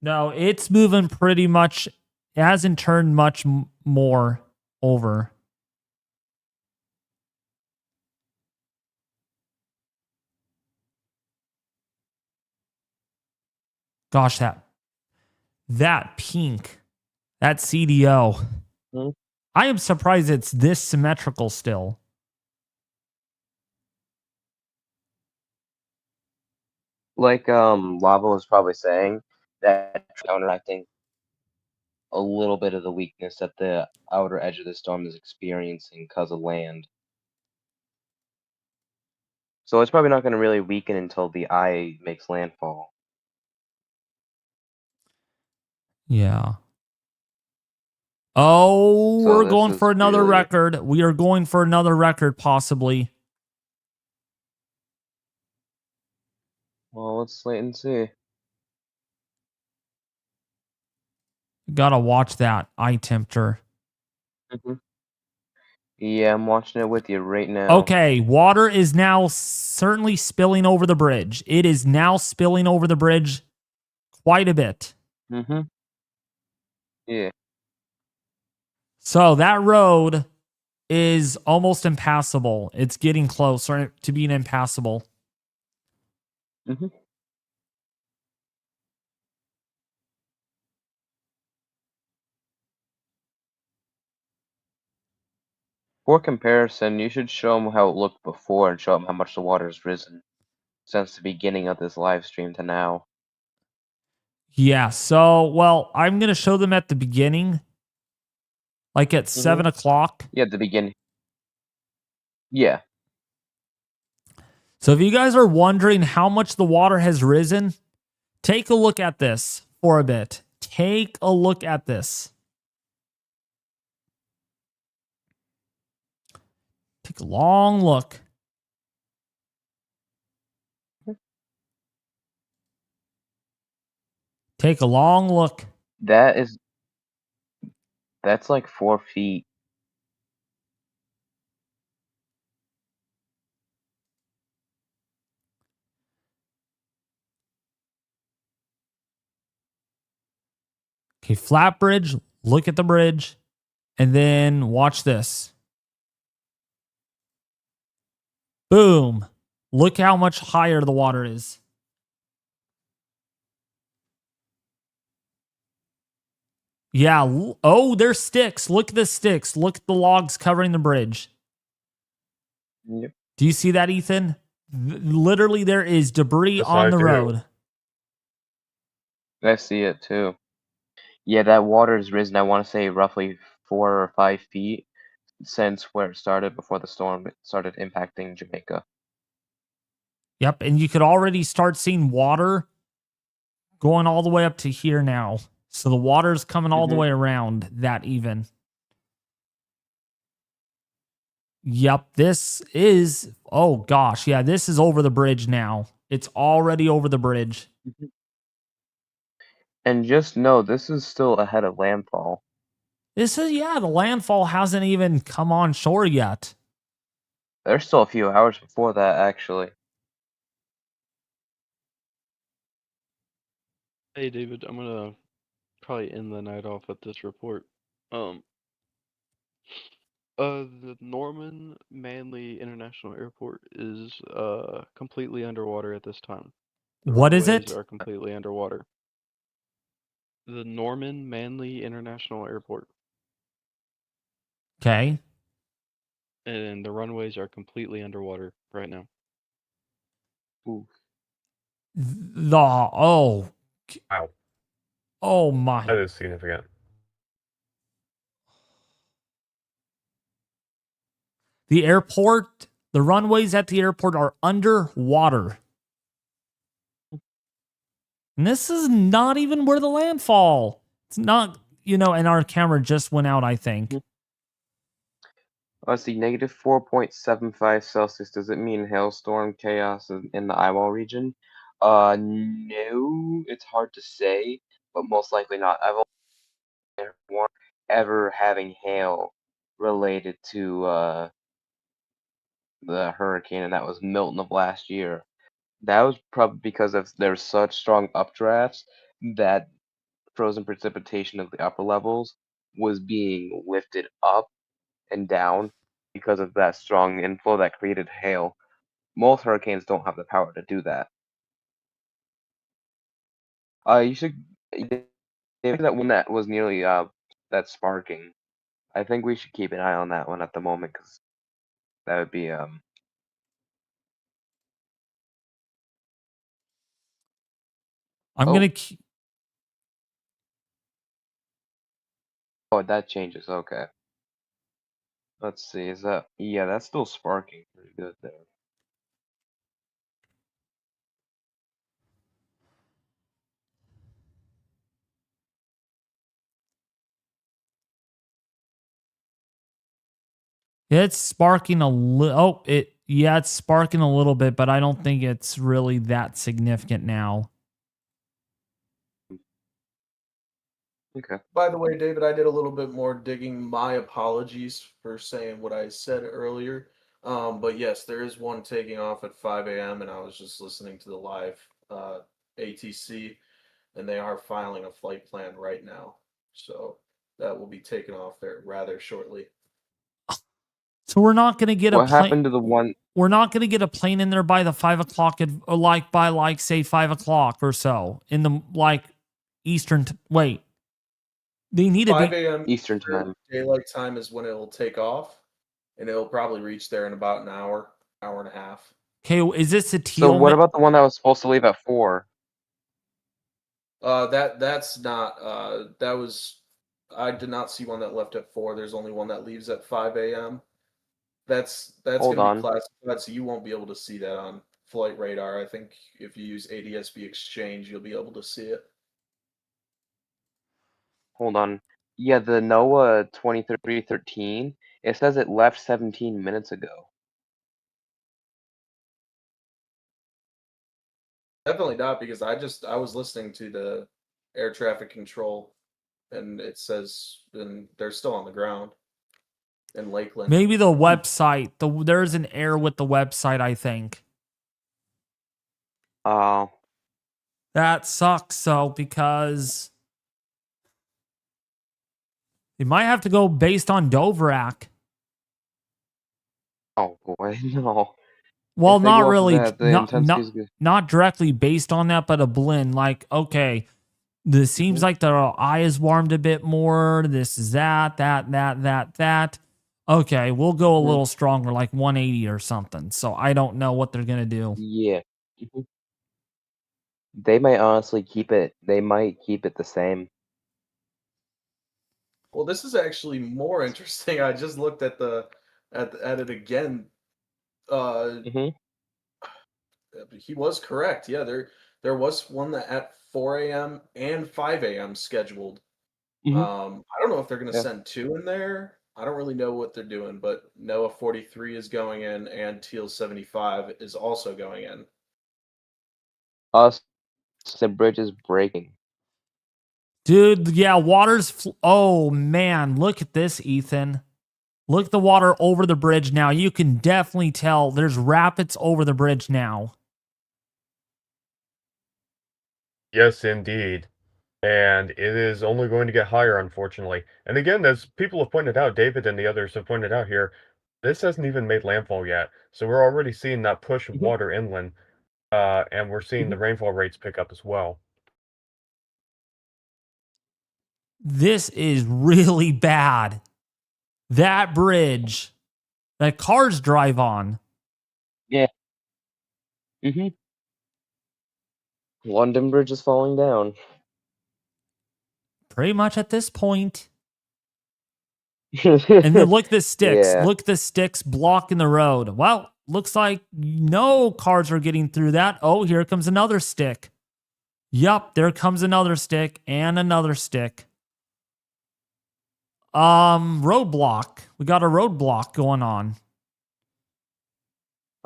No, it's moving pretty much. It hasn't turned much more over. Gosh, that pink, that CDO. Hmm? I am surprised it's this symmetrical still. Like Lava was probably saying, that counteracting a little bit of the weakness that the outer edge of the storm is experiencing because of land. So it's probably not going to really weaken until the eye makes landfall. Yeah. Oh, So we're this going is for another really- record. We are going for another record, possibly. Well, let's wait and see. Gotta watch that eye temperature. Mm-hmm. Yeah, I'm watching it with you right now. Okay, water is now certainly spilling over the bridge. It is now spilling over the bridge quite a bit. Mm-hmm. Yeah. So that road is almost impassable. It's getting closer to being impassable. Mm-hmm. For comparison, you should show them how it looked before and show them how much the water has risen since the beginning of this live stream to now. Yeah, so, well, I'm going to show them at the beginning, like at 7 o'clock. Yeah, at the beginning. Yeah. So if you guys are wondering how much the water has risen, take a look at this for a bit. Take a look at this. Take a long look. Take a long look. That's like 4 feet. Okay, flat bridge, look at the bridge, and then watch this. Boom. Look how much higher the water is. Yeah. Oh, there's sticks. Look at the sticks. Look at the logs covering the bridge. Yep. Do you see that, Ethan? Literally, there is debris Yes, on I the do. road. I see it too. Yeah, that water has risen, I want to say roughly 4 or 5 feet since where it started before the storm started impacting Jamaica. Yep, and you could already start seeing water going all the way up to here now. So the water's coming all the way around that even. Yep, this is, oh gosh, yeah, this is over the bridge now. It's already over the bridge. And just know, this is still ahead of landfall. This is, yeah, the landfall hasn't even come on shore yet. There's still a few hours before that, actually. Hey David, I'm gonna probably end the night off with this report. The Norman Manley International Airport is completely underwater at this time. The What is runways it? are completely underwater. The Norman Manley International Airport, Okay. and the runways are completely underwater right now. Ooh. Oh, Wow. oh That my. is significant. The airport, the runways at the airport are underwater. And this is not even where the landfall. It's not, you know, and our camera just went out, I think. Let's see, negative 4.75 Celsius. Does it mean hailstorm chaos in the Eyewall region? No, it's hard to say, but most likely not. I've only one ever having hail related to the hurricane, and that was Milton of last year. That was probably because of there's such strong updrafts that frozen precipitation of the upper levels was being lifted up and down because of that strong inflow that created hail. Most hurricanes don't have the power to do that. You should that one that was nearly that sparking. I think we should keep an eye on that one at the moment because that would be I'm Oh. going to Oh, that changes. Okay. Let's see. Is that yeah? That's still sparking pretty good there. it's sparking a little. Oh, it's sparking a little bit, but I don't think it's really that significant now. Okay. By the way, David, I did a little bit more digging. My apologies for saying what I said earlier. But yes, there is one taking off at 5 a.m. and I was just listening to the live ATC, and they are filing a flight plan right now. So that will be taken off there rather shortly. So we're not going to get a What plane. happened to the one? We're not going to get a plane in there by the 5 o'clock, or like by like say 5 o'clock or so in the like Eastern. Wait, they need to 5 be. a.m. Eastern time. Daylight time is when it will take off, and it'll probably reach there in about an hour, hour and a half. Okay, is this a So teal? what about the one that was supposed to leave at 4? That's not that was I did not see one that left at 4. There's only one that leaves at 5 a.m. That's Hold gonna be on. classified, so you won't be able to see that on flight radar. I think if you use ADSB Exchange, you'll be able to see it. Hold on. Yeah, the NOAA 2313. It says it left 17 minutes ago. Definitely not, because I was listening to the air traffic control, and it says and they're still on the ground in Lakeland. Maybe the website. There's an error with the website, I think. Oh. That sucks, so because they might have to go based on Doverac. Oh boy, no. Well, If they not go off of really. that, the intensity is good. Not directly based on that, but a blend. Like, okay, this seems like the eye is warmed a bit more. This is that. Okay, we'll go a Mhm. little stronger, like 180 or something. So I don't know what they're gonna do. Yeah. Mhm. They might honestly keep it. They might keep it the same. Well, this is actually more interesting. I just looked at at it again. Uh, Hmm. he was correct. Yeah, there was one that at 4 a.m. and 5 a.m. scheduled. Hmm. I don't know if they're going to Yeah. send two in there. I don't really know what they're doing, but NOAA 43 is going in, and Teal 75 is also going in. Us, the bridge is breaking. Dude, yeah, oh man, look at this, Ethan. Look at the water over the bridge now. You can definitely tell there's rapids over the bridge now. Yes, indeed. And it is only going to get higher, unfortunately. And again, as people have pointed out, David and the others have pointed out here, this hasn't even made landfall yet. So we're already seeing that push of Hmm. water inland, and we're seeing Hmm. the rainfall rates pick up as well. This is really bad. That bridge that cars drive on. Yeah. Hmm. London Bridge is falling down. Pretty much at this point. And then look at the sticks. Yeah. Look at the sticks blocking the road. Well, looks like no cars are getting through that. Oh, here comes another stick. Yup, there comes another stick and another stick. Roadblock. We got a roadblock going on.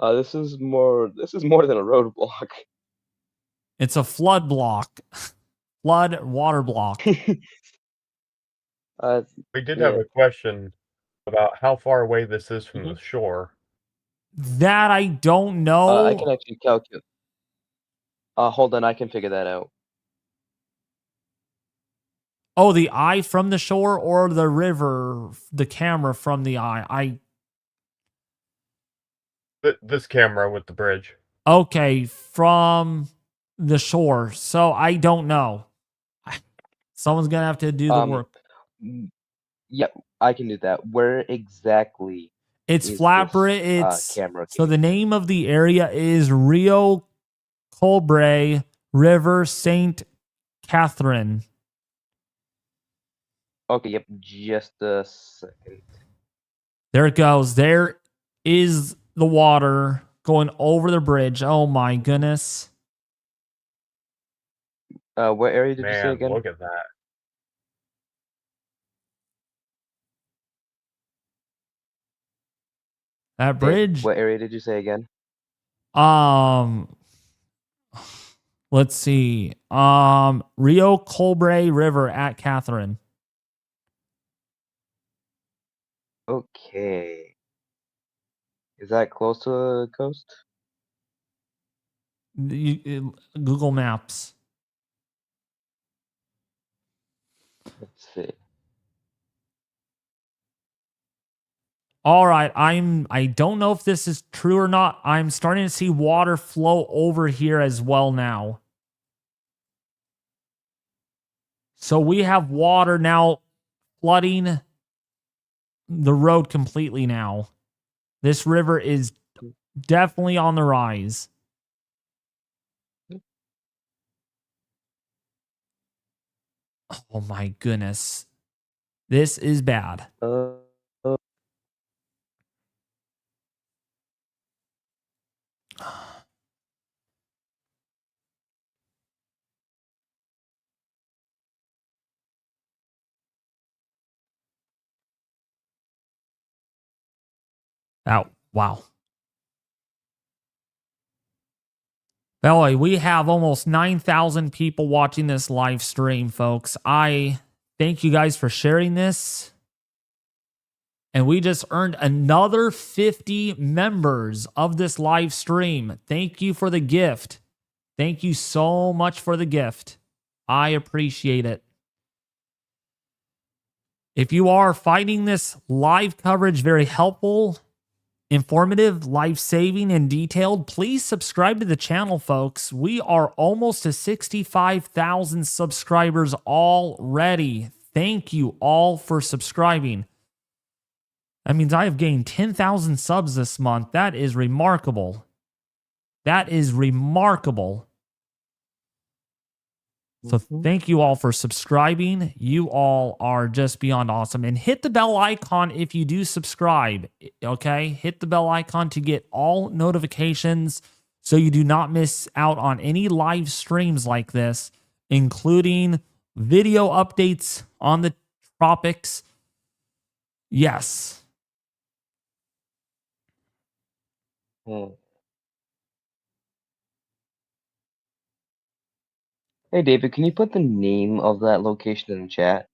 This is more. This is more than a roadblock. It's a flood block. Flood water block. We did have Yeah. a question about how far away this is from Hmm. the shore. That I don't I can know. actually calculate. Hold on. I can figure that out. Oh, the eye from the shore or the river, the camera from the eye. This camera with the bridge. Okay, from the shore. So I don't know. Someone's gonna have to do the Um. work. Yeah, I can do that. Where exactly It's is this Flatbridge. It's camera so case? the name of the area is Rio Colbre River Saint Catherine. Okay. Yep. Just a second. There it goes. There is the water going over the bridge. Oh my goodness. What area did you say Man, again? look at that. That Dave, bridge. what area did you say again? Um let's see. Rio Colbre River at Catherine. Okay. Is that close to the coast? Google Maps. Let's see. All right, I don't know if this is true or not. I'm starting to see water flow over here as well now. So we have water now flooding the road completely now. This river is definitely on the rise. Oh my goodness. This is bad. Uh, uh, Oh, wow. Belly, we have almost 9,000 people watching this live stream, folks. I thank you guys for sharing this. And we just earned another 50 members of this live stream. Thank you for the gift. Thank you so much for the gift. I appreciate it. If you are finding this live coverage very helpful, informative, life-saving, and detailed, please subscribe to the channel, folks. We are almost to 65,000 subscribers already. Thank you all for subscribing. That means I have gained 10,000 subs this month. That is remarkable. That is remarkable. So thank you all for subscribing. You all are just beyond awesome. And hit the bell icon if you do subscribe, okay? Hit the bell icon to get all notifications so you do not miss out on any live streams like this, including video updates on the tropics. Yes. Hey David, can you put the name of that location in the chat?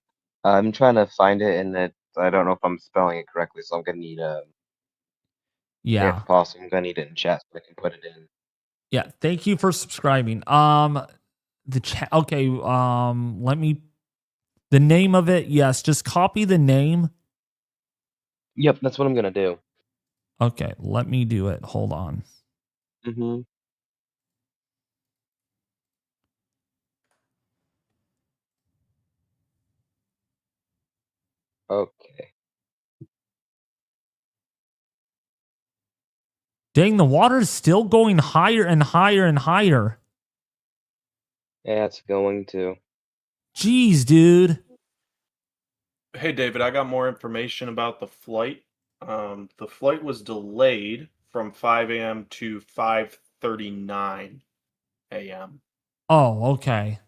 I'm trying to find it, and I don't know if I'm spelling it correctly, so I'm gonna need Yeah. if possible, I'm gonna need it in chat so I can put it in. Yeah. Thank you for subscribing. The chat. Okay. The name of it. Yes. Just copy the name. Yep, that's what I'm gonna do. Okay. Let me do it. Hold on. Mm-hmm. Okay. Dang, the water is still going higher and higher and higher. Yeah, it's going to. Jeez, dude. Hey, David, I got more information about the flight. The flight was delayed from 5 a.m. to 5:39 a.m. Oh, okay.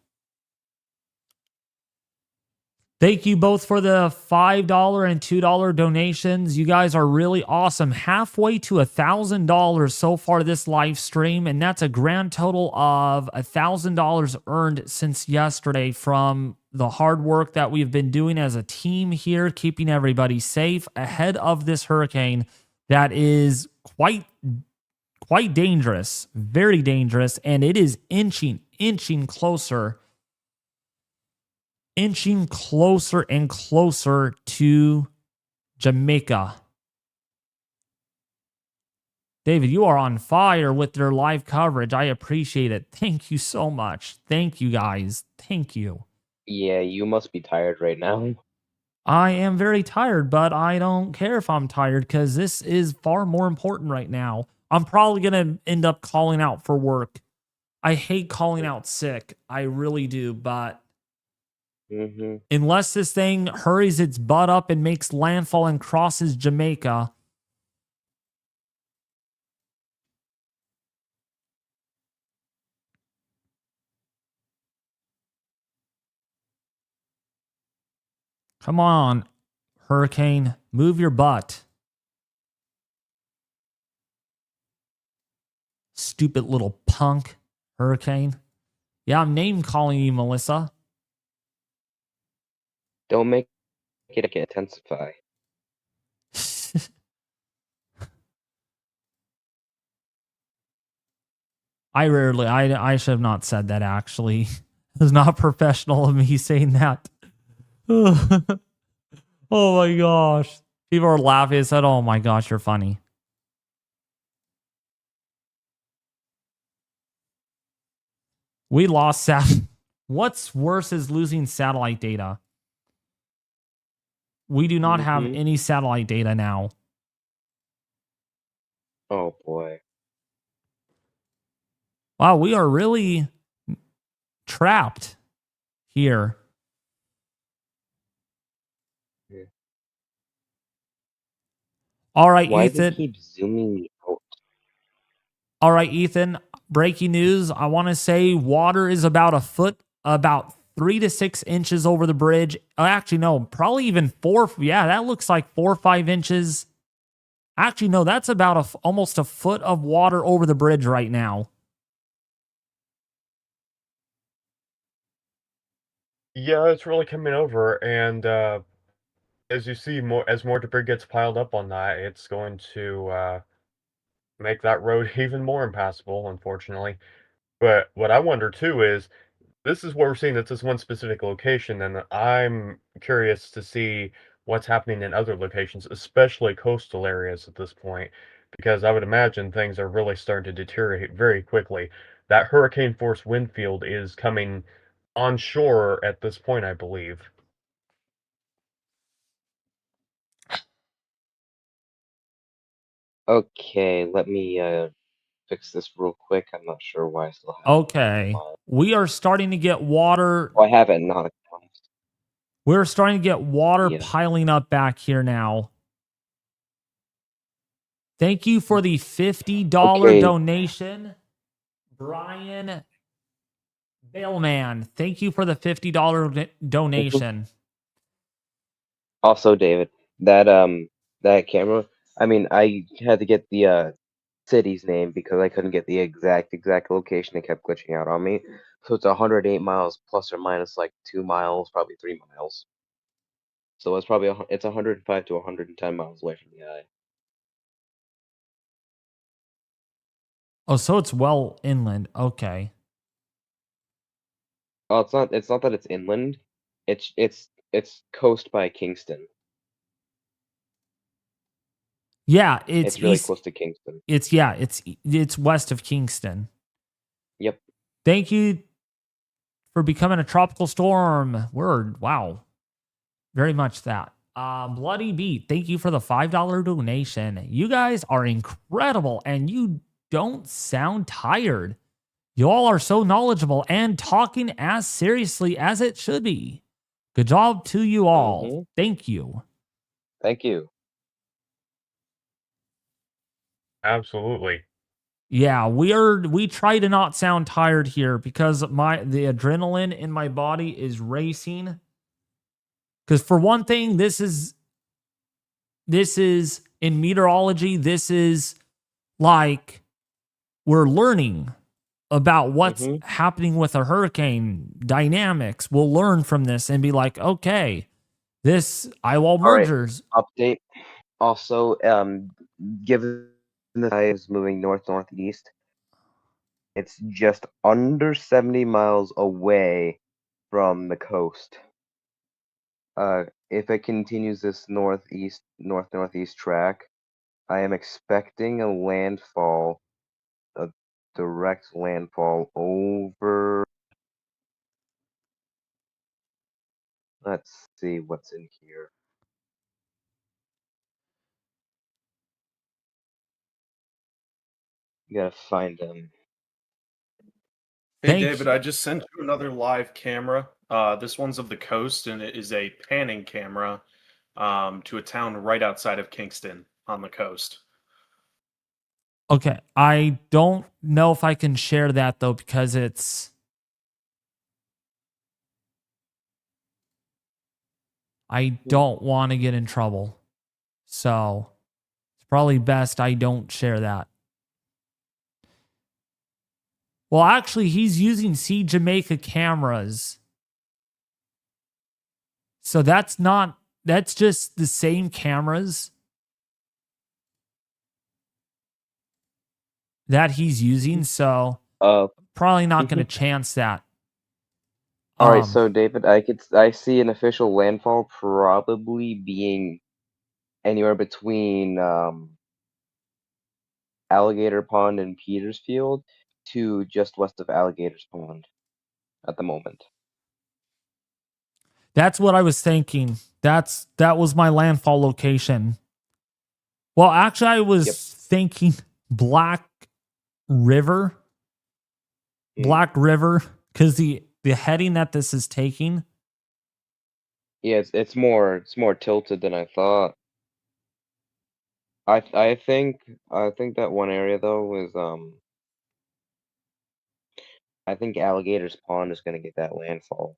Thank you both for the $5 and $2 donations. You guys are really awesome. Halfway to $1,000 so far this live stream, and that's a grand total of $1,000 earned since yesterday from the hard work that we've been doing as a team here, keeping everybody safe ahead of this hurricane that is quite dangerous, very dangerous, and it is inching closer and closer to Jamaica. David, you are on fire with your live coverage. I appreciate it. Thank you so much. Thank you, guys. Thank you. Yeah, you must be tired right now. I am very tired, but I don't care if I'm tired because this is far more important right now. I'm probably going to end up calling out for work. I hate calling out sick. I really do, but unless this thing hurries its butt up and makes landfall and crosses Jamaica. Come on, hurricane, move your butt. Stupid little punk, hurricane. Yeah, I'm name calling you, Melissa. Don't make it intensify. I should have not said that actually. It was not professional of me saying that. Oh my gosh. People are laughing. I said, oh my gosh, you're funny. We lost What's worse is losing satellite data. We do not have any satellite data now. Oh boy. Wow, we are really trapped here. Yeah. All right, Why Ethan. do they keep zooming me out? All right, Ethan. Breaking news. I want to say water is about 3 to 6 inches over the bridge. Actually, no, probably even 4. Yeah, that looks like 4 or 5 inches. Actually, no, that's about almost a foot of water over the bridge right now. Yeah, it's really coming over, and as you see, as more debris gets piled up on that, it's going to make that road even more impassable, unfortunately. But what I wonder too is, this is what we're seeing at this one specific location, and I'm curious to see what's happening in other locations, especially coastal areas at this point, because I would imagine things are really starting to deteriorate very quickly. That hurricane force wind field is coming onshore at this point, I believe. Okay, let me fix this real quick. I'm not sure why I still have Okay. We are starting to get water. Oh, I have it not. We're starting to get water Yeah. piling up back here now. Thank you for the $50 Okay. donation, Brian Bailman. Thank you for the $50 donation. Also, David, that camera. I mean, I had to get the city's name because I couldn't get the exact location. It kept glitching out on me. So it's 108 miles plus or minus like 2 miles, probably 3 miles. So it's probably it's 105 to 110 miles away from the eye. Oh, so it's well inland. Okay. Oh, it's not. It's not that it's inland. It's coast by Kingston. Yeah, it's really east. close to Kingston. It's west of Kingston. Yep. Thank you for becoming a tropical storm. Word. Wow. Very much that. Bloody Beat, thank you for the $5 donation. You guys are incredible and you don't sound tired. You all are so knowledgeable and talking as seriously as it should be. Good job to you all. Thank you. Thank you. Absolutely. Yeah, we try to not sound tired here because the adrenaline in my body is racing. Because for one thing, this is in meteorology, this is like we're learning about what's happening with a hurricane dynamics. We'll learn from this and be like, okay, this Eyewall mergers. Update. Also, given the eye is moving northeast, it's just under 70 miles away from the coast. If it continues this northeast track, I am expecting a landfall, a direct landfall over. Let's see what's in here. You gotta find them. Hey, David, I just sent you another live camera. This one's of the coast, and it is a panning camera to a town right outside of Kingston on the coast. Okay, I don't know if I can share that though because I don't want to get in trouble. So it's probably best I don't share that. Well, actually, he's using Jamaica cameras. So that's just the same cameras that he's using. So probably not going to chance that. All right, so David, I see an official landfall probably being anywhere between Alligator Pond and Petersfield to just west of Alligator's Pond at the moment. That's what I was thinking. That was my landfall location. Well, actually, I was thinking Black River. Black River, because the heading that this is taking. Yeah, it's more tilted than I thought. I think that one area though is I think Alligator's Pond is gonna get that landfall.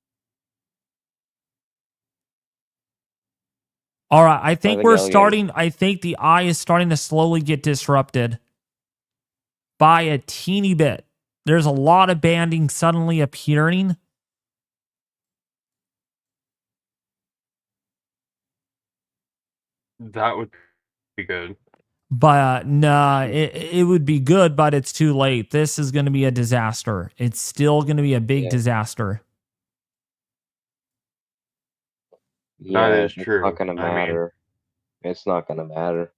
All right, I think we're starting. I think the eye is starting to slowly get disrupted by a teeny bit. There's a lot of banding suddenly appearing. That would be good. But nah, it would be good, but it's too late. This is going to be a disaster. It's still going to be a big disaster. Yeah, that is it's true. not gonna matter. It's not gonna matter.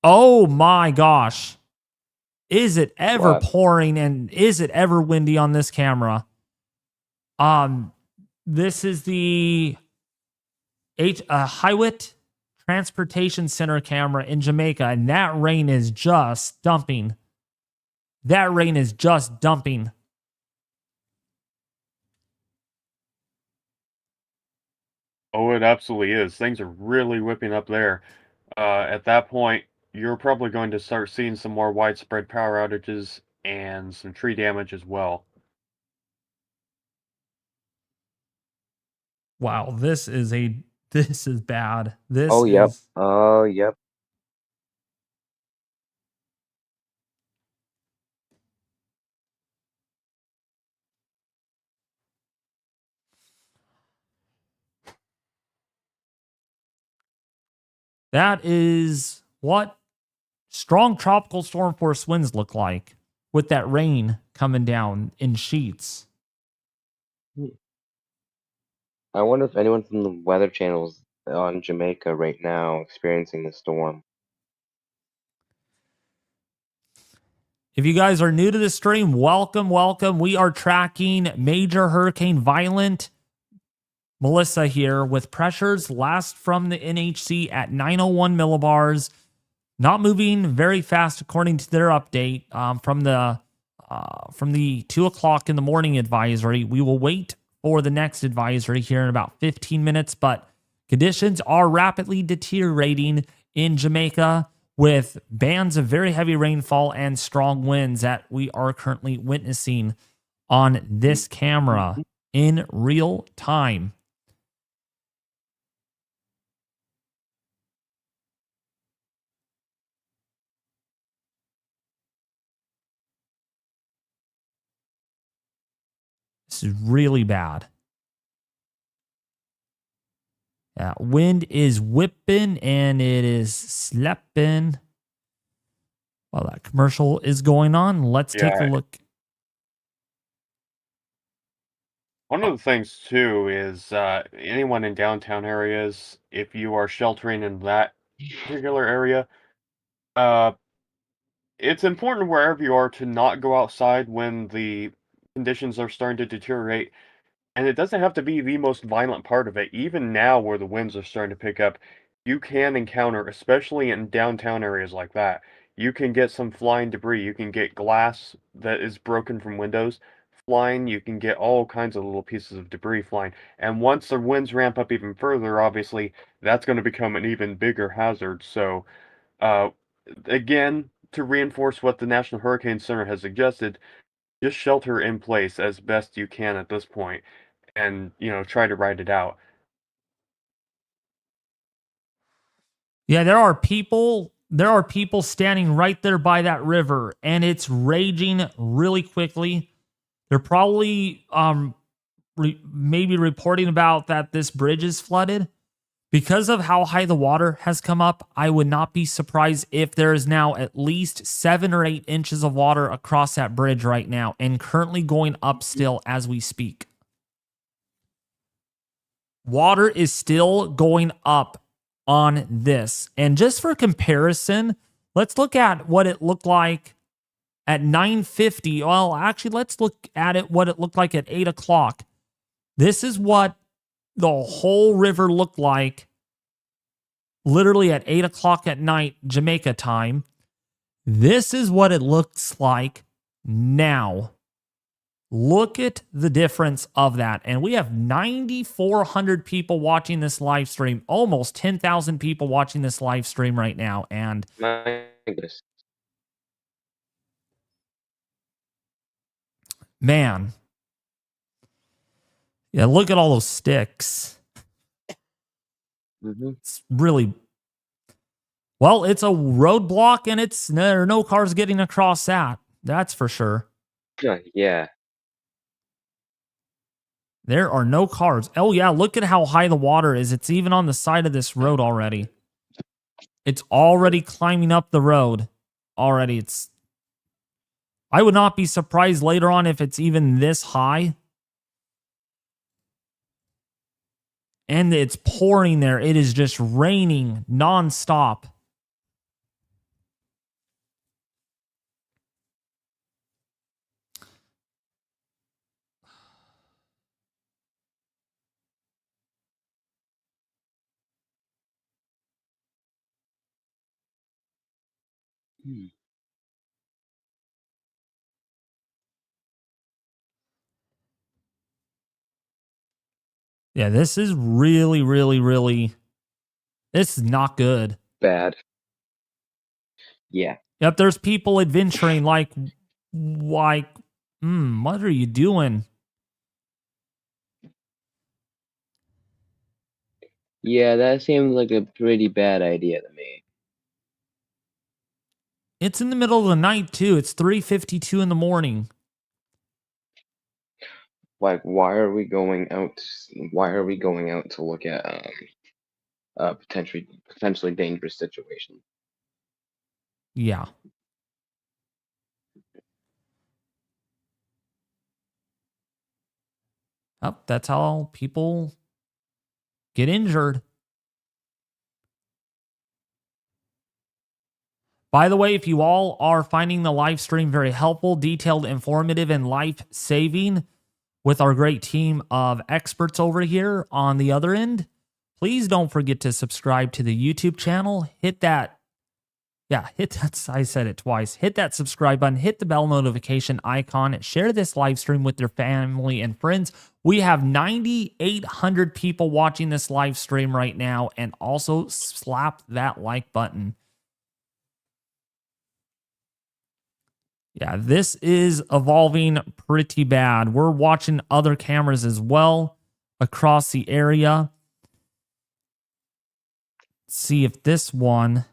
Oh my gosh. Is it ever pouring and is it ever windy on this camera? This is the Highwit transportation center camera in Jamaica, and that rain is just dumping. That rain is just dumping. Oh, it absolutely is. Things are really whipping up there. At that point, you're probably going to start seeing some more widespread power outages and some tree damage as well. Wow, this is bad. This Oh, yep. is Oh, yep. that is what strong tropical storm force winds look like with that rain coming down in sheets. I wonder if anyone from the Weather Channel's on Jamaica right now experiencing the storm. If you guys are new to the stream, welcome, welcome. We are tracking major hurricane violent Melissa here with pressures last from the NHC at 901 millibars, not moving very fast according to their update from the 2:00 in the morning advisory. We will wait for the next advisory here in about 15 minutes, but conditions are rapidly deteriorating in Jamaica with bands of very heavy rainfall and strong winds that we are currently witnessing on this camera in real time. This is really bad. Yeah, wind is whipping and it is slapping. While that commercial is going on, let's take a Yeah. look. One of the things too is anyone in downtown areas, if you are sheltering in that particular area, uh, it's important wherever you are to not go outside when the conditions are starting to deteriorate. And it doesn't have to be the most violent part of it. Even now, where the winds are starting to pick up, you can encounter, especially in downtown areas like that, you can get some flying debris. You can get glass that is broken from windows flying. You can get all kinds of little pieces of debris flying. And once the winds ramp up even further, obviously, that's going to become an even bigger hazard. So, uh, again, to reinforce what the National Hurricane Center has suggested, just shelter in place as best you can at this point and try to ride it out. Yeah, there are people standing right there by that river and it's raging really quickly. They're probably maybe reporting about that this bridge is flooded. Because of how high the water has come up, I would not be surprised if there is now at least 7 or 8 inches of water across that bridge right now and currently going up still as we speak. Water is still going up on this. And just for comparison, let's look at what it looked like at 9:50. Well, actually, let's look at what it looked like at 8 o'clock. This is what the whole river looked like literally at 8 o'clock at night, Jamaica time. This is what it looks like now. Look at the difference of that. And we have 9,400 people watching this live stream, almost 10,000 people watching this live stream right now. And My goodness. man, yeah, look at all those sticks. It's really, well, it's a roadblock and there are no cars getting across that. That's for sure. Yeah. There are no cars. Oh, yeah. Look at how high the water is. It's even on the side of this road already. It's already climbing up the road. Already. I would not be surprised later on if it's even this high. And it's pouring there. It is just raining nonstop. Yeah, this is really, really, really. This is not good. Bad. Yeah. Yep, there's people adventuring like, what are you doing? Yeah, that seems like a pretty bad idea to me. It's in the middle of the night too. It's 3:52 in the morning. Like, why are we going out? Why are we going out to look at potentially dangerous situation? Yeah. Oh, that's how people get injured. By the way, if you all are finding the live stream very helpful, detailed, informative, and life-saving with our great team of experts over here on the other end, please don't forget to subscribe to the YouTube channel. Hit that. I said it twice. Hit that subscribe button, hit the bell notification icon, share this live stream with your family and friends. We have 9,800 people watching this live stream right now, and also slap that like button. Yeah, this is evolving pretty bad. We're watching other cameras as well across the area. See if this one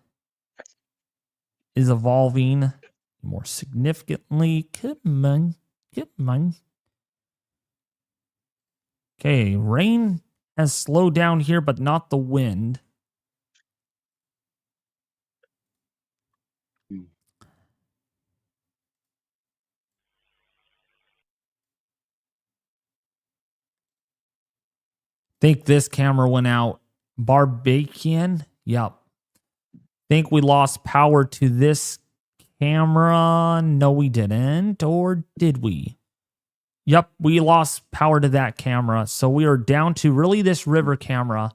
is evolving more significantly. Come on. Okay, rain has slowed down here, but not the wind. Think this camera went out. Barbakian? Yep. Think we lost power to this camera? No, we didn't. Or did we? Yep, we lost power to that camera. So we are down to really this river camera.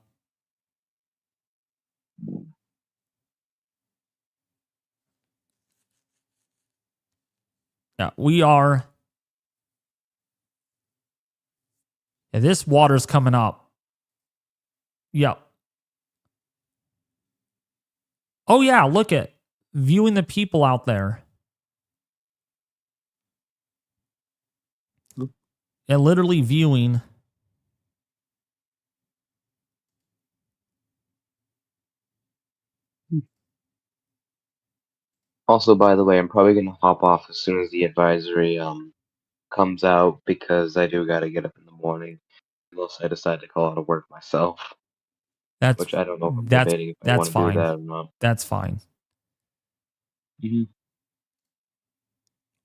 Yeah, we are. Yeah, this water's coming up. Yep. Oh, yeah, look at viewing the people out there. Yeah, literally viewing. Also, by the way, I'm probably gonna hop off as soon as the advisory comes out because I do gotta get up in the morning. Unless I decide to call out of work myself, which I don't know if I'm debating if I want to do fine. that or not. That's fine. Mm-hmm.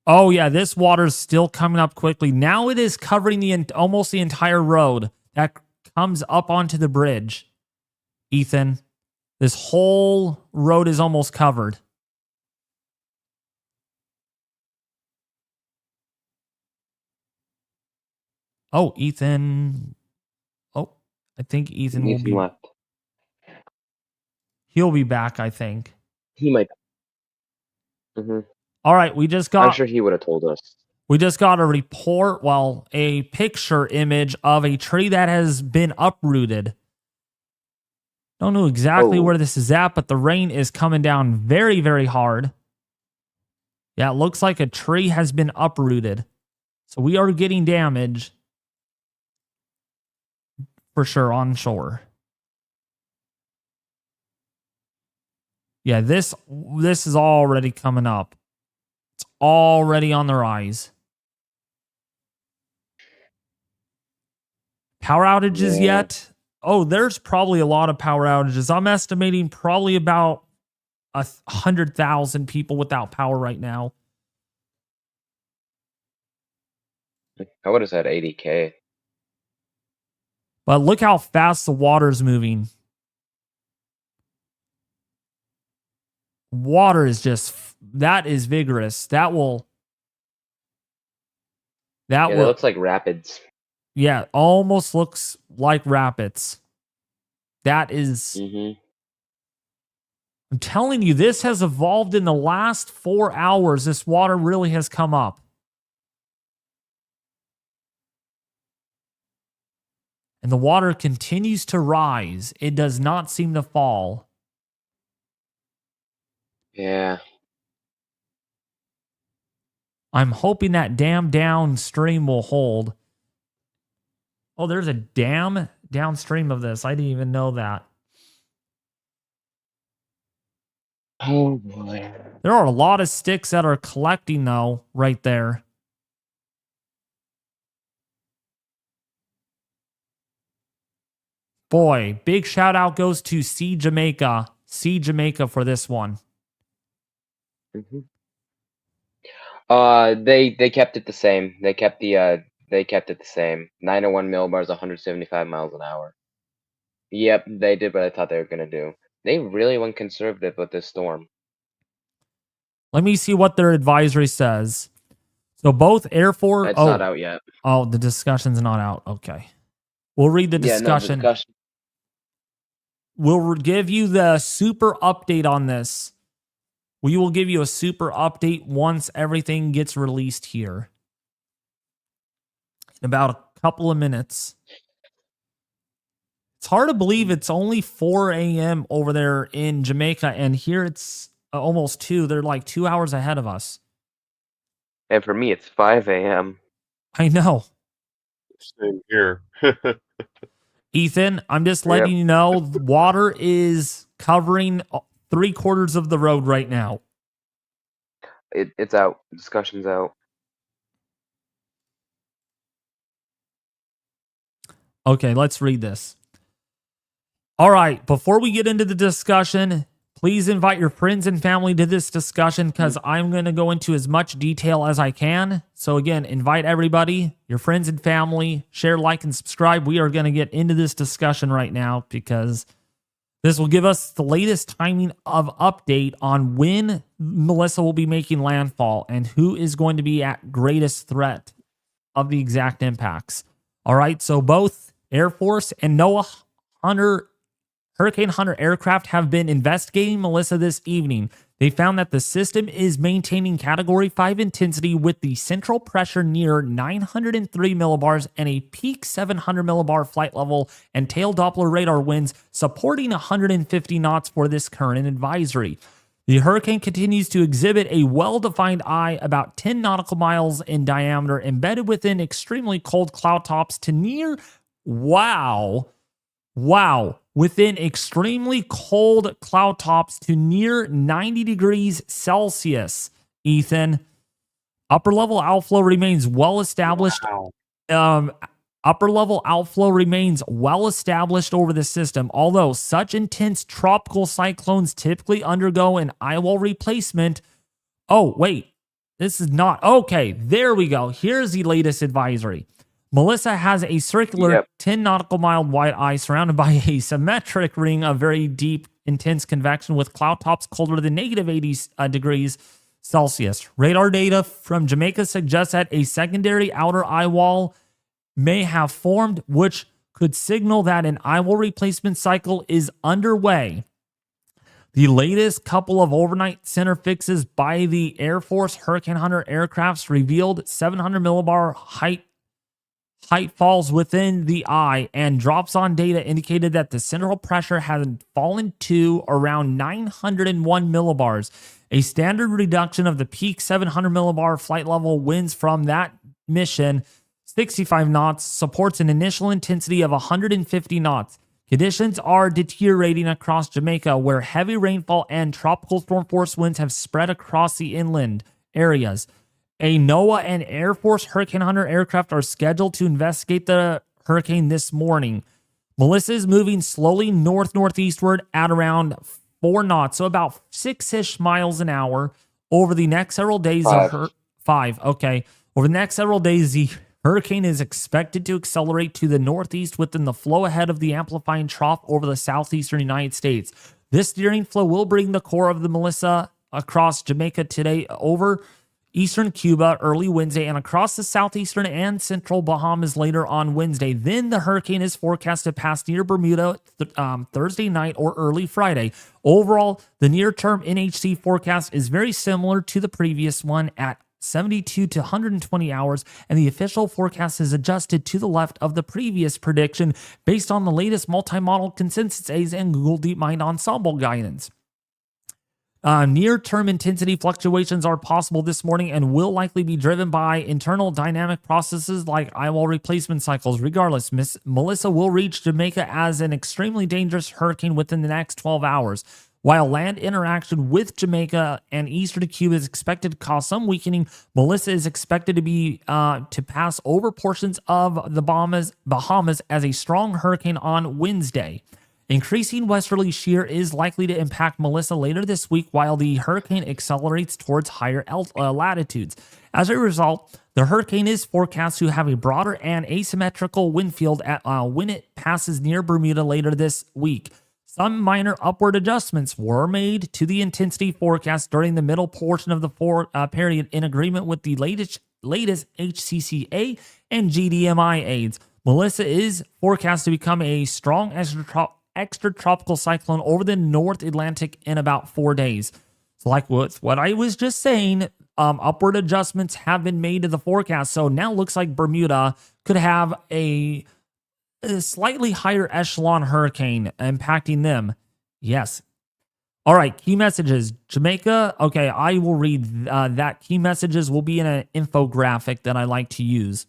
Oh yeah, this water's still coming up quickly. Now it is covering almost the entire road that comes up onto the bridge. Ethan, this whole road is almost covered. Oh, Ethan. Oh, I think Ethan will be left. He'll be back, I think. He might. Mm-hmm. All right, we just got. I'm sure he would have told us. We just got a report, a picture image of a tree that has been uprooted. Don't know exactly where this is at, but the rain is coming down very, very hard. Yeah, it looks like a tree has been uprooted. So we are getting damage for sure on shore. Yeah, this is already coming up. It's already on the rise. Power outages yet? Oh, there's probably a lot of power outages. I'm estimating probably about 100,000 people without power right now. I would have said 80K. But look how fast the water's moving. Water is that is vigorous. That looks like rapids. Yeah, almost looks like rapids. That is I'm telling you, this has evolved in the last 4 hours. This water really has come up. And the water continues to rise. It does not seem to fall. Yeah. I'm hoping that dam downstream will hold. Oh, there's a dam downstream of this. I didn't even know that. Oh boy. There are a lot of sticks that are collecting, though, right there. Boy, big shout out goes to See Jamaica. See Jamaica for this one. Mm-hmm. They kept it the same. They kept it the same. 901 millibars, 175 miles an hour. Yep, they did what I thought they were gonna do. They really went conservative with this storm. Let me see what their advisory says. So both Air Force... It's not out yet. Oh, the discussion's not out. Okay. We'll read the discussion. Yeah, no, the discussion. We'll give you the super update on this. We will give you a super update once everything gets released here. In about a couple of minutes. It's hard to believe it's only 4 a.m. over there in Jamaica, and here it's almost 2. They're like 2 hours ahead of us. And for me, it's 5 a.m. I know. Same here. Ethan, I'm just letting you know, the water is covering 3/4 of the road right now. It's out. Discussion's out. Okay, let's read this. All right, before we get into the discussion, please invite your friends and family to this discussion because I'm going to go into as much detail as I can. So again, invite everybody, your friends and family, share, like, and subscribe. We are going to get into this discussion right now because this will give us the latest timing of update on when Melissa will be making landfall and who is going to be at greatest threat of the exact impacts. All right, so both Air Force and NOAA Hurricane Hunter aircraft have been investigating Melissa this evening. They found that the system is maintaining Category 5 intensity with the central pressure near 903 millibars and a peak 700 millibar flight level and tail Doppler radar winds supporting 150 knots for this current advisory. The hurricane continues to exhibit a well-defined eye about 10 nautical miles in diameter embedded within extremely cold cloud tops to near, within extremely cold cloud tops to near 90 degrees Celsius, Ethan. Upper level outflow remains well established. Upper level outflow remains well established over the system, although such intense tropical cyclones typically undergo an eyewall replacement. Oh, wait, this is not. Okay, there we go. Here's the latest advisory. Melissa has a circular 10 nautical mile wide eye surrounded by a symmetric ring of very deep, intense convection with cloud tops colder than negative 80 degrees Celsius. Radar data from Jamaica suggests that a secondary outer eye wall may have formed, which could signal that an eyewall replacement cycle is underway. The latest couple of overnight center fixes by the Air Force Hurricane Hunter aircrafts revealed 700 millibar height falls within the eye, and drops on data indicated that the central pressure had fallen to around 901 millibars. A standard reduction of the peak 700 millibar flight level winds from that mission, 65 knots, supports an initial intensity of 150 knots. Conditions are deteriorating across Jamaica, where heavy rainfall and tropical storm force winds have spread across the inland areas. A NOAA and Air Force Hurricane Hunter aircraft are scheduled to investigate the hurricane this morning. Melissa is moving slowly north-northeastward at around 4 knots, so about 6-ish miles an hour. Over the next several days, Over the next several days, the hurricane is expected to accelerate to the northeast within the flow ahead of the amplifying trough over the southeastern United States. This steering flow will bring the core of the Melissa across Jamaica today over eastern Cuba early Wednesday, and across the southeastern and central Bahamas later on Wednesday. Then the hurricane is forecast to pass near Bermuda Thursday night or early Friday. Overall, the near-term NHC forecast is very similar to the previous one at 72 to 120 hours, and the official forecast is adjusted to the left of the previous prediction based on the latest multi-model consensus A's and Google DeepMind ensemble guidance. Near-term intensity fluctuations are possible this morning and will likely be driven by internal dynamic processes like eyewall replacement cycles. Regardless, Melissa will reach Jamaica as an extremely dangerous hurricane within the next 12 hours. While land interaction with Jamaica and eastern Cuba is expected to cause some weakening, Melissa is expected to pass over portions of the Bahamas as a strong hurricane on Wednesday. Increasing westerly shear is likely to impact Melissa later this week while the hurricane accelerates towards higher latitudes. As a result, the hurricane is forecast to have a broader and asymmetrical wind field when it passes near Bermuda later this week. Some minor upward adjustments were made to the intensity forecast during the middle portion of the period in agreement with the latest HCCA and GDMI aids. Melissa is forecast to become a strong extratropical cyclone over the North Atlantic in about 4 days. So like what I was just saying, upward adjustments have been made to the forecast. So now it looks like Bermuda could have a slightly higher echelon hurricane impacting them. Yes. All right, key messages. Jamaica. Okay, I will read that. Key messages will be in an infographic that I like to use.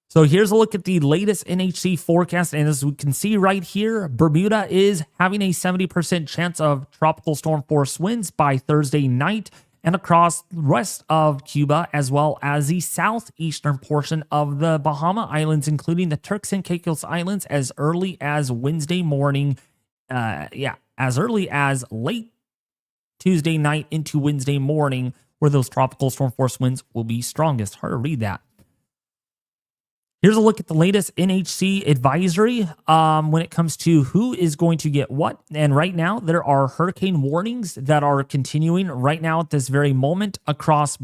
So here's a look at the latest NHC forecast. And as we can see right here, Bermuda is having a 70% chance of tropical storm force winds by Thursday night, and across the rest of Cuba, as well as the southeastern portion of the Bahama Islands, including the Turks and Caicos Islands, as early as Wednesday morning. As early as late Tuesday night into Wednesday morning, where those tropical storm force winds will be strongest. Hard to read that. Here's a look at the latest NHC advisory when it comes to who is going to get what. And right now, there are hurricane warnings that are continuing right now at this very moment across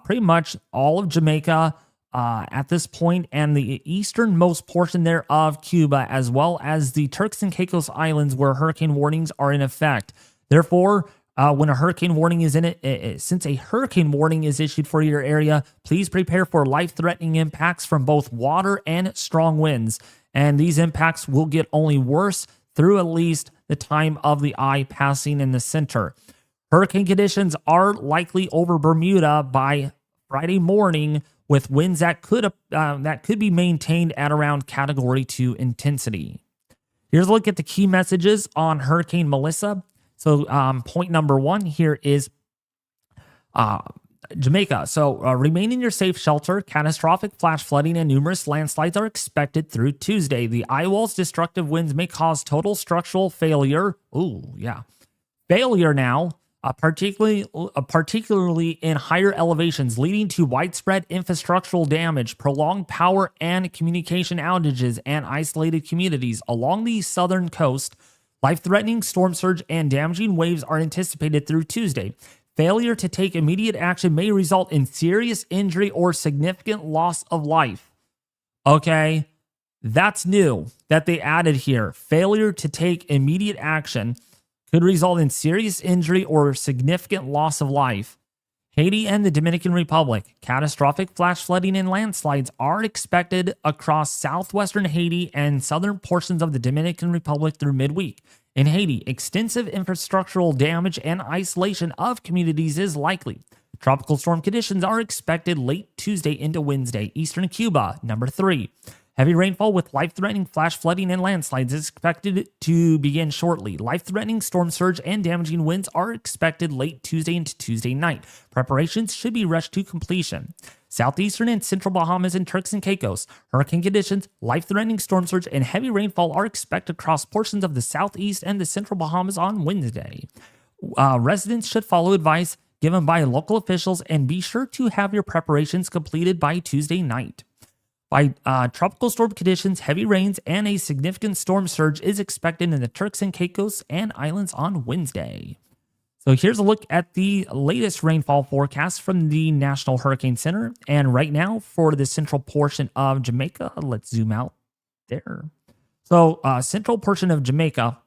pretty much all of Jamaica at this point, and the easternmost portion there of Cuba, as well as the Turks and Caicos Islands, where hurricane warnings are in effect. Therefore, when a hurricane warning is in it, since a hurricane warning is issued for your area, please prepare for life-threatening impacts from both water and strong winds. And these impacts will get only worse through at least the time of the eye passing in the center. Hurricane conditions are likely over Bermuda by Friday morning, with winds that could be maintained at around Category 2 intensity. Here's a look at the key messages on Hurricane Melissa. So point number one here is Jamaica. So remain in your safe shelter. Catastrophic flash flooding and numerous landslides are expected through Tuesday. The Eyewall's destructive winds may cause total structural failure. Ooh, yeah. Failure now, particularly in higher elevations, leading to widespread infrastructural damage, prolonged power and communication outages, and isolated communities along the southern coast. Life-threatening storm surge and damaging waves are anticipated through Tuesday. Failure to take immediate action may result in serious injury or significant loss of life. Okay, that's new that they added here. Failure to take immediate action could result in serious injury or significant loss of life. Haiti and the Dominican Republic. Catastrophic flash flooding and landslides are expected across southwestern Haiti and southern portions of the Dominican Republic through midweek. In Haiti, extensive infrastructural damage and isolation of communities is likely. Tropical storm conditions are expected late Tuesday into Wednesday. Eastern Cuba, number 3. Heavy rainfall with life-threatening flash flooding and landslides is expected to begin shortly. Life-threatening storm surge and damaging winds are expected late Tuesday into Tuesday night. Preparations should be rushed to completion. Southeastern and central Bahamas and Turks and Caicos. Hurricane conditions, life-threatening storm surge, and heavy rainfall are expected across portions of the southeast and the central Bahamas on Wednesday. Residents should follow advice given by local officials and be sure to have your preparations completed by Tuesday night. By tropical storm conditions, heavy rains, and a significant storm surge is expected in the Turks and Caicos and islands on Wednesday. So here's a look at the latest rainfall forecast from the National Hurricane Center. And right now for the central portion of Jamaica, let's zoom out there. So central portion of Jamaica,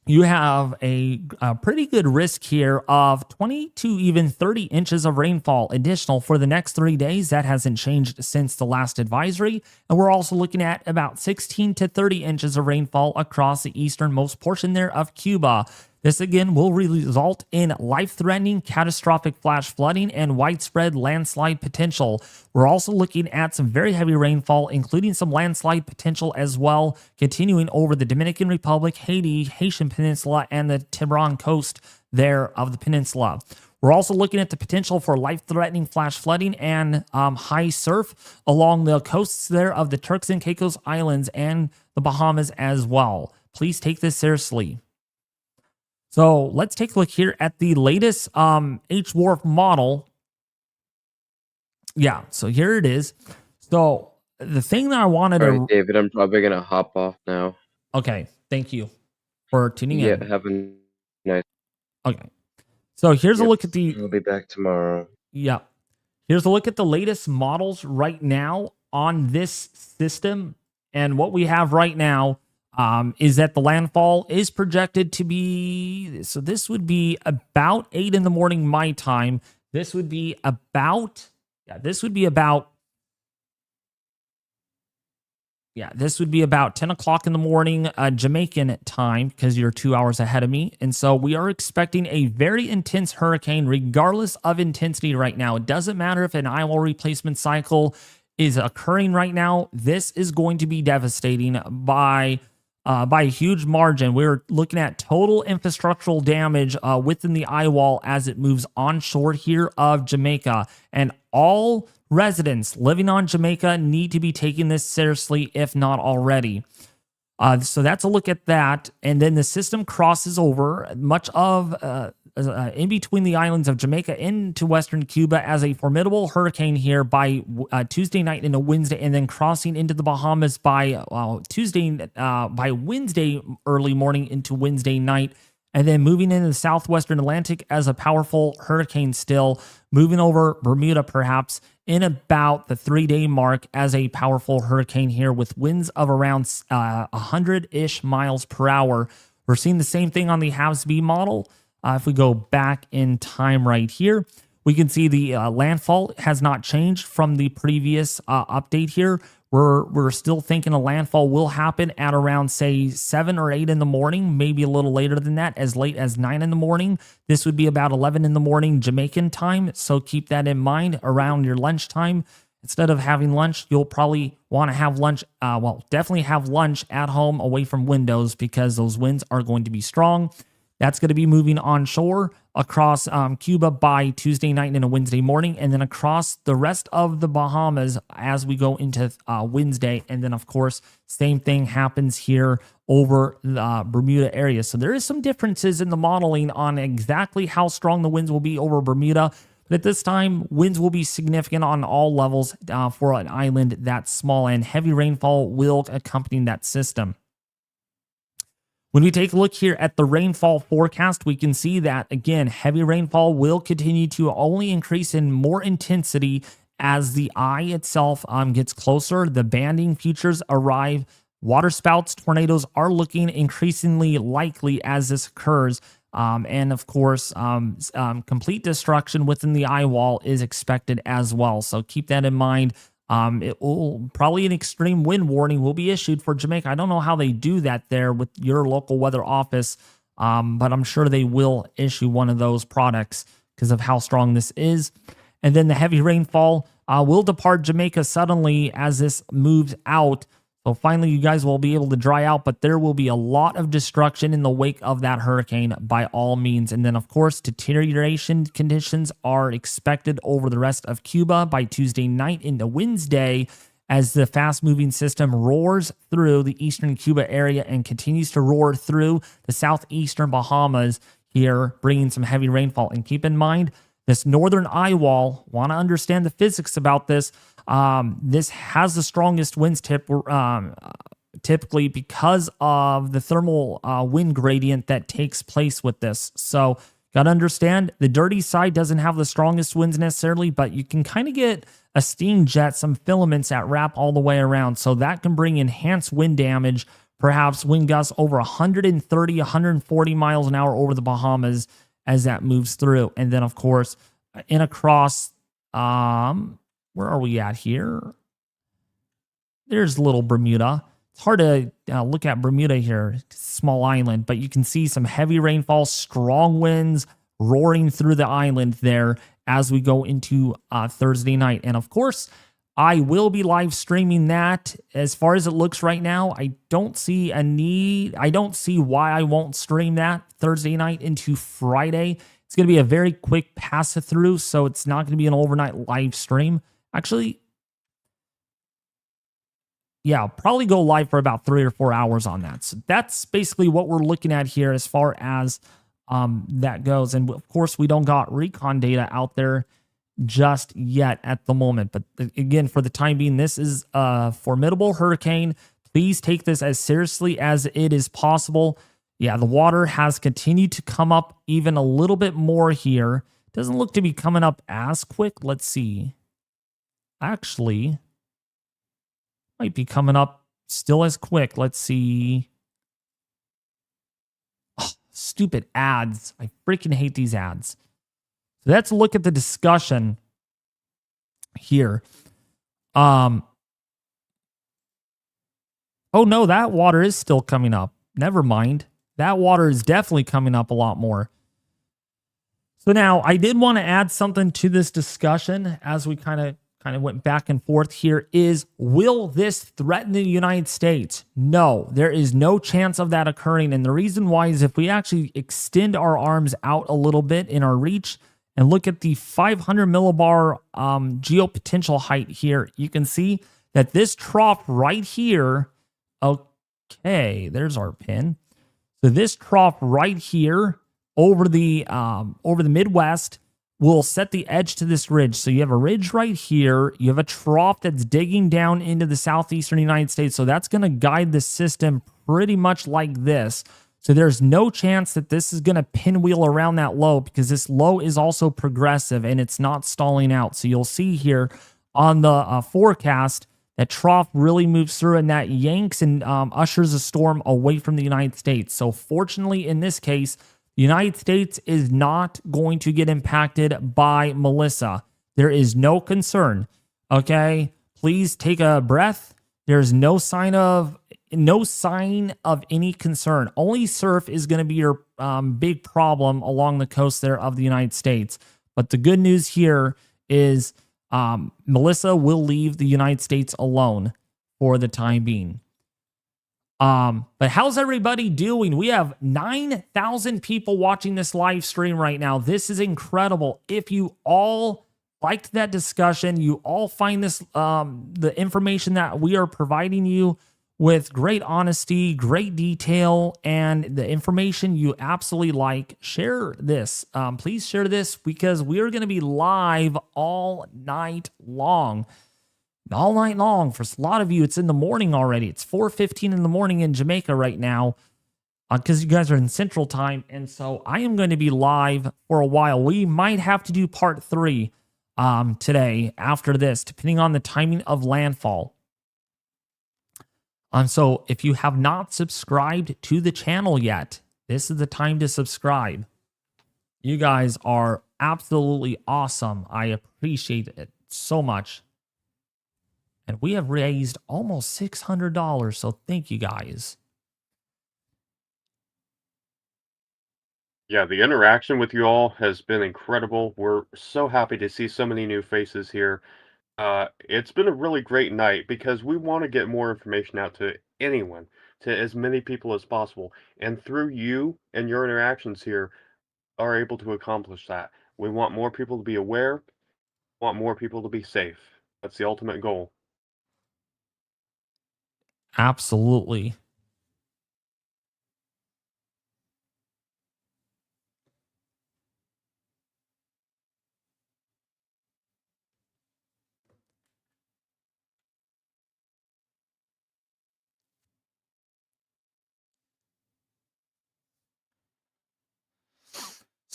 you have a pretty good risk here of 20 to even 30 inches of rainfall additional for the next 3 days. That hasn't changed since the last advisory. And we're also looking at about 16 to 30 inches of rainfall across the easternmost portion there of Cuba. This again will result in life-threatening catastrophic flash flooding and widespread landslide potential. We're also looking at some very heavy rainfall, including some landslide potential as well, continuing over the Dominican Republic, Haiti, Haitian Peninsula, and the Tiburon coast there of the peninsula. We're also looking at the potential for life-threatening flash flooding and high surf along the coasts there of the Turks and Caicos Islands and the Bahamas as well. Please take this seriously. So let's take a look here at the latest HWRF model. Yeah, so here it is. So the thing that I wanted All right, David, I'm probably going to hop off now. Okay, thank you for tuning in. Yeah, have a nice... Okay. So here's a look at the... I'll be back tomorrow. Yeah. Here's a look at the latest models right now on this system. And what we have right now is that the landfall is projected to be, so this would be about 8 in the morning my time. This would be about 10 o'clock in the morning Jamaican time, because you're 2 hours ahead of me. And so we are expecting a very intense hurricane regardless of intensity right now. It doesn't matter if an Eyewall replacement cycle is occurring right now. This is going to be devastating by a huge margin. We're looking at total infrastructural damage within the Eyewall as it moves onshore here of Jamaica. And all residents living on Jamaica need to be taking this seriously, if not already. So that's a look at that. And then the system crosses over much of in between the islands of Jamaica into western Cuba as a formidable hurricane here by Tuesday night into Wednesday, and then crossing into the Bahamas by Wednesday early morning into Wednesday night, and then moving into the southwestern Atlantic as a powerful hurricane still, moving over Bermuda perhaps in about the 3-day mark as a powerful hurricane here with winds of around 100-ish miles per hour. We're seeing the same thing on the HAVS-B model. If we go back in time right here, we can see the landfall has not changed from the previous update here. We're still thinking a landfall will happen at around, say, 7 or 8 in the morning, maybe a little later than that, as late as 9 in the morning. This would be about 11 in the morning Jamaican time, so keep that in mind around your lunchtime. Instead of having lunch, you'll probably want to have lunch, definitely have lunch at home away from windows, because those winds are going to be strong. That's going to be moving onshore across Cuba by Tuesday night and a Wednesday morning, and then across the rest of the Bahamas as we go into Wednesday. And then, of course, same thing happens here over the Bermuda area. So there is some differences in the modeling on exactly how strong the winds will be over Bermuda. But at this time, winds will be significant on all levels for an island that small, and heavy rainfall will accompany that system. When we take a look here at the rainfall forecast, we can see that, again, heavy rainfall will continue to only increase in more intensity as the eye itself gets closer. The banding features arrive. Waterspouts, tornadoes are looking increasingly likely as this occurs. And of course, complete destruction within the Eyewall is expected as well. So keep that in mind. It will probably an extreme wind warning will be issued for Jamaica. I don't know how they do that there with your local weather office, but I'm sure they will issue one of those products because of how strong this is. And then the heavy rainfall will depart Jamaica suddenly as this moves out. So finally, you guys will be able to dry out, but there will be a lot of destruction in the wake of that hurricane by all means. And then, of course, deterioration conditions are expected over the rest of Cuba by Tuesday night into Wednesday as the fast-moving system roars through the eastern Cuba area and continues to roar through the southeastern Bahamas here, bringing some heavy rainfall. And keep in mind, this northern Eyewall, want to understand the physics about this. This has the strongest winds typically because of the thermal wind gradient that takes place with this. So Got to understand the dirty side doesn't have the strongest winds necessarily, but you can kind of get a steam jet, some filaments that wrap all the way around. So that can bring enhanced wind damage, perhaps wind gusts over 130, 140 miles an hour over the Bahamas as that moves through. And then, of course, in across, where are we at here? There's little Bermuda. It's hard to look at Bermuda here, small island, but you can see some heavy rainfall, strong winds roaring through the island there as we go into Thursday night. And of course, I will be live streaming that. As far as it looks right now, I don't see a need. I don't see why I won't stream that Thursday night into Friday. It's going to be a very quick pass through, so it's not going to be an overnight live stream. Actually, yeah, I'll probably go live for about 3 or 4 hours on that. So that's basically what we're looking at here as far as that goes. And of course, we don't got recon data out there just yet at the moment. But again, for the time being, this is a formidable hurricane. Please take this as seriously as it is possible. Yeah, the water has continued to come up even a little bit more here. Doesn't look to be coming up as quick. Let's see. Actually, might be coming up still as quick. Let's see. Oh, stupid ads. I freaking hate these ads. So let's look at the discussion here. Oh no, that water is still coming up. Never mind. That water is definitely coming up a lot more. So now I did want to add something to this discussion as we kind of went back and forth here is, will this threaten the United States? No, there is no chance of that occurring. And the reason why is if we actually extend our arms out a little bit in our reach and look at the 500 millibar geopotential height here, you can see that this trough right here, okay, there's our pin. So this trough right here over the Midwest will set the edge to this ridge. So you have a ridge right here. You have a trough that's digging down into the southeastern United States. So that's going to guide the system pretty much like this. So there's no chance that this is going to pinwheel around that low because this low is also progressive and it's not stalling out. So you'll see here on the forecast that trough really moves through and that yanks and ushers a storm away from the United States. So fortunately, in this case, the United States is not going to get impacted by Melissa. There is no concern. Okay, please take a breath. There's no sign of any concern. Only surf is going to be your big problem along the coast there of the United States. But the good news here is Melissa will leave the United States alone for the time being. But how's everybody doing? We have 9,000 people watching this live stream right now. This is incredible. If you all liked that discussion, you all find this, the information that we are providing you with great honesty, great detail, and the information you absolutely like, share this. Please share this because we are going to be live all night long. All night long. For a lot of you, it's in the morning already. It's 4:15 in the morning in Jamaica right now because you guys are in Central Time. And so I am going to be live for a while. We might have to do part 3 today after this, depending on the timing of landfall. So if you have not subscribed to the channel yet, this is the time to subscribe. You guys are absolutely awesome. I appreciate it so much. And we have raised almost $600, so thank you guys. Yeah, the interaction with you all has been incredible. We're so happy to see so many new faces here. It's been a really great night because we want to get more information out to anyone, to as many people as possible. And through you and your interactions here are able to accomplish that. We want more people to be aware, want more people to be safe. That's the ultimate goal. Absolutely.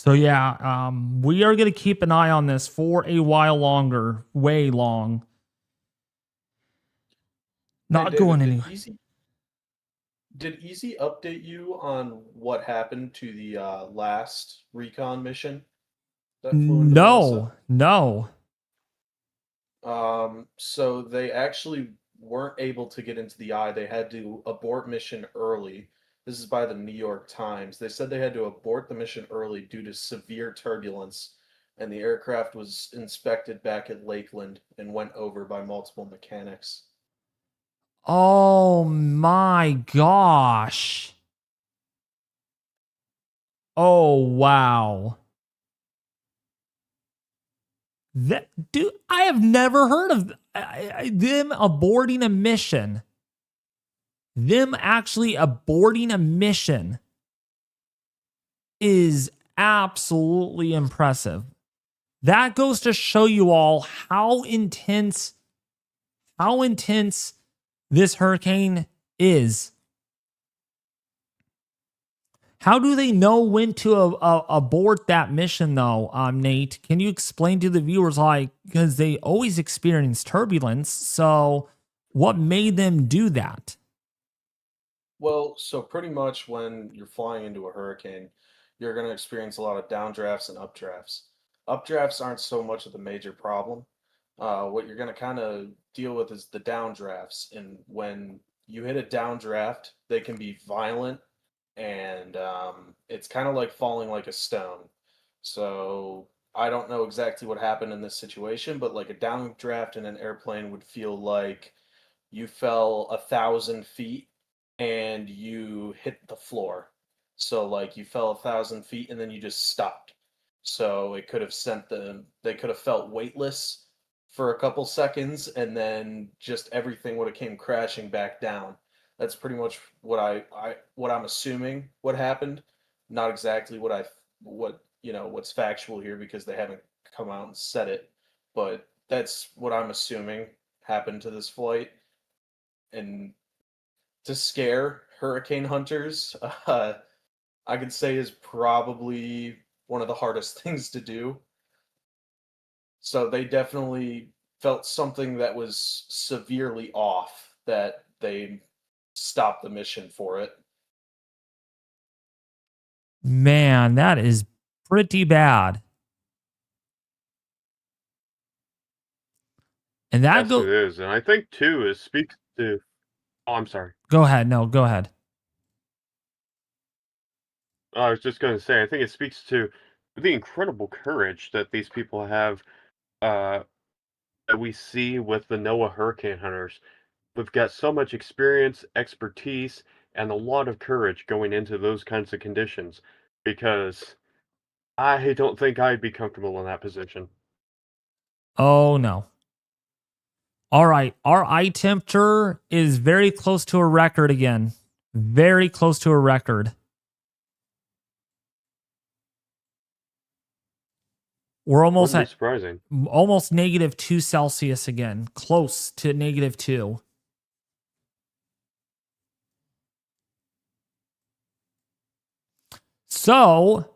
So yeah, we are going to keep an eye on this for a while longer, way long. Not Hey, going David, anywhere. did Easy update you on what happened to the last Recon mission that flew into Melissa? No. So they actually weren't able to get into the eye. They had to abort mission early. This is by the New York Times. They said they had to abort the mission early due to severe turbulence, and the aircraft was inspected back at Lakeland and went over by multiple mechanics. Oh my gosh. Oh wow. That dude, I have never heard of them aborting a mission. Them actually aborting a mission is absolutely impressive. That goes to show you all how intense this hurricane is. How do they know when to abort that mission, though, Nate? Can you explain to the viewers, like, because they always experience turbulence, so what made them do that? Well, so pretty much when you're flying into a hurricane, you're going to experience a lot of downdrafts and updrafts. Updrafts aren't so much of the major problem. What you're going to kind of deal with is the downdrafts. And when you hit a downdraft, they can be violent, and it's kind of like falling like a stone. So I don't know exactly what happened in this situation, but like a downdraft in an airplane would feel like you fell 1,000 feet and you hit the floor. So like you fell 1,000 feet and then you just stopped. So it could have sent them. They could have felt weightless for a couple seconds, and then just everything would have came crashing back down. That's pretty much what what I'm assuming what happened. Not exactly what what's factual here because they haven't come out and said it, but that's what I'm assuming happened to this flight. And to scare hurricane hunters, I could say is probably one of the hardest things to do. So they definitely felt something that was severely off that they stopped the mission for it. Man, that is pretty bad. And that Yes, it is. And I think, too, it speaks to... Oh, I'm sorry. Go ahead. No, go ahead. I was just going to say, I think it speaks to the incredible courage that these people have, that we see with the NOAA hurricane hunters. We've got so much experience, expertise, and a lot of courage going into those kinds of conditions, because I don't think I'd be comfortable in that position. Oh, no. All right. Our eye temperature is very close to a record again. Very close to a record. We're almost Wouldn't be at surprising. almost -2 Celsius again. Close to -2. So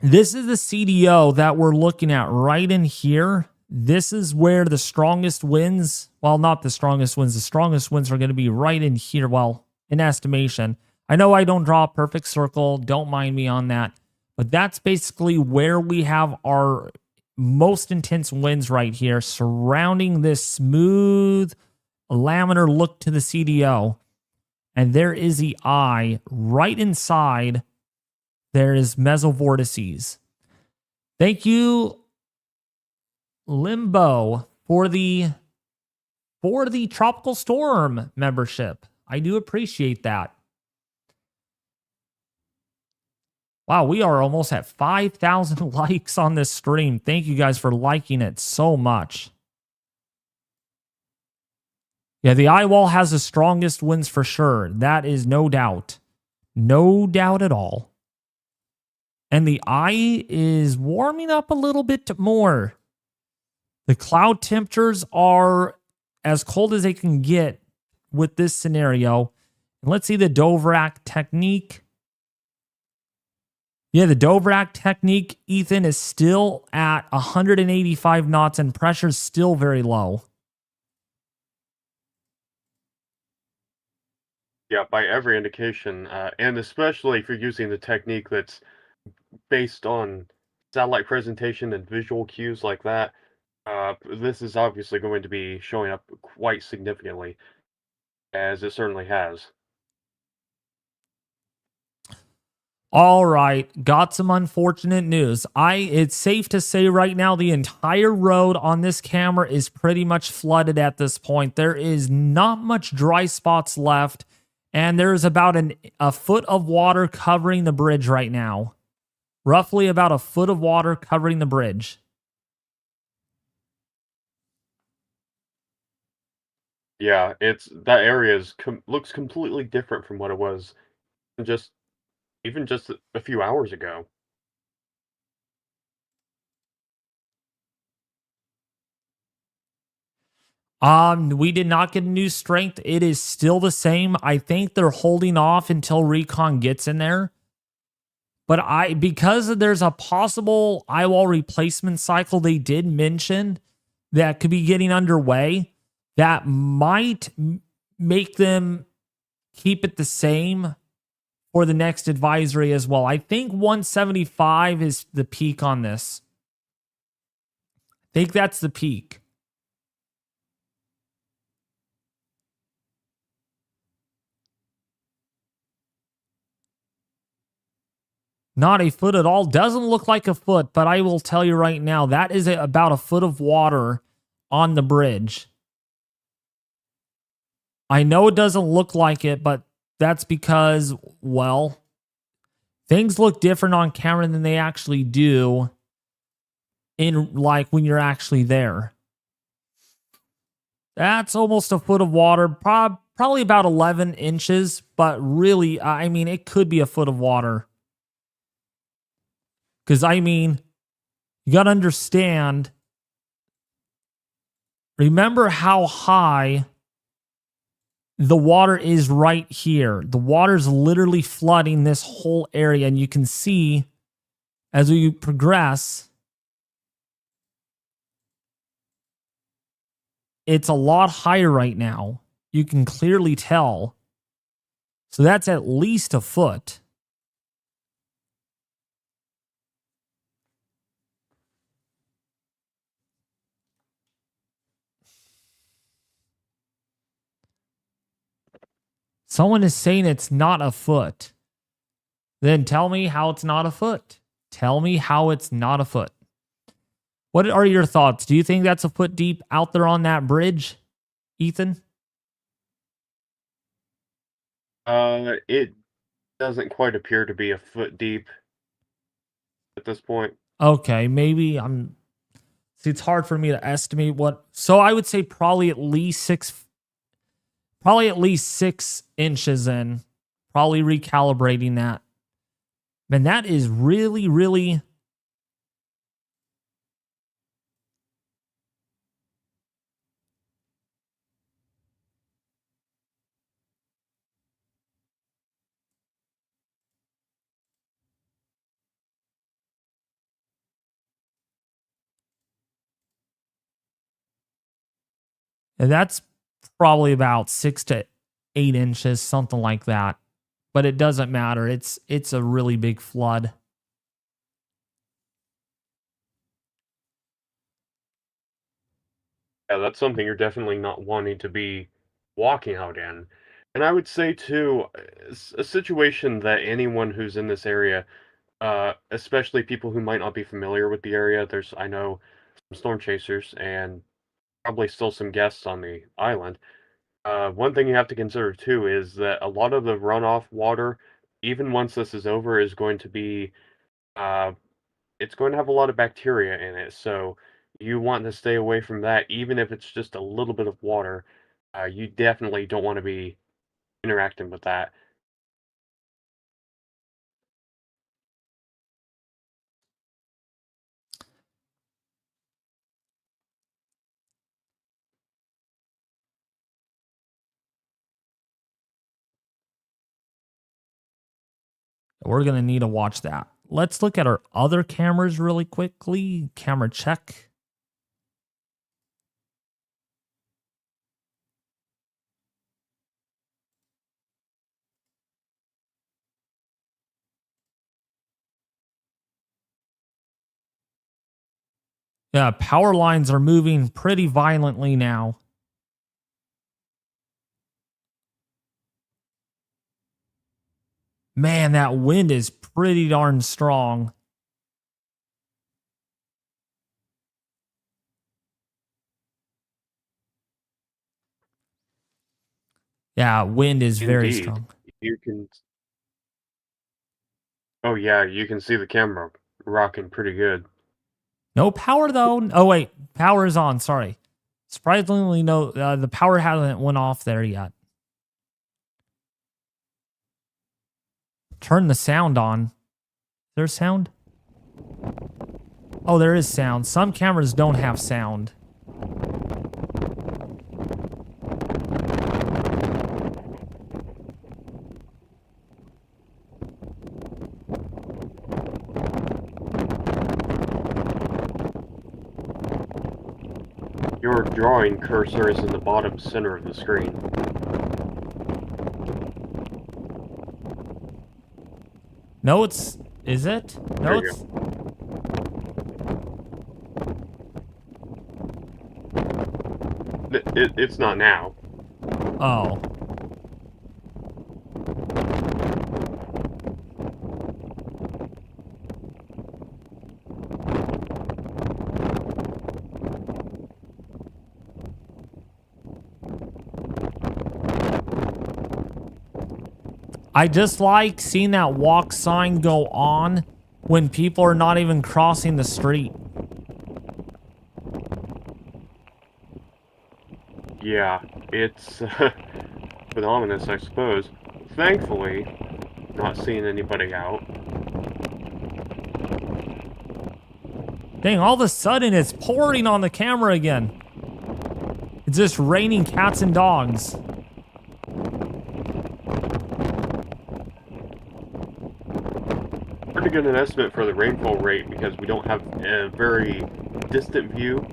this is the CDO that we're looking at right in here. This is where the strongest winds, well, not the strongest winds are going to be right in here. Well, in estimation. I know I don't draw a perfect circle. Don't mind me on that. But that's basically where we have our most intense winds right here, surrounding this smooth laminar look to the CDO. And there is the eye right inside. There is mesovortices. Thank you, Limbo, for the tropical storm membership. I do appreciate that. Wow, we are almost at 5,000 likes on this stream. Thank you guys for liking it so much. Yeah, the Eyewall has the strongest winds for sure. That is no doubt. No doubt at all. And the eye is warming up a little bit more. The cloud temperatures are as cold as they can get with this scenario. Let's see the Dovrak technique. Yeah, the Dovrak technique, Ethan, is still at 185 knots and pressure's still very low. Yeah, by every indication, and especially if you're using the technique that's based on satellite presentation and visual cues like that, this is obviously going to be showing up quite significantly, as it certainly has. All right, got some unfortunate news. It's safe to say right now the entire road on this camera is pretty much flooded at this point. There is not much dry spots left, and there's about a foot of water covering the bridge right now. Roughly about a foot of water covering the bridge. Yeah, that area looks completely different from what it was even just a few hours ago. We did not get a new strength. It is still the same. I think they're holding off until Recon gets in there. But because there's a possible Eyewall replacement cycle they did mention that could be getting underway, that might make them keep it the same for the next advisory as well. I think 175 is the peak on this. I think that's the peak. Not a foot at all. Doesn't look like a foot, but I will tell you right now, that is about a foot of water on the bridge. I know it doesn't look like it, but that's because, well, things look different on camera than they actually do in like when you're actually there. That's almost a foot of water, probably about 11 inches, but really, I mean, it could be a foot of water. Because, I mean, you got to understand, remember how high the water is right here. The water's literally flooding this whole area, and you can see as we progress, it's a lot higher right now. You can clearly tell. So that's at least a foot. Someone is saying it's not a foot. Then tell me how it's not a foot. Tell me how it's not a foot. What are your thoughts? Do you think that's a foot deep out there on that bridge, Ethan? It doesn't quite appear to be a foot deep at this point. Okay, maybe see, it's hard for me to estimate what. So I would say probably at least 6 inches in. Probably recalibrating that. Man, that is really, really. And that's probably about 6 to 8 inches, something like that. But it doesn't matter. It's a really big flood. Yeah, that's something you're definitely not wanting to be walking out in. And I would say, too, it's a situation that anyone who's in this area, especially people who might not be familiar with the area, I know, some storm chasers and probably still some guests on the island. One thing you have to consider, too, is that a lot of the runoff water, even once this is over, is going to be uh, it's going to have a lot of bacteria in it, so you want to stay away from that, even if it's just a little bit of water. You definitely don't want to be interacting with that. We're going to need to watch that. let's look at our other cameras really quickly. Camera check. Yeah, power lines are moving pretty violently now. Man, that wind is pretty darn strong. Yeah, wind is very Indeed. strong. You can. Oh yeah, you can see the camera rocking pretty good. No power though. Oh wait, power is on. Sorry. Surprisingly, no. The power hasn't went off there yet. Turn the sound on. Is there sound? Oh, there is sound. Some cameras don't have sound. Your drawing cursor is in the bottom center of the screen. No, it's... Is it? No, There you it's... It's not now. Oh. I just like seeing that walk sign go on when people are not even crossing the street. Yeah, it's phenomenal, I suppose. Thankfully, not seeing anybody out. Dang, all of a sudden it's pouring on the camera again. It's just raining cats and dogs. Hard to get an estimate for the rainfall rate because we don't have a very distant view,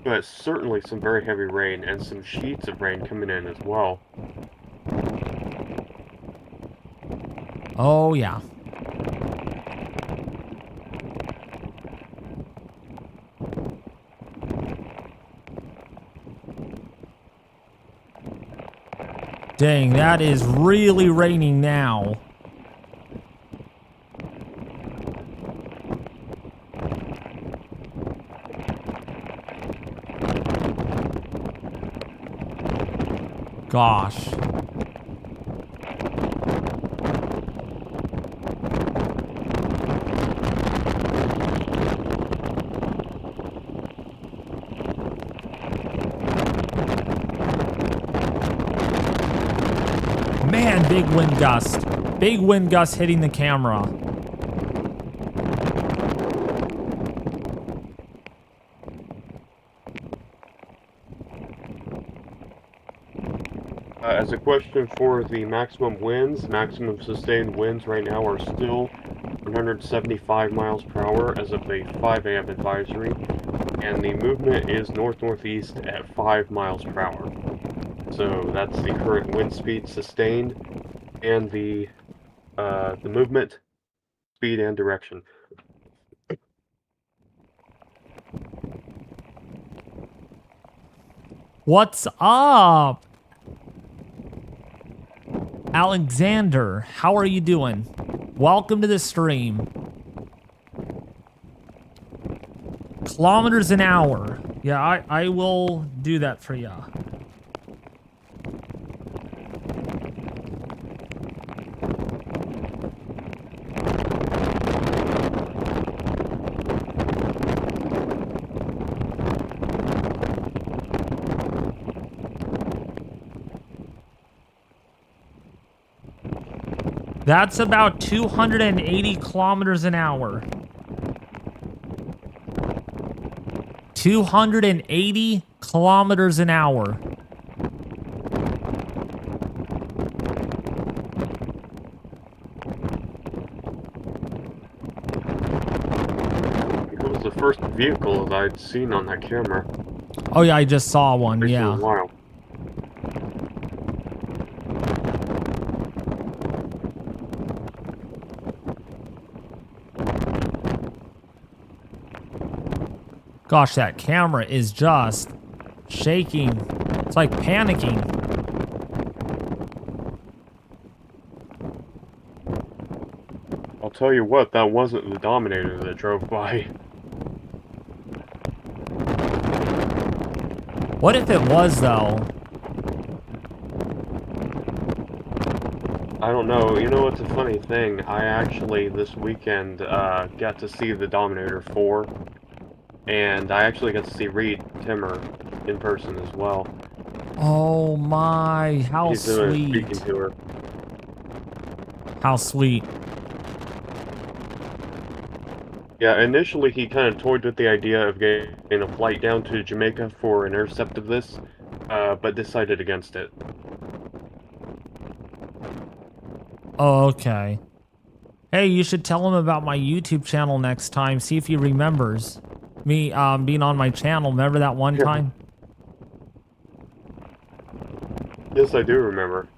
but certainly some very heavy rain and some sheets of rain coming in as well. Oh, yeah. Dang, that is really raining now. Gosh. Man, big wind gust. Big wind gust hitting the camera. As a question for the maximum winds, maximum sustained winds right now are still 175 miles per hour as of the 5 a.m. advisory, and the movement is north-northeast at 5 miles per hour. So that's the current wind speed sustained, and the movement speed and direction. What's up? Alexander, how are you doing? Welcome to the stream. Kilometers an hour. Yeah, I will do that for ya. That's about 280 kilometers an hour. 280 kilometers an hour. the first vehicle that I'd seen on that camera. Oh yeah, I just saw one, It's been yeah. a while. Gosh, that camera is just shaking. It's like panicking. I'll tell you what, that wasn't the Dominator that drove by. What if it was, though? I don't know. You know what's a funny thing? I actually, this weekend, got to see the Dominator 4. And I actually got to see Reed Timmer in person as well. Oh my, how He's sweet. speaking to her. How sweet. Yeah, initially he kind of toyed with the idea of getting a flight down to Jamaica for an intercept of this, but decided against it. Oh, okay. Hey, you should tell him about my YouTube channel next time. See if he remembers me being on my channel. Remember that one time? Yes, I do remember.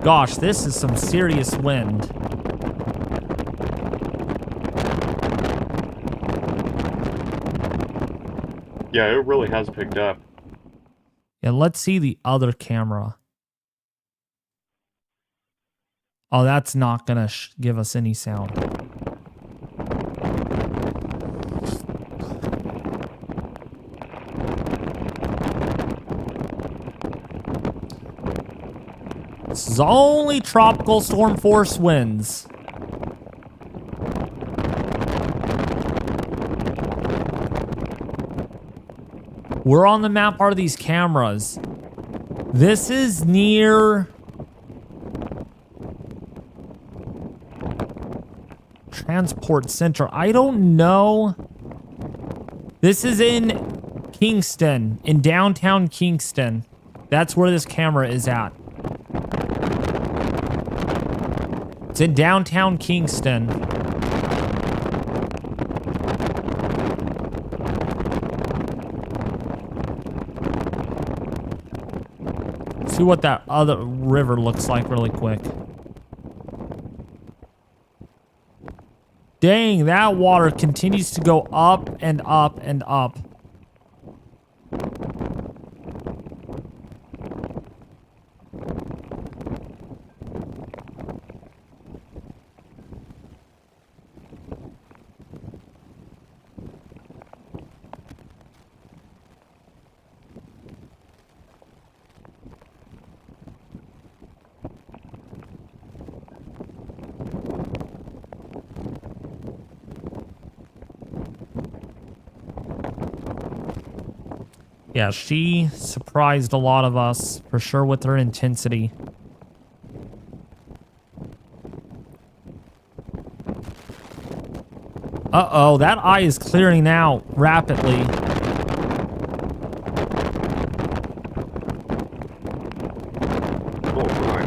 Gosh, this is some serious wind. Yeah, it really has picked up. Yeah, let's see the other camera. Oh, that's not gonna give us any sound. This is only tropical storm force winds. Where on the map are these cameras? This is near Transport Center. I don't know. This is in Kingston, in downtown Kingston. That's where this camera is at. It's in downtown Kingston. See what that other river looks like really quick. Dang, that water continues to go up and up and up. Yeah, she surprised a lot of us, for sure, with her intensity. Uh-oh, that eye is clearing out rapidly. Oh my.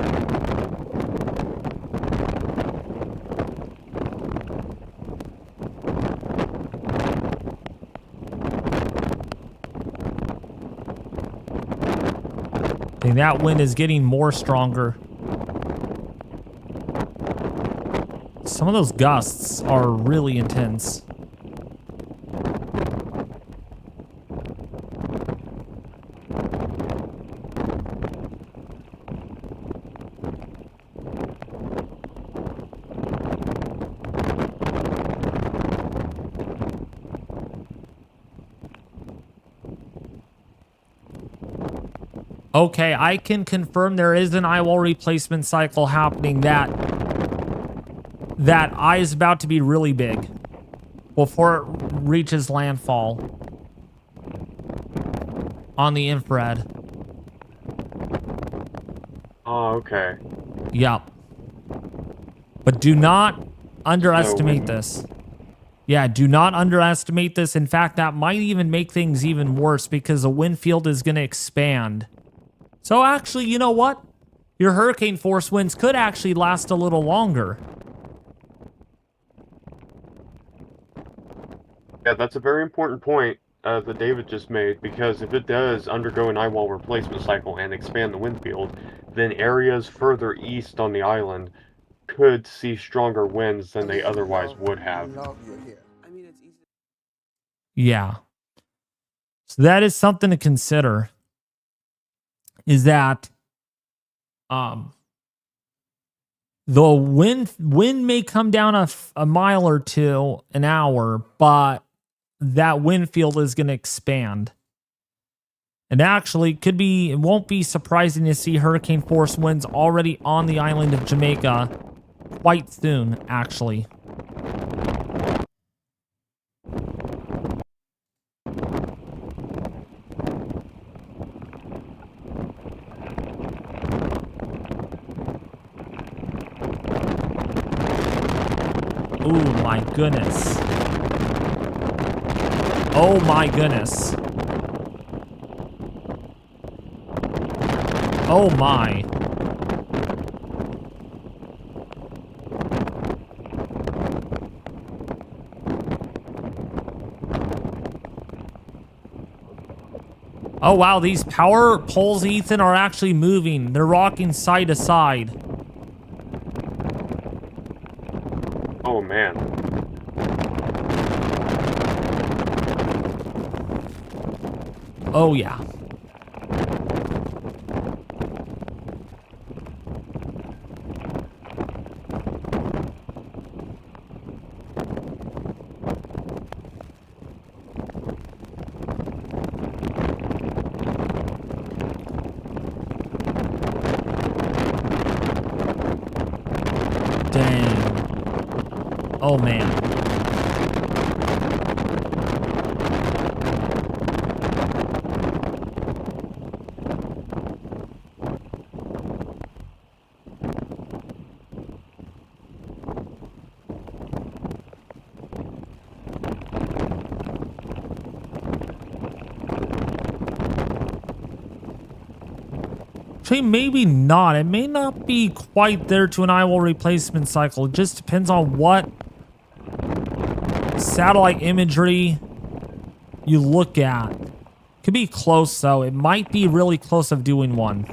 And that wind is getting more stronger. Some of those gusts are really intense. Okay, I can confirm there is an eyewall replacement cycle happening. That eye is about to be really big before it reaches landfall on the infrared. Oh, okay. Yep. But do not underestimate this. Yeah, do not underestimate this. In fact, that might even make things even worse because the wind field is going to expand. So actually, you know what? your hurricane force winds could actually last a little longer. Yeah, that's a very important point that David just made, because if it does undergo an eyewall replacement cycle and expand the wind field, then areas further east on the island could see stronger winds than they otherwise would have. Yeah. So that is something to consider. Is that the wind may come down a mile or two an hour, but that wind field is going to expand. And actually, it won't be surprising to see hurricane force winds already on the island of Jamaica quite soon, actually. Oh my goodness. Oh my goodness. Oh my. Oh wow, these power poles, Ethan, are actually moving. They're rocking side to side. Oh man. Oh yeah. Dang. Oh man. Actually, maybe not. It may not be quite there to an Eyewall replacement cycle. It just depends on what satellite imagery you look at. Could be close, though. It might be really close of doing one.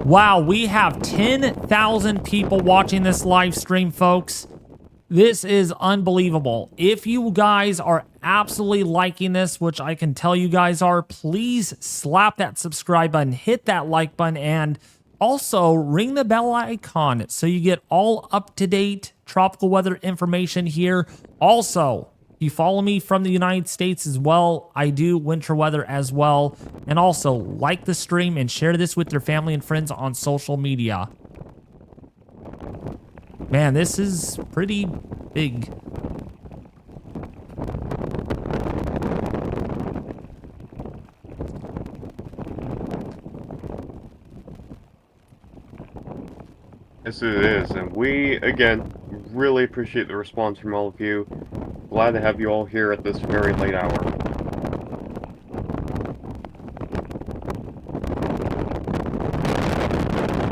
Wow, we have 10,000 people watching this live stream, folks. This is unbelievable. If you guys are absolutely liking this, which I can tell you guys are, please slap that subscribe button, hit that like button, and also ring the bell icon so you get all up-to-date tropical weather information here. Also, you follow me from the United States as well. I do winter weather as well. And also, like the stream and share this with your family and friends on social media. Man, this is pretty big. Yes, it is, and we, again, really appreciate the response from all of you. Glad to have you all here at this very late hour.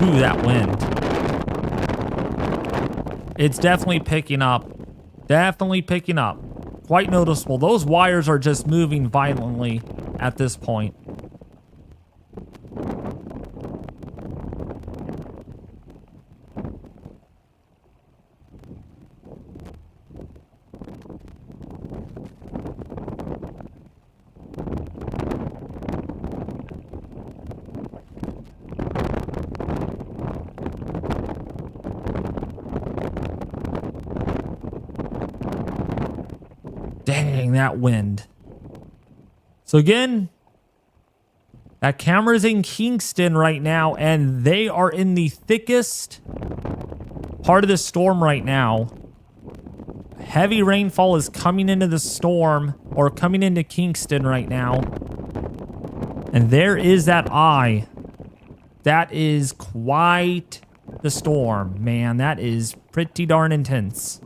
Ooh, that wind. It's definitely picking up. Definitely picking up. Quite noticeable. Those wires are just moving violently at this point. Dang, that wind. So again, that camera's in Kingston right now, and they are in the thickest part of the storm right now. Heavy rainfall is coming into the storm, or coming into Kingston right now. And there is that eye. That is quite the storm, man. That is pretty darn intense.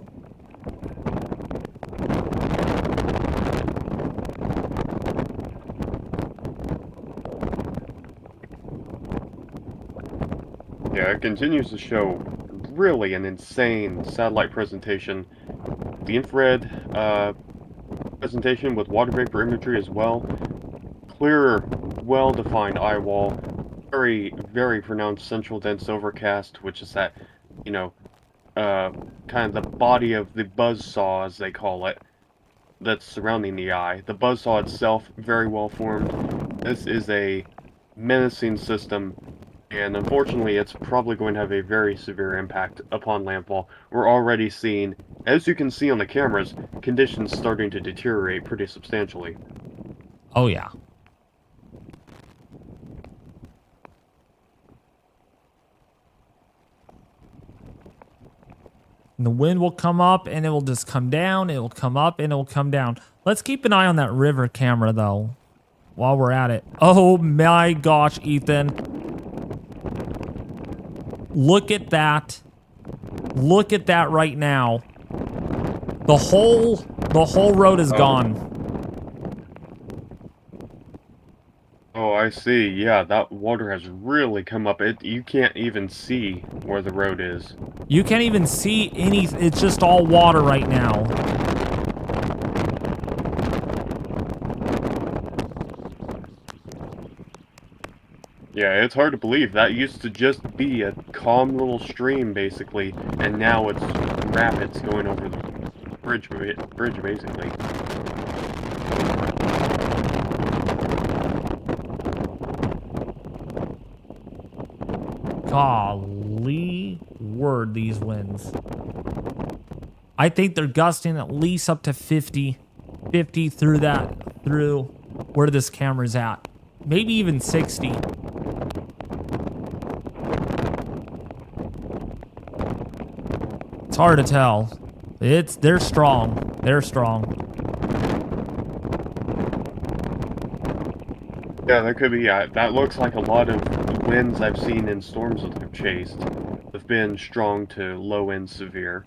Yeah, it continues to show really an insane satellite presentation. The infrared presentation with water vapor imagery as well. Clear, well-defined eye wall. Very, very pronounced central dense overcast, which is that, you know, kind of the body of the buzzsaw, as they call it, that's surrounding the eye. The buzzsaw itself, very well formed. This is a menacing system, and unfortunately it's probably going to have a very severe impact upon landfall. We're already seeing, as you can see on the cameras, conditions starting to deteriorate pretty substantially. Oh, yeah. And the wind will come up and it will just come down. It will come up and it will come down. Let's keep an eye on that river camera, though, while we're at it. Oh, my gosh, Ethan. Look at that. Look at that right now. The whole road is gone. Oh, I see. Yeah, that water has really come up. You can't even see where the road is. You can't even see any. It's just all water right now. Yeah, it's hard to believe. That used to just be a calm little stream, basically, and now it's rapids going over the bridge, basically. Golly word, these winds. I think they're gusting at least up to 50 through where this camera's at. Maybe even 60. It's hard to tell. They're strong. They're strong. Yeah, there could be. That looks like a lot of winds I've seen in storms that I've chased. Have been strong to low end severe.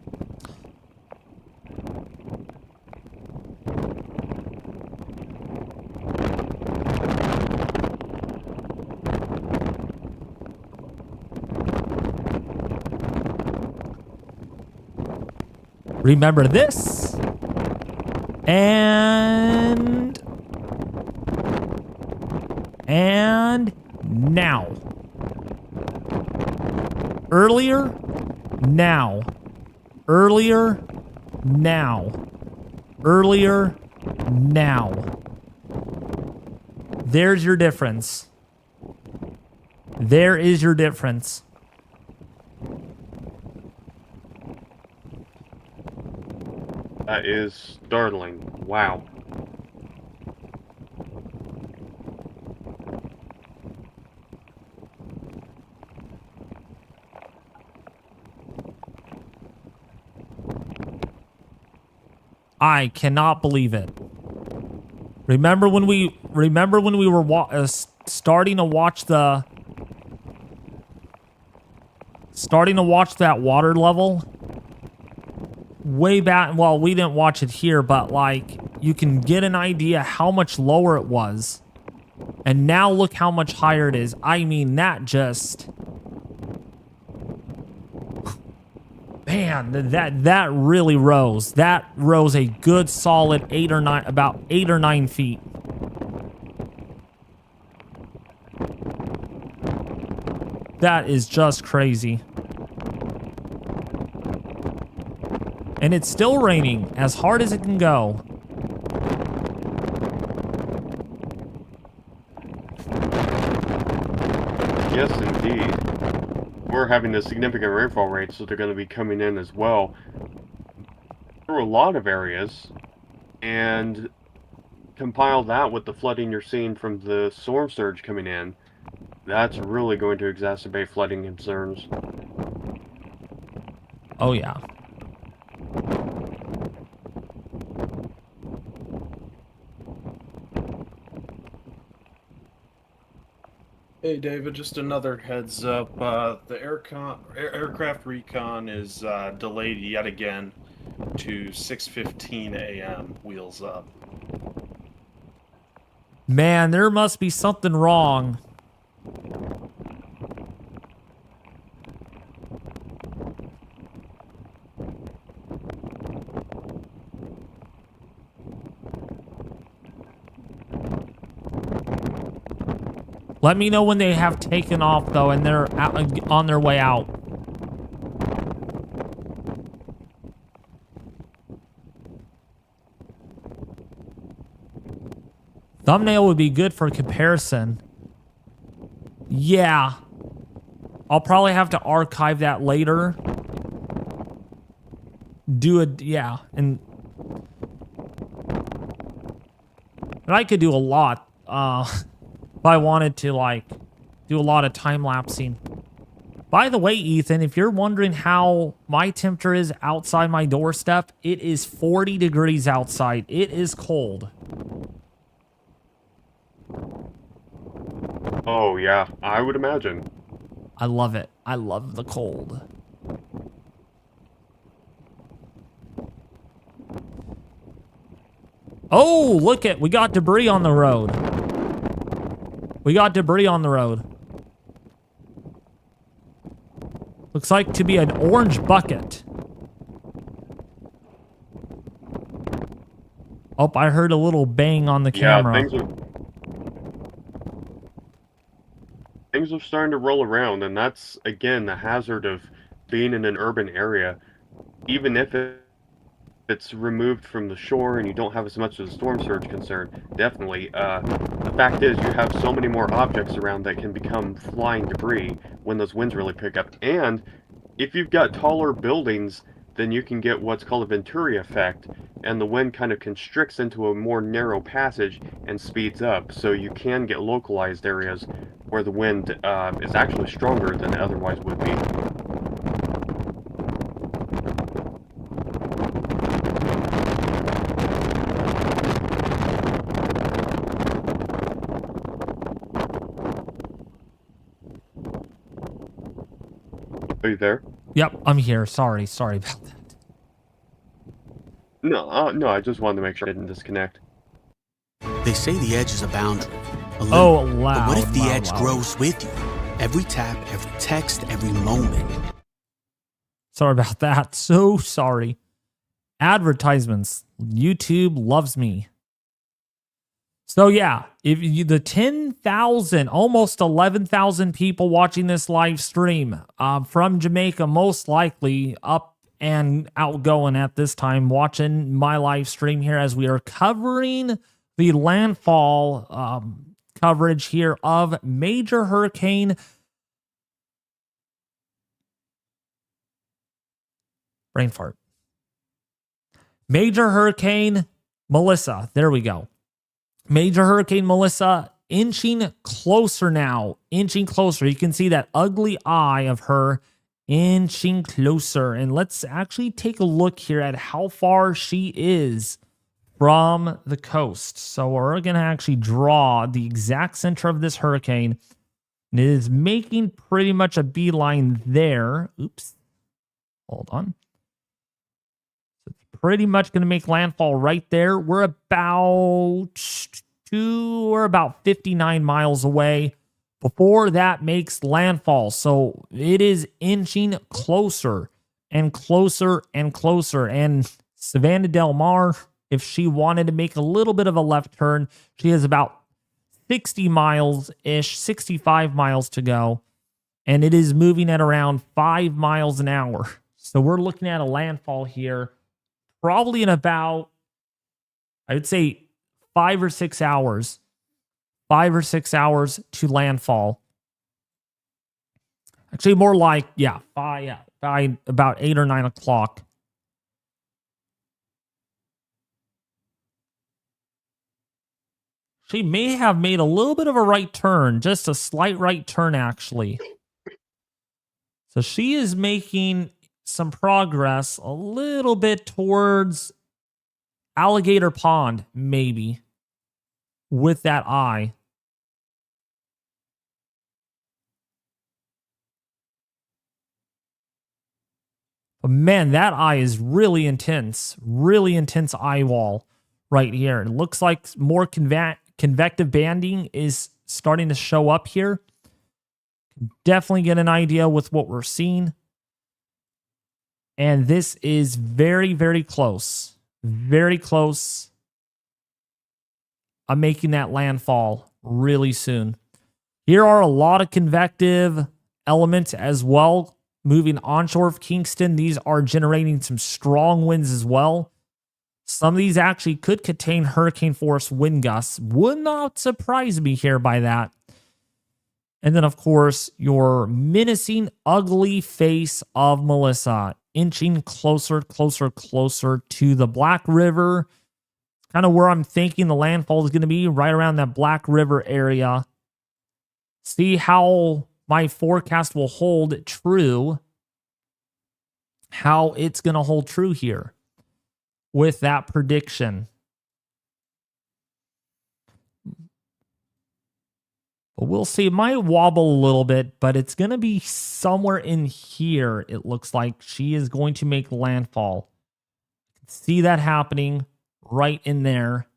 Remember this. And now. Earlier, now. Earlier, now. Earlier, now. There's your difference. There is your difference. That is startling. Wow. I cannot believe it. Remember when we were starting to watch that water level way back? Well, we didn't watch it here, but like you can get an idea how much lower it was. And now look how much higher it is. I mean, that just, man, that really rose. That rose a good solid about 8 or 9 feet. That is just crazy. And it's still raining as hard as it can go. Yes, indeed. We're having a significant rainfall rate, so they're going to be coming in as well through a lot of areas, and compile that with the flooding you're seeing from the storm surge coming in. That's really going to exacerbate flooding concerns. Oh, yeah. Hey David, just another heads up. The aircraft recon is delayed yet again to 6:15 a.m. Wheels up. Man, there must be something wrong. Let me know when they have taken off, though, and they're on their way out. Thumbnail would be good for comparison. Yeah. I'll probably have to archive that later. Yeah. And I could do a lot. If I wanted to, like, do a lot of time-lapsing. By the way, Ethan, if you're wondering how my temperature is outside my doorstep, it is 40 degrees outside. It is cold. Oh, yeah, I would imagine. I love it. I love the cold. Oh, look at, we got debris on the road. We got debris on the road. Looks like to be an orange bucket. Oh, I heard a little bang on the camera. Yeah, things are starting to roll around, and that's, again, the hazard of being in an urban area. Even if it's removed from the shore and you don't have as much of a storm surge concern, definitely. The fact is, you have so many more objects around that can become flying debris when those winds really pick up. And if you've got taller buildings, then you can get what's called a Venturi effect, and the wind kind of constricts into a more narrow passage and speeds up, so you can get localized areas where the wind is actually stronger than it otherwise would be. Are you there? Yep, I'm here. Sorry about that. No, no, I just wanted to make sure I didn't disconnect. They say the edge is a boundary. A limit. Oh, loud. But what if the loud, edge loud. grows with you? Every tap, every text, every moment. Sorry about that. So sorry. Advertisements. YouTube loves me. So yeah, if you, the 10,000, almost 11,000 people watching this live stream from Jamaica, most likely up and outgoing at this time, watching my live stream here as we are covering the landfall coverage here of major hurricane. Brain fart. Major hurricane Melissa. There we go. Major hurricane Melissa inching closer now. Inching closer. You can see that ugly eye of her inching closer. And let's actually take a look here at how far she is from the coast. So we're going to actually draw the exact center of this hurricane. And it is making pretty much a beeline there. Oops. Hold on. Pretty much going to make landfall right there. We're about 59 miles away before that makes landfall. So it is inching closer and closer and closer. And Savannah Del Mar, if she wanted to make a little bit of a left turn, she has about 60 miles-ish, 65 miles to go. And it is moving at around 5 miles an hour. So we're looking at a landfall here probably in about, I would say, 5 or 6 hours. 5 or 6 hours to landfall. Actually, more like, by about 8 or 9 o'clock. She may have made a little bit of a right turn, just a slight right turn, actually. So she is making some progress a little bit towards Alligator Pond, maybe, with that eye. But man, that eye is really intense Eyewall right here. It looks like more convective banding is starting to show up here. Definitely get an idea with what we're seeing. And this is very, very close. Very close. I'm making that landfall really soon. Here are a lot of convective elements as well moving onshore of Kingston. These are generating some strong winds as well. Some of these actually could contain hurricane force wind gusts. Would not surprise me here by that. And then, of course, your menacing, ugly face of Melissa, inching closer, closer, closer to the Black River. Kind of where I'm thinking the landfall is going to be, right around that Black River area. See how my forecast will hold true. How it's going to hold true here with that prediction. But we'll see. It might wobble a little bit, but it's going to be somewhere in here. It looks like she is going to make landfall. See that happening right in there,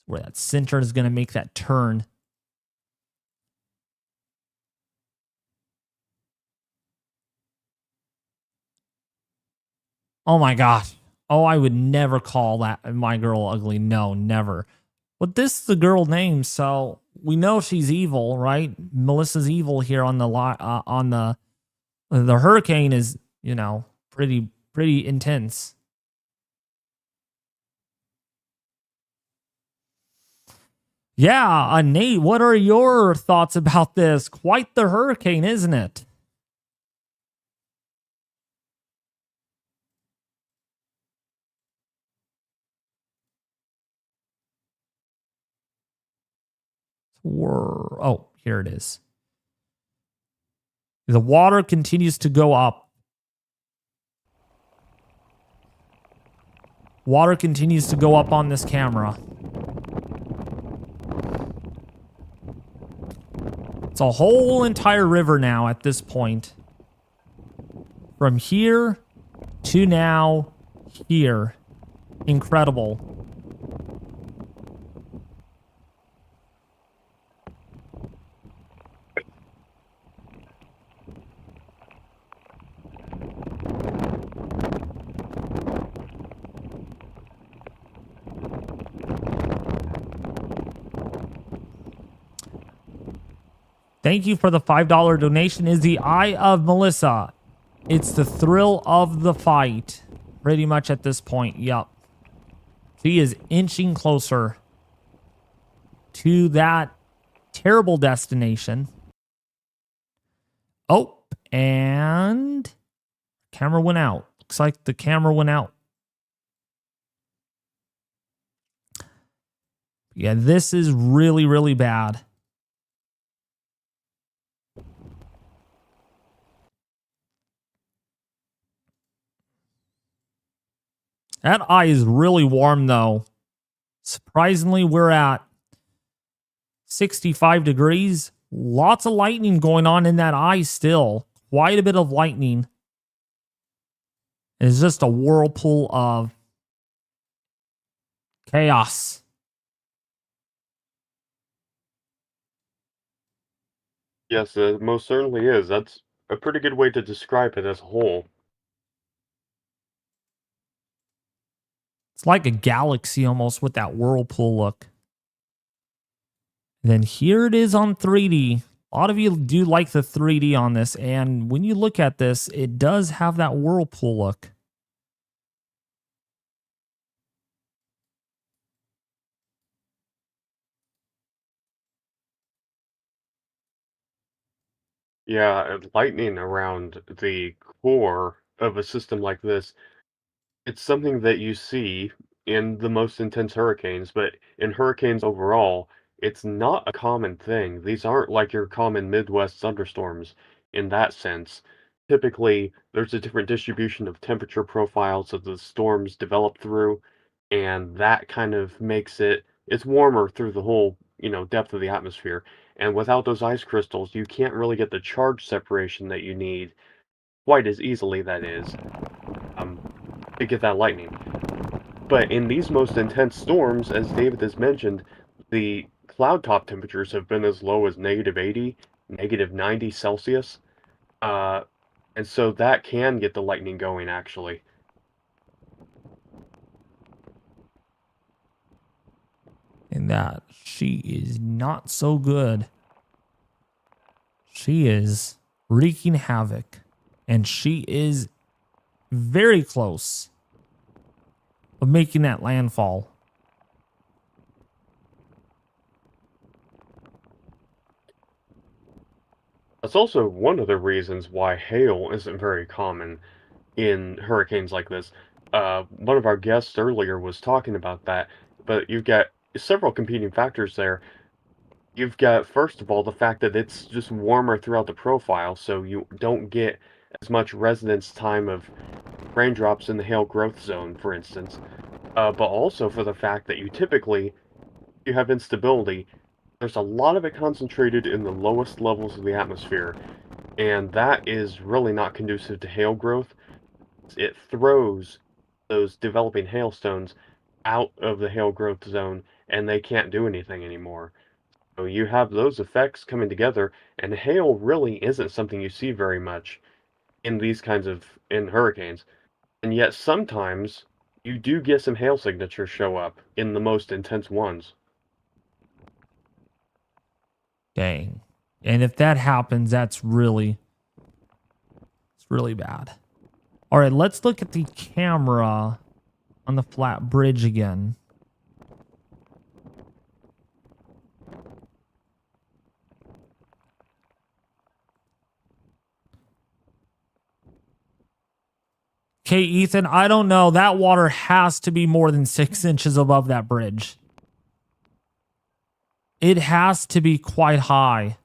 where that center is going to make that turn. Oh my gosh. Oh, I would never call that my girl ugly. No, never. But this is the girl name, so we know she's evil, right? Melissa's evil here on the hurricane is, you know, pretty intense. Yeah, Nate, what are your thoughts about this? Quite the hurricane, isn't it? Oh, here it is. The water continues to go up. Water continues to go up on this camera. It's a whole entire river now at this point. From here to now here. Incredible. Thank you for the $5 donation. Is the Eye of Melissa. It's the thrill of the fight. Pretty much at this point. Yup. She is inching closer to that terrible destination. Oh, and camera went out. Looks like the camera went out. Yeah, this is really, really bad. That eye is really warm, though. Surprisingly, we're at 65 degrees. Lots of lightning going on in that eye still. Quite a bit of lightning. It's just a whirlpool of chaos. Yes, it most certainly is. That's a pretty good way to describe it as a whole. It's like a galaxy almost with that whirlpool look. And then here it is on 3D. A lot of you do like the 3D on this. And when you look at this, it does have that whirlpool look. Yeah, and lightning around the core of a system like this, it's something that you see in the most intense hurricanes, but in hurricanes overall, it's not a common thing. These aren't like your common Midwest thunderstorms in that sense. Typically, there's a different distribution of temperature profiles that the storms develop through, and that kind of makes it's warmer through the whole, depth of the atmosphere. And without those ice crystals, you can't really get the charge separation that you need quite as easily, that is, um, to get that lightning. But in these most intense storms, as David has mentioned, the cloud top temperatures have been as low as -80, -90 Celsius. And so that can get the lightning going, actually. And that she is not so good. She is wreaking havoc. And she is very close of making that landfall. That's also one of the reasons why hail isn't very common in hurricanes like this. One of our guests earlier was talking about that, but you've got several competing factors there. You've got, first of all, the fact that it's just warmer throughout the profile, so you don't get as much residence time of raindrops in the hail growth zone, for instance. But also for the fact that you have instability. There's a lot of it concentrated in the lowest levels of the atmosphere, and that is really not conducive to hail growth. It throws those developing hailstones out of the hail growth zone, and they can't do anything anymore. So you have those effects coming together, and hail really isn't something you see very much in these kinds of in hurricanes. And yet sometimes you do get some hail signatures show up in the most intense ones. Dang. And if that happens, it's really bad. All right, let's look at the camera on the flat bridge again. Okay, Ethan, I don't know. That water has to be more than 6 inches above that bridge. It has to be quite high.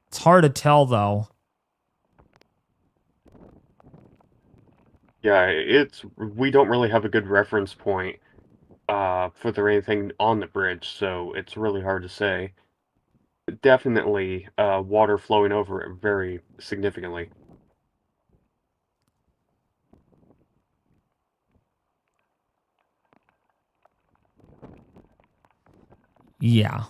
It's hard to tell, though. Yeah, we don't really have a good reference point for anything on the bridge, so it's really hard to say. Definitely water flowing over it very significantly. Yeah.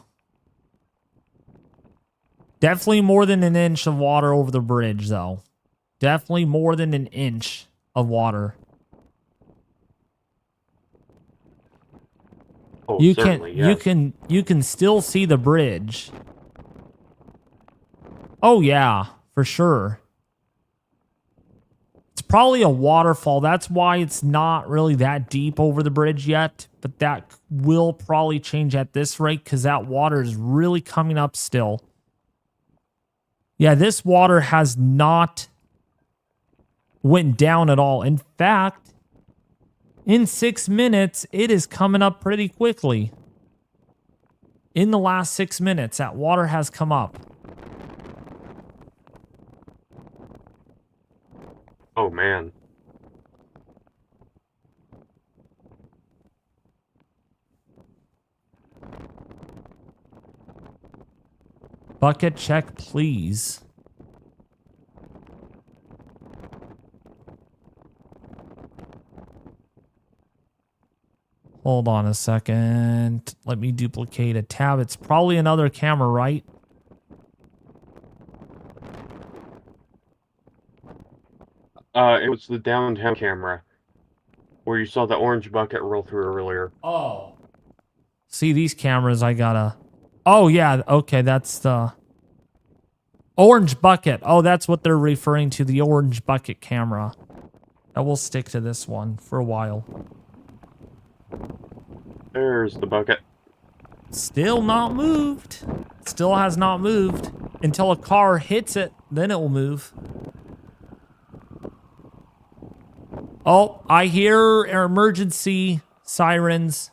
Definitely more than an inch of water over the bridge, though. Definitely more than an inch of water. Oh, You certainly, you can still see the bridge. Oh yeah, for sure. It's probably a waterfall. That's why it's not really that deep over the bridge yet. But that will probably change at this rate because that water is really coming up still. Yeah, this water has not went down at all. In fact, in 6 minutes, it is coming up pretty quickly. In the last 6 minutes, that water has come up. Oh, man. Bucket check, please. Hold on a second. Let me duplicate a tab. It's probably another camera, right? It was the downtown camera where you saw the orange bucket roll through earlier. Oh. See, these cameras, I gotta... Oh, yeah. Okay, that's the... Orange bucket. Oh, that's what they're referring to, the orange bucket camera. I will stick to this one for a while. There's the bucket. Still not moved. Still has not moved. Until a car hits it, then it will move. Oh, I hear emergency sirens.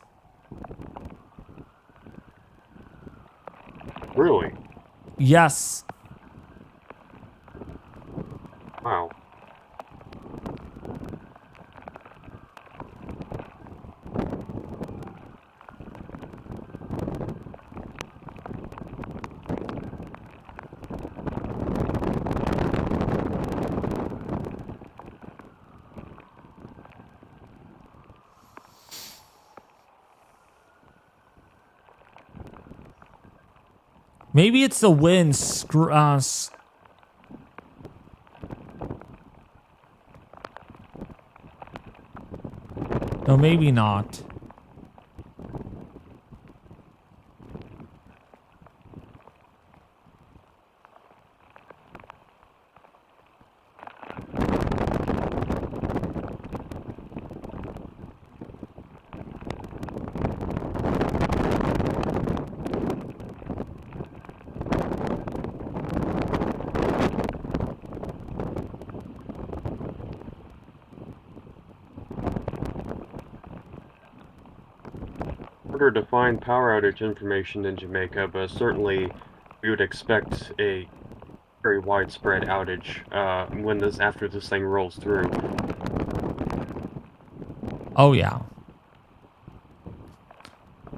Really? Yes. Wow. Maybe it's the wind. No, maybe not. harder to find power outage information in Jamaica, but certainly we would expect a very widespread outage after this thing rolls through. Oh yeah.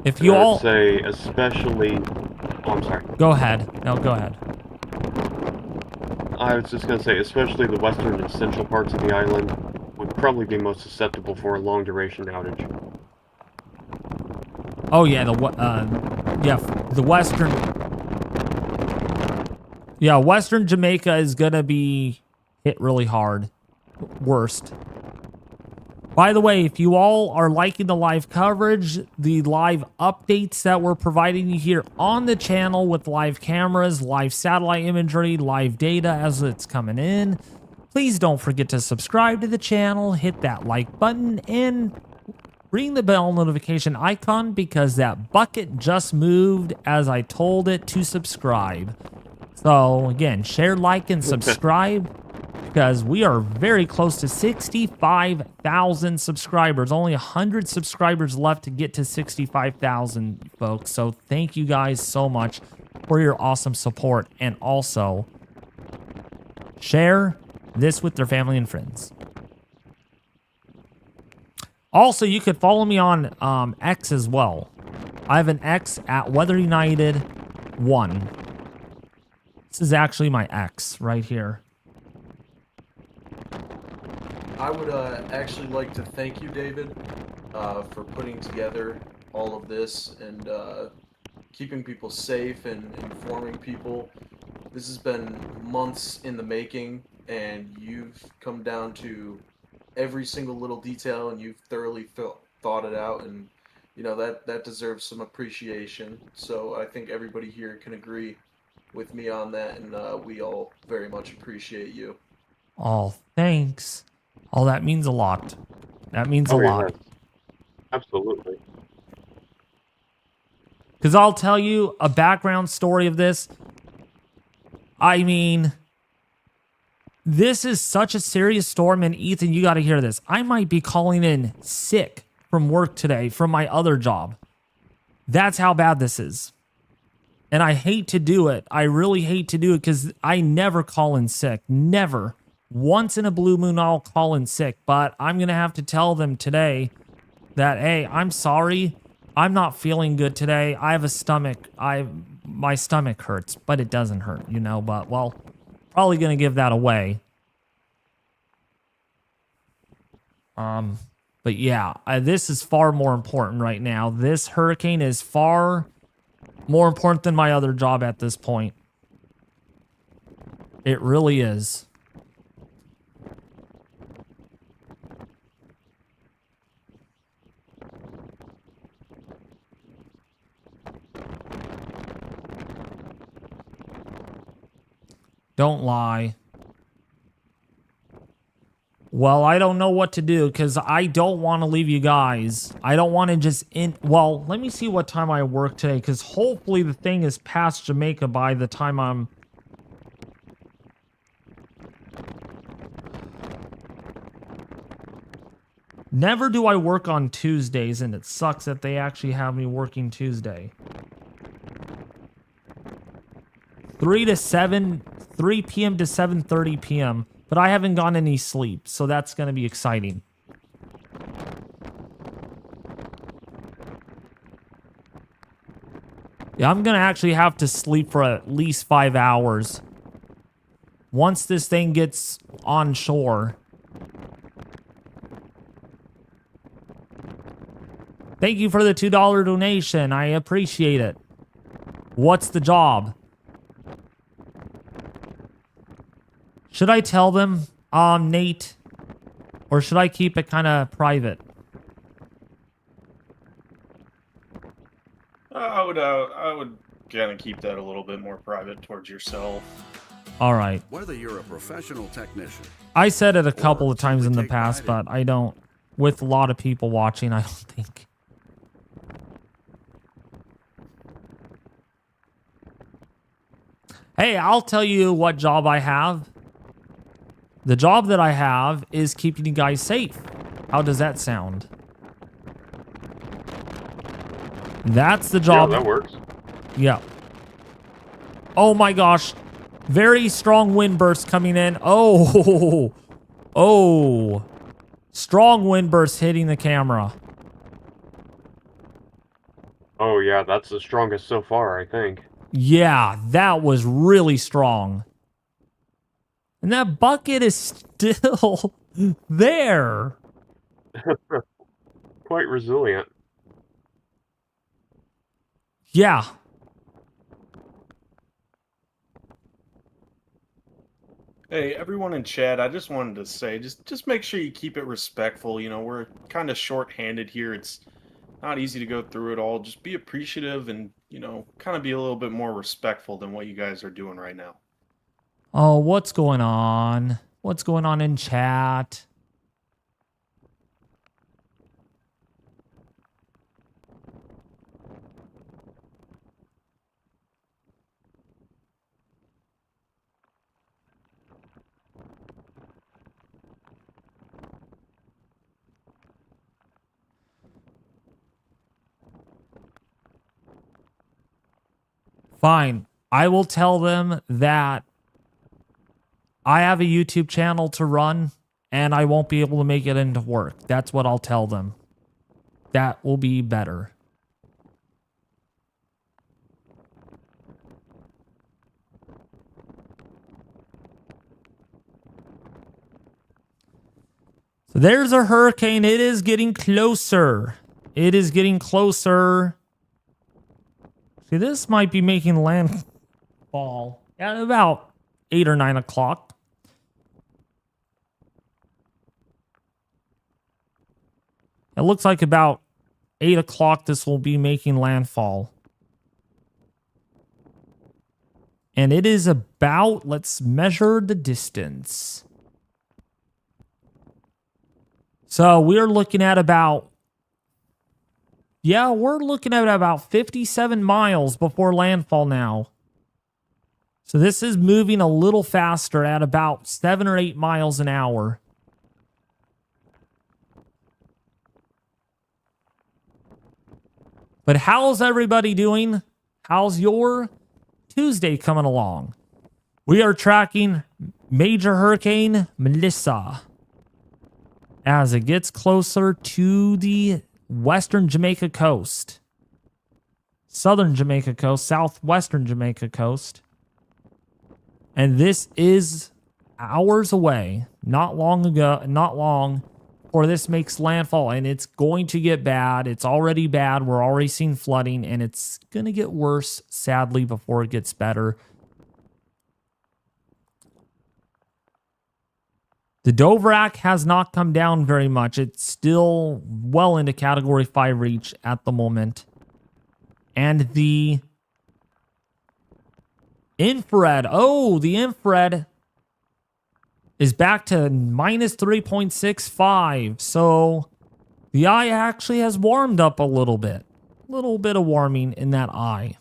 If And you I all would say especially... Oh, I'm sorry. go ahead. No, go ahead. I was just going to say, especially the western and central parts of the island would probably be most susceptible for a long duration outage. Oh yeah, the western. Yeah, western Jamaica is gonna be hit really hard. Worst. By the way, if you all are liking the live coverage, the live updates that we're providing you here on the channel with live cameras, live satellite imagery, live data as it's coming in, please don't forget to subscribe to the channel, hit that like button, and ring the bell notification icon because that bucket just moved as I told it to subscribe. So again, share, like, and subscribe. Because we are very close to 65,000 subscribers. Only 100 subscribers left to get to 65,000, folks. So thank you guys so much for your awesome support. And also, share this with their family and friends. Also, you could follow me on X as well. I have an X at Weather United 1. This is actually my X right here. I would actually like to thank you, David, for putting together all of this and keeping people safe and informing people. This has been months in the making, and you've come down to every single little detail, and you've thoroughly thought it out, and you know that deserves some appreciation. So I think everybody here can agree with me on that, and we all very much appreciate you. Oh, thanks. Oh, that means a lot. That means a lot. Yeah. Absolutely. Because I'll tell you a background story of this. I mean, this is such a serious storm, and Ethan, you got to hear this. I might be calling in sick from work today from my other job. That's how bad this is. And I hate to do it. I really hate to do it because I never call in sick. Never. Once in a blue moon, I'll call in sick, but I'm going to have to tell them today that, hey, I'm sorry. I'm not feeling good today. I have a stomach. My stomach hurts, but it doesn't hurt, you know, but, well, probably going to give that away. But yeah, this is far more important right now. This hurricane is far more important than my other job at this point. It really is. Don't lie. Well, I don't know what to do because I don't want to leave you guys. I don't want to just well, let me see what time I work today because hopefully the thing is past Jamaica by the time I'm... Never do I work on Tuesdays, and it sucks that they actually have me working Tuesday. 3 p.m. to 7:30 p.m. But I haven't gotten any sleep, so that's going to be exciting. Yeah, I'm going to actually have to sleep for at least 5 hours. Once this thing gets on shore. Thank you for the $2 donation. I appreciate it. What's the job? Should I tell them, Nate? Or should I keep it kind of private? I would kind of keep that a little bit more private towards yourself. All right. Whether you're a professional technician, I said it a couple of times in the past, but I don't. With a lot of people watching, I don't think. Hey, I'll tell you what job I have. The job that I have is keeping you guys safe. How does that sound? That's the Yeah, job. that works. Yeah. Oh my gosh. Very strong wind bursts coming in. Oh. Oh. Strong wind bursts hitting the camera. Oh yeah, that's the strongest so far, I think. Yeah, that was really strong. And that bucket is still there. Quite resilient. Yeah. Hey, everyone in chat, I just wanted to say, just make sure you keep it respectful. You know, we're kind of short-handed here. It's not easy to go through it all. Just be appreciative and, you know, kind of be a little bit more respectful than what you guys are doing right now. Oh, what's going on? What's going on in chat? Fine. I will tell them that I have a YouTube channel to run and I won't be able to make it into work. That's what I'll tell them. That will be better. So there's a hurricane. It is getting closer. It is getting closer. See, this might be making landfall at about 8 or 9 o'clock. It looks like about 8 o'clock this will be making landfall. And it is about, let's measure the distance. So we're looking at about, yeah, we're looking at about 57 miles before landfall now. So this is moving a little faster at about 7 or 8 miles an hour. But how's everybody doing? How's your Tuesday coming along? We are tracking Major Hurricane Melissa as it gets closer to the western Jamaica coast, southern Jamaica coast, southwestern Jamaica coast. And this is hours away, not long before this makes landfall, and it's going to get bad. It's already bad. We're already seeing flooding, and it's going to get worse, sadly, before it gets better. The Doverac has not come down very much. It's still well into Category 5 reach at the moment. And the infrared, the infrared is back to minus 3.65. So the eye actually has warmed up a little bit. A little bit of warming in that eye.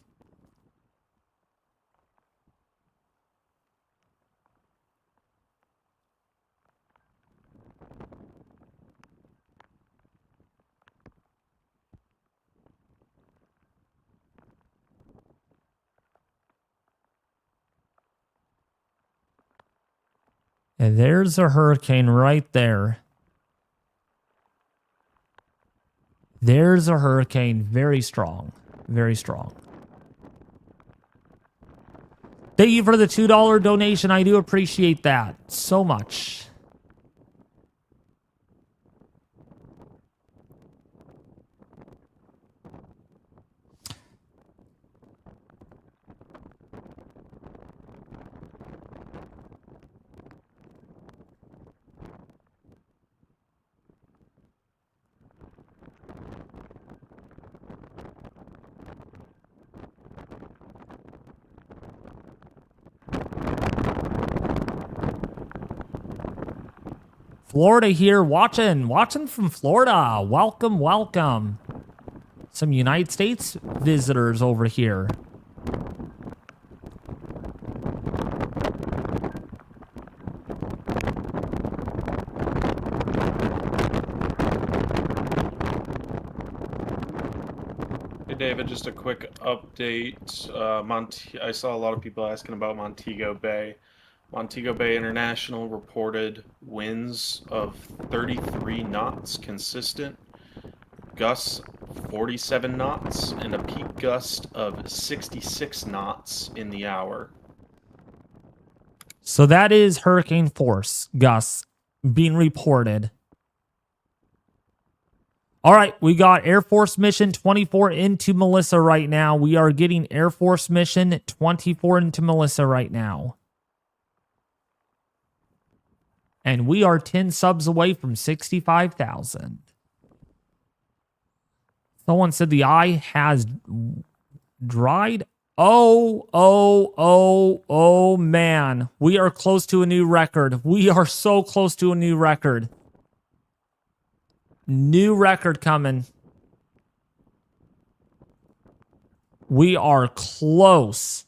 And there's a hurricane right there. There's a hurricane. Very strong. Very strong. Thank you for the $2 donation. I do appreciate that so much. Florida here, watching from Florida. Welcome, welcome. Some United States visitors over here. Hey David, just a quick update. I saw a lot of people asking about Montego Bay. Montego Bay International reported winds of 33 knots consistent, gusts 47 knots, and a peak gust of 66 knots in the hour. So that is hurricane force gusts being reported. All right, we got Air Force Mission 24 into Melissa right now. We are getting Air Force Mission 24 into Melissa right now. And we are 10 subs away from 65,000. Someone said the eye has dried. Oh, man. We are close to a new record. We are so close to a new record. New record coming. We are close.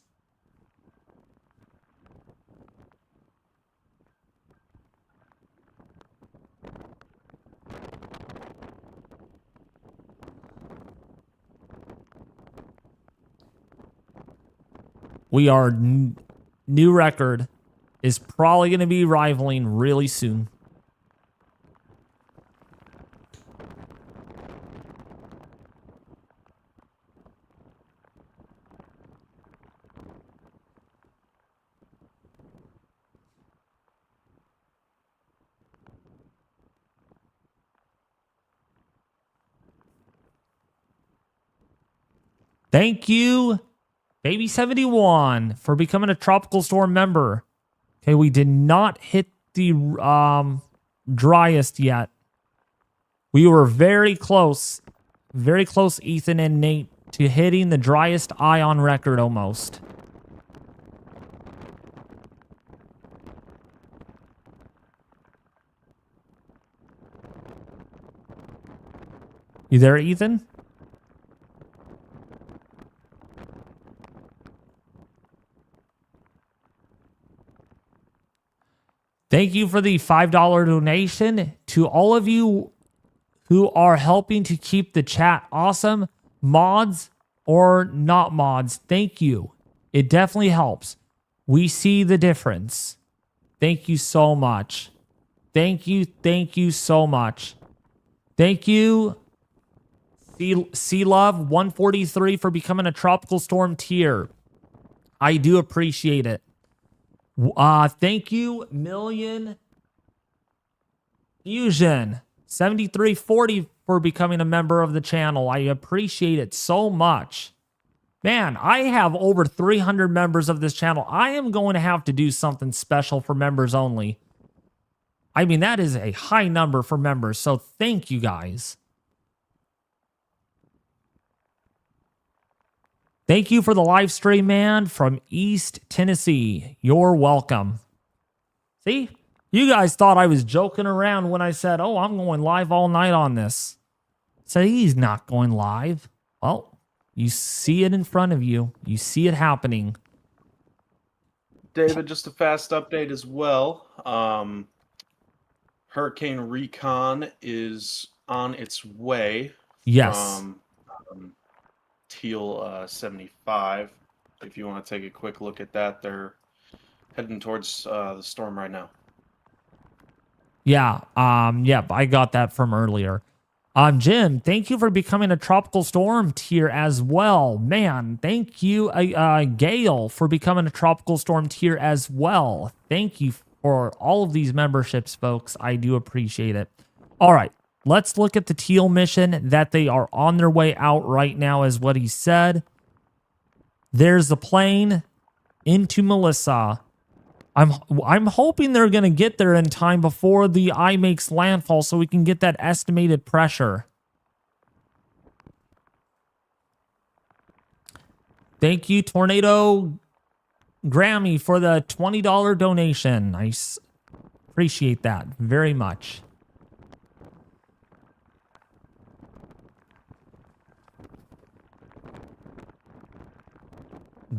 We are new record is probably going to be rivaling really soon. Thank you, Baby71, for becoming a Tropical Storm member. Okay, we did not hit the driest yet. We were very close, Ethan and Nate, to hitting the driest eye on record almost. You there, Ethan? Thank you for the $5 donation. To all of you who are helping to keep the chat awesome, mods or not mods, thank you. It definitely helps. We see the difference. Thank you so much. Thank you so much. Thank you, Sea Love 143, for becoming a Tropical Storm tier. I do appreciate it. Thank you, Million Fusion 7340, for becoming a member of the channel. I appreciate it so much. Man, I have over 300 members of this channel. I am going to have to do something special for members only. I mean, that is a high number for members, so thank you guys. Thank you for the live stream, man, from East Tennessee. You're welcome. See, you guys thought I was joking around when I said, oh, I'm going live all night on this. So he's not going live. Well, you see it in front of you. You see it happening. David, just a fast update as well. Hurricane Recon is on its way. Yes. From Teal 75. If you want to take a quick look at that, they're heading towards the storm right now. Yeah. Yep. I got that from earlier. Jim, thank you for becoming a Tropical Storm tier as well. Man, thank you, Gail, for becoming a Tropical Storm tier as well. Thank you for all of these memberships, folks. I do appreciate it. All right. Let's look at the Teal mission that they are on their way out right now, is what he said. There's the plane into Melissa. I'm hoping they're going to get there in time before the eye makes landfall so we can get that estimated pressure. Thank you, Tornado Grammy, for the $20 donation. I appreciate that very much.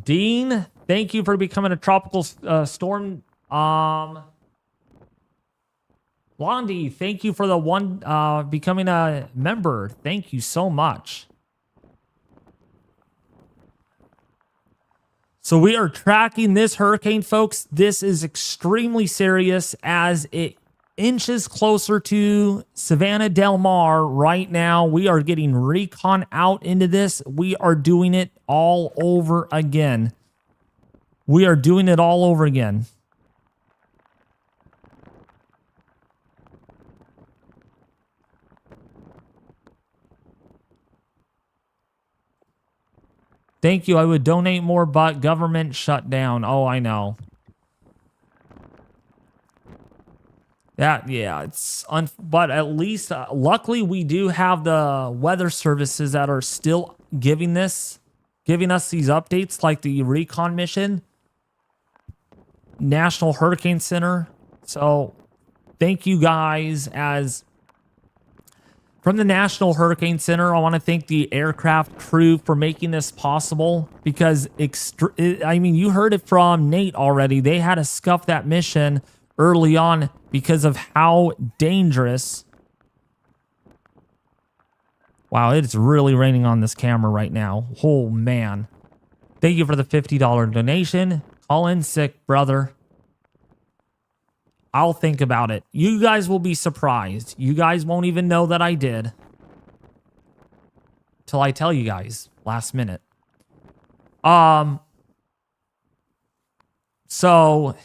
Dean, thank you for becoming a Tropical Storm. Blondie, thank you for the becoming a member. Thank you so much. So we are tracking this hurricane, folks. This is extremely serious as it inches closer to Savannah Del Mar right now. We are getting Recon out into this. We are doing it all over again. We are doing it all over again. Thank you. I would donate more, but government shut down. Oh, I know. Yeah, it's but at least luckily we do have the weather services that are still giving us these updates, like the Recon mission, National Hurricane Center. So thank you guys. As from the National Hurricane Center, I want to thank the aircraft crew for making this possible, because I mean, you heard it from Nate already. They had to scuff that mission early on because of how dangerous. Wow, it's really raining on this camera right now. Oh, man. Thank you for the $50 donation. Call in sick, brother. I'll think about it. You guys will be surprised. You guys won't even know that I did till I tell you guys last minute. So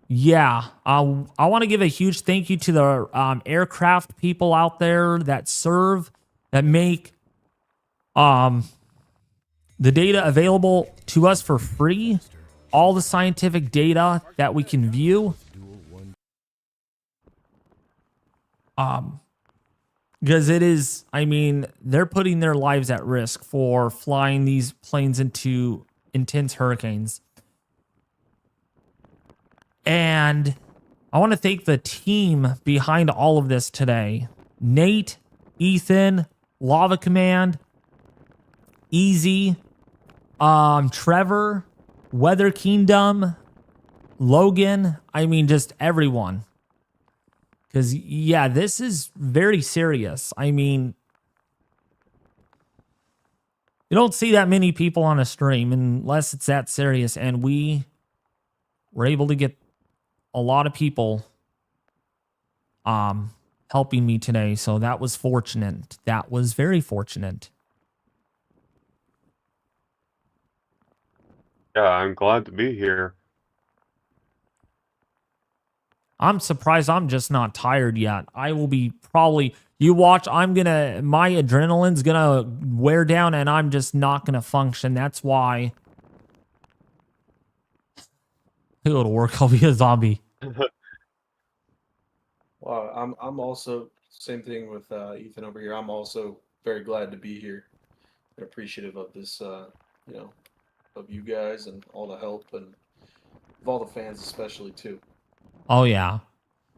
yeah, I want to give a huge thank you to the aircraft people out there that make the data available to us for free. All the scientific data that we can view. Because it is, I mean, they're putting their lives at risk for flying these planes into intense hurricanes. And I want to thank the team behind all of this today. Nate, Ethan, Lava Command, Easy, Trevor, Weather Kingdom, Logan. I mean, just everyone. Because, yeah, this is very serious. I mean, you don't see that many people on a stream unless it's that serious. And we were able to get a lot of people helping me today. So that was fortunate. That was very fortunate. Yeah, I'm glad to be here. I'm surprised I'm just not tired yet. I will be probably, you watch, my adrenaline's gonna wear down and I'm just not gonna function. That's why I go to work, I'll be a zombie. Well, I'm also, same thing with Ethan over here. I'm also very glad to be here and appreciative of this, you know, of you guys and all the help and of all the fans especially too. Oh, yeah.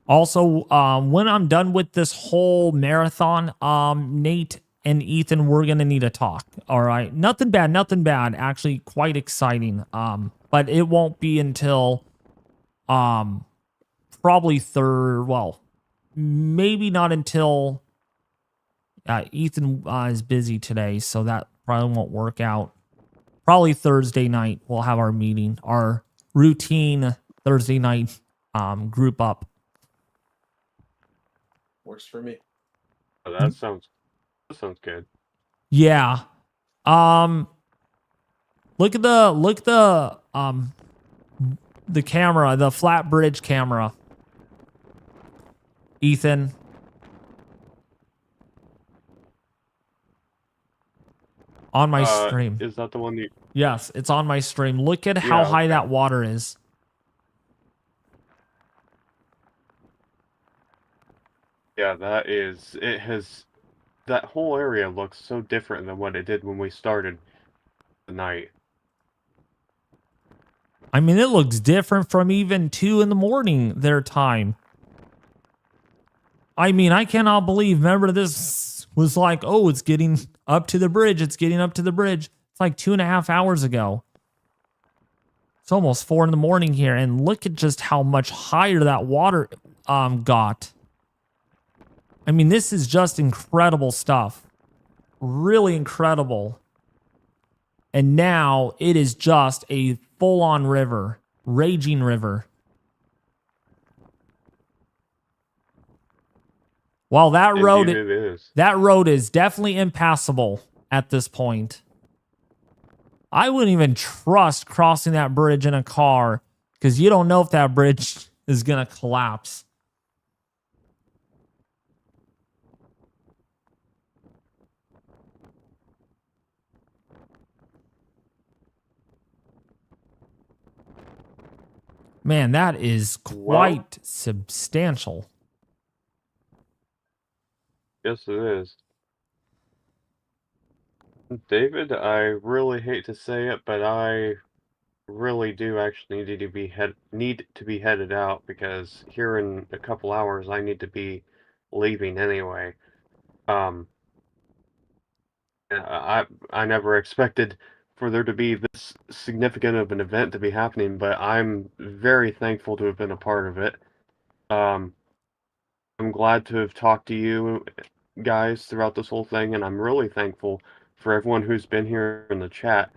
Also, when I'm done with this whole marathon, Nate and Ethan, we're going to need a talk. All right. Nothing bad. Actually, quite exciting. But it won't be until probably maybe not until Ethan is busy today, so that probably won't work out. Probably Thursday night, we'll have our meeting, our routine Thursday night group up. Works for me. Oh, that sounds good. Yeah. Look at the camera, the flat bridge camera. Ethan. On my stream. Is that the one you... Yes, it's on my stream. Look at how high that water is. Yeah, that whole area looks so different than what it did when we started the night. I mean, it looks different from even 2 in the morning their time. I mean, I cannot believe, remember this was like, oh, it's getting up to the bridge. It's getting up to the bridge. It's like 2.5 hours ago. It's almost 4 in the morning here. And look at just how much higher that water got. I mean, this is just incredible stuff. Really incredible. And now it is just a full-on river, raging river. Well, that Indeed it is. that road is definitely impassable at this point. I wouldn't even trust crossing that bridge in a car because you don't know if that bridge is going to collapse. Man, that is quite substantial. Yes, it is. David, I really hate to say it, but I really do actually need to be headed out because here in a couple hours I need to be leaving anyway. I never expected for there to be this significant of an event to be happening, but I'm very thankful to have been a part of it. I'm glad to have talked to you guys throughout this whole thing, and I'm really thankful for everyone who's been here in the chat,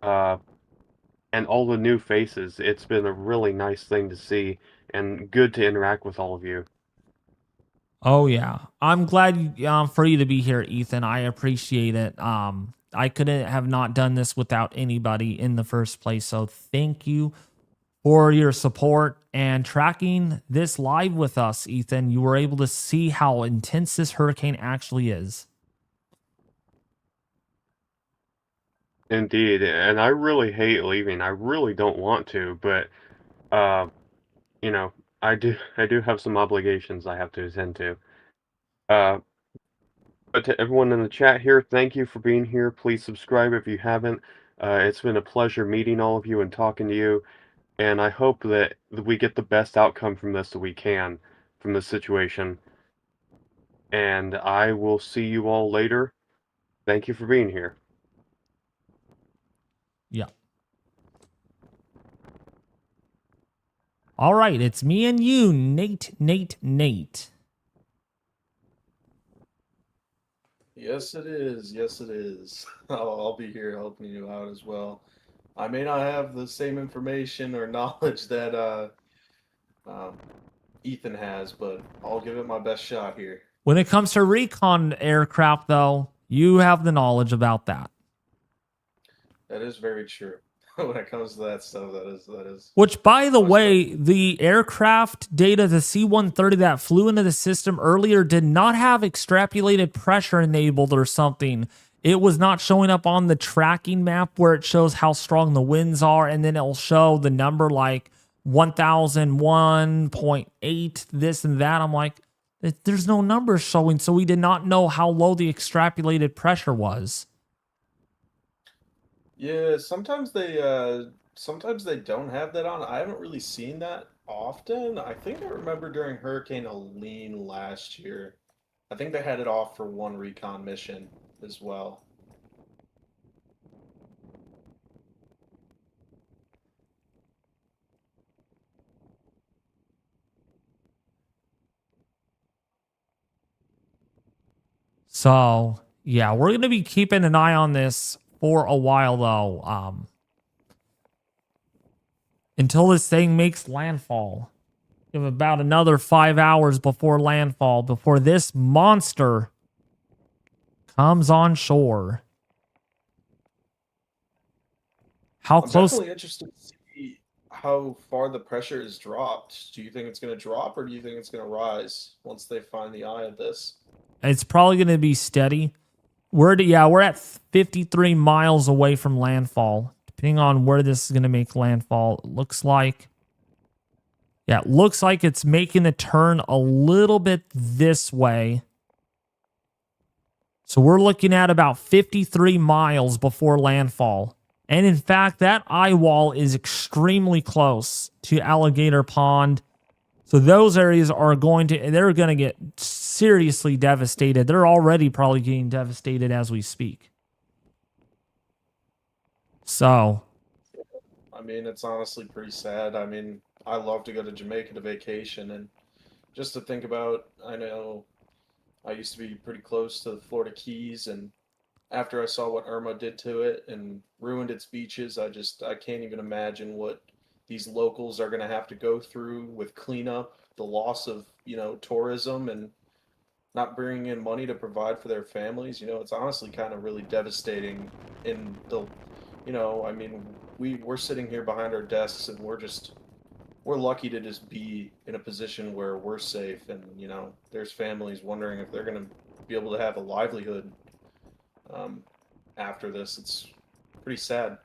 and all the new faces. It's been a really nice thing to see, and good to interact with all of you. Oh yeah, I'm glad for you to be here, Ethan. I appreciate it. I couldn't have not done this without anybody in the first place. So thank you for your support and tracking this live with us, Ethan. You were able to see how intense this hurricane actually is. Indeed, and I really hate leaving. I really don't want to, but you know, I do have some obligations I have to attend to. But to everyone in the chat here, thank you for being here. Please subscribe if you haven't. It's been a pleasure meeting all of you and talking to you, and I hope that we get the best outcome from this that we can from this situation. And I will see you all later. Thank you for being here. Yeah. All right, it's me and you, Nate. Yes, it is. Yes, it is. I'll be here helping you out as well. I may not have the same information or knowledge that Ethan has, but I'll give it my best shot here. When it comes to recon aircraft, though, you have the knowledge about that. That is very true. When it comes to that stuff, that is. Which, by the way, the aircraft data, the C-130 that flew into the system earlier did not have extrapolated pressure enabled or something. It was not showing up on the tracking map where it shows how strong the winds are, and then it'll show the number like 1001.8, this and that. I'm like, there's no numbers showing, so we did not know how low the extrapolated pressure was. Yeah, sometimes they don't have that on. I haven't really seen that often. I think I remember during Hurricane Helene last year. I think they had it off for one recon mission as well. So, yeah, we're going to be keeping an eye on this for a while, though. Until this thing makes landfall. We have about another 5 hours before landfall, before this monster comes on shore. How I'm close? definitely interested to see how far the pressure is dropped. Do you think it's going to drop, or do you think it's going to rise once they find the eye of this? It's probably going to be steady. We're at 53 miles away from landfall. Depending on where this is going to make landfall, it looks like it's making the turn a little bit this way. So we're looking at about 53 miles before landfall. And in fact, that Eyewall is extremely close to Alligator Pond. So those areas they're going to get seriously devastated. They're already probably getting devastated as we speak. So, I mean, it's honestly pretty sad. I mean, I love to go to Jamaica to vacation, and just to think about, I know I used to be pretty close to the Florida Keys, and after I saw what Irma did to it and ruined its beaches, I can't even imagine what these locals are going to have to go through with cleanup, the loss of, tourism and not bringing in money to provide for their families. It's honestly kind of really devastating in the, I mean, we're sitting here behind our desks and we're lucky to just be in a position where we're safe and, there's families wondering if they're going to be able to have a livelihood um, after this. It's pretty sad.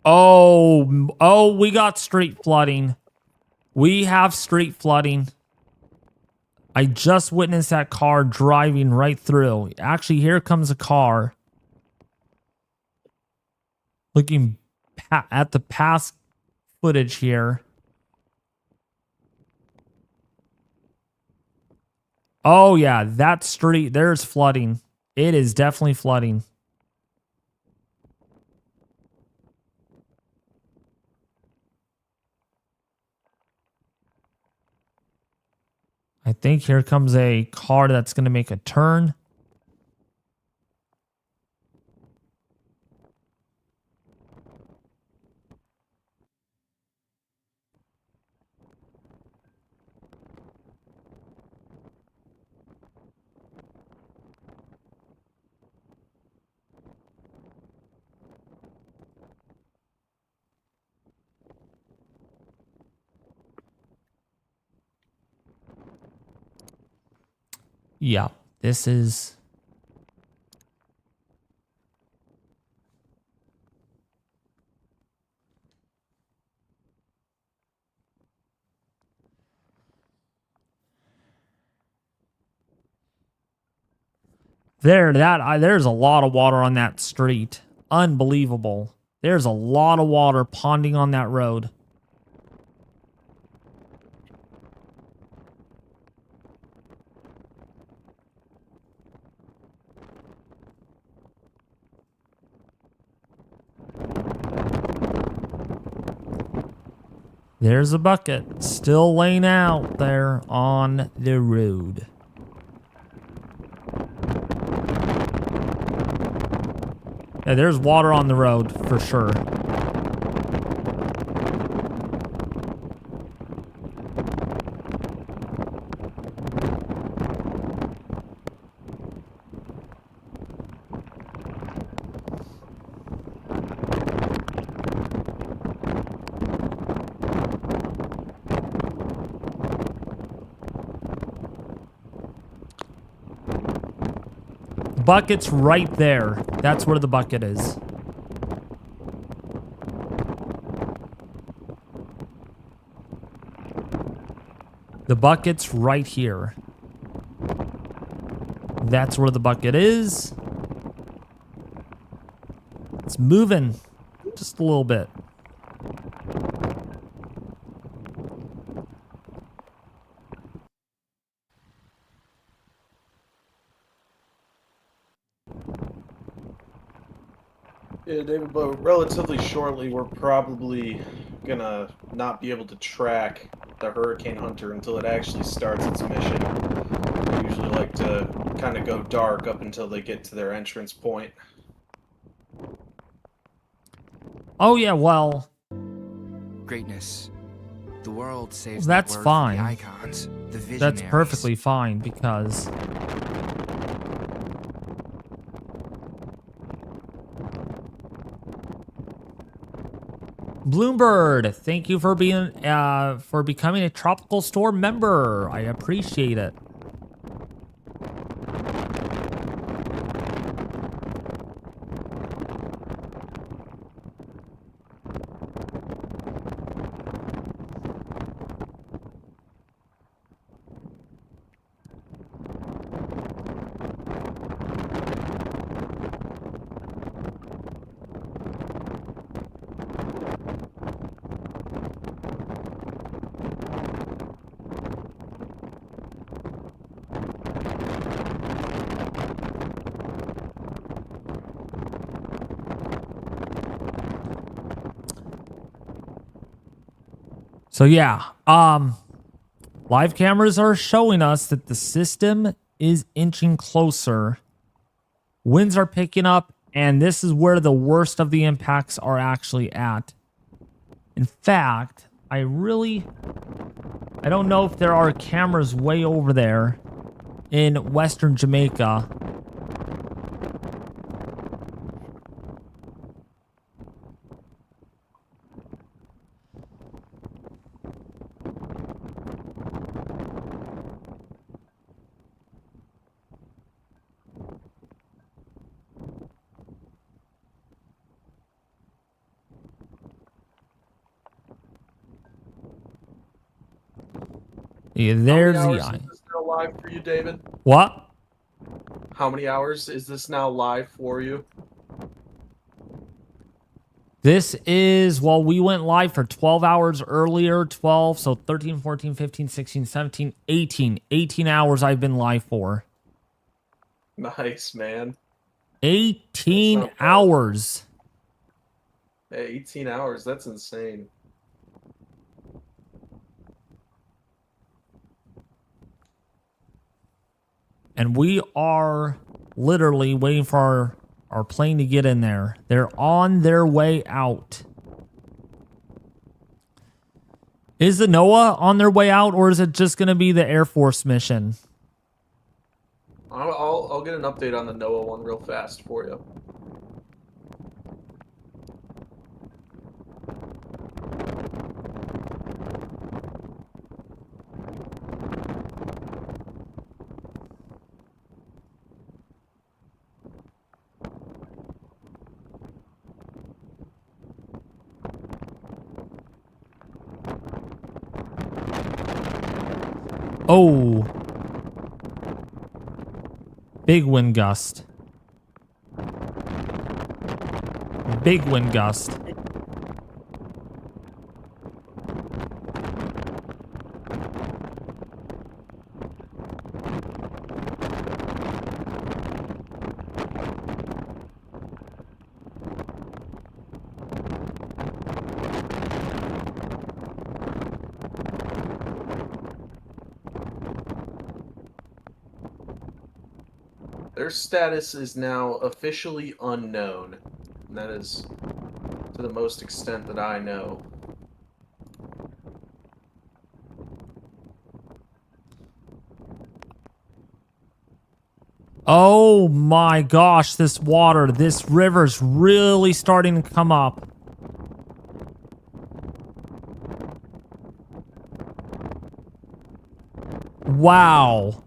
Oh, we got street flooding. We have street flooding. I just witnessed that car driving right through. Actually, here comes a car. Looking at the past footage here. Oh, yeah, that street, there's flooding. It is definitely flooding. I think here comes a car that's going to make a turn. Yeah, this is... There's a lot of water on that street. Unbelievable. There's a lot of water ponding on that road. There's a bucket still laying out there on the road. Yeah, there's water on the road for sure. Bucket's right there. That's where the bucket is. The bucket's right here. That's where the bucket is. It's moving just a little bit. Yeah, David, but relatively shortly, we're probably gonna not be able to track the Hurricane Hunter until it actually starts its mission. They usually like to kind of go dark up until they get to their entrance point. Oh yeah, well, Greatness. The world saves that's that word fine. for the icons, the visionaries. That's perfectly fine because Bloomberg, thank you for being for becoming a Tropical Storm member. I appreciate it. So yeah, live cameras are showing us that the system is inching closer. Winds are picking up, and this is where the worst of the impacts are actually at. In fact, I don't know if there are cameras way over there in western Jamaica. Yeah, there's How many the hours eye. is this now live for you, David? What? How many hours is this now live for you? This is, well, we went live for 12 hours earlier, 12, so 13, 14, 15, 16, 17, 18. 18 hours I've been live for. Nice, man. 18 hours. Hey, 18 hours, that's insane. And we are literally waiting for our plane to get in there. They're on their way out. Is the NOAA on their way out, or is it just going to be the Air Force mission? I'll get an update on the NOAA one real fast for you. Oh. Big wind gust. Big wind gust. Their status is now officially unknown. And that is to the most extent that I know. Oh my gosh, this water, this river's really starting to come up. Wow.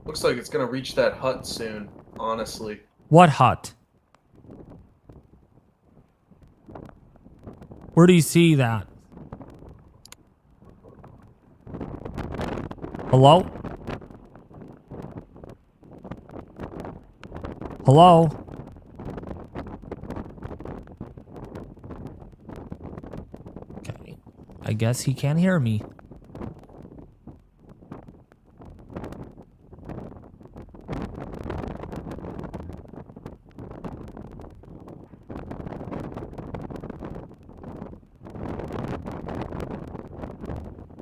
Looks like it's gonna reach that hut soon, honestly. What hut? Where do you see that? Hello? Hello? Okay. I guess he can't hear me.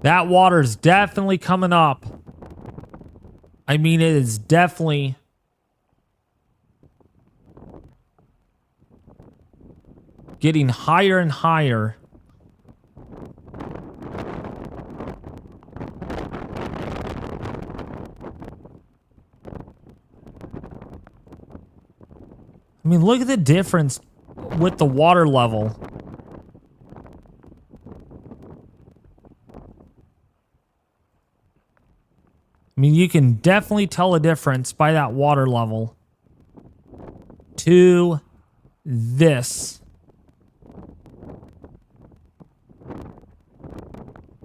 That water's definitely coming up. I mean, it is definitely getting higher and higher. I mean, look at the difference with the water level. I mean, you can definitely tell a difference by that water level to this.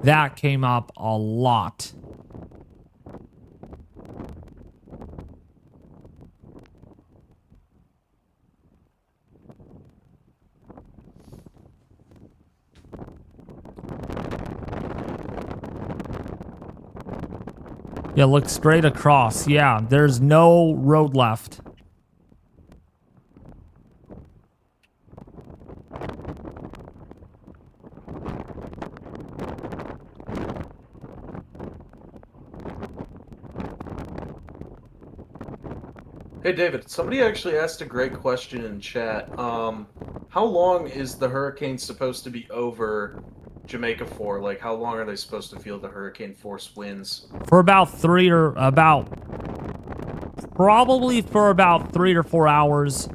That came up a lot. Yeah, look straight across. Yeah, there's no road left. Hey David, somebody actually asked a great question in chat. How long is the hurricane supposed to be over Jamaica for? Like, how long are they supposed to feel the hurricane force winds? For probably for about 3 or 4 hours.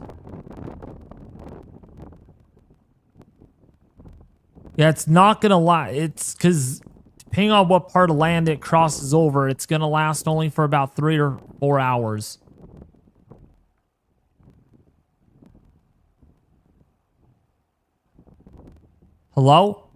Yeah, it's not gonna last. It's because depending on what part of land it crosses over, it's gonna last only for about 3 or 4 hours. Hello?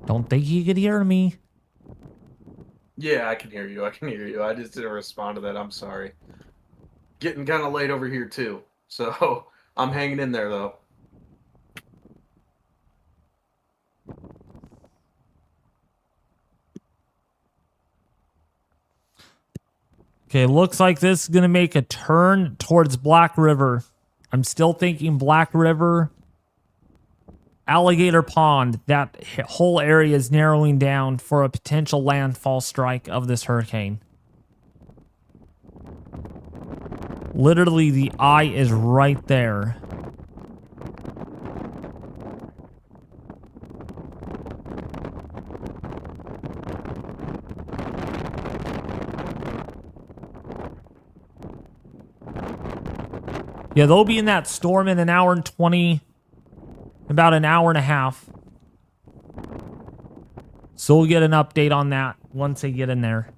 Don't think you could hear me. Yeah, I can hear you. I can hear you. I just didn't respond to that. I'm sorry. Getting kind of late over here too, so I'm hanging in there though. Okay, looks like this is going to make a turn towards Black River. I'm still thinking Black River, Alligator Pond. That whole area is narrowing down for a potential landfall strike of this hurricane. Literally, the eye is right there. Yeah, they'll be in that storm in an hour and 20, about an hour and a half. So we'll get an update on that once they get in there.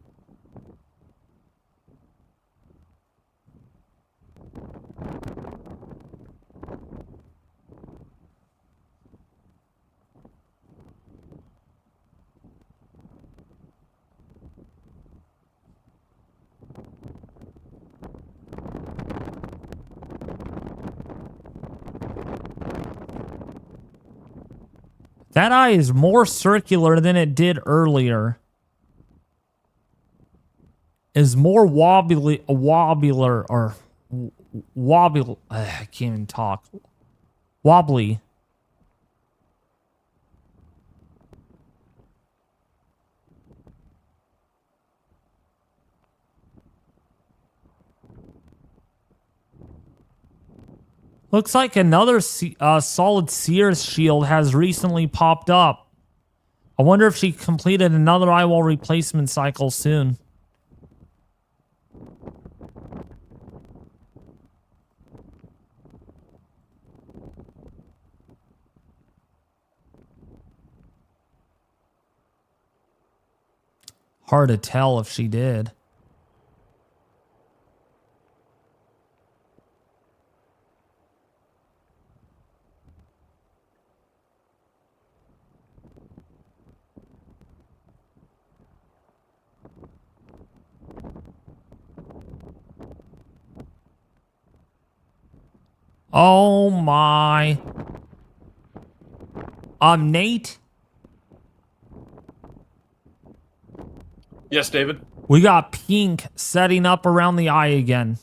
That eye is more circular than it did earlier. Is more wobbly, I can't even talk. Wobbly. Looks like another solid Sears shield has recently popped up. I wonder if she completed another eyewall replacement cycle soon. Hard to tell if she did. Oh my. Nate? Yes, David. We got pink setting up around the eye again.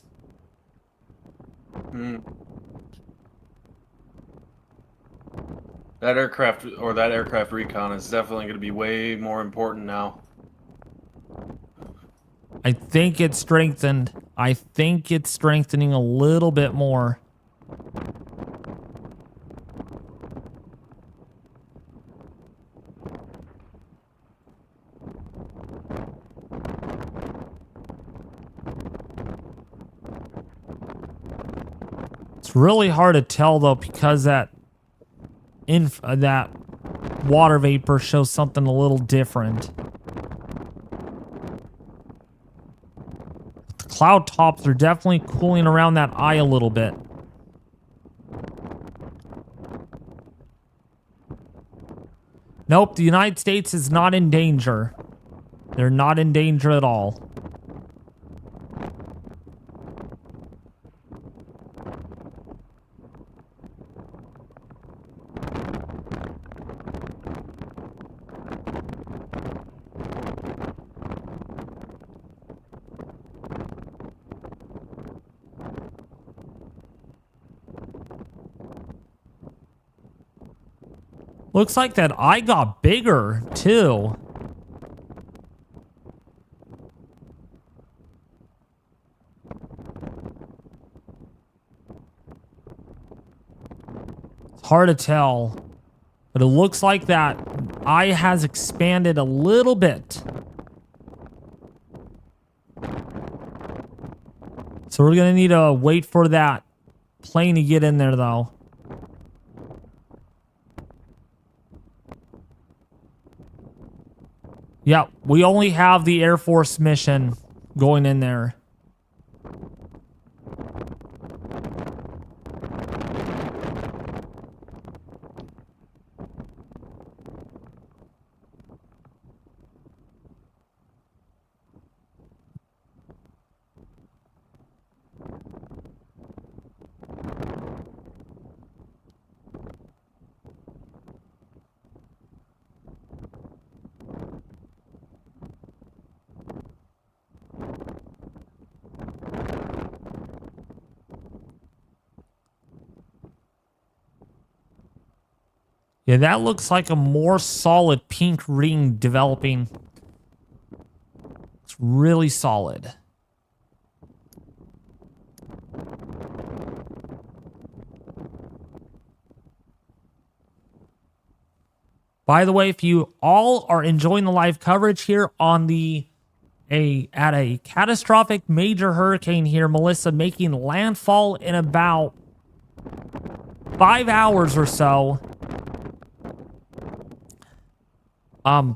That aircraft recon is definitely going to be way more important now. I think it's strengthened. I think it's strengthening a little bit more. It's really hard to tell though because that water vapor shows something a little different. The cloud tops are definitely cooling around that eye a little bit. Nope, the United States is not in danger. They're not in danger at all. Looks like that eye got bigger, too. It's hard to tell, but it looks like that eye has expanded a little bit. So we're going to need to wait for that plane to get in there, though. Yeah, we only have the Air Force mission going in there. Yeah, that looks like a more solid pink ring developing. It's really solid. By the way, if you all are enjoying the live coverage here on at a catastrophic major hurricane here, Melissa, making landfall in about 5 hours or so.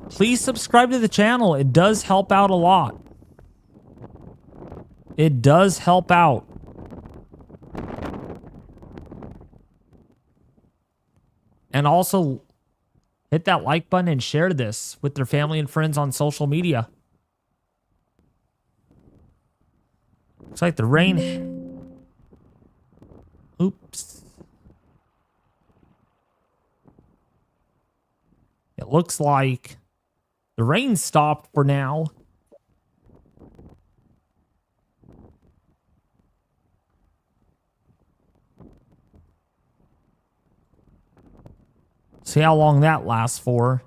Please subscribe to the channel. It does help out a lot. It does help out. And also hit that like button and share this with their family and friends on social media. Looks like the rain. Oops. It looks like the rain stopped for now. See how long that lasts for.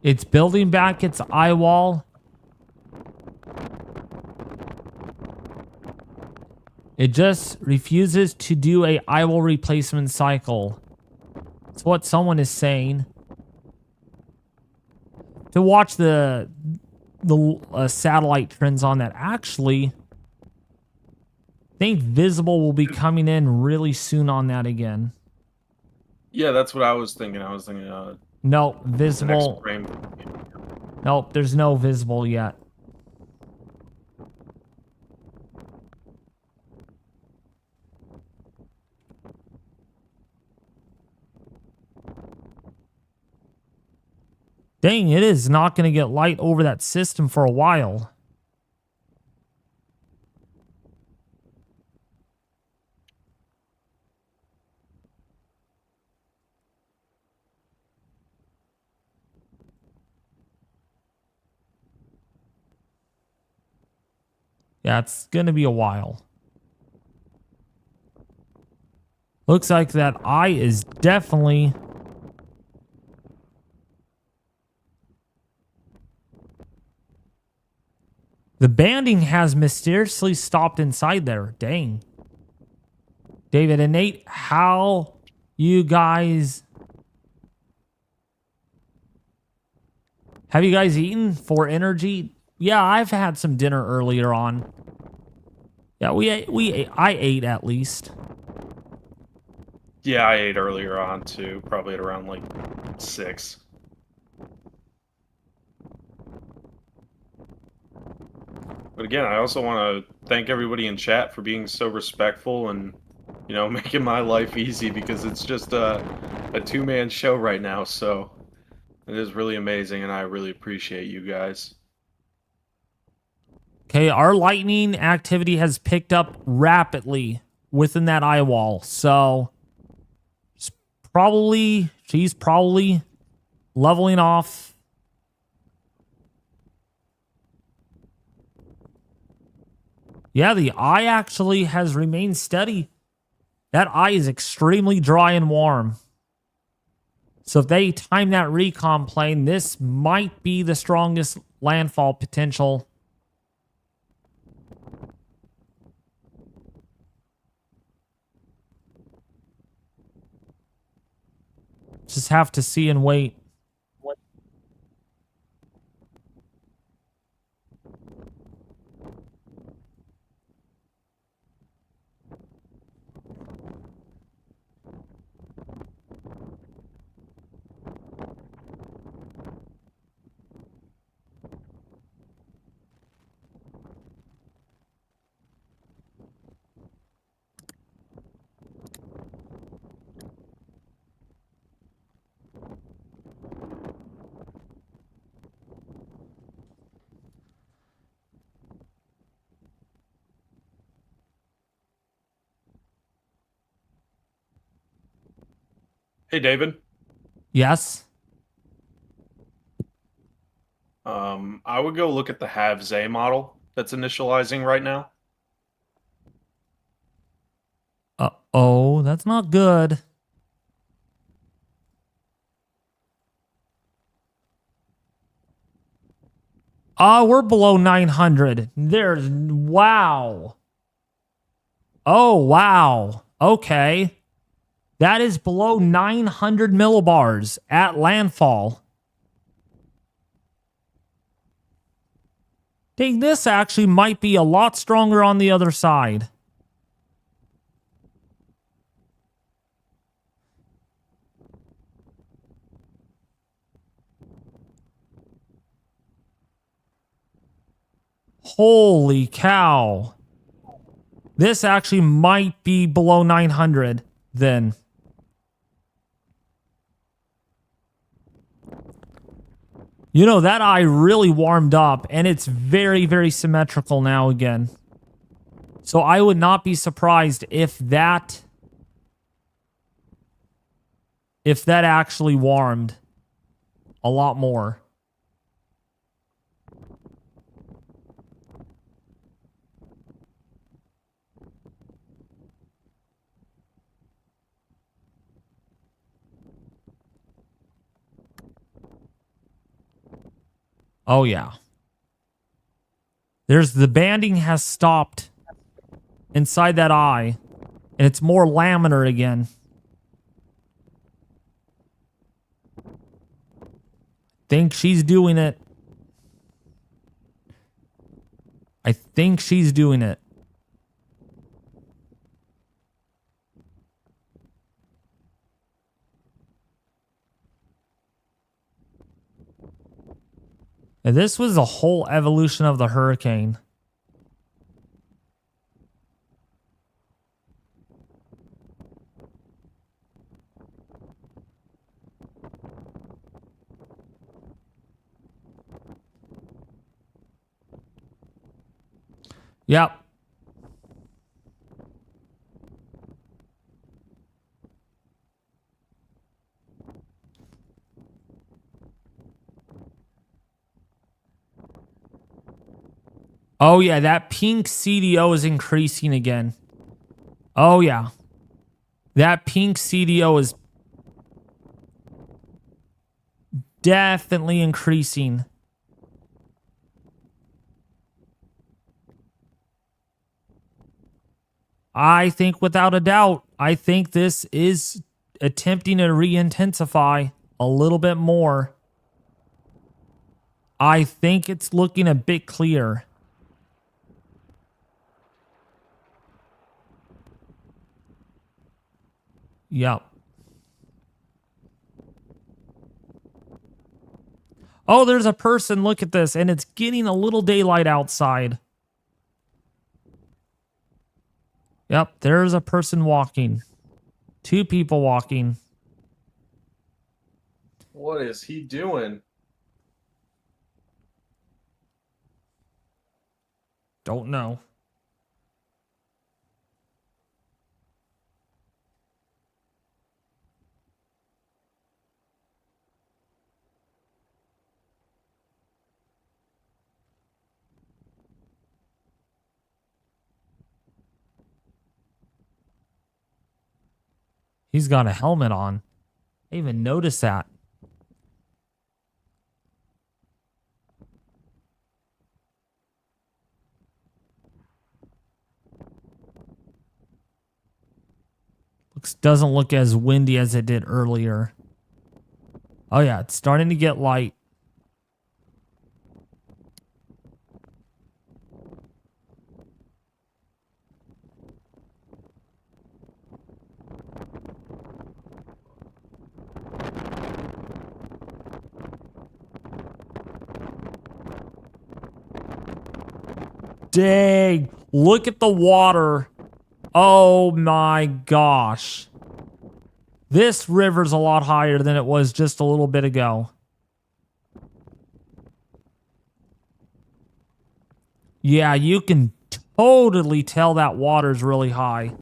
It's building back its eyewall. It just refuses to do a eyewall replacement cycle. That's what someone is saying. To watch the satellite trends on that, actually, I think visible will be coming in really soon on that again. Yeah, that's what I was thinking. I was thinking no, visible. Frame. Nope, there's no visible yet. Dang, it is not going to get light over that system for a while. Yeah, it's going to be a while. Looks like that eye is definitely... The banding has mysteriously stopped inside there. Dang. David and Nate, how you guys... Have you guys eaten for energy? Yeah, I've had some dinner earlier on. Yeah, I ate at least. Yeah, I ate earlier on too, probably at around like 6. But again, I also want to thank everybody in chat for being so respectful and, you know, making my life easy because it's just a two-man show right now. So it is really amazing, and I really appreciate you guys. Okay, our lightning activity has picked up rapidly within that eye wall. So she's probably leveling off. Yeah, the eye actually has remained steady. That eye is extremely dry and warm. So if they time that recon plane, this might be the strongest landfall potential. Just have to see and wait. Hey, David. Yes. I would go look at the Have-Zay model that's initializing right now. Uh-oh, that's not good. We're below 900. Wow. Oh, wow. Okay. That is below 900 millibars at landfall. Think this actually might be a lot stronger on the other side. Holy cow. This actually might be below 900 then. You know, that eye really warmed up, and it's very, very symmetrical now again. So I would not be surprised if that actually warmed a lot more. Oh, yeah. The banding has stopped inside that eye, and it's more laminar again. Think she's doing it. I think she's doing it. And this was the whole evolution of the hurricane. Yep. Oh, yeah, that pink CDO is increasing again. Oh, yeah. That pink CDO is definitely increasing. I think without a doubt, I think this is attempting to re-intensify a little bit more. I think it's looking a bit clear. Yep. Oh, there's a person. Look at this. And it's getting a little daylight outside. Yep, there's a person walking. 2 people walking. What is he doing? Don't know. He's got a helmet on. I didn't even notice that. Doesn't look as windy as it did earlier. Oh yeah, it's starting to get light. Dang, look at the water. Oh my gosh. This river's a lot higher than it was just a little bit ago. Yeah, you can totally tell that water's really high.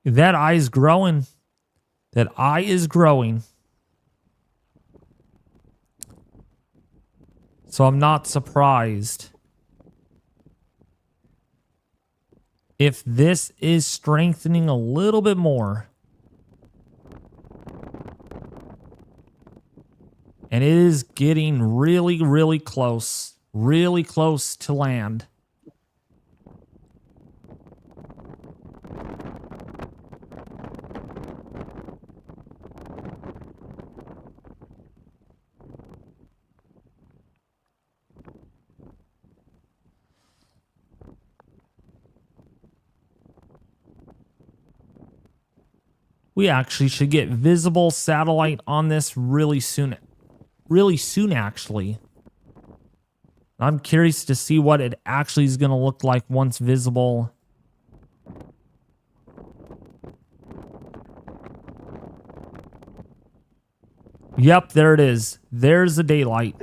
That eye is growing. That eye is growing. So I'm not surprised if this is strengthening a little bit more. And it is getting really, really close. Really close to land. We actually should get visible satellite on this really soon. Really soon, actually. I'm curious to see what it actually is going to look like once visible. Yep, there it is. There's the daylight.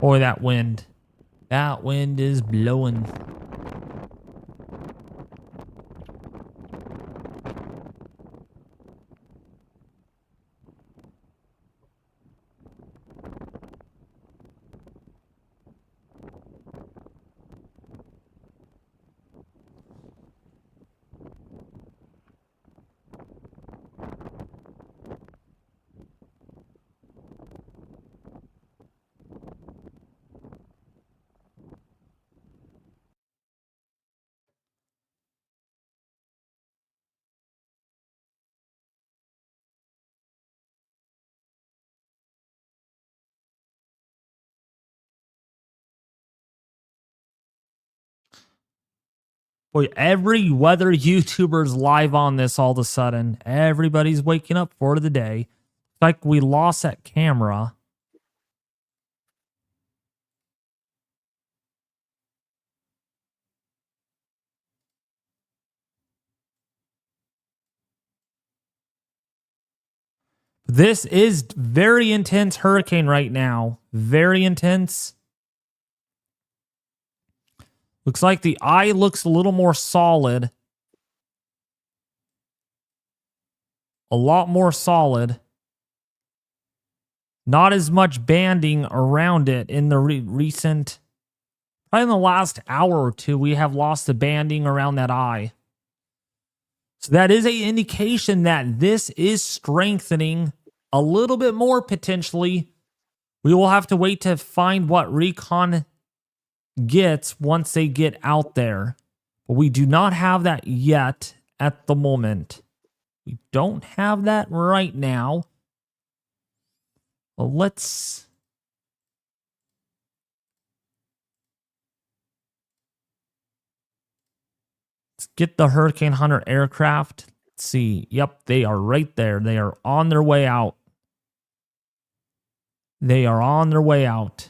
Boy, that wind. That wind is blowing. Boy, every weather YouTuber's live on this all of a sudden. Everybody's waking up for the day. Like we lost that camera. This is very intense hurricane right now. Very intense. Looks like the eye looks a little more solid. A lot more solid. Not as much banding around it in the recent... Probably in the last hour or two, we have lost the banding around that eye. So that is an indication that this is strengthening a little bit more potentially. We will have to wait to find what Recon gets once they get out there. But we do not have that yet at the moment. We don't have that right now. Well, let's get the Hurricane Hunter aircraft. Let's see. Yep, they are right there. They are on their way out. They are on their way out.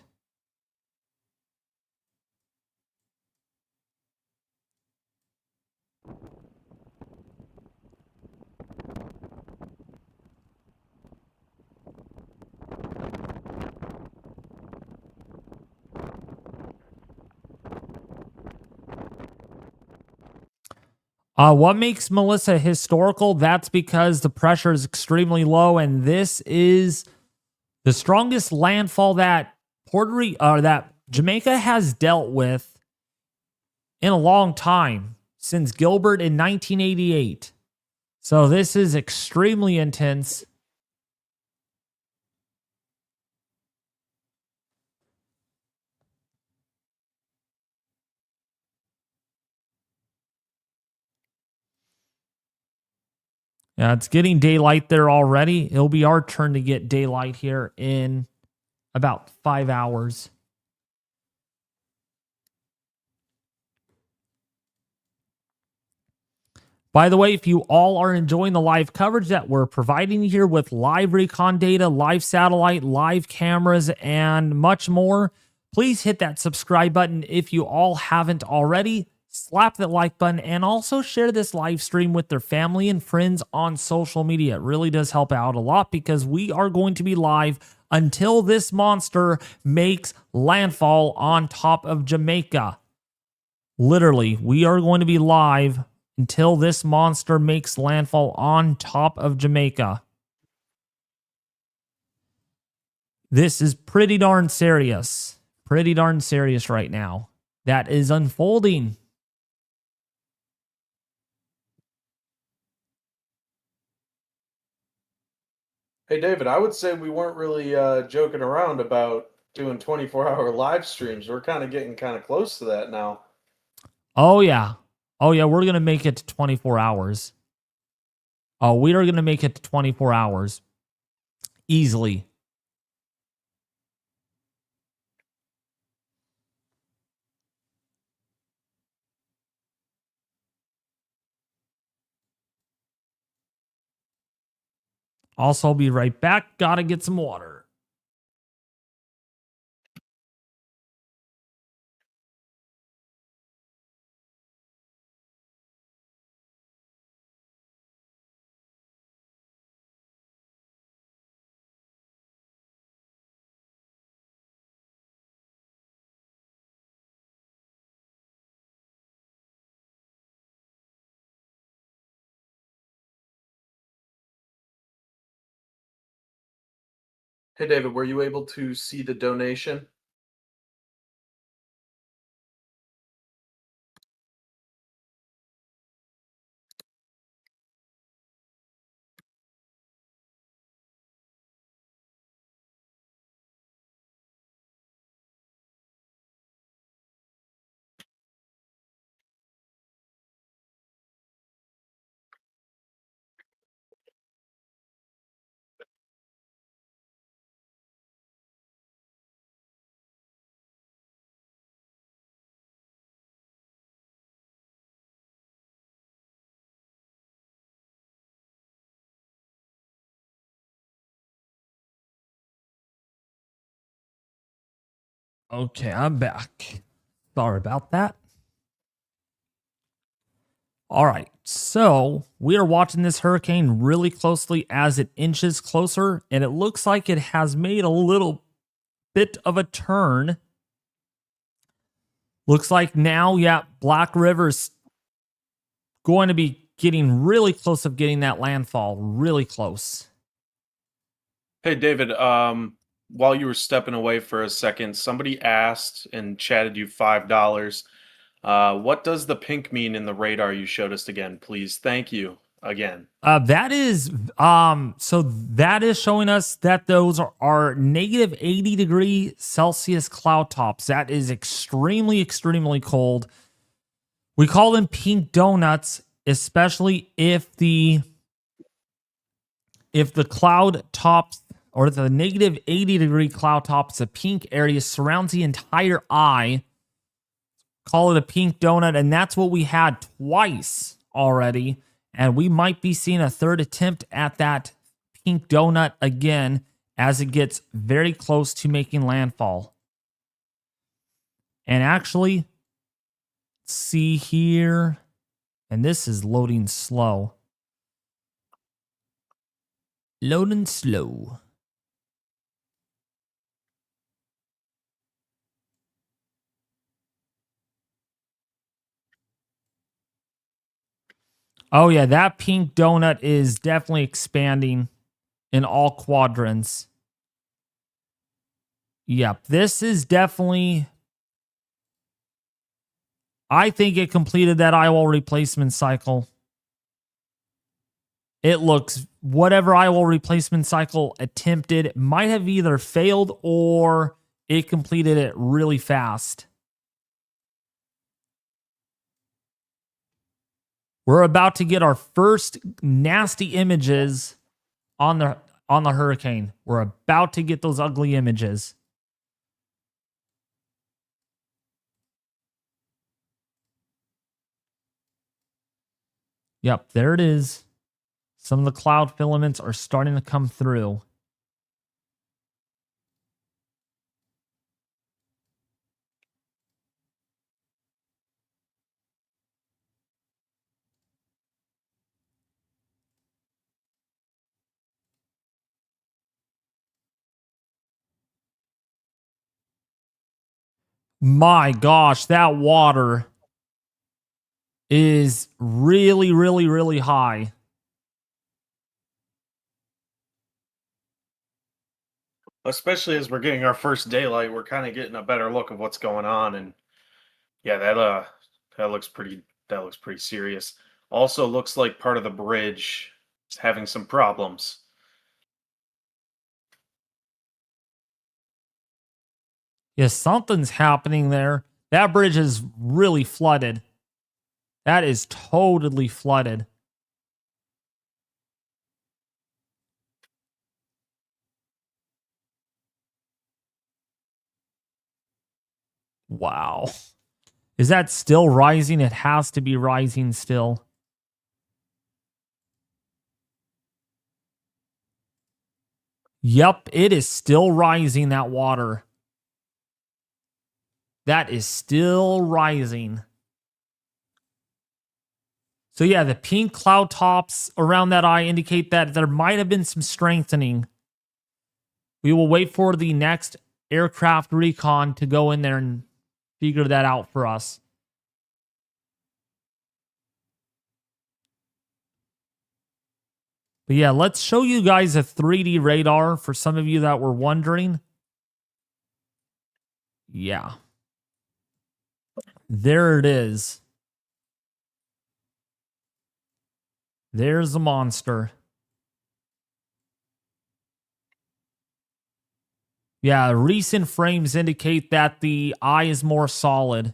What makes Melissa historical? That's because the pressure is extremely low, and this is the strongest landfall that that Jamaica has dealt with in a long time, since Gilbert in 1988. So this is extremely intense. Yeah, it's getting daylight there already. It'll be our turn to get daylight here in about 5 hours. By the way, if you all are enjoying the live coverage that we're providing here with live recon data, live satellite, live cameras, and much more, please hit that subscribe button if you all haven't already. Slap that like button and also share this live stream with their family and friends on social media. It really does help out a lot because we are going to be live until this monster makes landfall on top of Jamaica. Literally, we are going to be live until this monster makes landfall on top of Jamaica. This is pretty darn serious. Pretty darn serious right now. That is unfolding. Hey, David, I would say we weren't really joking around about doing 24-hour live streams. We're kind of getting kind of close to that now. Oh, yeah. Oh, yeah, we're going to make it to 24 hours. Oh, we are going to make it to 24 hours. Easily. Also, I'll be right back. Gotta get some water. Hey, David, were you able to see the donation? Okay, I'm back. Sorry about that. All right, so we are watching this hurricane really closely as it inches closer, and it looks like it has made a little bit of a turn. Looks like now, yeah, Black River's going to be getting really close of getting that landfall, really close. Hey, David, while you were stepping away for a second, somebody asked and chatted you $5. What does the pink mean in the radar you showed us again, please? Thank you again. That is so that is showing us that those are negative 80 degree Celsius cloud tops. That is extremely, extremely cold. We call them pink donuts, especially if the cloud tops or the negative 80 degree cloud tops, the pink area surrounds the entire eye. Call it a pink donut, and that's what we had twice already. And we might be seeing a third attempt at that pink donut again as it gets very close to making landfall. And actually, see here, and this is loading slow. Loading slow. Oh yeah, that pink donut is definitely expanding in all quadrants. Yep, this is definitely... I think it completed that eyewall replacement cycle. It looks... whatever eyewall replacement cycle attempted might have either failed or it completed it really fast. We're about to get our first nasty images on the hurricane. We're about to get those ugly images. Yep, there it is. Some of the cloud filaments are starting to come through. My gosh, that water is really, really, really high. Especially as we're getting our first daylight, we're kind of getting a better look of what's going on, and yeah, that looks pretty serious. Also, looks like part of the bridge is having some problems. Yeah, something's happening there. That bridge is really flooded. That is totally flooded. Wow. Is that still rising? It has to be rising still. Yep, it is still rising, that water. That is still rising. So yeah, the pink cloud tops around that eye indicate that there might have been some strengthening. We will wait for the next aircraft recon to go in there and figure that out for us. But yeah, let's show you guys a 3D radar for some of you that were wondering. Yeah. There it is. There's the monster. Yeah, recent frames indicate that the eye is more solid.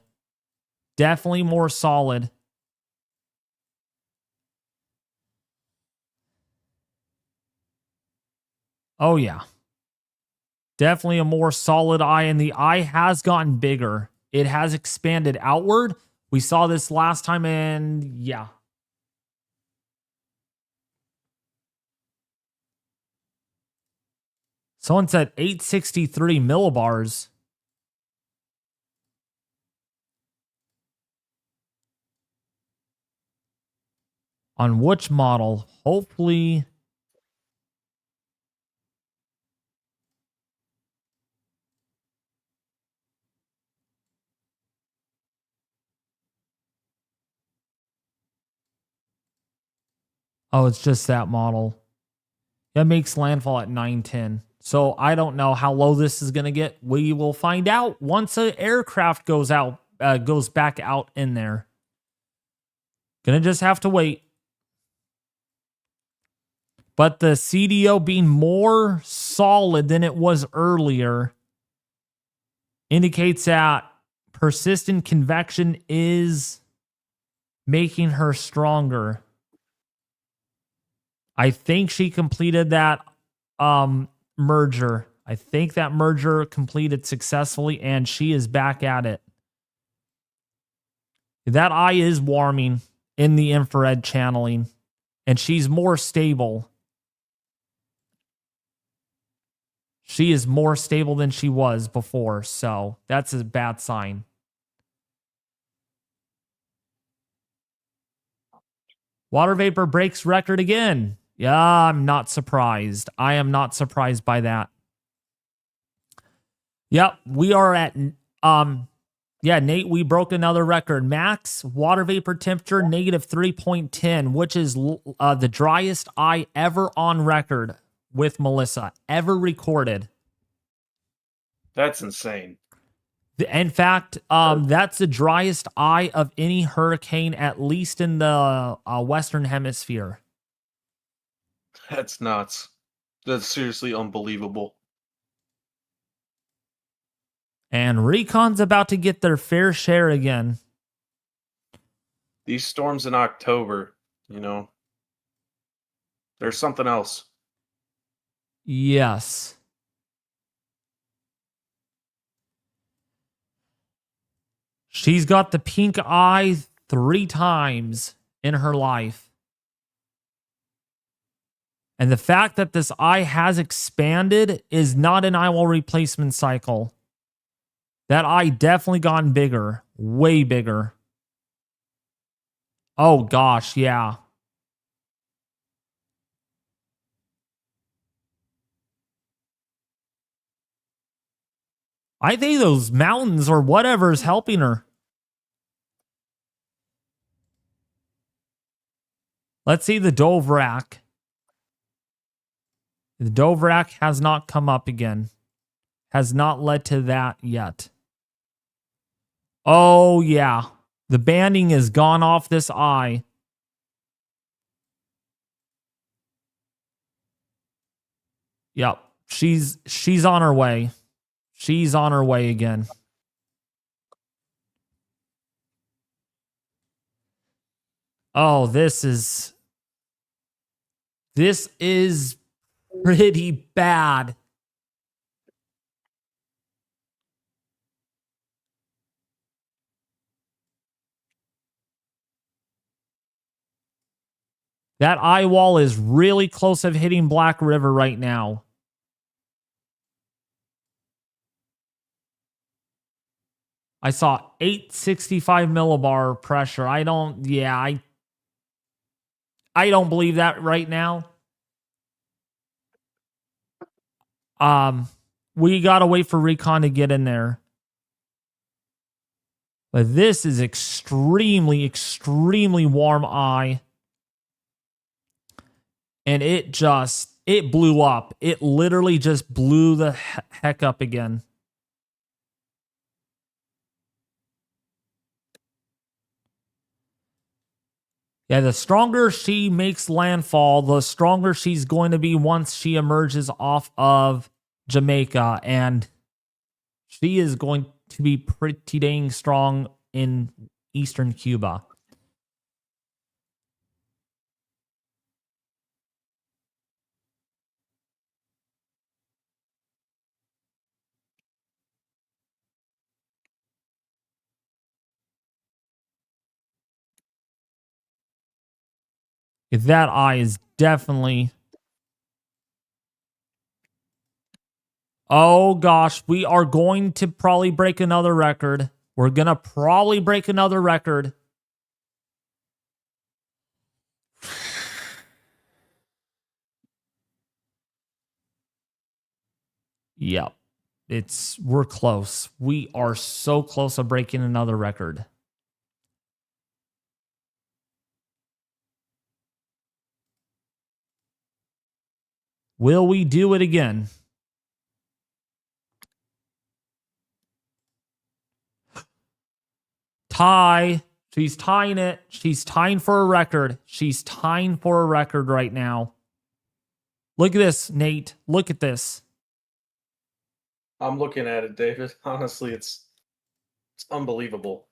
Definitely more solid. Oh, yeah. Definitely a more solid eye, and the eye has gotten bigger. It has expanded outward. We saw this last time, and yeah. Someone said 863 millibars. On which model? Hopefully. Oh, it's just that model. That makes landfall at 910. So I don't know how low this is going to get. We will find out once an aircraft goes back out in there. Gonna just have to wait. But the CDO being more solid than it was earlier indicates that persistent convection is making her stronger. I think she completed that merger. I think that merger completed successfully, and she is back at it. That eye is warming in the infrared channeling, and she's more stable. She is more stable than she was before, so that's a bad sign. Water vapor breaks record again. Yeah, I'm not surprised. I am not surprised by that. Yep, we are at yeah, Nate, we broke another record. Max water vapor temperature negative 3.10, which is the driest eye ever on record with Melissa, ever recorded. That's insane. In fact, that's the driest eye of any hurricane, at least in the Western Hemisphere. That's nuts. That's seriously unbelievable. And Recon's about to get their fair share again. These storms in October, you know, there's something else. Yes. She's got the pink eye 3 times in her life. And the fact that this eye has expanded is not an eyewall replacement cycle. That eye definitely gotten bigger. Way bigger. Oh gosh, yeah. I think those mountains or whatever is helping her. Let's see the Dovrak. The Dovrak has not come up again. Has not led to that yet. Oh, yeah. The banding is gone off this eye. Yep. She's on her way. She's on her way again. Oh, this is pretty bad. That eye wall is really close of hitting Black River right now. I saw 865 millibar pressure. I don't believe that right now. We gotta wait for Recon to get in there. But this is extremely, extremely warm eye. And it blew up. It literally just blew the heck up again. Yeah, the stronger she makes landfall, the stronger she's going to be once she emerges off of Jamaica. And she is going to be pretty dang strong in eastern Cuba. That eye is definitely... Oh gosh, we are going to probably break another record. We're going to probably break another record. Yep. We're close. We are so close to breaking another record. Will we do it again? Tie. She's tying it. She's tying for a record. She's tying for a record right now. Look at this, Nate. Look at this. I'm looking at it, David. Honestly, it's unbelievable.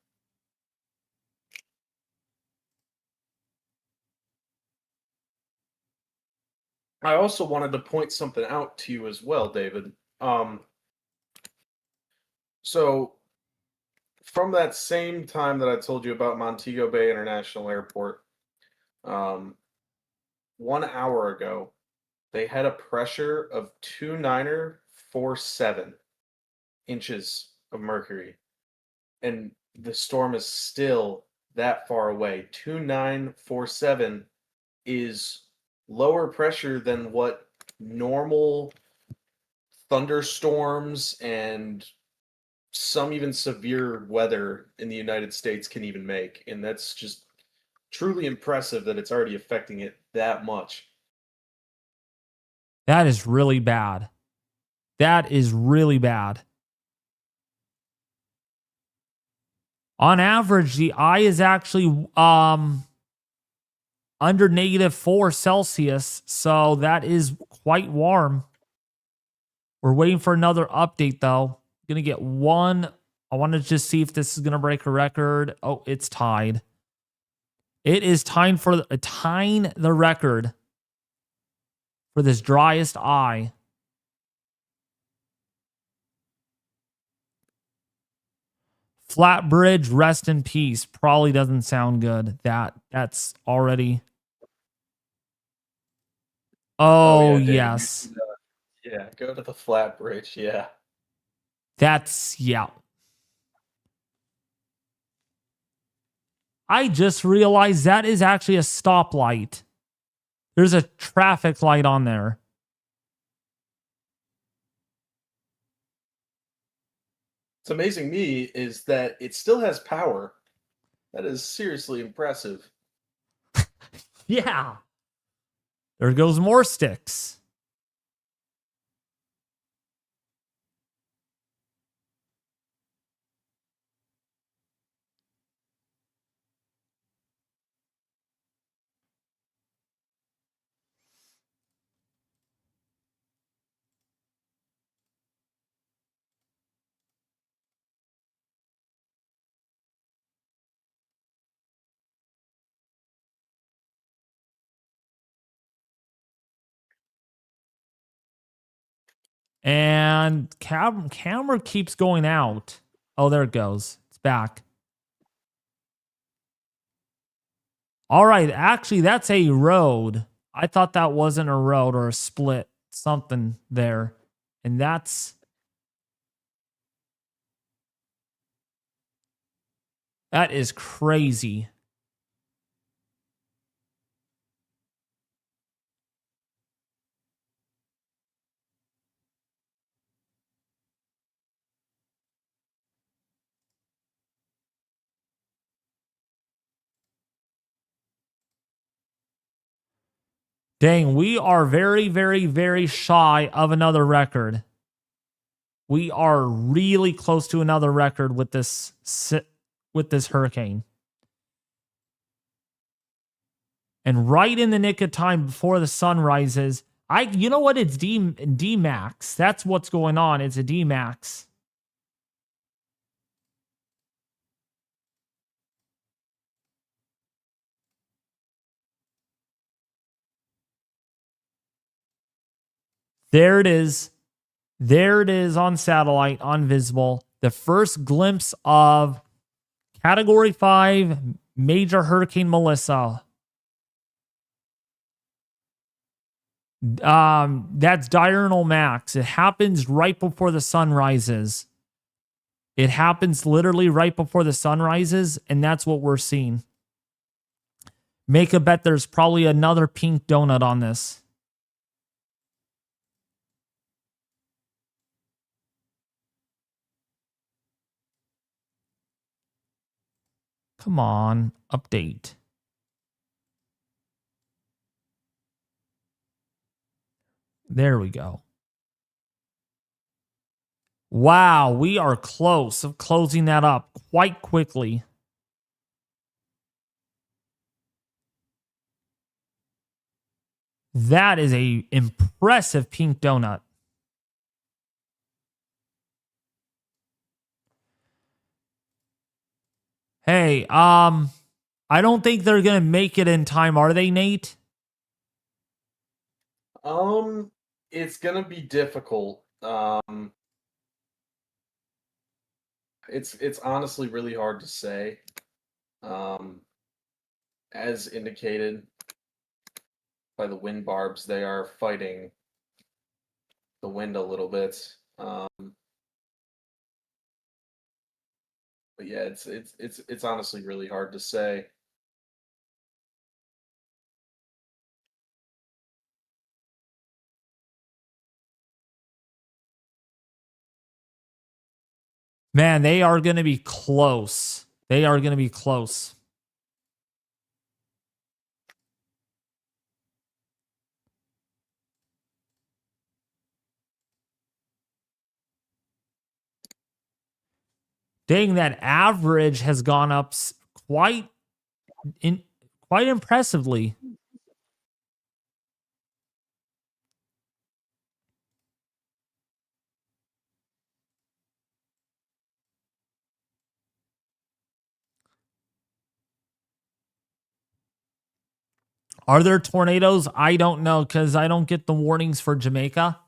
I also wanted to point something out to you as well, David. So from that same time that I told you about Montego Bay International Airport, 1 hour ago, they had a pressure of 2947 inches of mercury. And the storm is still that far away. 2947 is lower pressure than what normal thunderstorms and some even severe weather in the United States can even make. And that's just truly impressive that it's already affecting it that much. That is really bad. That is really bad. On average, the eye is actually under -4 Celsius, so that is quite warm. We're waiting for another update, though. Gonna get one. I want to just see if this is gonna break a record. Oh, it's tied. It is tying the record for this driest eye. Flatbridge, rest in peace. Probably doesn't sound good. That's already. Oh, yeah, David, yes. Yeah, go to the flat bridge. Yeah. Yeah. I just realized that is actually a stoplight. There's a traffic light on there. What's amazing me is that it still has power. That is seriously impressive. Yeah. There goes more sticks. And camera keeps going out. Oh, there it goes. It's back. All right. Actually, that's a road. I thought that wasn't a road or a split. Something there. And that is crazy. Dang, we are very, very, very shy of another record. We are really close to another record with this hurricane. And right in the nick of time before the sun rises, you know what? It's D max. That's what's going on. It's a D max. There it is. There it is on satellite, on visible. The first glimpse of Category 5 Major Hurricane Melissa. That's diurnal max. It happens right before the sun rises. It happens literally right before the sun rises, and that's what we're seeing. Make a bet there's probably another pink donut on this. Come on, update. There we go. Wow, we are close of closing that up quite quickly. That is a impressive pink donut. Hey, I don't think they're gonna make it in time, are they, Nate? It's gonna be difficult. It's honestly really hard to say. As indicated by the wind barbs, they are fighting the wind a little bit. But yeah, it's honestly really hard to say. Man, they are going to be close. They are going to be close. Dang, that average has gone up quite impressively. Are there tornadoes? I don't know because I don't get the warnings for Jamaica.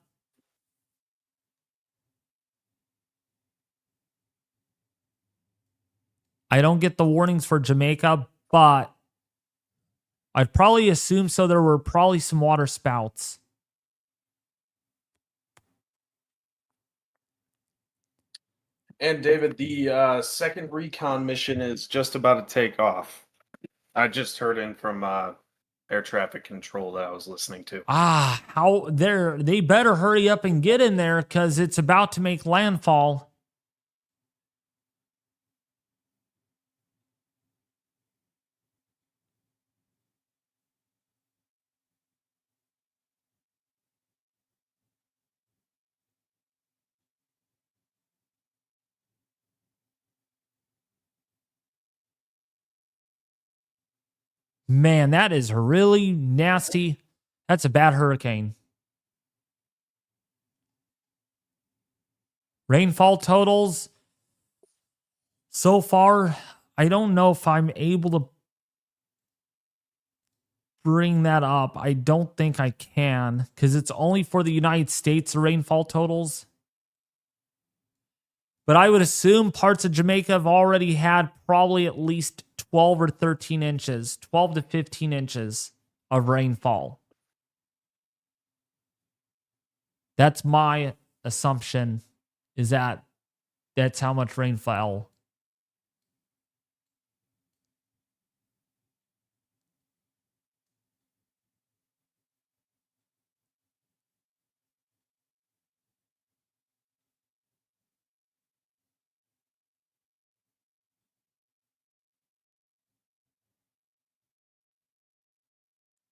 I don't get the warnings for Jamaica, but I'd probably assume so. There were probably some water spouts. And David, the second recon mission is just about to take off. I just heard in from air traffic control that I was listening to. They better hurry up and get in there because it's about to make landfall. Man, that is really nasty. That's a bad hurricane. Rainfall totals. So far, I don't know if I'm able to bring that up. I don't think I can because it's only for the United States, the rainfall totals. But I would assume parts of Jamaica have already had probably at least 12 or 13 inches, 12 to 15 inches of rainfall. That's my assumption, is that that's how much rain fell.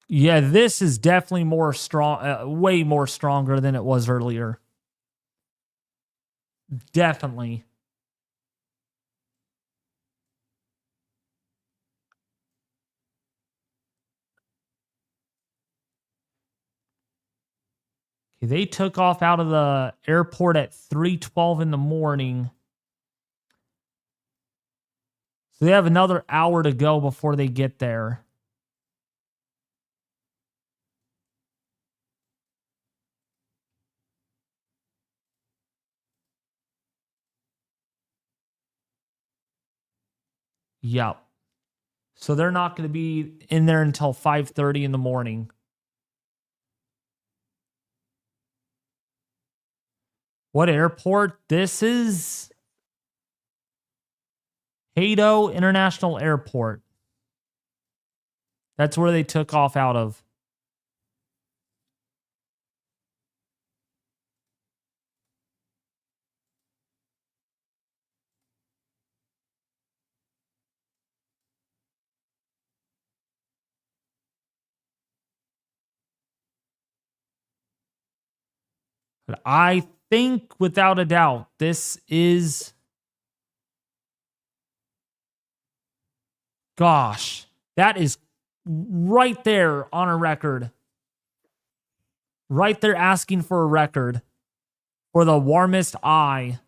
Yeah, this is definitely more strong, way more stronger than it was earlier. Definitely. Okay, they took off out of the airport at 3:12 in the morning. So they have another hour to go before they get there. Yep. So they're not going to be in there until 5:30 in the morning. What airport? This is Hato International Airport. That's where they took off out of. But I think without a doubt, this is, gosh, that is right there on a record. Right there asking for a record for the warmest eye.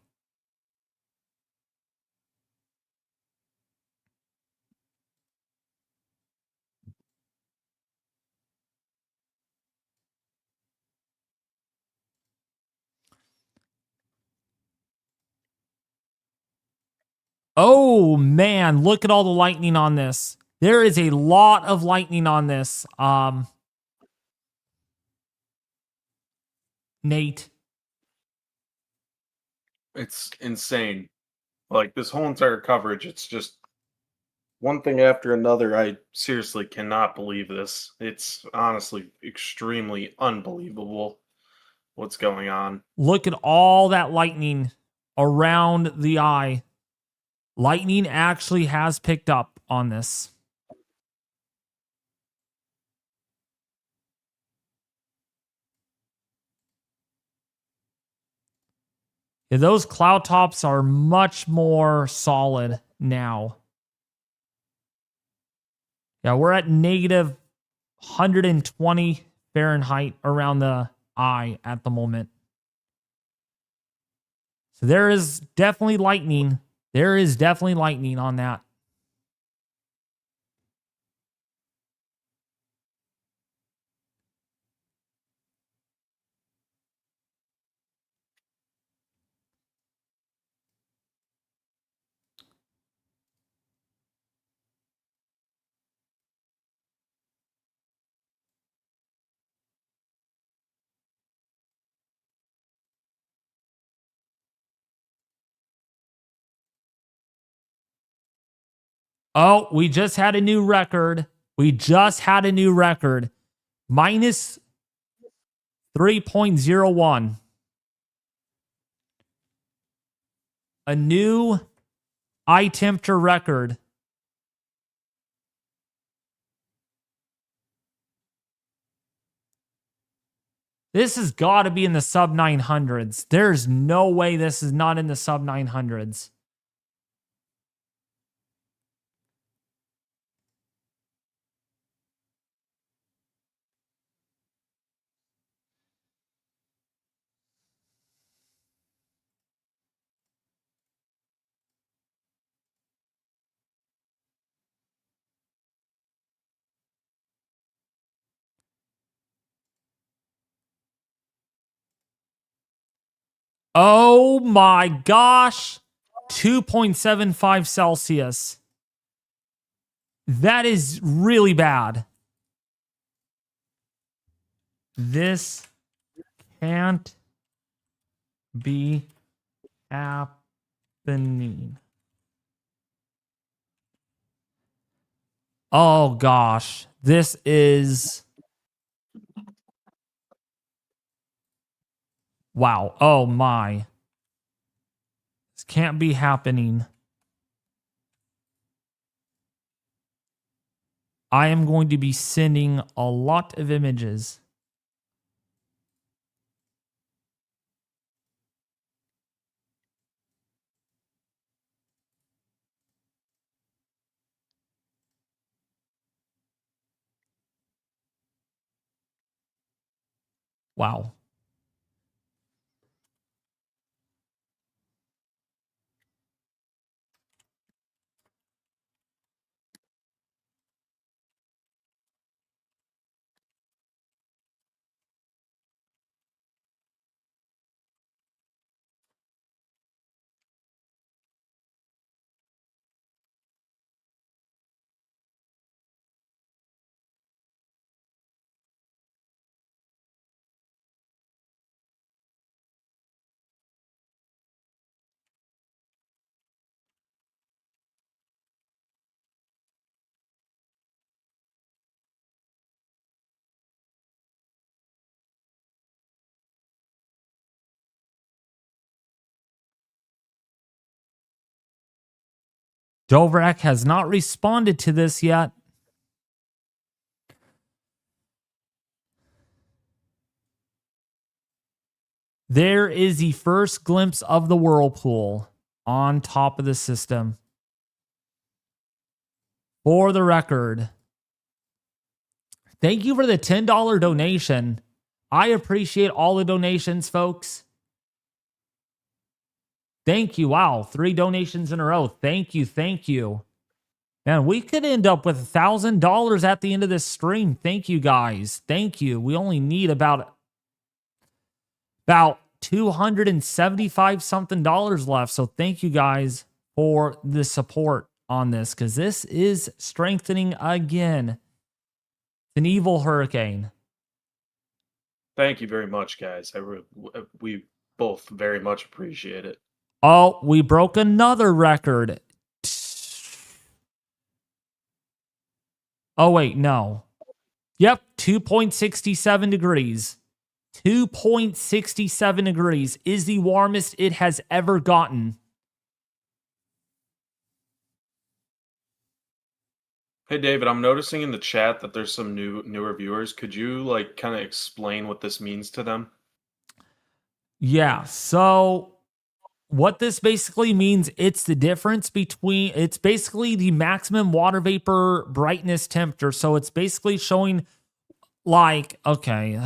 Oh man, look at all the lightning on this. There is a lot of lightning on this. Nate. It's insane. Like this whole entire coverage, it's just one thing after another. I seriously cannot believe this. It's honestly extremely unbelievable what's going on. Look at all that lightning around the eye. Lightning actually has picked up on this. Yeah, those cloud tops are much more solid now. Yeah, we're at negative 120 Fahrenheit around the eye at the moment. So there is definitely lightning. There is definitely lightning on that. Oh, we just had a new record. We just had a new record. Minus 3.01. A new eye temperature record. This has got to be in the sub 900s. There's no way this is not in the sub 900s. Oh my gosh. 2.75 Celsius. That is really bad. This can't be happening. Oh gosh. This is... Wow. Oh my. This can't be happening. I am going to be sending a lot of images. Wow. Dovrak has not responded to this yet. There is the first glimpse of the whirlpool on top of the system. For the record, thank you for the $10 donation. I appreciate all the donations, folks. Thank you. Wow, 3 donations in a row. Thank you. Thank you. Man, we could end up with $1,000 at the end of this stream. Thank you, guys. Thank you. We only need about 275 something dollars left. So thank you guys for the support on this, because this is strengthening again. It's an evil hurricane. Thank you very much, guys. We both very much appreciate it. Oh, we broke another record. Oh, wait, no. Yep, 2.67 degrees. 2.67 degrees is the warmest it has ever gotten. Hey, David, I'm noticing in the chat that there's some newer viewers. Could you like kind of explain what this means to them? Yeah, so what this basically means, it's the difference between, it's basically the maximum water vapor brightness temperature. So it's basically showing like, okay,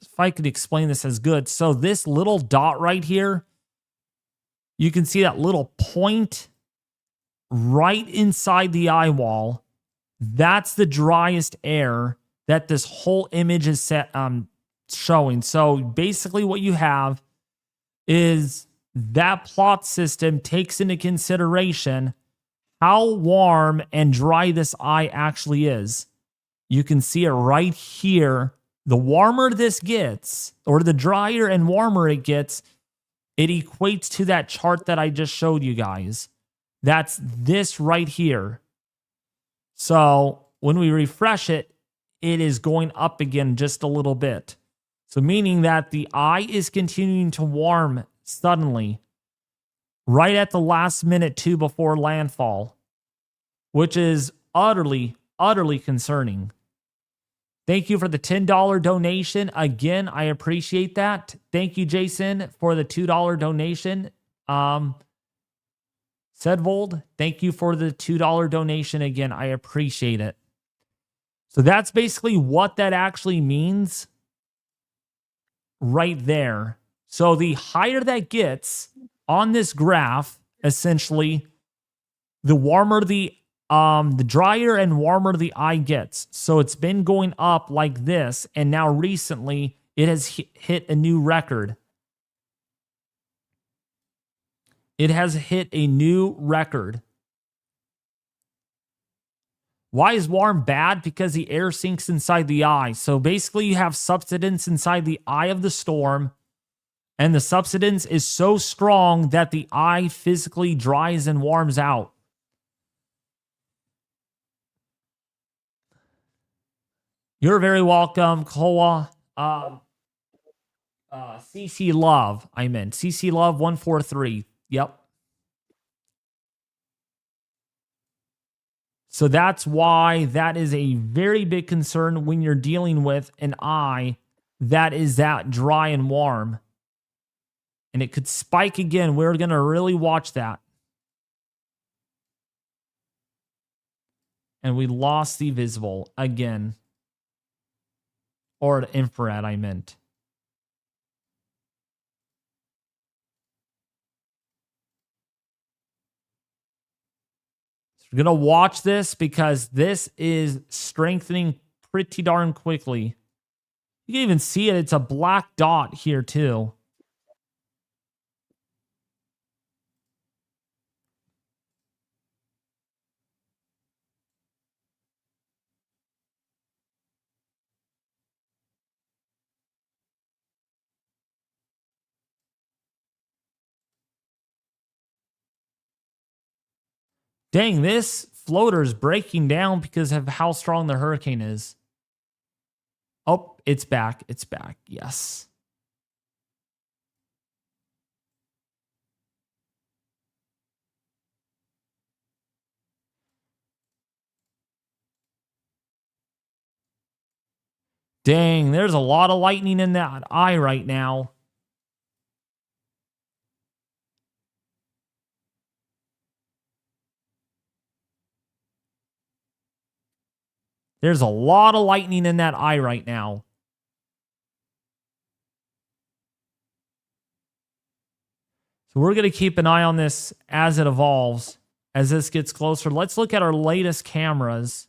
if I could explain this as good. So this little dot right here, you can see that little point right inside the eye wall. That's the driest air that this whole image is showing. So basically what you have is that plot system takes into consideration how warm and dry this eye actually is. You can see it right here. The warmer this gets, or the drier and warmer it gets, it equates to that chart that I just showed you guys. That's this right here. So when we refresh it, it is going up again just a little bit. So meaning that the eye is continuing to warm suddenly right at the last minute too before landfall, which is utterly, utterly concerning. Thank you for the $10 donation. Again, I appreciate that. Thank you, Jason, for the $2 donation. Sedvold, thank you for the $2 donation again. I appreciate it. So that's basically what that actually means right there. So the higher that gets on this graph, essentially, the warmer the drier and warmer the eye gets. So it's been going up like this, and now recently it has hit a new record. It has hit a new record. Why is warm bad? Because the air sinks inside the eye. So basically you have subsidence inside the eye of the storm, and the subsidence is so strong that the eye physically dries and warms out. You're very welcome, Koa. CC Love, I meant. CC Love 143. Yep. So that's why that is a very big concern when you're dealing with an eye that is that dry and warm. And it could spike again. We're going to really watch that. And we lost the visible again. Or infrared, I meant. So we're going to watch this because this is strengthening pretty darn quickly. You can even see it. It's a black dot here too. Dang, this floater is breaking down because of how strong the hurricane is. Oh, it's back. It's back. Yes. Dang, there's a lot of lightning in that eye right now. There's a lot of lightning in that eye right now. So we're going to keep an eye on this as it evolves, as this gets closer. Let's look at our latest cameras.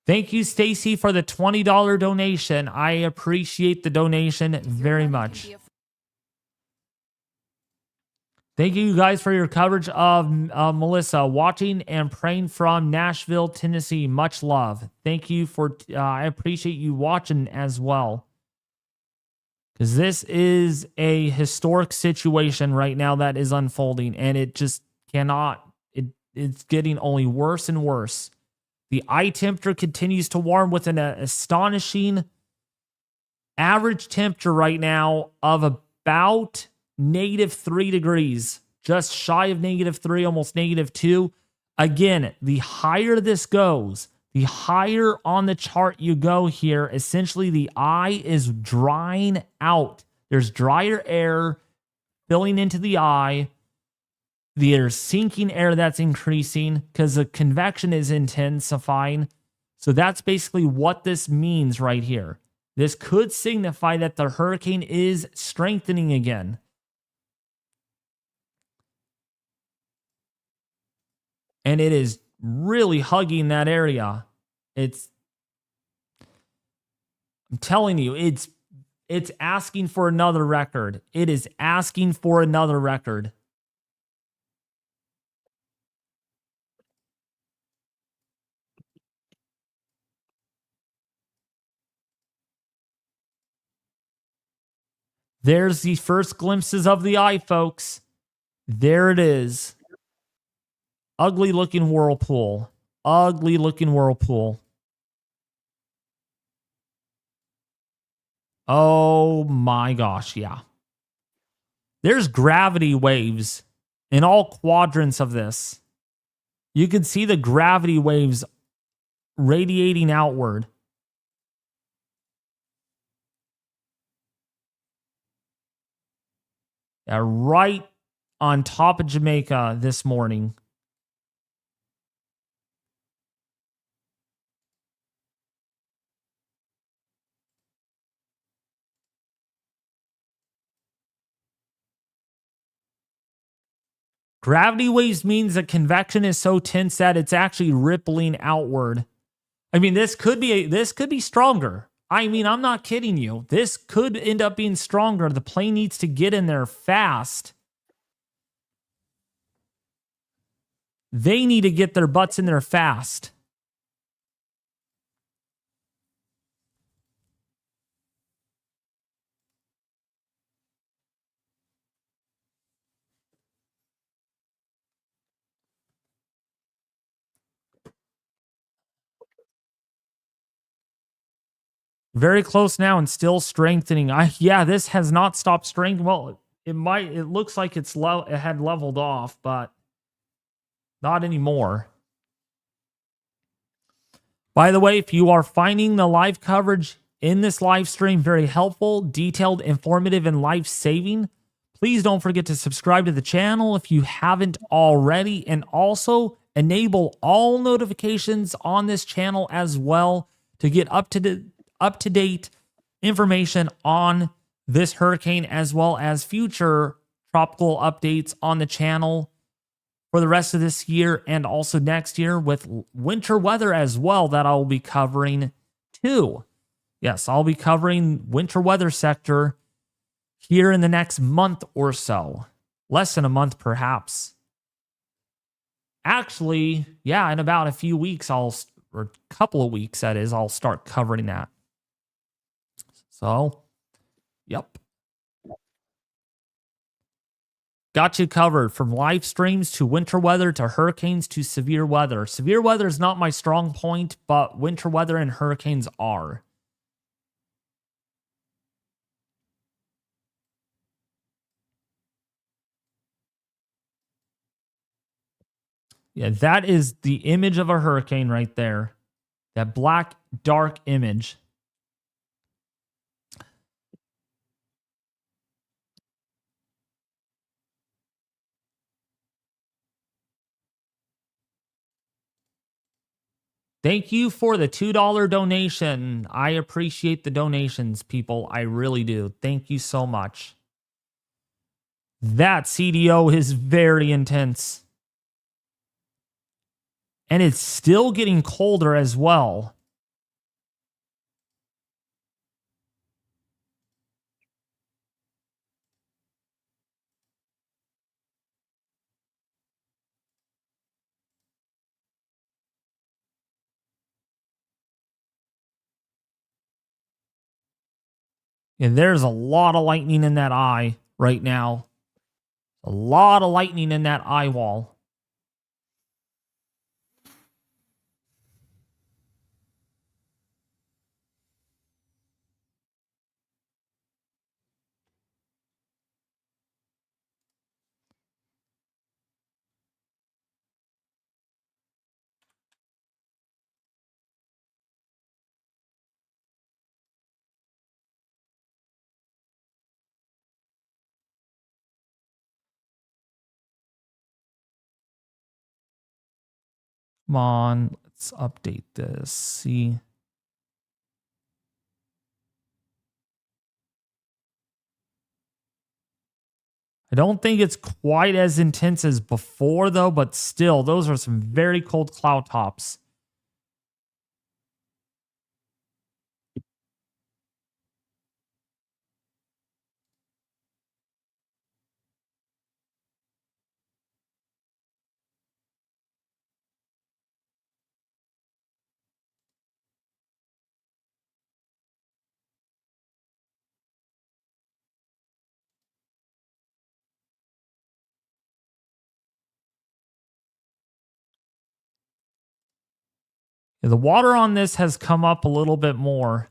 Thank you, Stacy, for the $20 donation. I appreciate the donation very much. Thank you guys for your coverage of Melissa, watching and praying from Nashville, Tennessee. Much love. Thank you for, I appreciate you watching as well. Because this is a historic situation right now that is unfolding, and it just cannot, it's getting only worse and worse. The eye temperature continues to warm with an astonishing average temperature right now of about -3 degrees, just shy of -3, almost -2. Again, the higher this goes, the higher on the chart you go here. Essentially, the eye is drying out. There's drier air filling into the eye. There's sinking air that's increasing because the convection is intensifying. So that's basically what this means right here. This could signify that the hurricane is strengthening again. And it is really hugging that area. I'm telling you, it's asking for another record. It is asking for another record. There's the first glimpses of the eye, folks. There it is. Ugly looking whirlpool. Ugly looking whirlpool. Oh my gosh, yeah. There's gravity waves in all quadrants of this. You can see the gravity waves radiating outward. Yeah, right on top of Jamaica this morning. Gravity waves means that convection is so tense that it's actually rippling outward. I mean, this could be stronger. I mean, I'm not kidding you. This could end up being stronger. The plane needs to get in there fast. They need to get their butts in there fast. Very close now and still strengthening. Yeah, this has not stopped strengthening. Well, it looks like it had leveled off, but not anymore. By the way, if you are finding the live coverage in this live stream very helpful, detailed, informative, and life-saving, please don't forget to subscribe to the channel if you haven't already, and also enable all notifications on this channel as well to get up to date information on this hurricane, as well as future tropical updates on the channel for the rest of this year and also next year, with winter weather as well that I'll be covering too. Yes, I'll be covering winter weather sector here in the next month or so. Less than a month, perhaps. Actually, yeah, in about a few weeks, or a couple of weeks, that is, I'll start covering that. So, yep. Got you covered, from live streams to winter weather to hurricanes to severe weather. Severe weather is not my strong point, but winter weather and hurricanes are. Yeah, that is the image of a hurricane right there. That black, dark image. Thank you for the $2 donation. I appreciate the donations, people. I really do. Thank you so much. That CDO is very intense. And it's still getting colder as well. And there's a lot of lightning in that eye right now. A lot of lightning in that eye wall. Come on, let's update this. See. I don't think it's quite as intense as before, though, but still, those are some very cold cloud tops. Yeah, the water on this has come up a little bit more.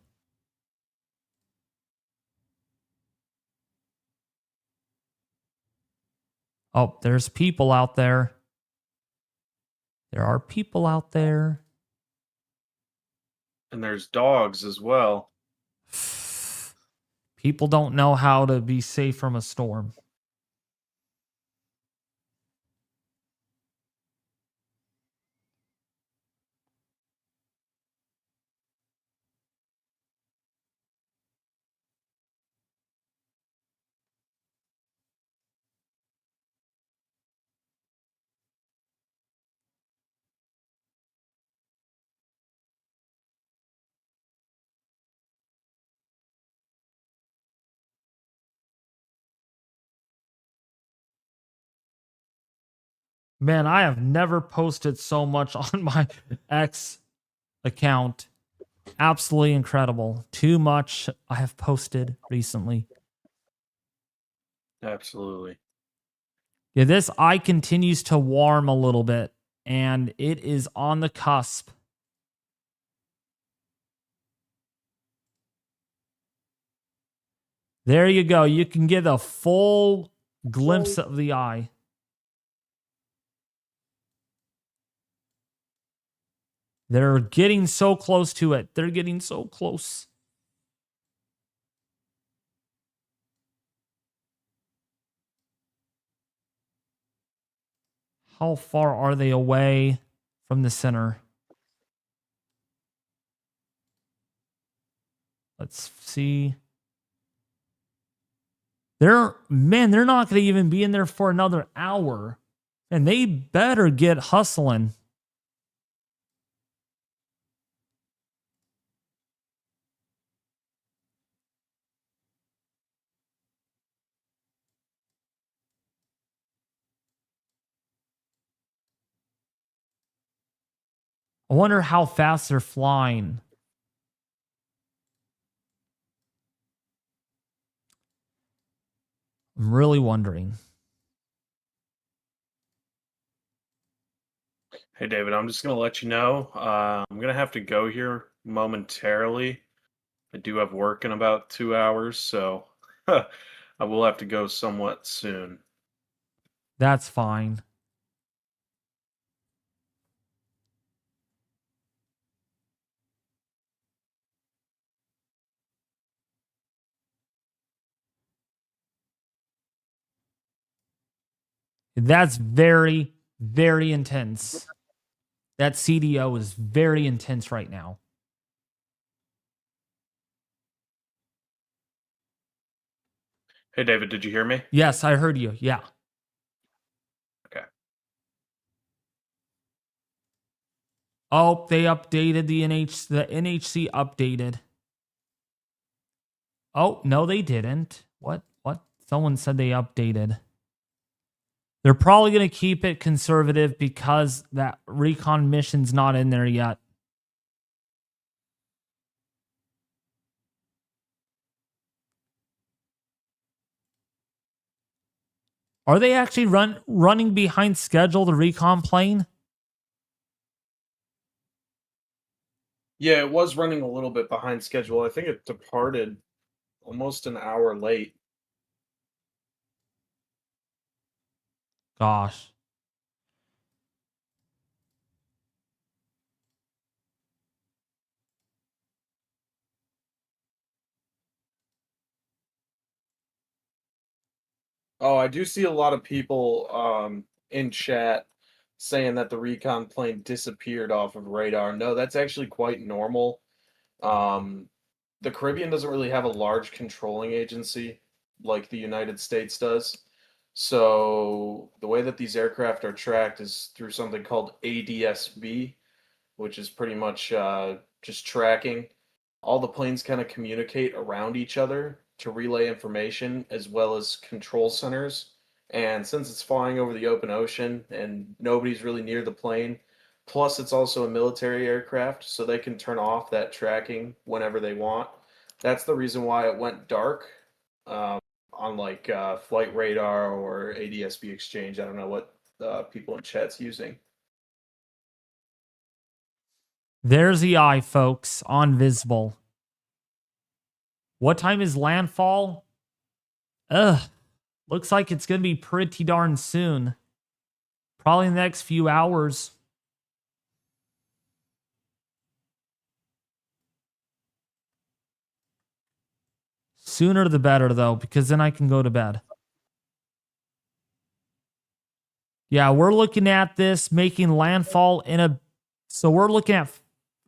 Oh, there's people out there. There are people out there. And there's dogs as well. People don't know how to be safe from a storm. Man, I have never posted so much on my X account. Absolutely incredible. Too much I have posted recently. Absolutely. Yeah, this eye continues to warm a little bit, and it is on the cusp. There you go. You can get a full glimpse of the eye. They're getting so close to it. They're getting so close. How far are they away from the center? Let's see. They're not going to even be in there for another hour. And they better get hustling. I wonder how fast they're flying. I'm really wondering. Hey, David, I'm just going to let you know. I'm going to have to go here momentarily. I do have work in about 2 hours, so I will have to go somewhat soon. That's fine. That's very, very intense. That CDO is very intense right now. Hey, David, did you hear me? Yes, I heard you. Yeah. Okay. Oh, they updated the NHC updated. Oh, no, they didn't. What? Someone said they updated. They're probably going to keep it conservative because that Recon mission's not in there yet. Are they actually running behind schedule, the Recon plane? Yeah, it was running a little bit behind schedule. I think it departed almost an hour late. Gosh. Oh, I do see a lot of people in chat saying that the Recon plane disappeared off of radar. No, that's actually quite normal. The Caribbean doesn't really have a large controlling agency like the United States does. So the way that these aircraft are tracked is through something called ADSB, which is pretty much just tracking. All the planes kind of communicate around each other to relay information as well as control centers. And since it's flying over the open ocean and nobody's really near the plane, plus it's also a military aircraft, so they can turn off that tracking whenever they want. That's the reason why it went dark um, on like flight radar or ADSB exchange. I don't know what people in chat's using. There's the eye, folks, on visible. What time is landfall? Looks like it's going to be pretty darn soon. Probably in the next few hours. Sooner the better, though, because then I can go to bed. Yeah, we're looking at this making landfall in a... So we're looking at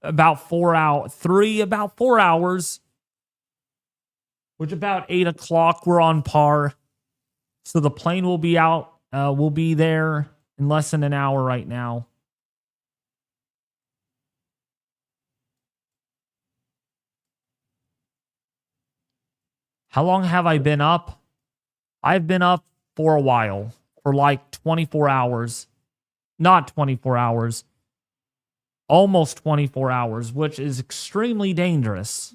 about 4 hours. Which about 8 o'clock, we're on par. So the plane will be out. We'll be there in less than an hour right now. How long have I been up? I've been up for a while. For like 24 hours. Not 24 hours. Almost 24 hours, which is extremely dangerous.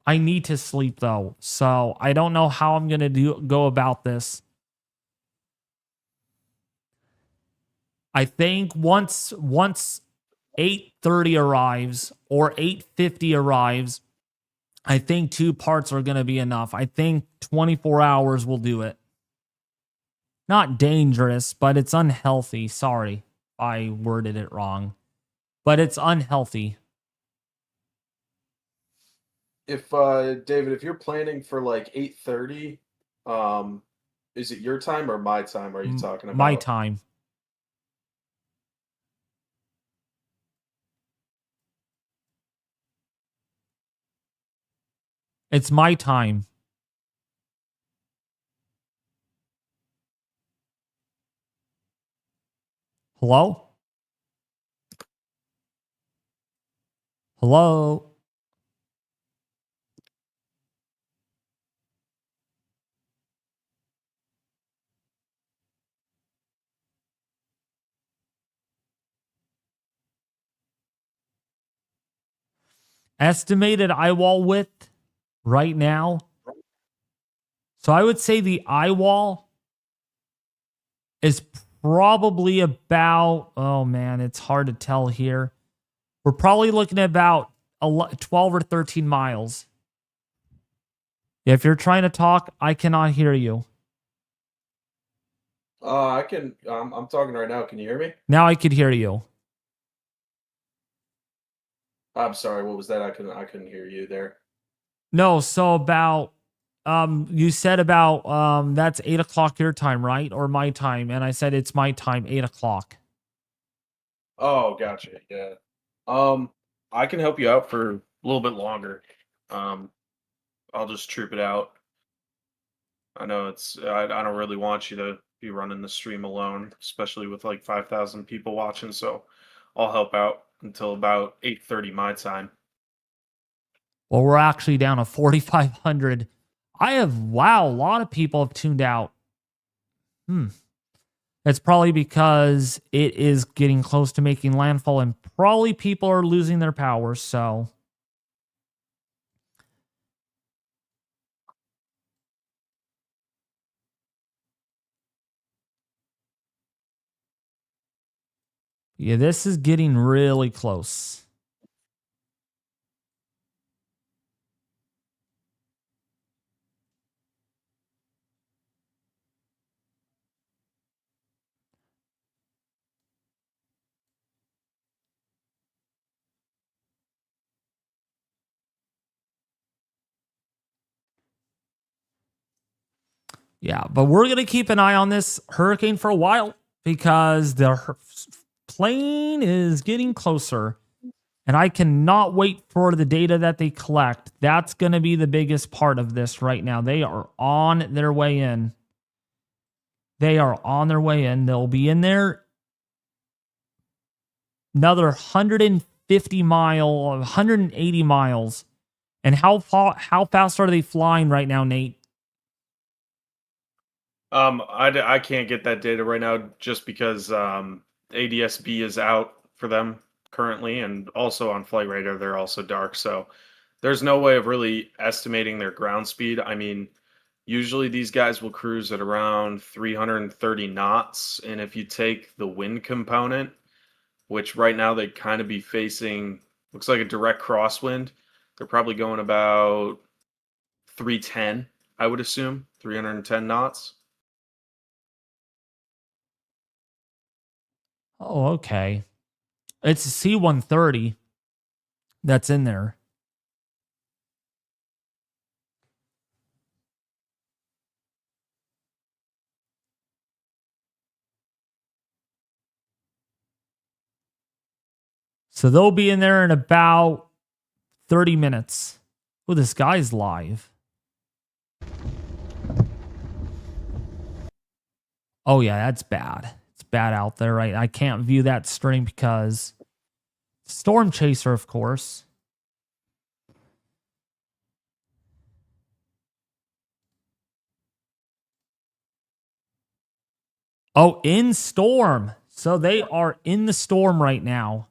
I need to sleep though, so I don't know how I'm going to go about this. I think once 8:30 arrives or 8:50 arrives, I think 2 parts are going to be enough. I think 24 hours will do it. Not dangerous, but it's unhealthy. Sorry, I worded it wrong. But it's unhealthy. If David, if you're planning for like 8:30, is it your time or my time are you talking about? My time. It's my time. Hello? Hello? Estimated eyewall width right now. So I would say the eyewall is probably about, oh man, it's hard to tell here. We're probably looking at about 12 or 13 miles. If you're trying to talk, I cannot hear you. I can. I'm talking right now. Can you hear me? Now I could hear you. I'm sorry. What was that? I couldn't hear you there. No, so about You said about that's 8 o'clock your time, right? Or my time. And I said it's my time, 8 o'clock. Oh, gotcha. Yeah. I can help you out for a little bit longer. Um, I'll just troop it out. I know I don't really want you to be running the stream alone, especially with like 5,000 people watching. So I'll help out until about 8:30 my time. Well, we're actually down to 4,500. Wow, a lot of people have tuned out. That's probably because it is getting close to making landfall and probably people are losing their powers. So yeah, this is getting really close. Yeah, but we're going to keep an eye on this hurricane for a while because the plane is getting closer. And I cannot wait for the data that they collect. That's going to be the biggest part of this right now. They are on their way in. They are on their way in. They'll be in there another 150 mile, 180 miles. And how fast are they flying right now, Nate? I can't get that data right now just because ADSB is out for them currently, and also on Flight Radar they're also dark. So there's no way of really estimating their ground speed. I mean, usually these guys will cruise at around 330 knots, and if you take the wind component, which right now they kind of be facing, looks like a direct crosswind, they're probably going about 310, I would assume, 310 knots. Oh, okay. It's a C-130 that's in there. So they'll be in there in about 30 minutes. Oh, this guy's live. Oh, yeah, that's bad. It's bad out there, right? I can't view that stream because Storm Chaser, of course. Oh, in storm. So they are in the storm right now.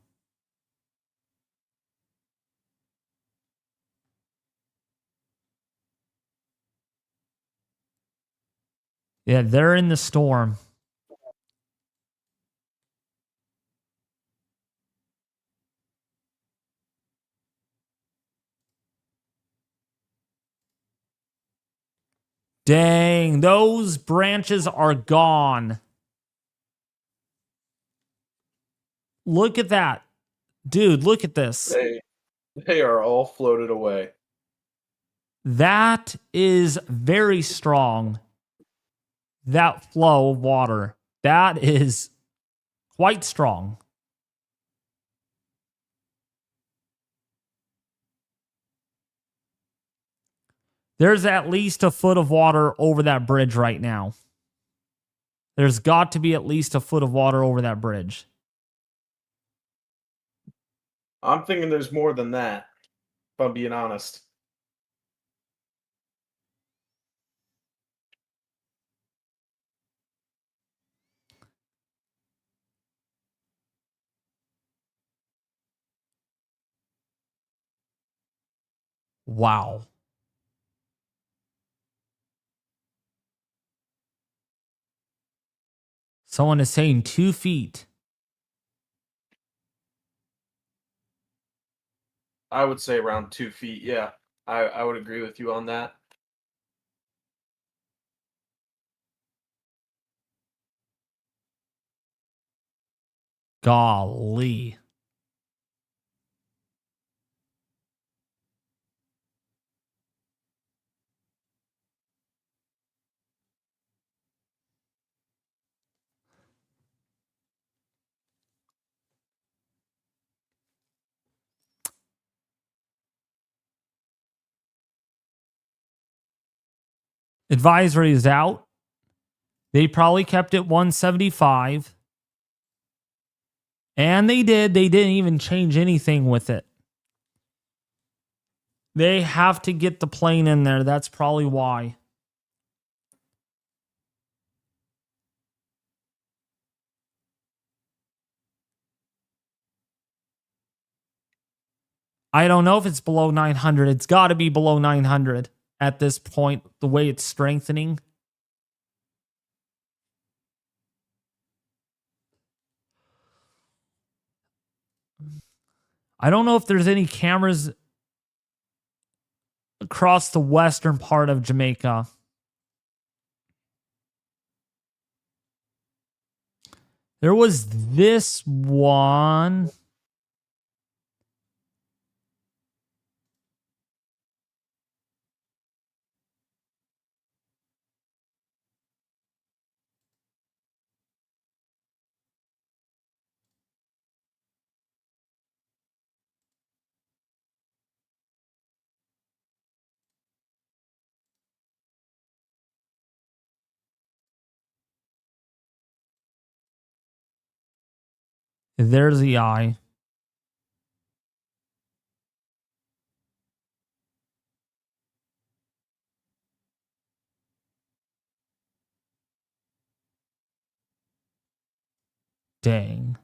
Yeah, they're in the storm. Dang, those branches are gone. Look at that. Dude, look at this. They are all floated away. That is very strong. That flow of water. That is quite strong. There's at least a foot of water over that bridge right now. There's got to be at least a foot of water over that bridge. I'm thinking there's more than that, if I'm being honest. Wow. Someone is saying 2 feet. I would say around 2 feet. Yeah, I would agree with you on that. Golly. Advisory is out. They probably kept it 175. And they did. They didn't even change anything with it. They have to get the plane in there. That's probably why. I don't know if it's below 900. It's got to be below 900 at this point, the way it's strengthening. I don't know if there's any cameras across the western part of Jamaica. There was this one. There's the eye. Dang.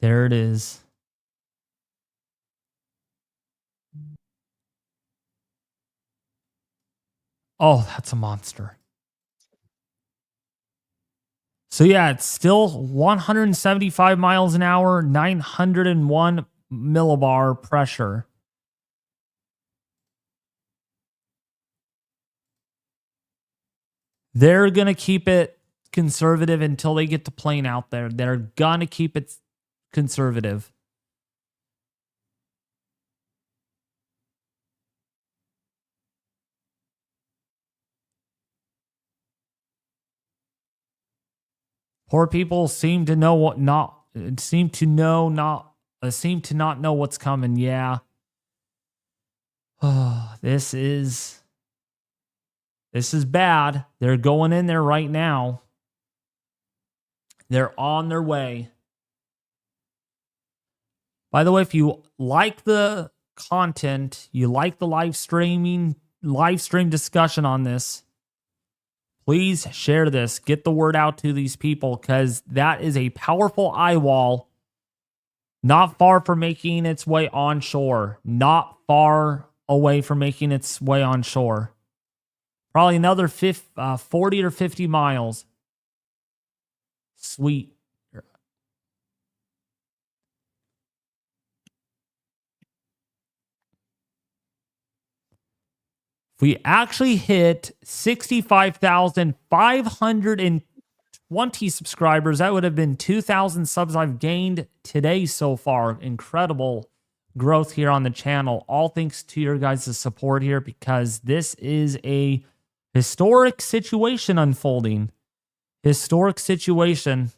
There it is. Oh, that's a monster. So yeah, it's still 175 miles an hour, 901 millibar pressure. They're going to keep it conservative until they get the plane out there. They're going to keep it conservative. Poor people seem to know what not seem to not know what's coming. Yeah. Oh, this is bad. They're going in there right now. They're on their way. By the way, if you like the content, you like the live stream discussion on this, please share this. Get the word out to these people, because that is a powerful eyewall not far from making its way onshore. Not far away from making its way onshore. Probably another 40 or 50 miles. Sweet. If we actually hit 65,520 subscribers, that would have been 2,000 subs I've gained today so far. Incredible growth here on the channel. All thanks to your guys' support here, because this is a historic situation unfolding. Historic situation.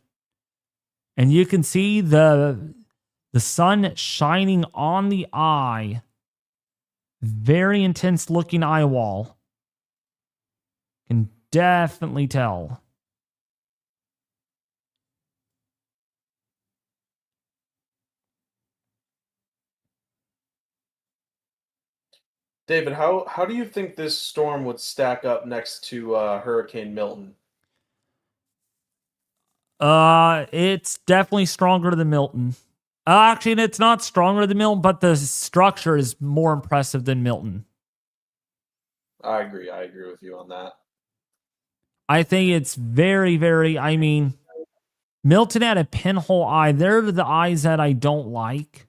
And you can see the sun shining on the eye. Very intense looking eye wall. Can definitely tell. David, how do you think this storm would stack up next to Hurricane Milton? It's definitely stronger than Milton. Actually, it's not stronger than Milton, but the structure is more impressive than Milton. I agree. I agree with you on that. I think it's very, very, I mean, Milton had a pinhole eye. They're the eyes that I don't like.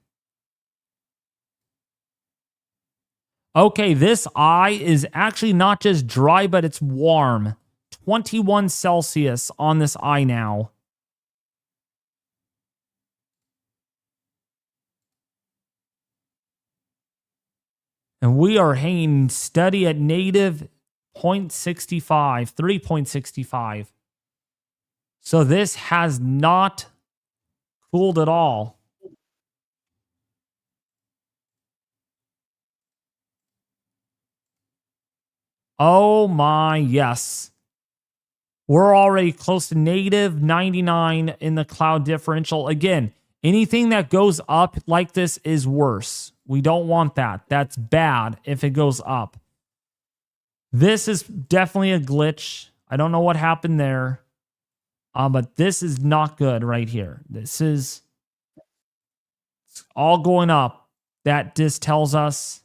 Okay, this eye is actually not just dry, but it's warm. 21 Celsius on this eye now. And we are hanging steady at negative 0.65, 3.65. So this has not cooled at all. Oh my, yes. We're already close to negative 99 in the cloud differential. Again, anything that goes up like this is worse. We don't want that. That's bad if it goes up. This is definitely a glitch. I don't know what happened there. But this is not good right here. This is all going up. That just tells us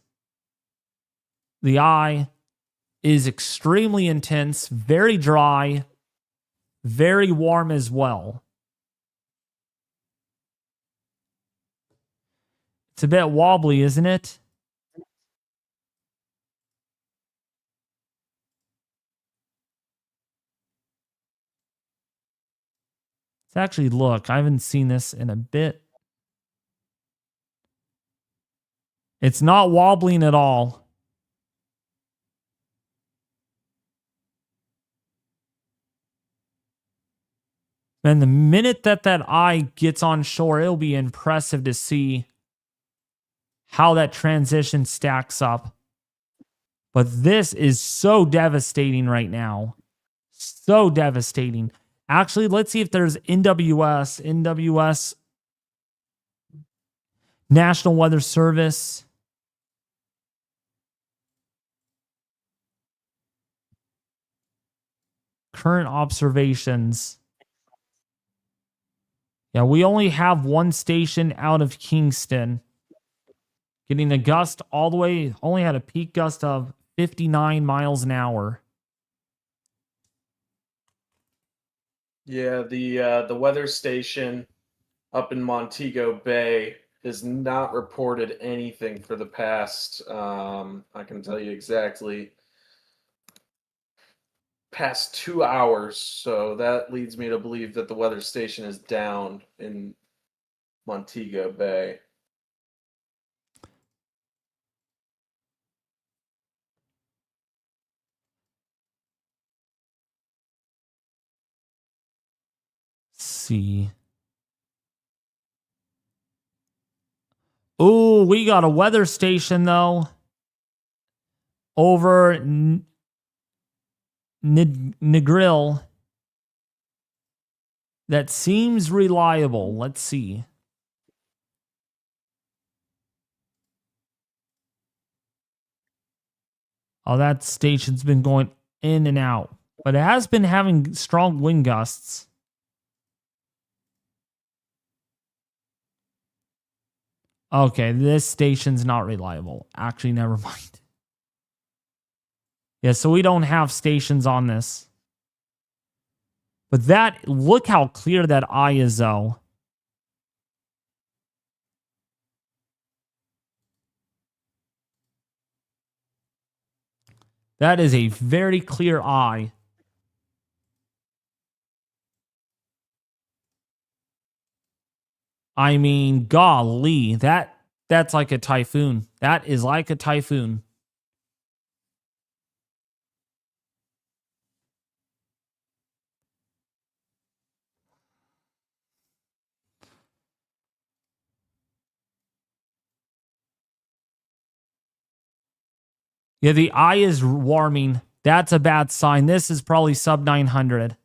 the eye is extremely intense, very dry, very warm as well. It's a bit wobbly, isn't it? Let's actually look. I haven't seen this in a bit. It's not wobbling at all. And the minute that eye gets on shore, it'll be impressive to see how that transition stacks up. But this is so devastating right now. So devastating. Actually, let's see if there's NWS, National Weather Service. Current observations. Yeah, we only have one station out of Kingston. Getting a gust all the way, only had a peak gust of 59 miles an hour. Yeah, the weather station up in Montego Bay has not reported anything for the past, I can tell you exactly, past 2 hours. So that leads me to believe that the weather station is down in Montego Bay. See. Oh, we got a weather station though. Over Negril. That seems reliable. Let's see. Oh, that station's been going in and out. But it has been having strong wind gusts. Okay, this station's not reliable. Actually, never mind. Yeah, so we don't have stations on this. But that, look how clear that eye is, though. That is a very clear eye. I mean, golly, that's like a typhoon. That is like a typhoon. Yeah, the eye is warming. That's a bad sign. This is probably sub 900.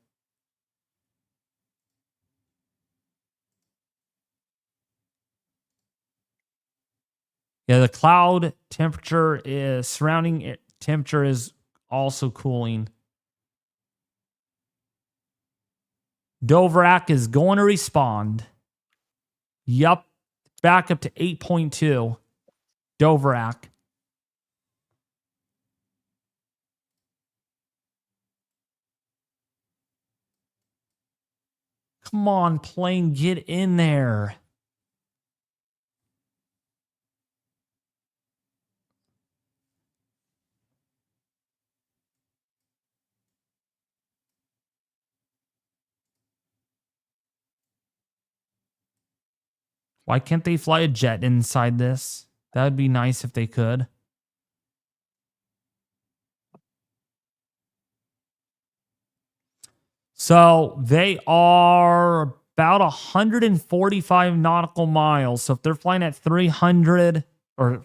Yeah, the cloud temperature is surrounding temperature is also cooling. Dovrak is going to respond. Yup. Back up to 8.2. Dovrak. Come on, plane, get in there. Why can't they fly a jet inside this? That would be nice if they could. So they are about 145 nautical miles. So if they're flying at 300 or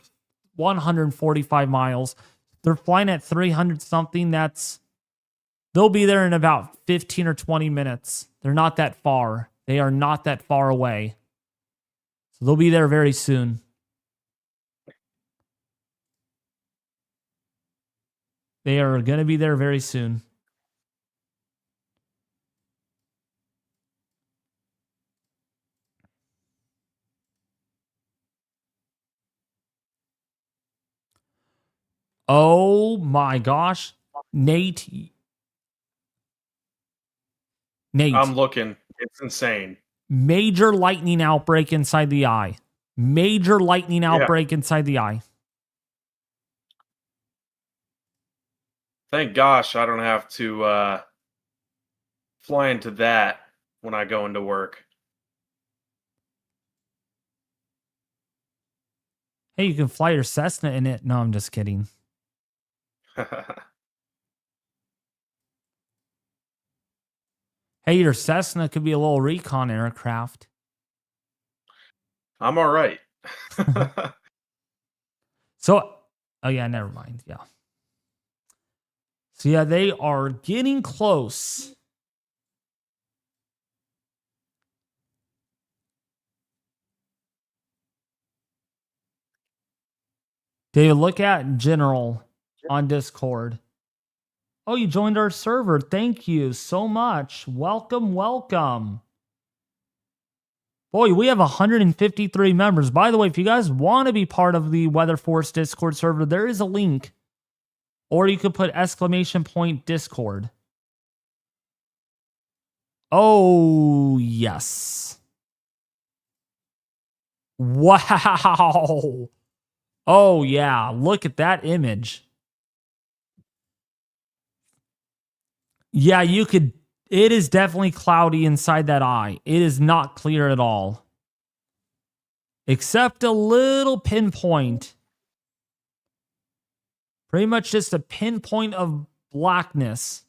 145 miles, they're flying at 300 something. They'll be there in about 15 or 20 minutes. They're not that far. They are not that far away. So they'll be there very soon. They are going to be there very soon. Oh my gosh. Nate. I'm looking. It's insane. Major lightning outbreak inside the eye. Major lightning outbreak inside the eye. Thank gosh I don't have to fly into that when I go into work. Hey, you can fly your Cessna in it. No, I'm just kidding. Hey, your Cessna could be a little recon aircraft. I'm all right. So, oh yeah, never mind. Yeah. So yeah, they are getting close. David, look at general on Discord. Oh, you joined our server. Thank you so much. Welcome, welcome. Boy, we have 153 members. By the way, if you guys want to be part of the Weather Force Discord server, there is a link. Or you could put !Discord. Oh, yes. Wow. Oh, yeah. Look at that image. Yeah, you could. It is definitely cloudy inside that eye. It is not clear at all. Except a little pinpoint. Pretty much just a pinpoint of blackness.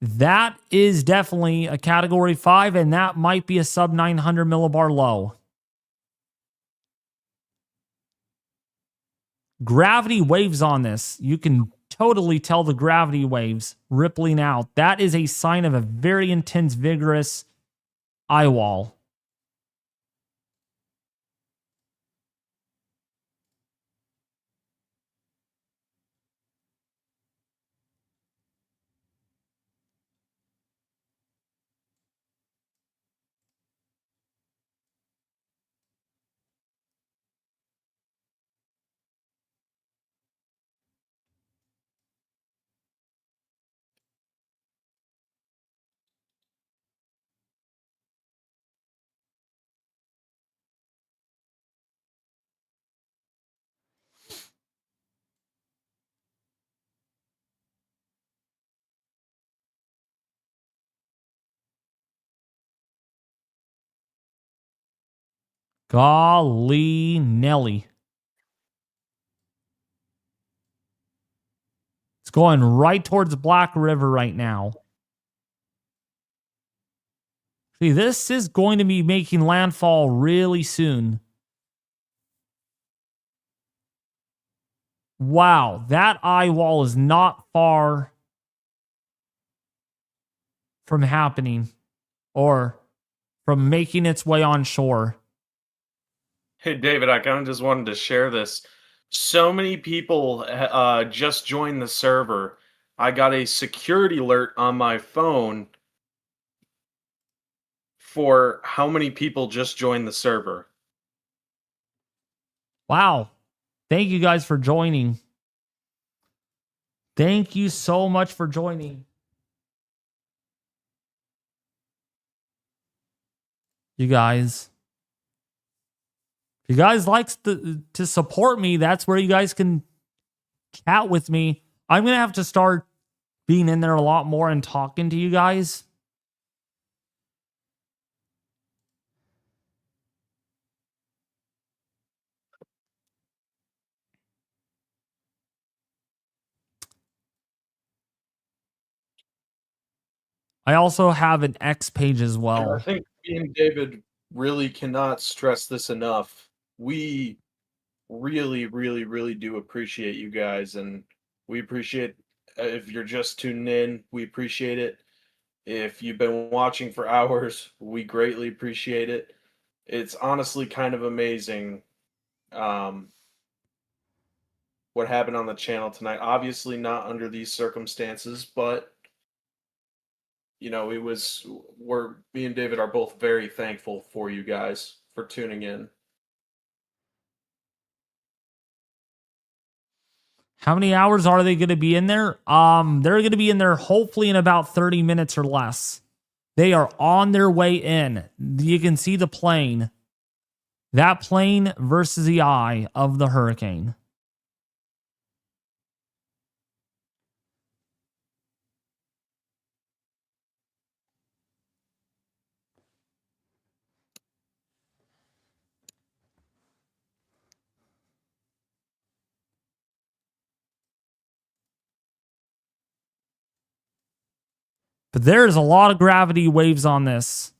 That is definitely a category 5, and that might be a sub 900 millibar low. Gravity waves on this. You can totally tell the gravity waves rippling out. That is a sign of a very intense, vigorous eyewall. Golly Nelly. It's going right towards Black River right now. See, this is going to be making landfall really soon. Wow, that eye wall is not far from happening or from making its way on shore. Hey, David, I kind of just wanted to share this. So many people just joined the server. I got a security alert on my phone for how many people just joined the server. Wow. Thank you guys for joining. Thank you so much for joining. You guys. If you guys like to support me, that's where you guys can chat with me. I'm going to have to start being in there a lot more and talking to you guys. I also have an X page as well. I think me and David really cannot stress this enough. We really, really, really do appreciate you guys, and we appreciate if you're just tuning in, we appreciate it. If you've been watching for hours, we greatly appreciate it. It's honestly kind of amazing um, what happened on the channel tonight. Obviously, not under these circumstances, but you know, me and David are both very thankful for you guys for tuning in. How many hours are they going to be in there? They're going to be in there hopefully in about 30 minutes or less. They are on their way in. You can see the plane. That plane versus the eye of the hurricane. But there's a lot of gravity waves on this.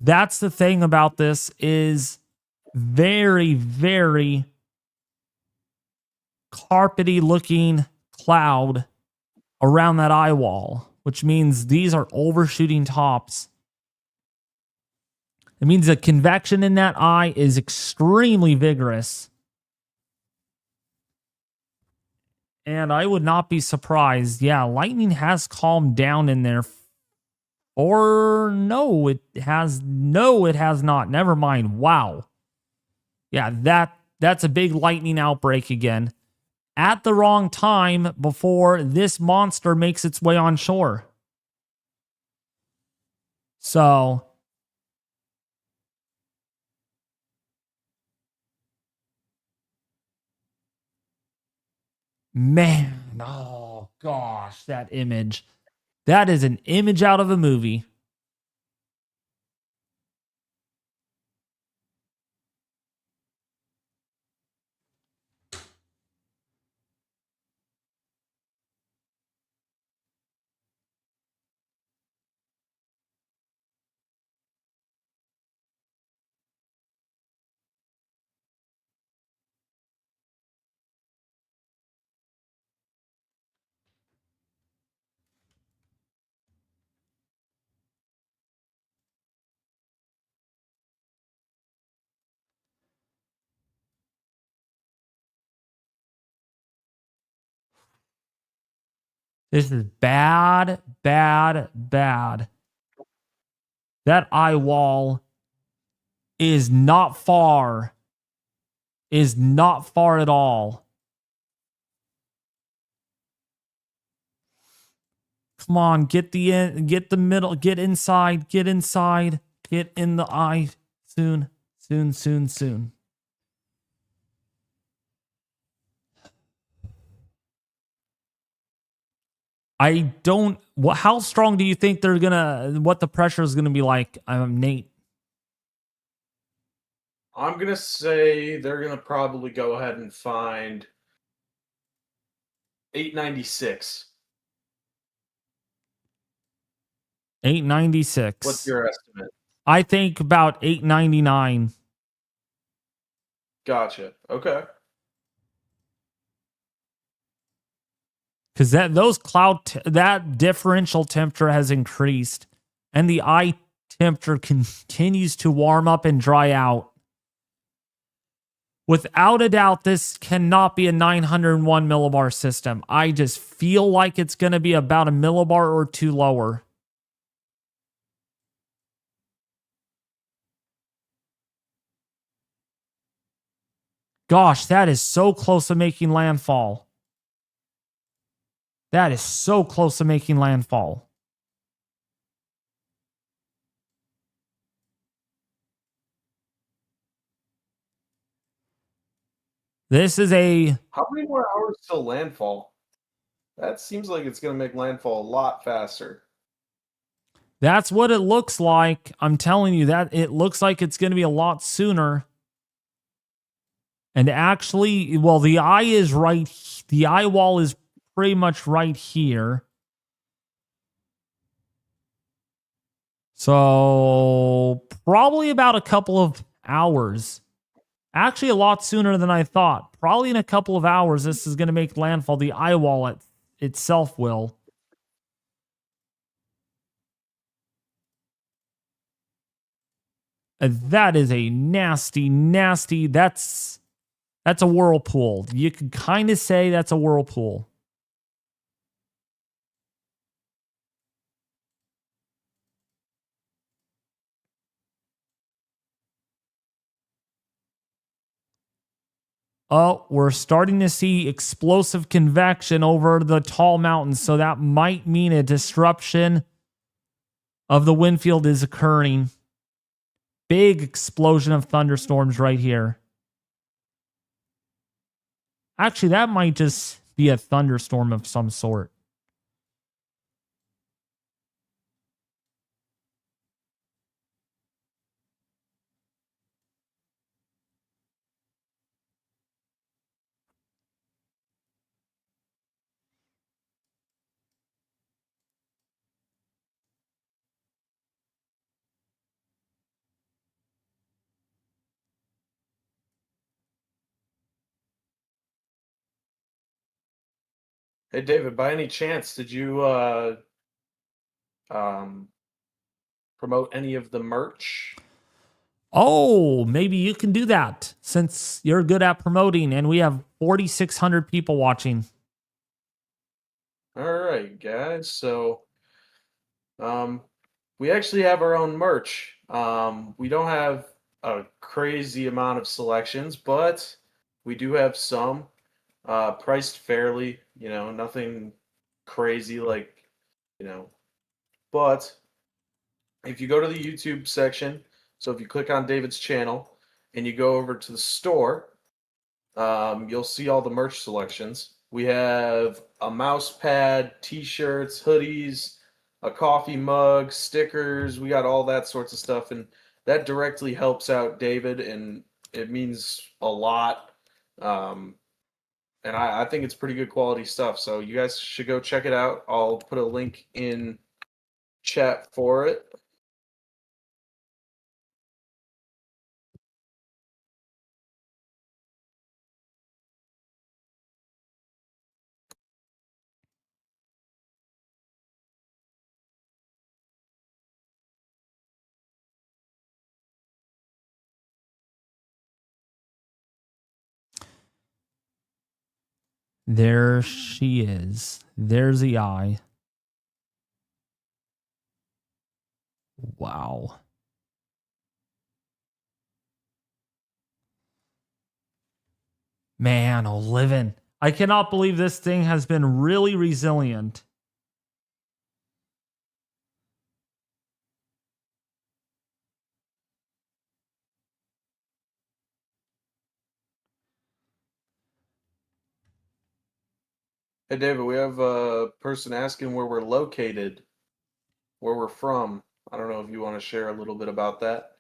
That's the thing about this is very, very carpety looking cloud around that eye wall, which means these are overshooting tops. It means the convection in that eye is extremely vigorous. And I would not be surprised. Yeah, lightning has calmed down in there. Or no, it has. No, it has not. Never mind. Wow. Yeah, that's a big lightning outbreak again. At the wrong time before this monster makes its way on shore. So, man, oh gosh, that image. That is an image out of a movie. This is bad, bad, bad. That eye wall is not far. Is not far at all. Come on, get the middle, get inside, get in the eye soon, soon, soon, soon. I don't. How strong do you think they're gonna? What the pressure is gonna be like? Nate. I'm gonna say they're gonna probably go ahead and find 896. 896. What's your estimate? I think about 899. Gotcha. Okay. Because that differential temperature has increased, and the eye temperature continues to warm up and dry out. Without a doubt, this cannot be a 901 millibar system. I just feel like it's going to be about a millibar or two lower. Gosh, that is so close to making landfall. That is so close to making landfall. This is a... How many more hours till landfall? That seems like it's going to make landfall a lot faster. That's what it looks like. I'm telling you that it looks like it's going to be a lot sooner. And actually, well, the eye is right. The eye wall is pretty much right here. So probably about a couple of hours. Actually, a lot sooner than I thought. Probably in a couple of hours, this is going to make landfall. The Eyewall itself will. That is a nasty. That's a whirlpool. You could kind of say that's a whirlpool. Oh, we're starting to see explosive convection over the tall mountains, so that might mean a disruption of the wind field is occurring. Big explosion of thunderstorms right here. Actually, that might just be a thunderstorm of some sort. Hey, David, by any chance, did you promote any of the merch? Oh, maybe you can do that since you're good at promoting and we have 4,600 people watching. All right, guys. So, we actually have our own merch. We don't have a crazy amount of selections, but we do have some priced fairly. Nothing crazy like, but if you go to the YouTube section, so if you click on David's channel and you go over to the store, you'll see all the merch selections. We have a mouse pad, t-shirts, hoodies, a coffee mug, stickers. We got all that sorts of stuff, and that directly helps out David, and it means a lot. And I think it's pretty good quality stuff. So you guys should go check it out. I'll put a link in chat for it. There she is. There's the eye. Wow. Man, oh, living. I cannot believe this thing has been really resilient. Hey, David, we have a person asking where we're located, where we're from. I don't know if you want to share a little bit about that.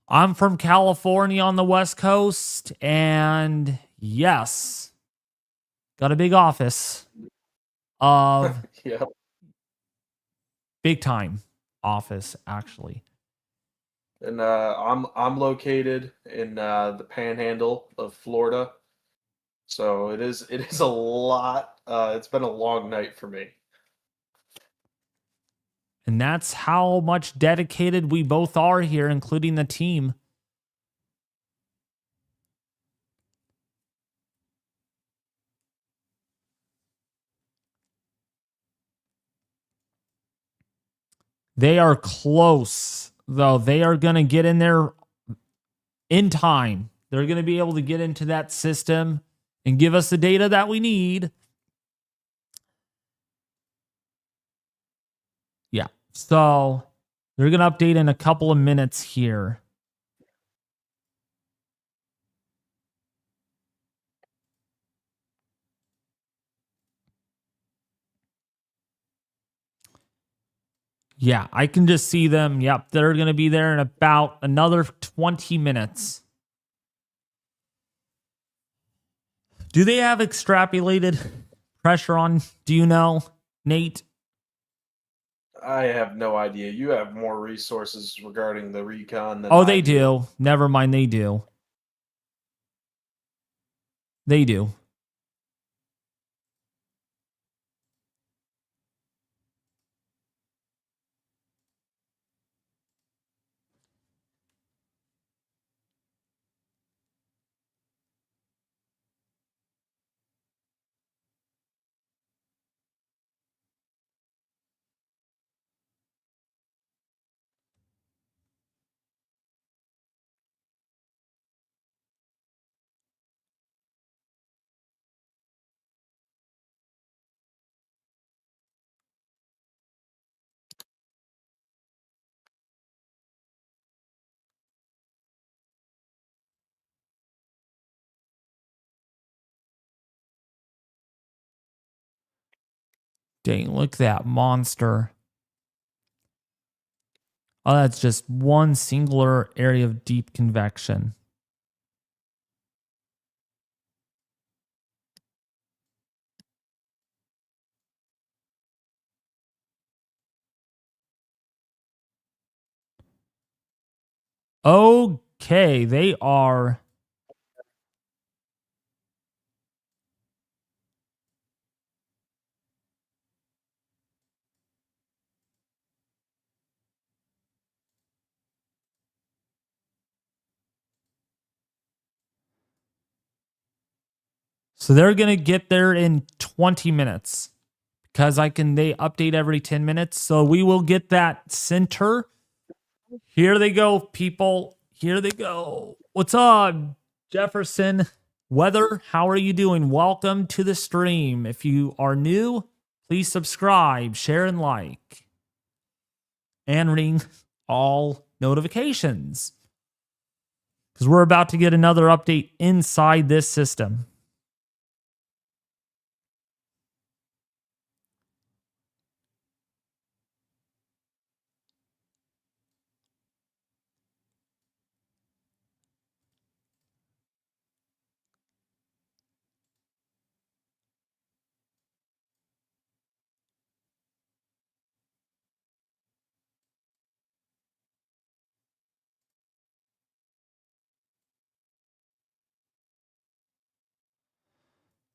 I'm from California on the West Coast, and yes, got a big office of Yeah. big time office, actually. And I'm located in the Panhandle of Florida, so it is a lot. It's been a long night for me. And that's how much dedicated we both are here, including the team. They are close, though. They are going to get in there in time. They're going to be able to get into that system and give us the data that we need. Yeah. So they're going to update in a couple of minutes here. Yeah, I can just see them. Yep, they're going to be there in about another 20 minutes. Do they have extrapolated pressure on? Do you know, Nate? I have no idea. You have more resources regarding the Recon than Oh, I they do. Never mind, they do. They do. Dang, look at that monster. Oh, that's just one singular area of deep convection. Okay, they are. So they're going to get there in 20 minutes because they update every 10 minutes. So we will get that center. Here they go, people. Here they go. What's up, Jefferson? Weather, how are you doing? Welcome to the stream. If you are new, please subscribe, share, and like. And ring all notifications. Because we're about to get another update inside this system.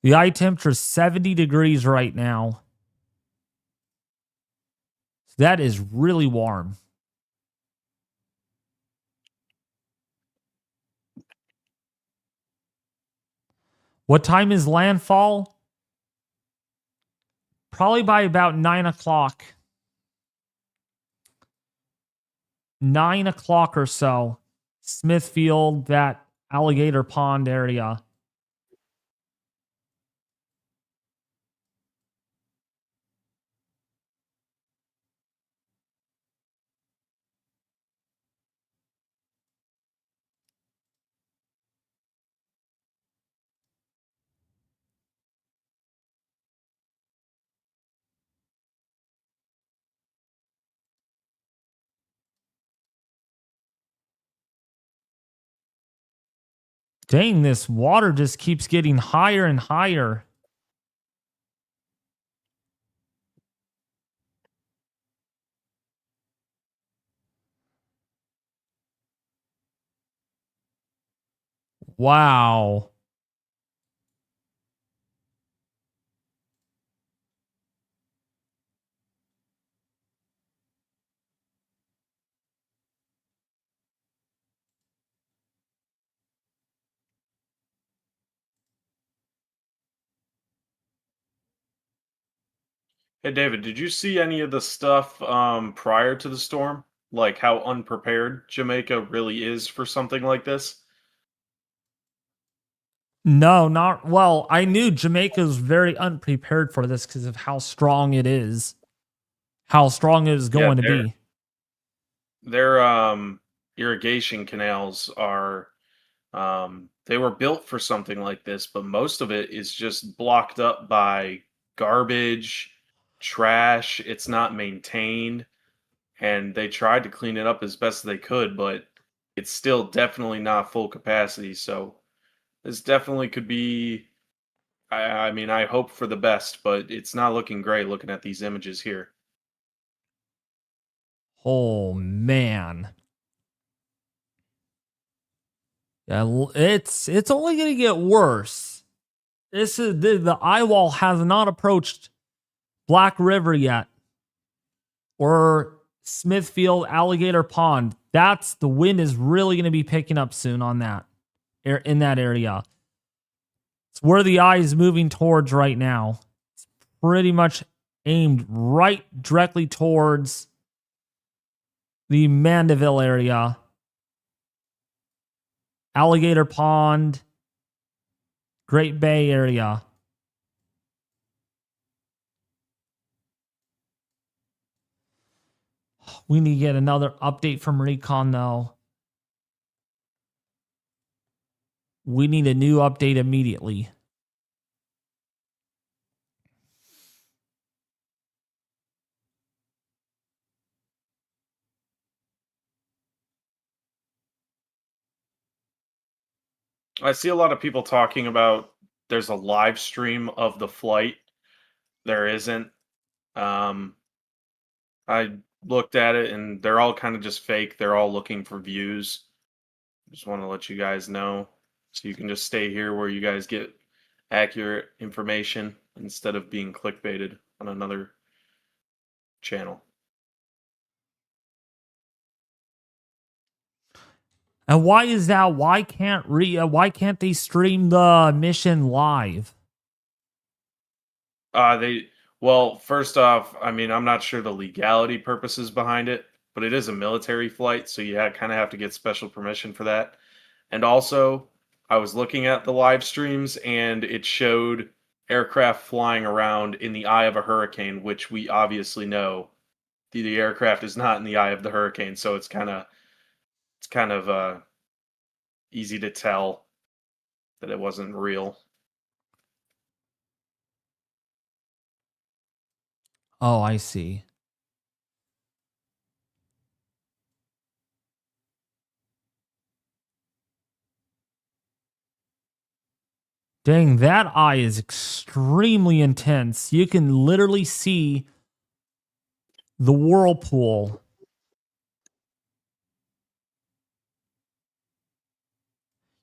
The eye temperature is 70 degrees right now. That is really warm. What time is landfall? Probably by about 9 o'clock. 9 o'clock or so. Smithfield, that alligator pond area. Dang, this water just keeps getting higher and higher. Wow. Hey, David, did you see any of the stuff prior to the storm? Like how unprepared Jamaica really is for something like this? No, not well. I knew Jamaica's very unprepared for this because of how strong it is. How strong it is going to be. Their irrigation canals are they were built for something like this, but most of it is just blocked up by garbage, trash. It's not maintained, and they tried to clean it up as best they could, but it's still definitely not full capacity. So this definitely could be. I mean, I hope for the best, but it's not looking great looking at these images here. Oh, man. Yeah, it's only going to get worse. This is the Eyewall has not approached Black River yet, or Smithfield Alligator Pond. That's the wind is really going to be picking up soon on that in that area. It's where the eye is moving towards right now. It's pretty much aimed right directly towards the Mandeville area, Alligator Pond, Great Bay area. We need to get another update from Recon, though. We need a new update immediately. I see a lot of people talking about there's a live stream of the flight. There isn't. I looked at it and they're all kind of just fake. They're all looking for views. Just want to let you guys know so you can just stay here where you guys get accurate information instead of being clickbaited on another channel. And why is that? Why can't they stream the mission live? Well, first off, I mean, I'm not sure the legality purposes behind it, but it is a military flight, so you kind of have to get special permission for that. And also, I was looking at the live streams and it showed aircraft flying around in the eye of a hurricane, which we obviously know the aircraft is not in the eye of the hurricane, so it's kind of easy to tell that it wasn't real. Oh, I see. Dang, that eye is extremely intense. You can literally see the whirlpool.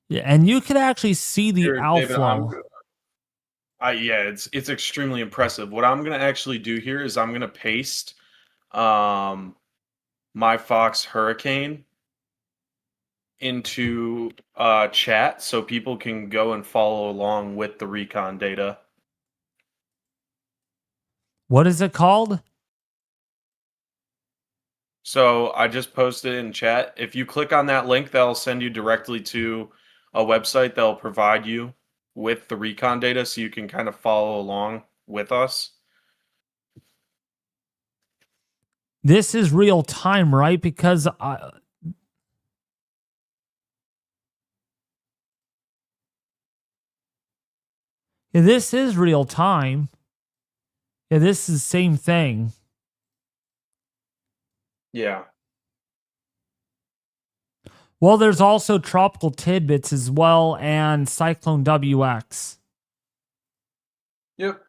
Yeah, and you can actually see the Here, David, outflow. yeah, it's extremely impressive. What I'm gonna actually do here is I'm gonna paste my Fox Hurricane into chat so people can go and follow along with the recon data. What is it called? So I just posted it in chat. If you click on that link, that'll send you directly to a website that'll provide you with the recon data so you can kind of follow along with us. This is real time, right? Because this is real time. Yeah, this is the same thing. Yeah. Well, there's also tropical tidbits as well and Cyclone WX. Yep.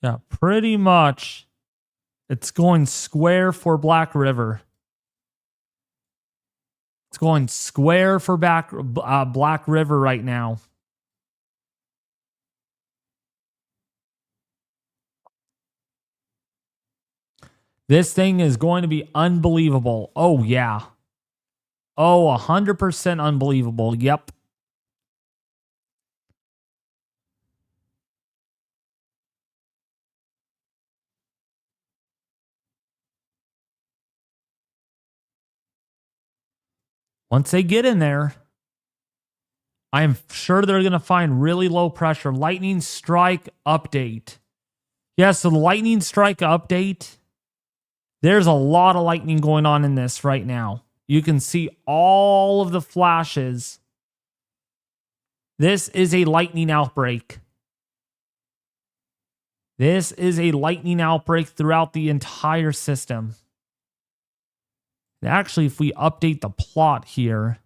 Yeah, pretty much. It's going square for Black River. It's going square for Black River right now. This thing is going to be unbelievable. Oh, yeah. Oh, 100% unbelievable. Yep. Once they get in there, I am sure they're going to find really low pressure. Lightning strike update. Yeah, so the lightning strike update, there's a lot of lightning going on in this right now. You can see all of the flashes. This is a lightning outbreak. This is a lightning outbreak throughout the entire system. Actually, if we update the plot here.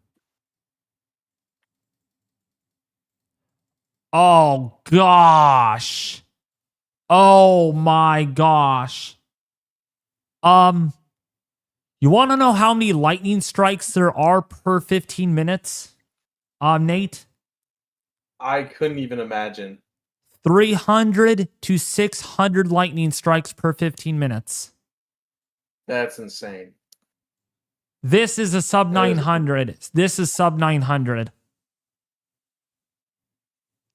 Oh, gosh. Oh, my gosh. You want to know how many lightning strikes there are per 15 minutes? Nate? I couldn't even imagine. 300 to 600 lightning strikes per 15 minutes. That's insane. This is a sub 900. This is sub 900.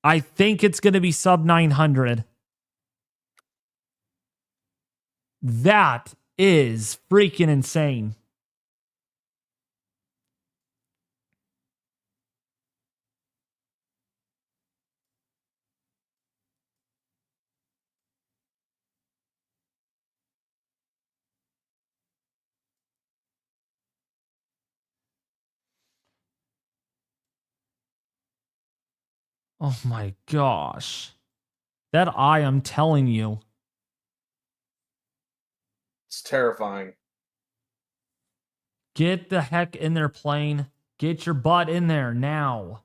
I think it's going to be sub 900. That is freaking insane. Oh my gosh. That eye, I'm telling you. It's terrifying. Get the heck in there, plane. Get your butt in there now.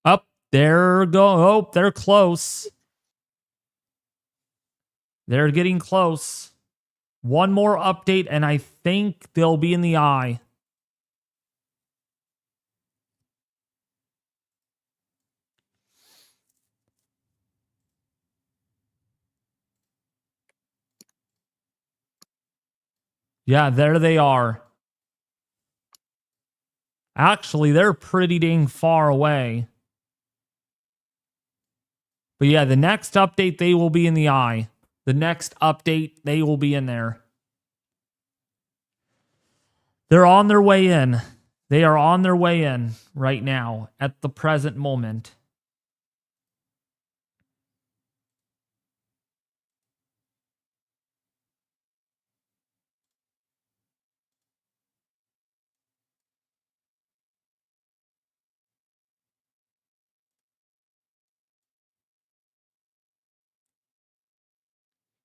Up there Oh, they're close. They're getting close. One more update, and I think they'll be in the eye. Yeah, there they are. Actually, they're pretty dang far away. But yeah, the next update, they will be in the eye. The next update, they will be in there. They're on their way in. They are on their way in right now at the present moment.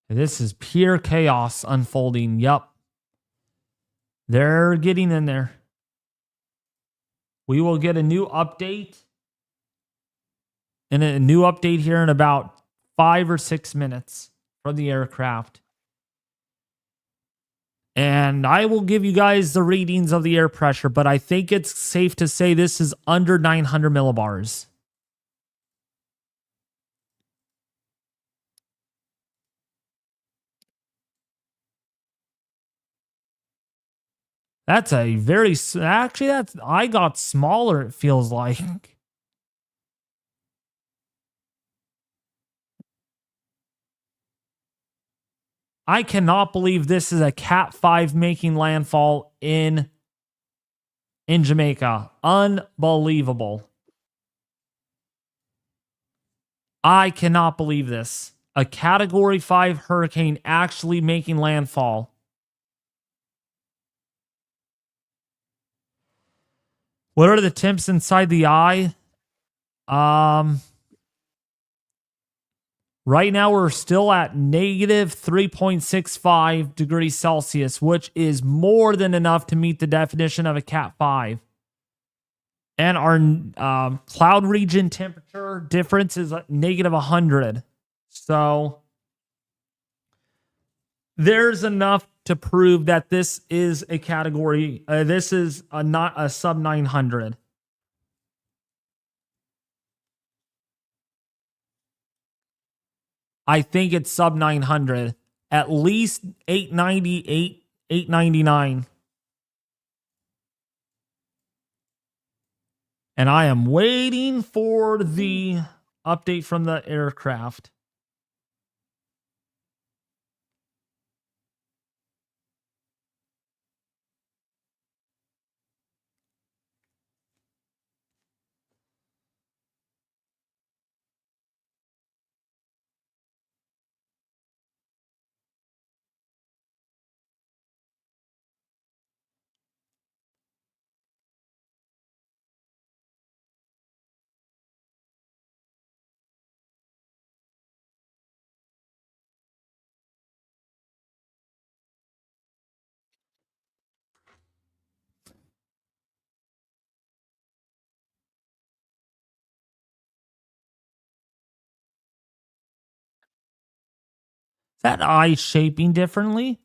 This is pure chaos unfolding. Yup. They're getting in there. We will get a new update. And a new update here in about 5 or 6 minutes from the aircraft. And I will give you guys the readings of the air pressure, but I think it's safe to say this is under 900 millibars. That's a very, actually, I got smaller, it feels like. I cannot believe this is a Cat 5 making landfall in Jamaica. Unbelievable. I cannot believe this. A Category 5 hurricane actually making landfall. What are the temps inside the eye? Right now, we're still at negative 3.65 degrees Celsius, which is more than enough to meet the definition of a Cat 5. And our cloud region temperature difference is negative 100. So there's enough to prove that this is a category. This is not a sub 900. I think it's sub 900. At least 898, 899. And I am waiting for the update from the aircraft. That eye shaping differently?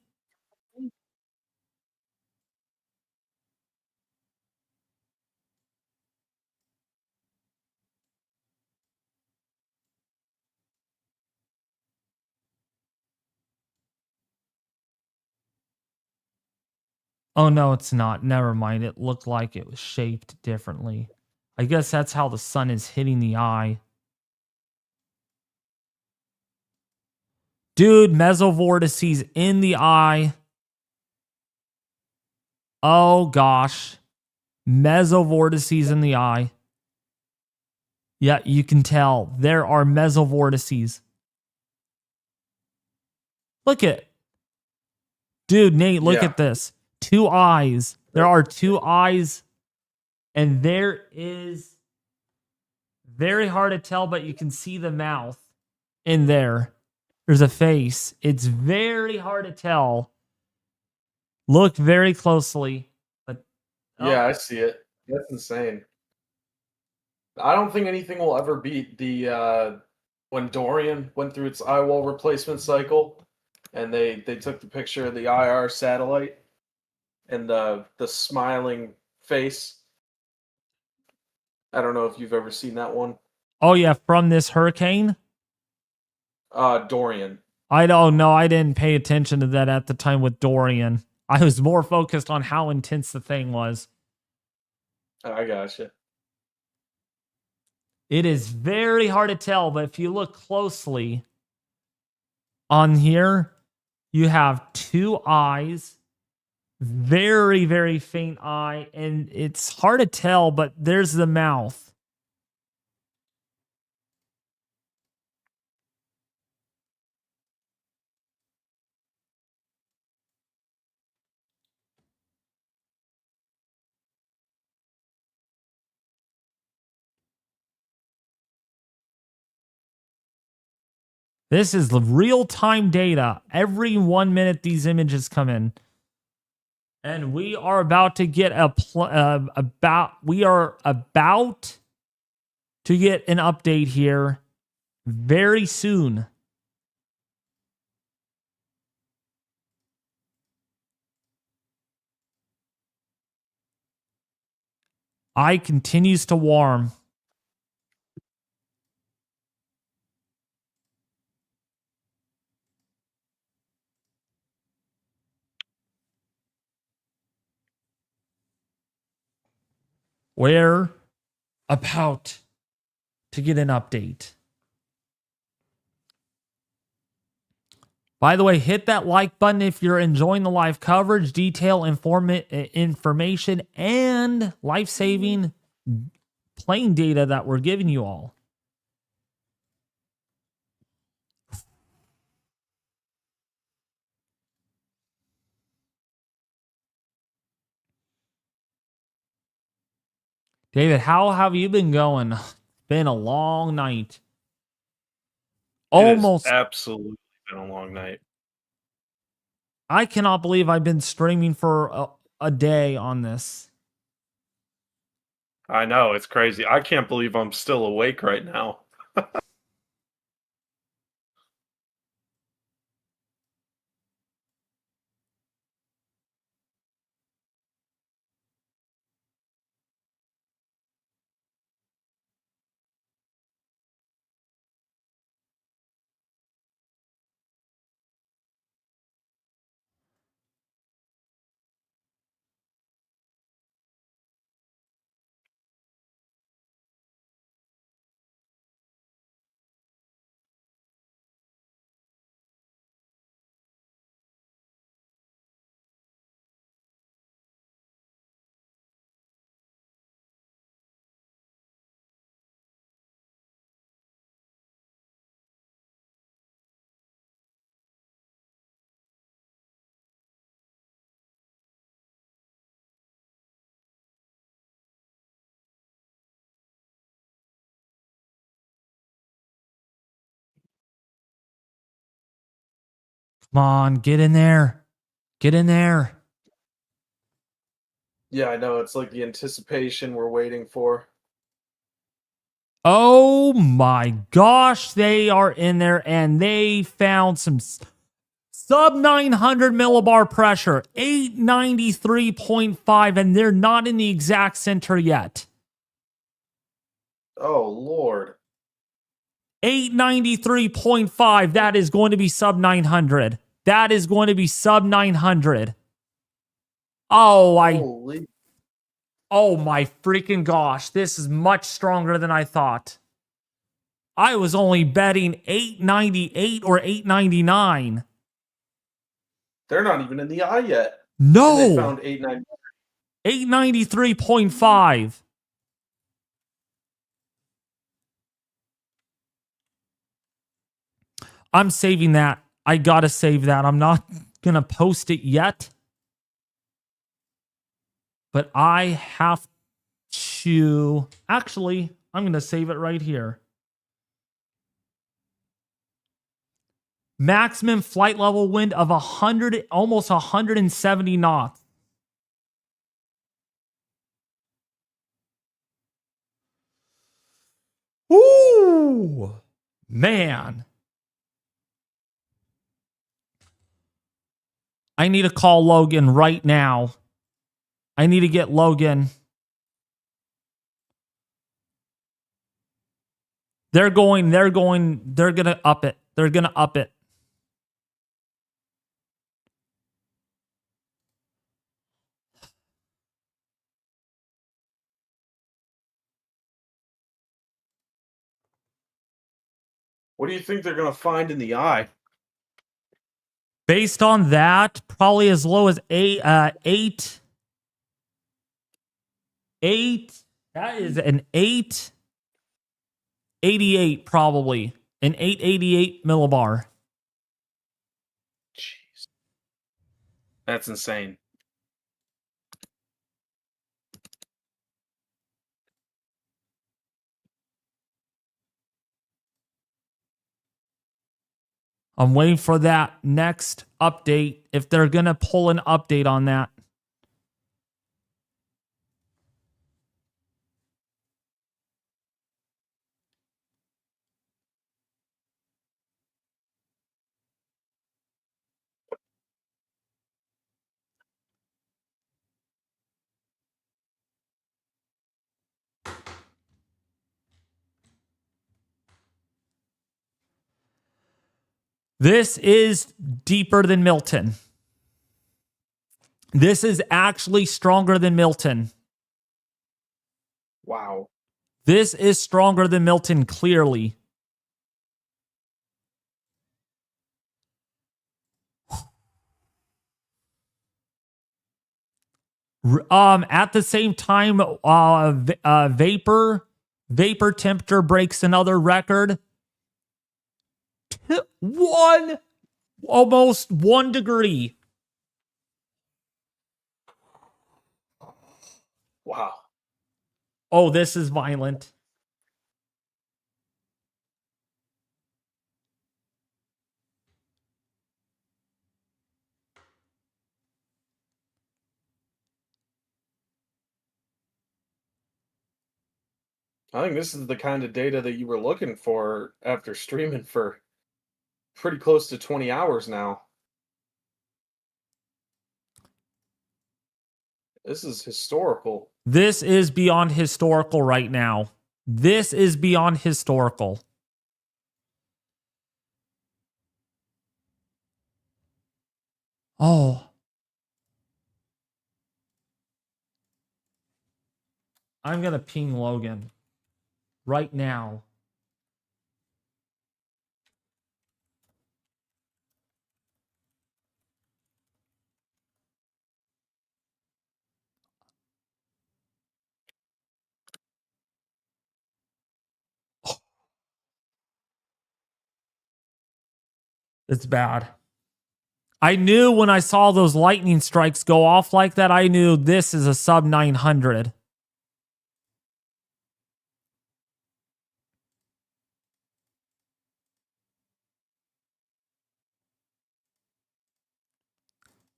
Oh, no, it's not. Never mind. It looked like it was shaped differently. I guess that's how the sun is hitting the eye. Dude, mesovortices in the eye. Oh, gosh. Mesovortices in the eye. Yeah, you can tell. There are mesovortices. Look at... Dude, Nate, look at this. 2 eyes. There are 2 eyes. And there is... Very hard to tell, but you can see the mouth in there. There's a face. It's very hard to tell. Look very closely. But Yeah, I see it. That's insane. I don't think anything will ever beat the when Dorian went through its Eyewall replacement cycle, and they took the picture of the IR satellite and the smiling face. I don't know if you've ever seen that one. Oh, yeah, from this hurricane? Dorian. I don't know. I didn't pay attention to that at the time with Dorian. I was more focused on how intense the thing was. I gotcha. It is very hard to tell, but if you look closely on here, you have 2 eyes. Very, very faint eye. And it's hard to tell, but there's the mouth. This is the real-time data. Every 1 minute these images come in. And we are about to get we are about to get an update here very soon. Eye continues to warm. We're about to get an update. By the way, hit that like button if you're enjoying the live coverage, detail, information, and life-saving plane data that we're giving you all. David, how have you been going? Been a long night. Almost. It has absolutely been a long night. I cannot believe I've been streaming for a day on this. I know, it's crazy. I can't believe I'm still awake right now. Come on, get in there. Get in there. Yeah, I know. It's like the anticipation we're waiting for. Oh my gosh, they are in there and they found some sub 900 millibar pressure, 893.5, and they're not in the exact center yet. Oh, Lord. 893.5, that is going to be sub 900. That is going to be sub 900. Holy. Oh my freaking gosh, this is much stronger than I thought. I was only betting 898 or 899. They're not even in the eye yet. No. And they found 893.5. I'm saving that. I gotta save that. I'm not gonna post it yet. But I have to... Actually, I'm gonna save it right here. Maximum flight level wind of 100, almost 170 knots. Ooh, man. I need to call Logan right now. I need to get Logan. They're gonna up it. They're gonna up it. What do you think they're going to find in the eye? Based on that, probably as low as eight. That is an 888, probably an 888 millibar. Jeez, that's insane. I'm waiting for that next update. If they're gonna pull an update on that. This is deeper than Milton. This is actually stronger than Milton. Wow. This is stronger than Milton, clearly. At the same time, vapor temperature breaks another record. Almost 1 degree. Wow. Oh, this is violent. I think this is the kind of data that you were looking for after streaming for pretty close to 20 hours now. This is historical. This is beyond historical right now. This is beyond historical. Oh. I'm going to ping Logan right now. It's bad. I knew when I saw those lightning strikes go off like that, I knew this is a sub 900.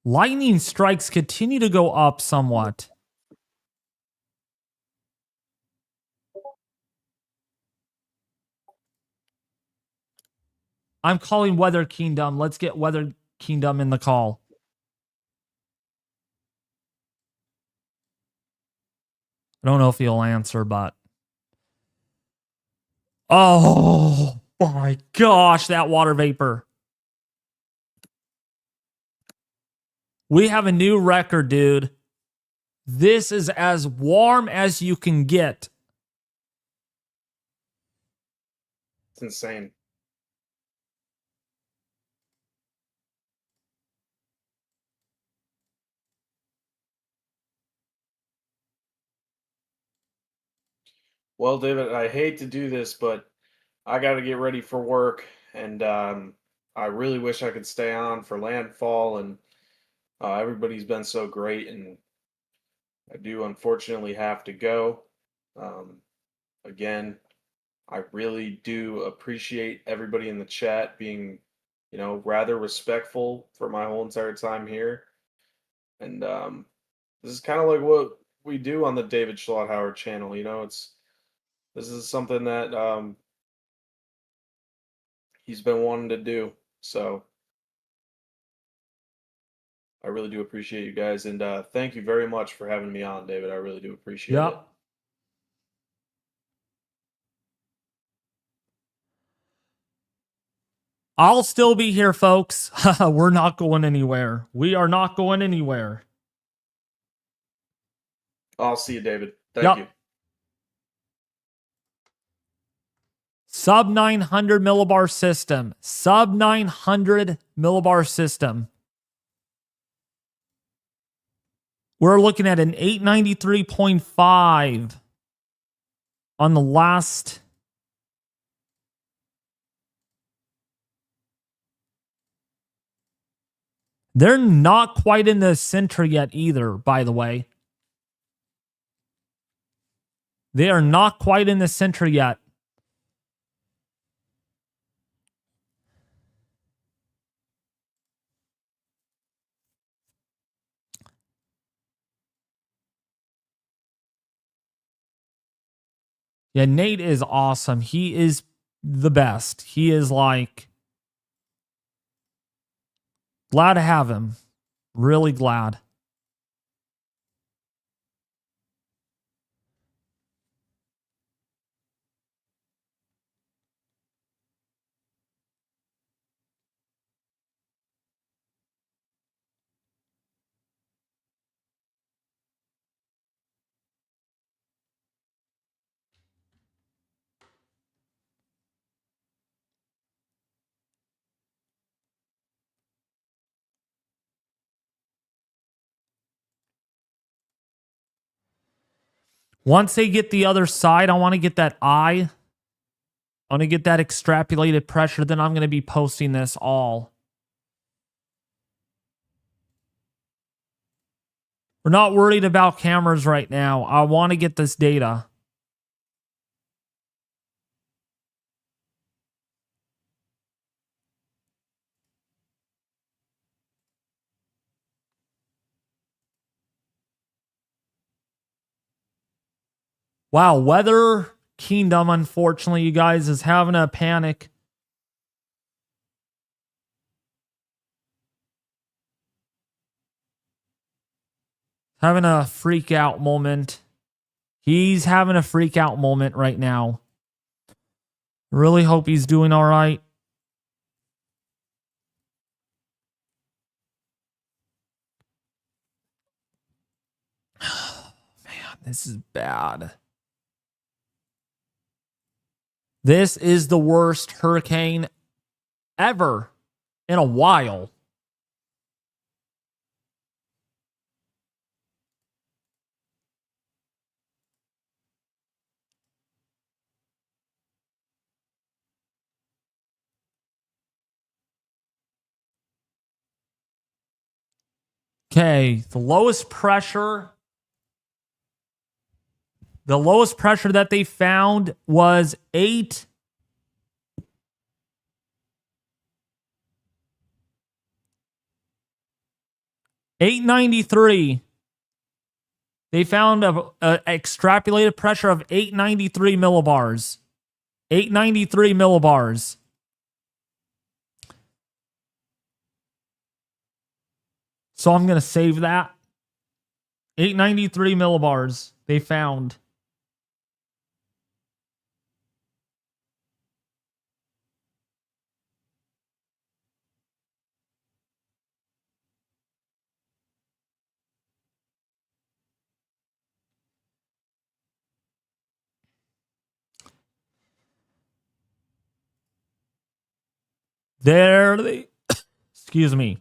Lightning strikes continue to go up somewhat. I'm calling Weather Kingdom. Let's get Weather Kingdom in the call. I don't know if he'll answer, but... Oh my gosh, that water vapor. We have a new record, dude. This is as warm as you can get. It's insane. Well, David, I hate to do this, but I got to get ready for work, and I really wish I could stay on for Landfall, and everybody's been so great, and I do unfortunately have to go. Again, I really do appreciate everybody in the chat being, rather respectful for my whole entire time here, and this is kind of like what we do on the David Schlotthauer channel. This is something that he's been wanting to do. So I really do appreciate you guys, and thank you very much for having me on, David. I really do appreciate it. I'll still be here, folks. We're not going anywhere. We are not going anywhere. I'll see you, David. Thank you. Sub 900 millibar system. Sub 900 millibar system. We're looking at an 893.5 on the last. They're not quite in the center yet either, by the way. They are not quite in the center yet. Yeah, Nate is awesome. He is the best. He is like... Glad to have him. Really glad. Once they get the other side, I want to get that eye. I want to get that extrapolated pressure. Then I'm going to be posting this all. We're not worried about cameras right now. I want to get this data. Wow, Weather Kingdom, unfortunately, you guys, is having a panic. Having a freak out moment. He's having a freak out moment right now. Really hope he's doing all right. Man, this is bad. This is the worst hurricane ever in a while. Okay, the lowest pressure that they found was 8. 893. They found a extrapolated pressure of 893 millibars. 893 millibars. So I'm going to save that. 893 millibars they found. There they, excuse me.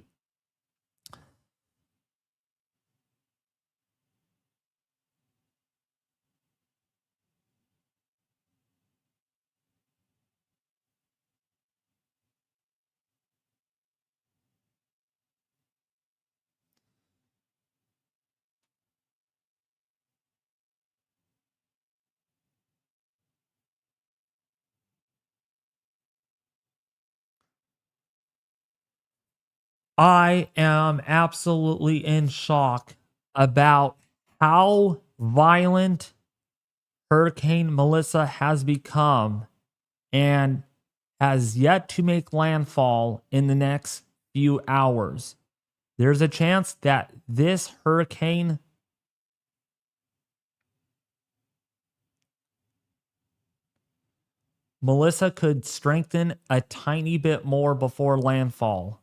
I am absolutely in shock about how violent Hurricane Melissa has become and has yet to make landfall in the next few hours. There's a chance that this hurricane Melissa could strengthen a tiny bit more before landfall.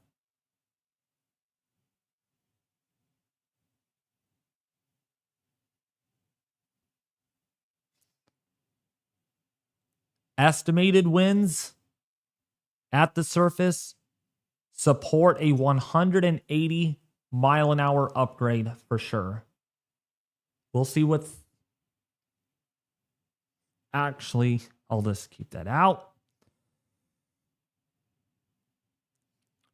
Estimated winds at the surface support a 180 mile an hour upgrade for sure. We'll see what's actually, I'll just keep that out.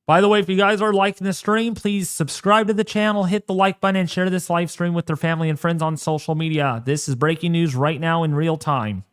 By the way, if you guys are liking the stream, please subscribe to the channel, hit the like button, and share this live stream with their family and friends on social media. This is breaking news right now in real time.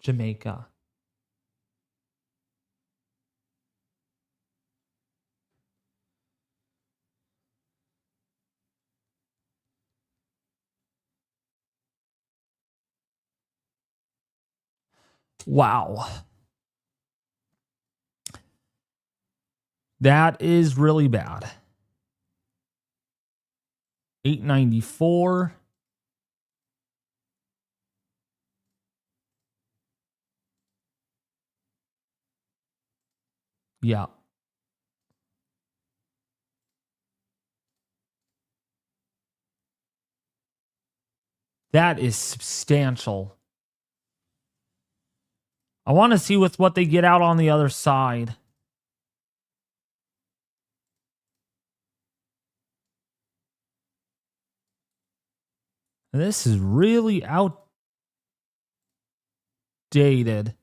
Jamaica. Wow. That is really bad. 894. Yeah. That is substantial. I want to see with what they get out on the other side. This is really outdated.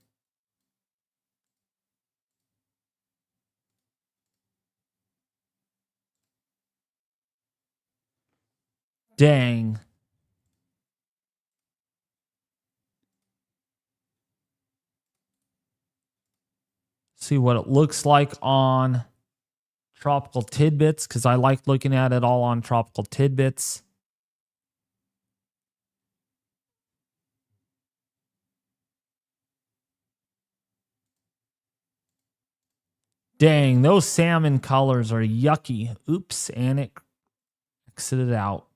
Dang. See what it looks like on Tropical Tidbits, because I like looking at it all on Tropical Tidbits. Dang, those salmon colors are yucky. Oops, and it exited out.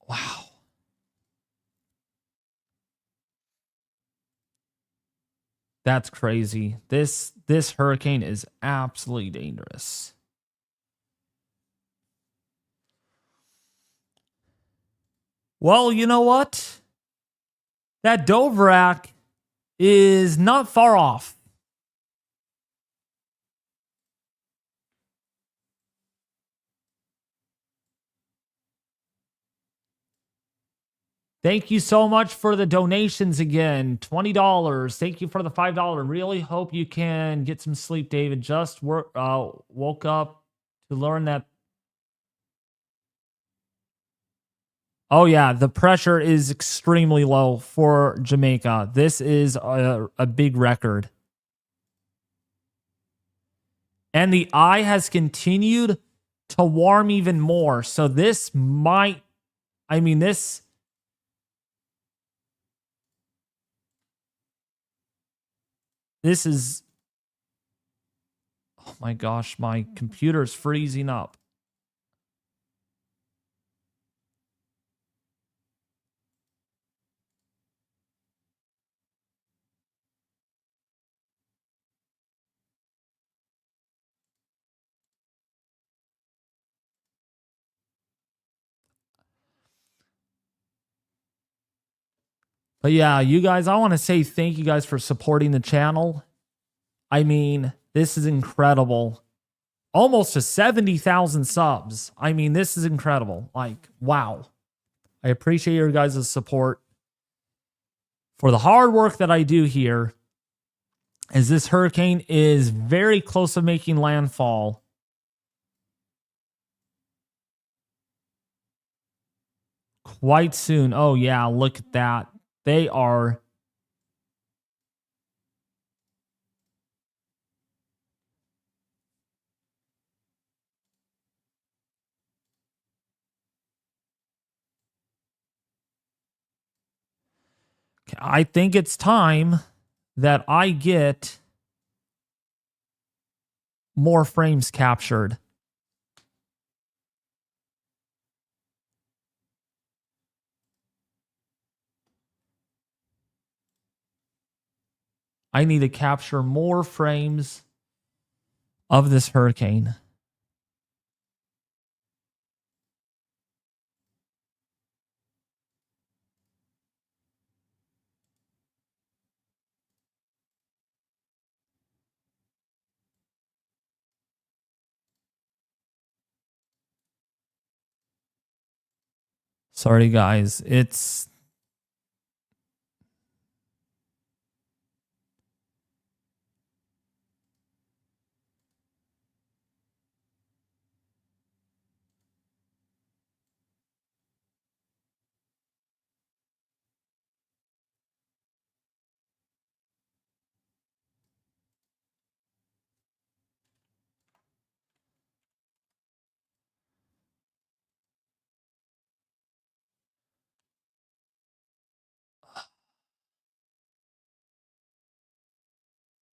Wow. That's crazy. This hurricane is absolutely dangerous. Well, you know what? That Dovrak is not far off. Thank you so much for the donations again. $20. Thank you for the $5. Really hope you can get some sleep, David. Just woke up to learn that. Oh, yeah. The pressure is extremely low for Jamaica. This is a big record. And the eye has continued to warm even more. So this might, I mean, this is, oh my gosh, my computer's freezing up. But yeah, you guys, I want to say thank you guys for supporting the channel. I mean, this is incredible. Almost to 70,000 subs. I mean, this is incredible. Like, wow. I appreciate your guys' support for the hard work that I do here, as this hurricane is very close to making landfall. Quite soon. Oh, yeah, look at that. They are... I think it's time that I get more frames captured. I need to capture more frames of this hurricane. Sorry, guys. It's...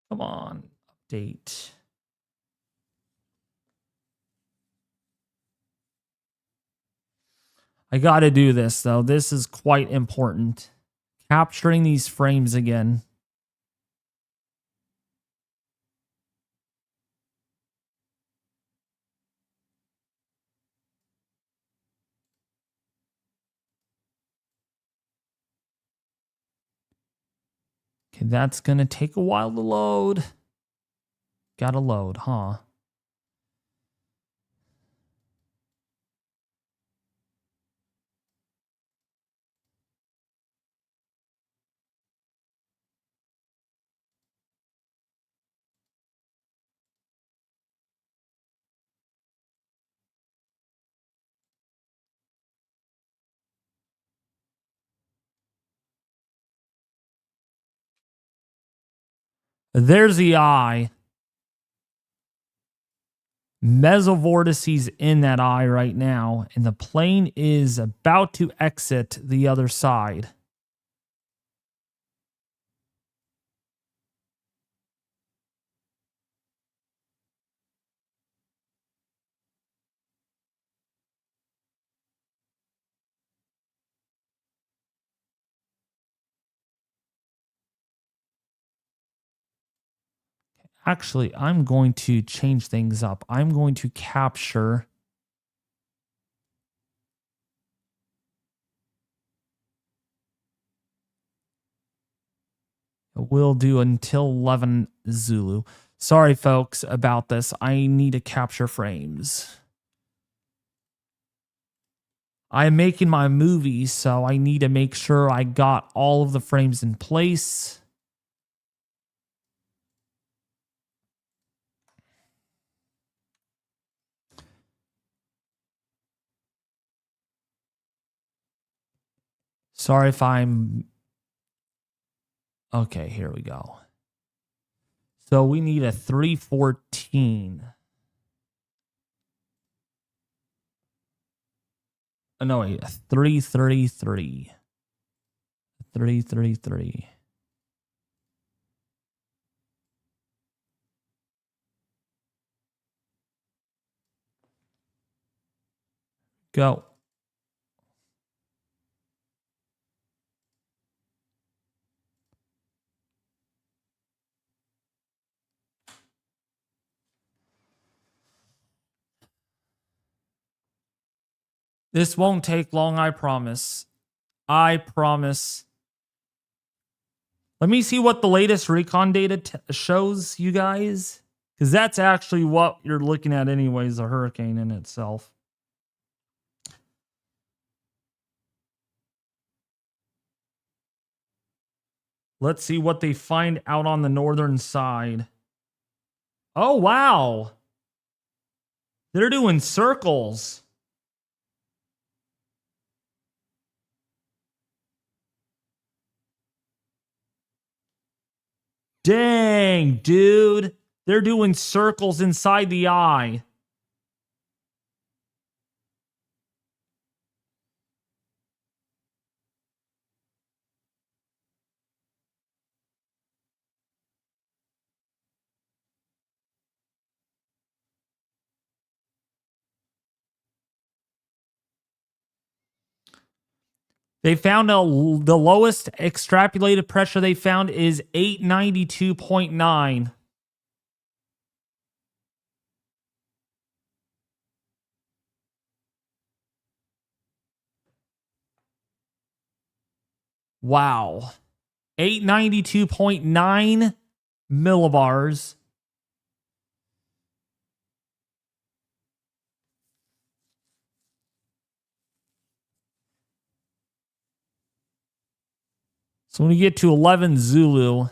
Come on, update. I got to do this, though. This is quite important. Capturing these frames again. Okay, that's going to take a while to load. Gotta load, huh? There's the eye. Mesovortices in that eye right now, and the plane is about to exit the other side. Actually, I'm going to change things up. I'm going to capture. We'll do until 11 Zulu. Sorry, folks, about this. I need to capture frames. I'm making my movie, so I need to make sure I got all of the frames in place. Sorry if I'm... Okay, here we go. So we need a 314. No, wait, a 333. 333. Go. This won't take long, I promise. I promise. Let me see what the latest Recon data shows you guys. Because that's actually what you're looking at anyways, a hurricane in itself. Let's see what they find out on the northern side. Oh, wow. They're doing circles. Dang, dude. They're doing circles inside the eye. They found the lowest extrapolated pressure they found is 892.9. Wow. 892.9 millibars. So when we get to 11 Zulu,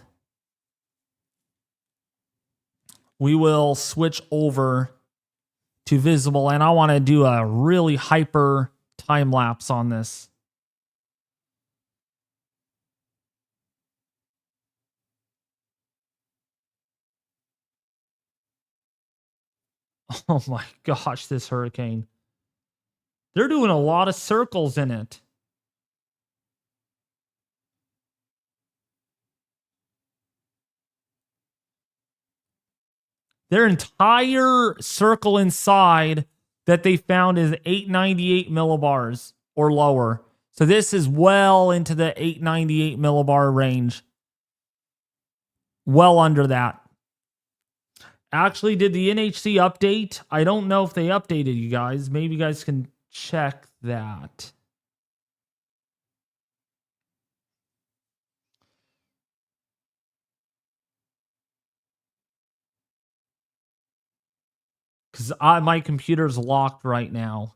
we will switch over to visible, and I want to do a really hyper time lapse on this. Oh my gosh, this hurricane. They're doing a lot of circles in it. Their entire circle inside that they found is 898 millibars or lower. So this is well into the 898 millibar range. Well under that. Actually, did the NHC update? I don't know if they updated you guys. Maybe you guys can check that. Because my computer's locked right now.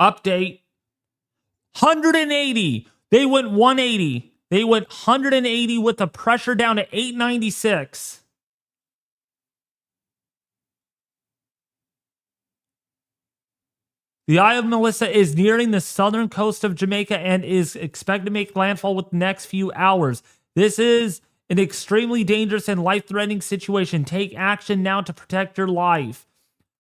Update. 180. They went 180. They went 180 with the pressure down to 896. The Eye of Melissa is nearing the southern coast of Jamaica and is expected to make landfall within the next few hours. This is an extremely dangerous and life-threatening situation. Take action now to protect your life.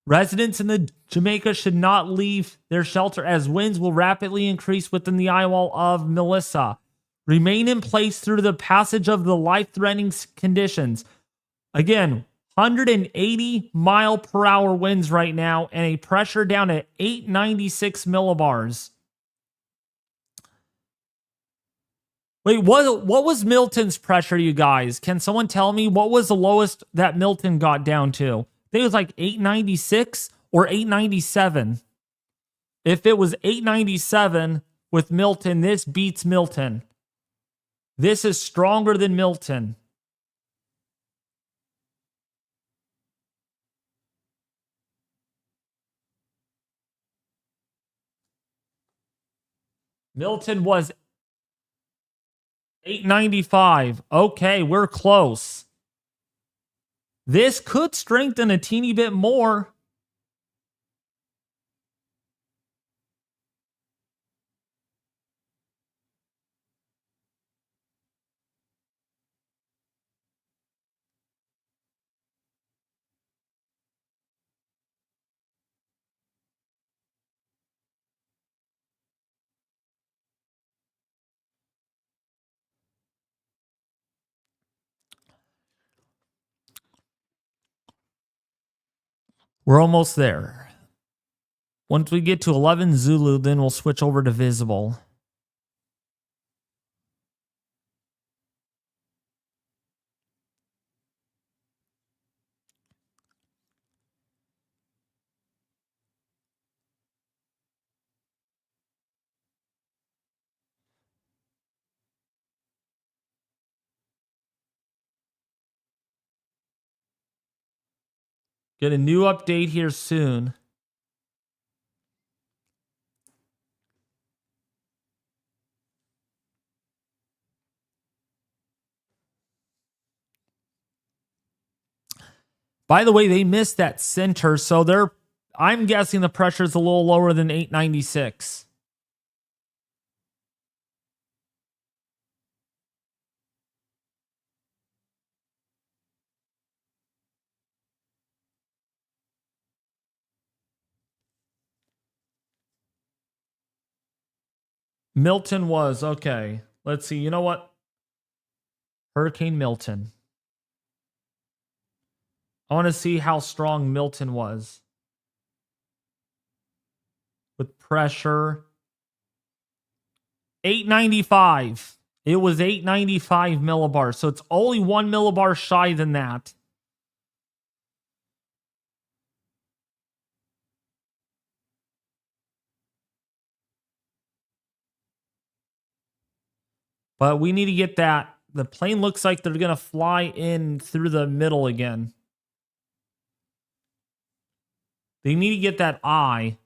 Residents in the Jamaica should not leave their shelter as winds will rapidly increase within the eyewall of Melissa. Remain in place through the passage of the life-threatening conditions. Again, 180 mile per hour winds right now and a pressure down at 896 millibars. Wait, what was Milton's pressure, you guys? Can someone tell me what was the lowest that Milton got down to? I think it was like 896 or 897. If it was 897 with Milton, this beats Milton. This is stronger than Milton. Milton was 895. Okay, we're close. This could strengthen a teeny bit more. We're almost there. Once we get to 11 Zulu, then we'll switch over to visible. Get a new update here soon. By the way, they missed that center, so I'm guessing the pressure is a little lower than 896. Milton was, okay. Let's see, you know what? Hurricane Milton. I want to see how strong Milton was. With pressure. 895. It was 895 millibars. So it's only 1 millibar shy than that. But we need to get that. The plane looks like they're going to fly in through the middle again. They need to get that eye.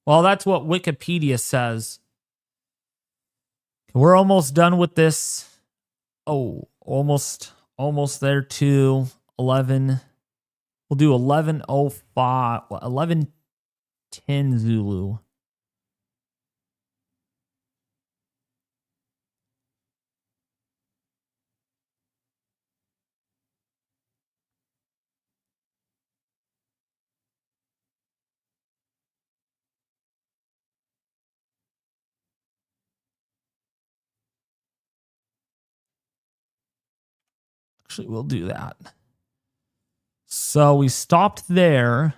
Well, that's what Wikipedia says. We're almost done with this. Oh, almost there to 11. We'll do 11:05, 11:10 Zulu. Actually, we'll do that. So we stopped there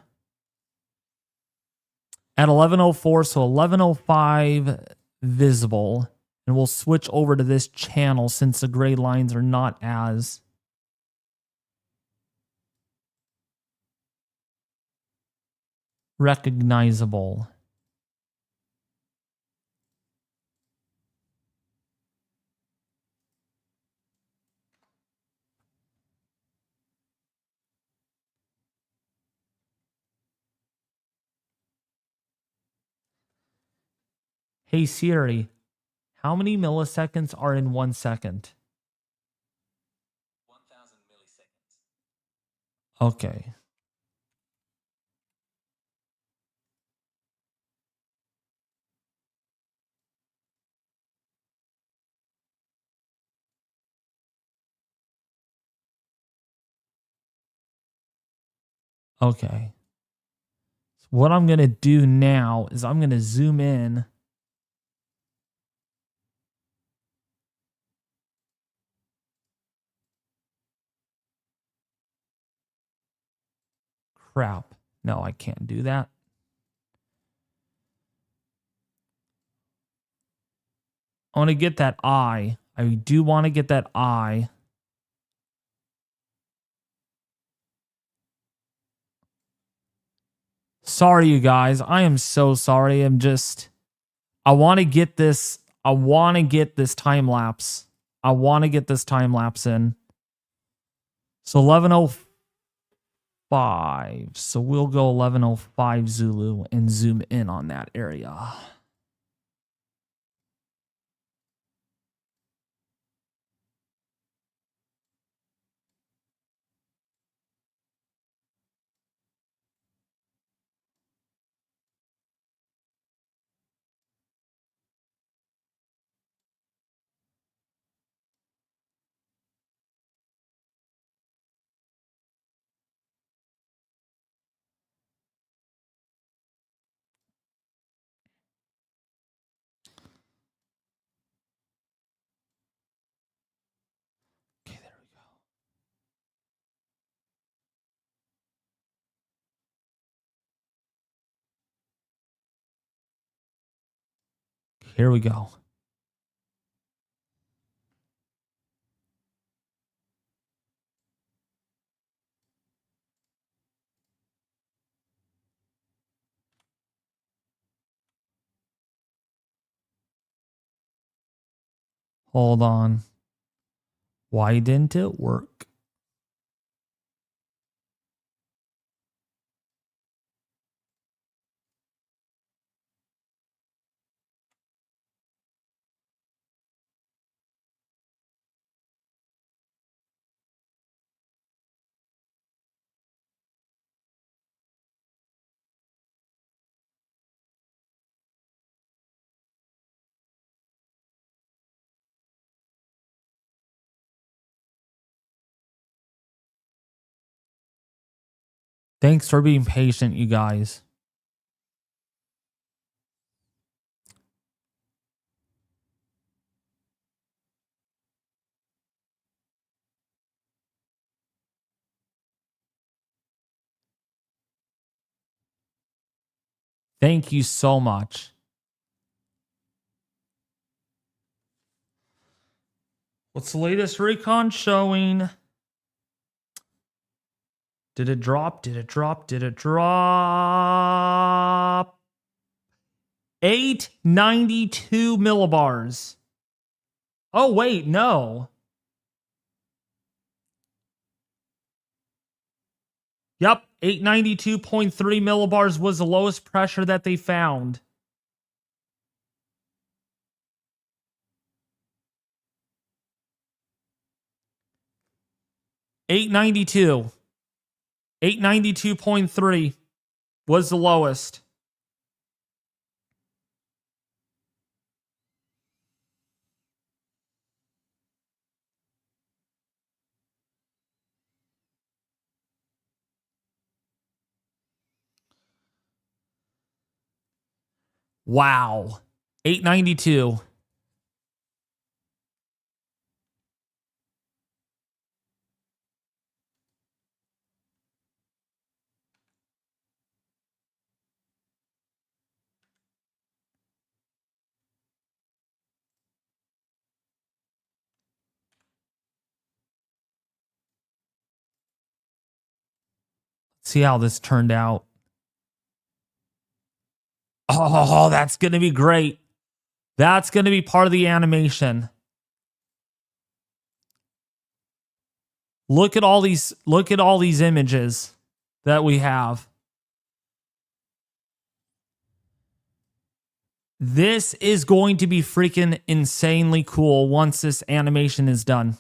at 11:04, so 11:05 visible. And we'll switch over to this channel since the gray lines are not as recognizable. Hey Siri, how many milliseconds are in 1 second? 1000 milliseconds. Okay. Okay. So what I'm going to do now is I'm going to zoom in crap. No, I can't do that. I want to get that eye. I do want to get that eye. Sorry, you guys. I am so sorry. I want to get this. I want to get this time lapse. I want to get this time lapse in. So 11:05. So we'll go 11:05 Zulu and zoom in on that area. Here we go. Hold on. Why didn't it work? Thanks for being patient, you guys. Thank you so much. What's the latest Recon showing? Did it drop? Did it drop? Did it drop? 892 millibars. Oh, wait, no. Yep, 892.3 millibars was the lowest pressure that they found. $892. 892.3 was the lowest. Wow. 892. See how this turned out. Oh, that's going to be great. That's going to be part of the animation. Look at all these images that we have. This is going to be freaking insanely cool once this animation is done.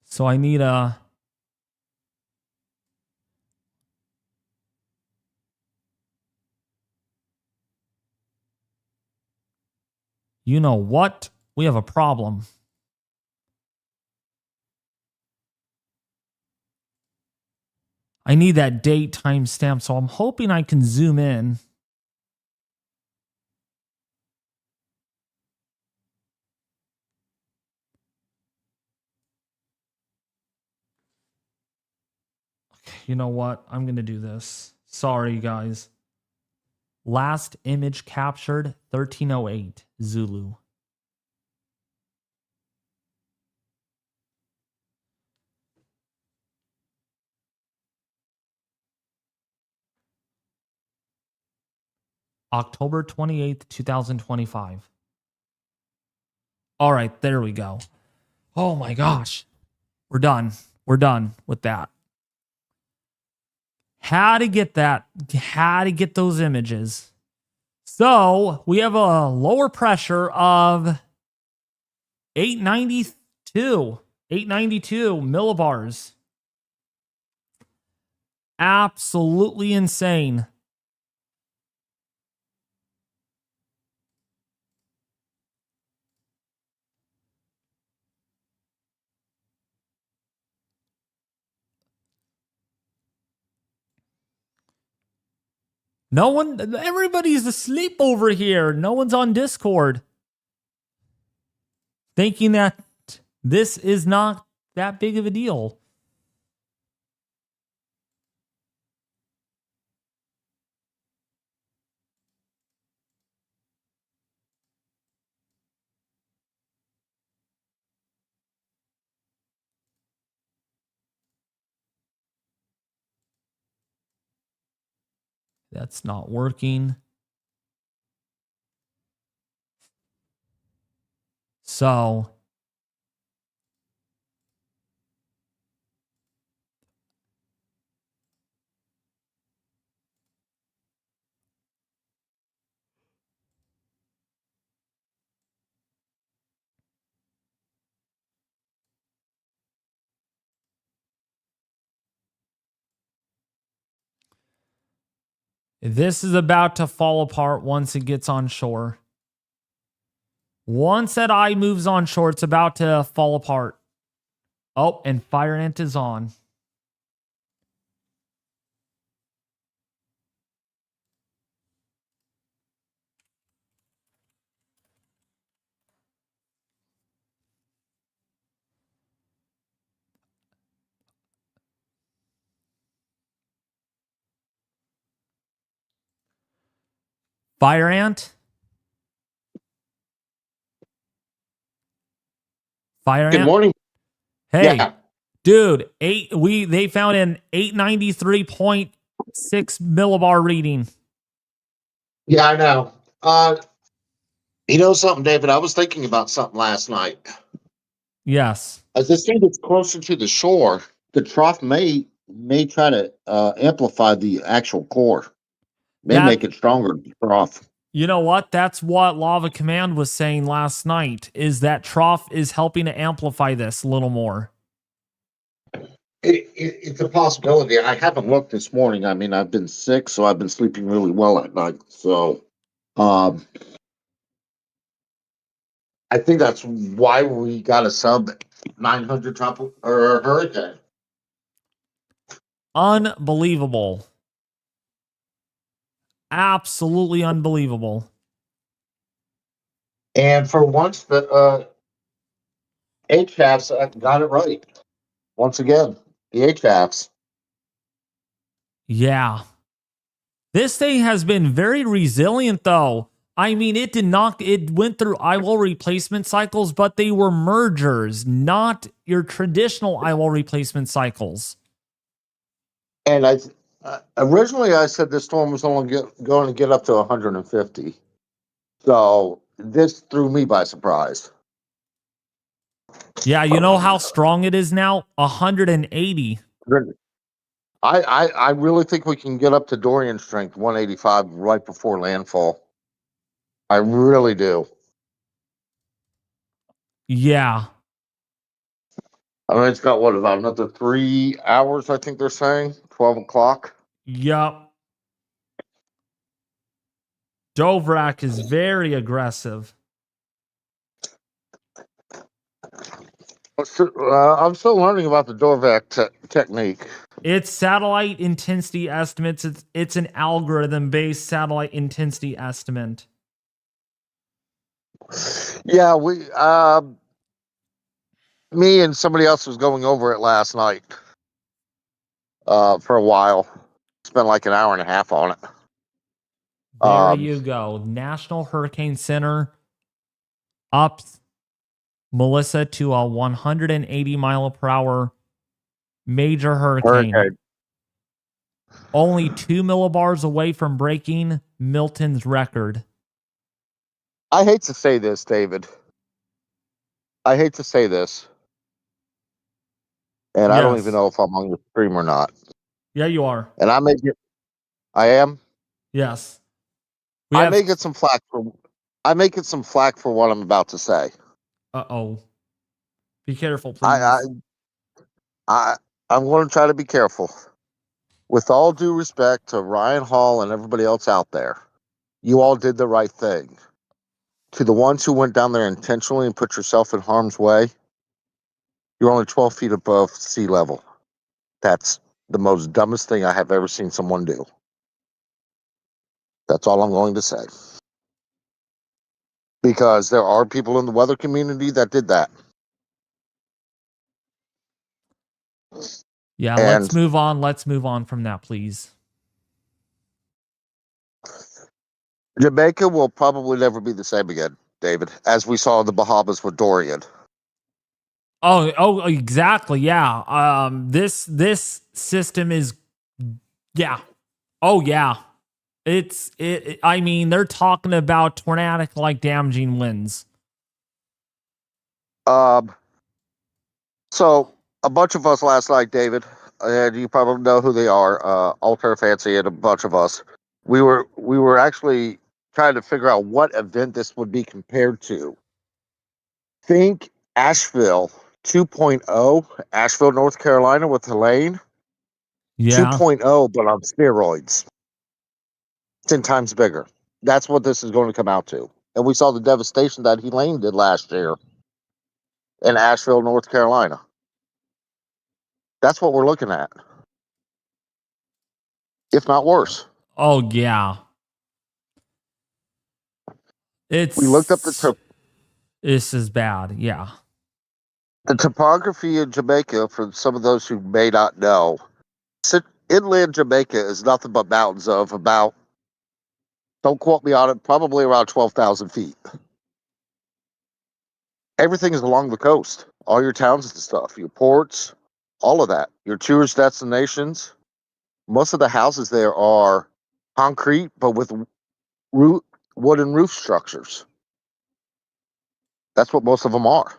So I need a... You know what? We have a problem. I need that date timestamp, so I'm hoping I can zoom in. You know what? I'm going to do this. Sorry, guys. Last image captured 1308 Zulu. October 28th, 2025. All right, there we go. Oh my gosh. We're done. We're done with that. How to get that, how to get those images. So we have a lower pressure of 892 millibars. Absolutely insane. No one, everybody's asleep over here. No one's on Discord. Thinking that this is not that big of a deal. That's not working. So this is about to fall apart once it gets on shore. Once that eye moves on shore, it's about to fall apart. Oh, and Fire Ant is on. Fire Ant? Fire Good Ant? morning. Hey, Yeah. dude, they found an 893.6 millibar reading. Yeah, I know. You know something, David? I was thinking about something last night. Yes. As this thing gets closer to the shore, the trough may try to amplify the actual core. May That, make it stronger. The trough. you know what? That's what Lava Command was saying last night, is that trough is helping to amplify this a little more. It's a possibility. I haven't looked this morning. I mean, I've been sick, so I've been sleeping really well at night. So, um, I think that's why we got a sub 900 tropical or hurricane. Unbelievable. Absolutely unbelievable. And for once, the HFs got it right. Once again, the HFs. Yeah. This thing has been very resilient, though. I mean, it went through eyewall replacement cycles, but they were mergers, not your traditional eyewall replacement cycles. And originally I said this storm was only going to get up to 150. So this threw me by surprise. Yeah, you know how strong it is now? 180. I really think we can get up to Dorian strength 185 right before landfall. I really do. Yeah. I mean, it's got what, about another 3 hours, I think they're saying, 12 o'clock. Yup. Dovrak is very aggressive. I'm still learning about the Dovrak technique. It's satellite intensity estimates. It's an algorithm-based satellite intensity estimate. Yeah, me and somebody else was going over it last night. for a while. Spent like an hour and a half on it. There you go. National Hurricane Center ups Melissa to a 180 mile per hour major hurricane. Only 2 millibars away from breaking Milton's record. I hate to say this, David. I hate to say this. And I don't even know if I'm on the stream or not. Yeah, you are. And I may get I am? Yes. I may get some flack for what I'm about to say. Uh-oh. Be careful, please. I'm going to try to be careful. With all due respect to Ryan Hall and everybody else out there, you all did the right thing. To the ones who went down there intentionally and put yourself in harm's way, you're only 12 feet above sea level. That's the most dumbest thing I have ever seen someone do. That's all I'm going to say. Because there are people in the weather community that did that. Yeah, let's move on. Let's move on from that, please. Jamaica will probably never be the same again, David, as we saw in the Bahamas with Dorian. Oh, exactly. Yeah. This system is, yeah. Oh, yeah. I mean, they're talking about tornadic like damaging winds. So a bunch of us last night, David, and you probably know who they are, Alter Fancy and a bunch of us. We were actually trying to figure out what event this would be compared to. Think Asheville 2.0, Asheville, North Carolina with Helene. Yeah. 2.0, but on steroids. 10 times bigger. That's what this is going to come out to. And we saw the devastation that Helene did last year in Asheville, North Carolina. That's what we're looking at. If not worse. Oh, yeah. We looked up the this is bad. Yeah. The topography in Jamaica, for some of those who may not know, inland Jamaica is nothing but mountains of about, don't quote me on it, probably around 12,000 feet. Everything is along the coast. All your towns and stuff, your ports, all of that. Your tourist destinations. Most of the houses there are concrete, but with wooden roof structures. That's what most of them are.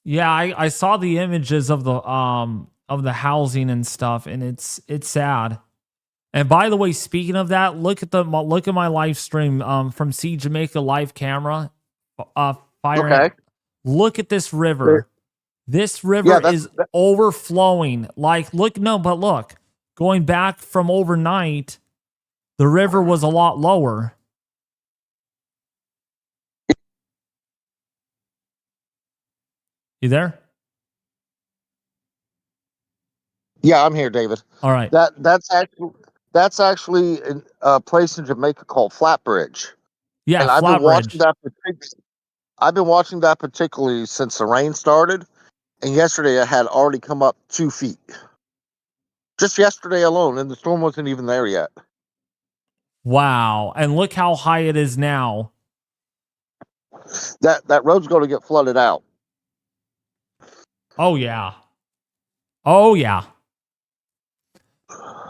Yeah, I saw the images of the housing and stuff, and it's sad. And by the way, speaking of that, look at my live stream from See Jamaica live camera. Firing. Okay. Look at this river. This river is overflowing. Like, look, going back from overnight, the river was a lot lower. You there? Yeah, I'm here, David. All right. That's actually a place in Jamaica called Flatbridge. Yeah, and I've been watching that particularly since the rain started. And yesterday it had already come up 2 feet. Just yesterday alone, and the storm wasn't even there yet. Wow. And look how high it is now. That road's going to get flooded out. Oh, yeah. Oh, yeah.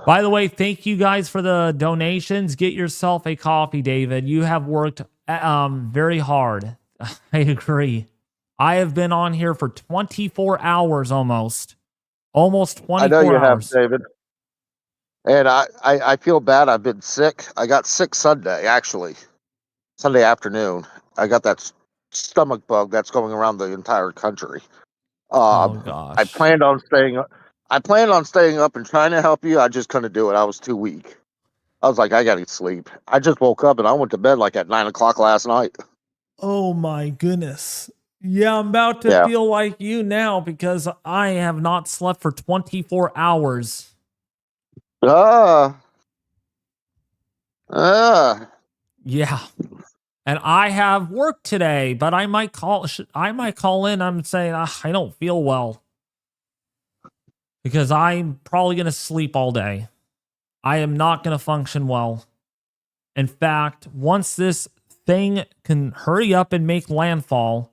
By the way, thank you guys for the donations. Get yourself a coffee, David. You have worked very hard. I agree. I have been on here for 24 hours almost. Almost 24 hours. I know you have, David. And I feel bad. I've been sick. I got sick Sunday, actually. Sunday afternoon. I got that stomach bug that's going around the entire country. Oh, gosh. I planned on staying up and trying to help you. I just couldn't do it. I was too weak. I was like, I gotta sleep. I just woke up and I went to bed like at 9 o'clock last night. Oh my goodness. Yeah, I'm about to feel like you now because I have not slept for 24 hours. Yeah. Yeah. And I have work today, but I might call in. I'm saying I don't feel well. because I'm probably going to sleep all day. I am not going to function well. In fact, once this thing can hurry up and make landfall,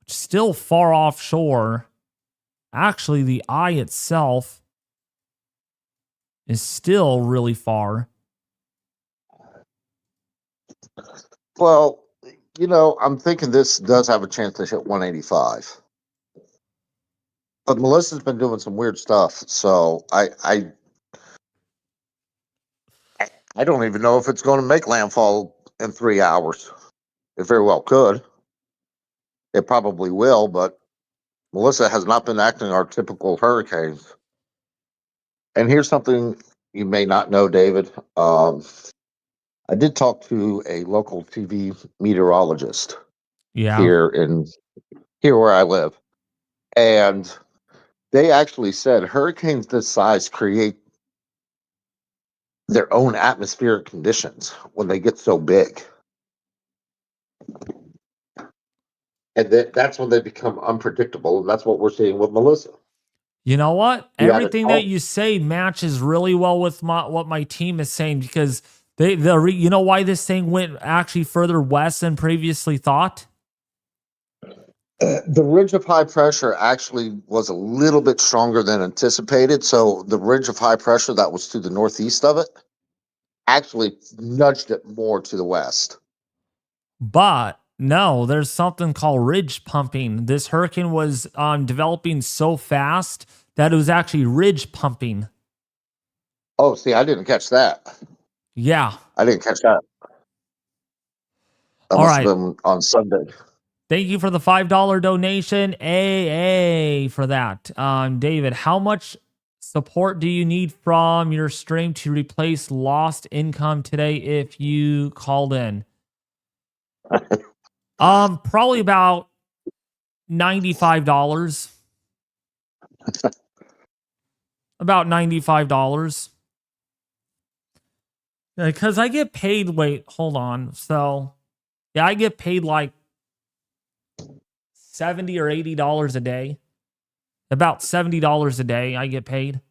still far offshore, actually the eye itself is still really far. Well, I'm thinking this does have a chance to hit 185. But Melissa's been doing some weird stuff, so I don't even know if it's going to make landfall in 3 hours. It very well could. It probably will, but Melissa has not been acting our typical hurricanes. And here's something you may not know, David. I did talk to a local TV meteorologist here where I live, and they actually said hurricanes this size create their own atmospheric conditions when they get so big. And that's when they become unpredictable, and that's what we're seeing with Melissa. You know what? You Everything that you say matches really well with what my team is saying, because you know why this thing went actually further west than previously thought? The ridge of high pressure actually was a little bit stronger than anticipated. So the ridge of high pressure that was to the northeast of it actually nudged it more to the west. But no, there's something called ridge pumping. This hurricane was developing so fast that it was actually ridge pumping. Oh, see, I didn't catch that. Yeah. I didn't catch that. That must have been on Sunday. Thank you for the $5 donation. AA for that. David, how much support do you need from your stream to replace lost income today if you called in? Probably about $95. About $95. Because I get paid, wait, hold on. So, yeah, I get paid like $70 or $80 a day. About $70 a day I get paid.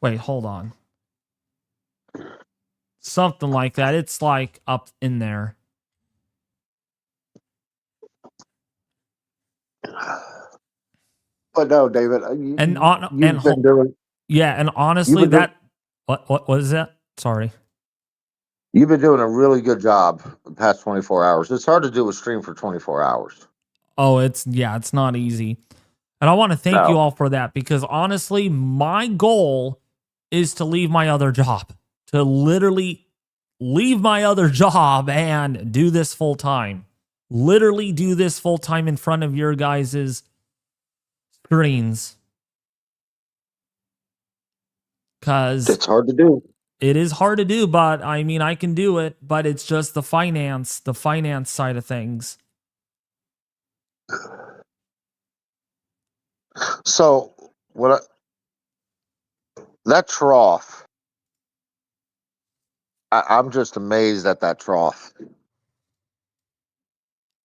Wait, hold on. Something like that. It's like up in there. But no, David, And honestly, what is that? Sorry. You've been doing a really good job the past 24 hours. It's hard to do a stream for 24 hours. Oh, it's not easy. And I want to thank you all for that, because honestly, my goal is to leave my other job, to literally leave my other job and do this full time. Literally do this full time in front of your guys' screens. Because it's hard to do. It is hard to do, but I mean, I can do it, but it's just the finance side of things. So that trough, I'm just amazed at that trough.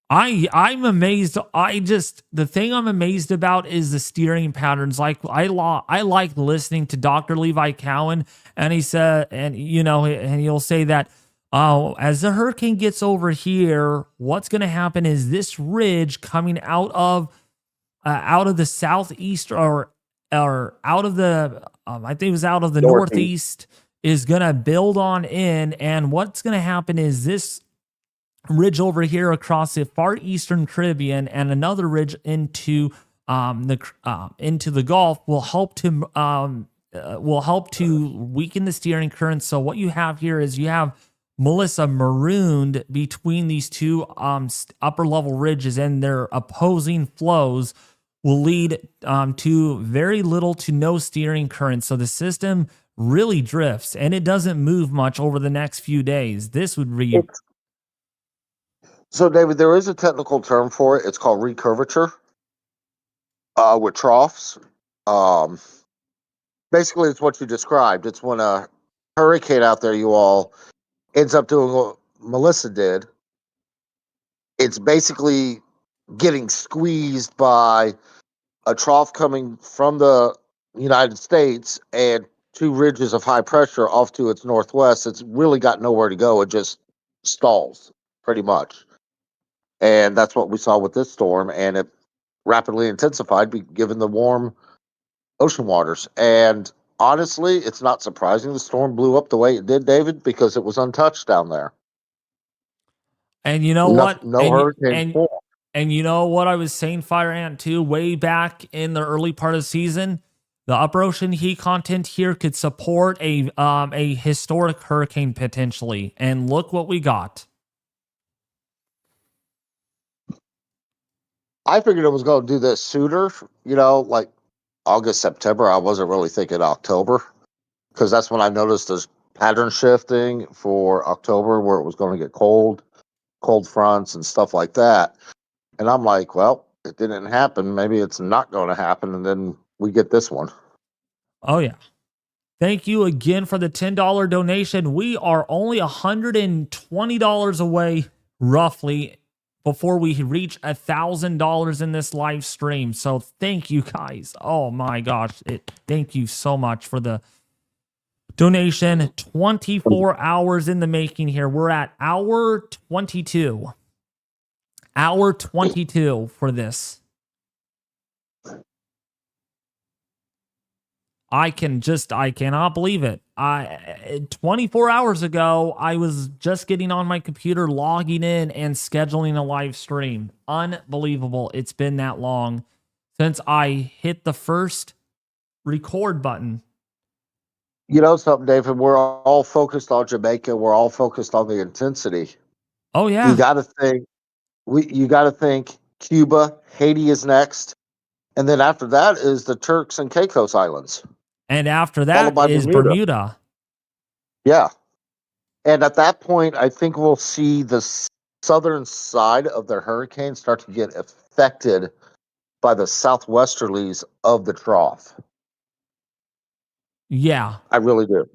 I'm amazed. The thing I'm amazed about is the steering patterns. Like I like listening to Dr. Levi Cowan, and he said, and he'll say that, as the hurricane gets over here, what's going to happen is this ridge coming out of the southeast or out of the I think it was out of the northeast is going to build on in, and what's going to happen is this ridge over here across the far eastern Caribbean and another ridge into the Gulf will help to weaken the steering current. So what you have here is you have Melissa marooned between these two upper level ridges, and their opposing flows will lead to very little to no steering current. So the system really drifts, and it doesn't move much over the next few days. This would be... So, David, there is a technical term for it. It's called recurvature with troughs. Basically, it's what you described. It's when a hurricane out there, you all, ends up doing what Melissa did. It's basically getting squeezed by a trough coming from the United States and two ridges of high pressure off to its northwest. It's really got nowhere to go. It just stalls pretty much. And that's what we saw with this storm. And it rapidly intensified given the warm ocean waters. And honestly, it's not surprising the storm blew up the way it did, David, because it was untouched down there. And you know what? No hurricane form. And you know what I was saying, Fire Ant, too, way back in the early part of the season? The upper ocean heat content here could support a historic hurricane potentially. And look what we got. I figured it was going to do this sooner, like August, September. I wasn't really thinking October because that's when I noticed this pattern shifting for October where it was going to get cold fronts and stuff like that. And I'm like, well, it didn't happen. Maybe it's not going to happen. And then we get this one. Oh, yeah. Thank you again for the $10 donation. We are only $120 away, roughly, before we reach $1,000 in this live stream. So thank you guys. Oh my gosh. Thank you so much for the donation. 24 hours in the making here. We're at hour 22. Hour 22 for this. I cannot believe it. 24 hours ago, I was just getting on my computer, logging in and scheduling a live stream. Unbelievable. It's been that long since I hit the first record button. You know something, David? We're all focused on Jamaica. We're all focused on the intensity. Oh, yeah. You got to think Cuba, Haiti is next. And then after that is the Turks and Caicos Islands. And after that is Bermuda. Yeah. And at that point, I think we'll see the southern side of the hurricane start to get affected by the southwesterlies of the trough. Yeah. I really do.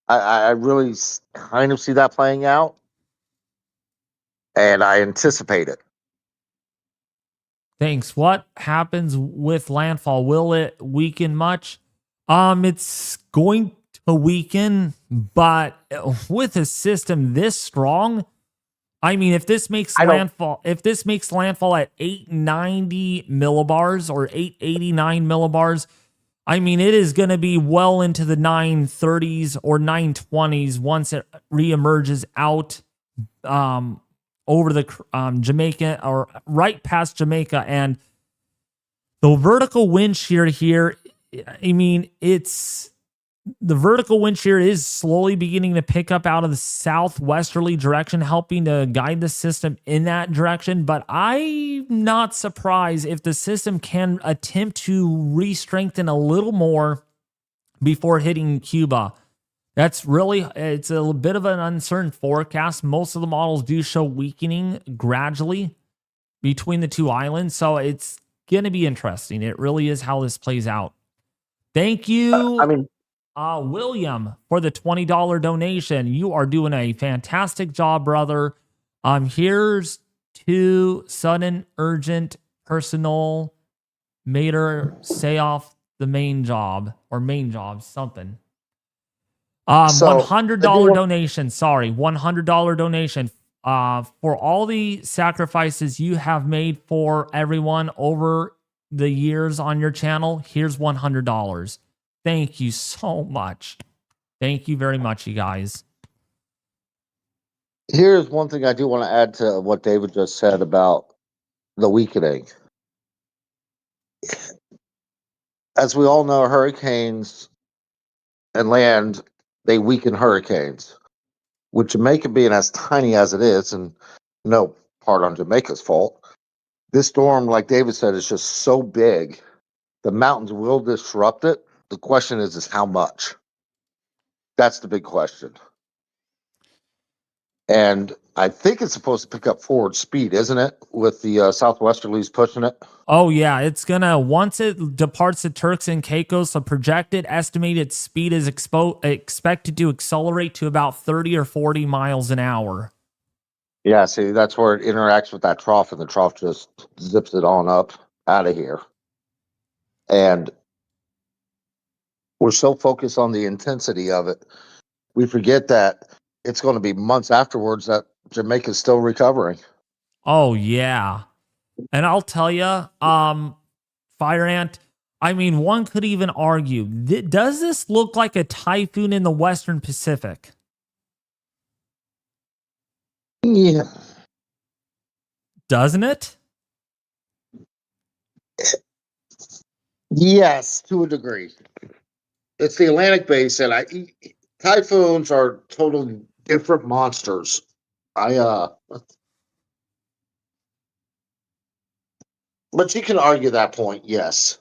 I really kind of see that playing out. And I anticipate it. Thanks. What happens with landfall? Will it weaken much? It's going to weaken, but with a system this strong, I mean, if this makes landfall at 890 millibars or 889 millibars, I mean, it is going to be well into the 930s or 920s once it reemerges out over the Jamaica or right past Jamaica. And the vertical wind shear here, I mean, the vertical wind shear is slowly beginning to pick up out of the southwesterly direction, helping to guide the system in that direction. But I'm not surprised if the system can attempt to re-strengthen a little more before hitting Cuba. It's a bit of an uncertain forecast. Most of the models do show weakening gradually between the two islands. So it's going to be interesting. It really is how this plays out. Thank you, William, for the $20 donation. You are doing a fantastic job, brother. Here's to sudden, urgent, personal, mater, say off the main job or main job, something. $100 donation. Sorry, $100 donation. For all the sacrifices you have made for everyone over the years on your channel, here's $100. Thank you so much. Thank you very much, you guys. Here's one thing I do want to add to what David just said about the weakening. As we all know, hurricanes and land, they weaken hurricanes. With Jamaica being as tiny as it is, and no part on Jamaica's fault, this storm, like David said, is just so big, the mountains will disrupt it. The question is how much? That's the big question. And I think it's supposed to pick up forward speed, isn't it? With the southwesterlies pushing it. Oh, yeah. It's going to, once it departs the Turks and Caicos, the projected estimated speed is expected to accelerate to about 30 or 40 miles an hour. Yeah, see, that's where it interacts with that trough, and the trough just zips it on up out of here. And we're so focused on the intensity of it, we forget that it's going to be months afterwards that Jamaica's still recovering. Oh yeah. And I'll tell you, Fire Ant, I mean, one could even argue, does this look like a typhoon in the Western Pacific? Yeah. Doesn't it? Yes, to a degree. It's the Atlantic Basin. Typhoons are totally different monsters. But you can argue that point, yes.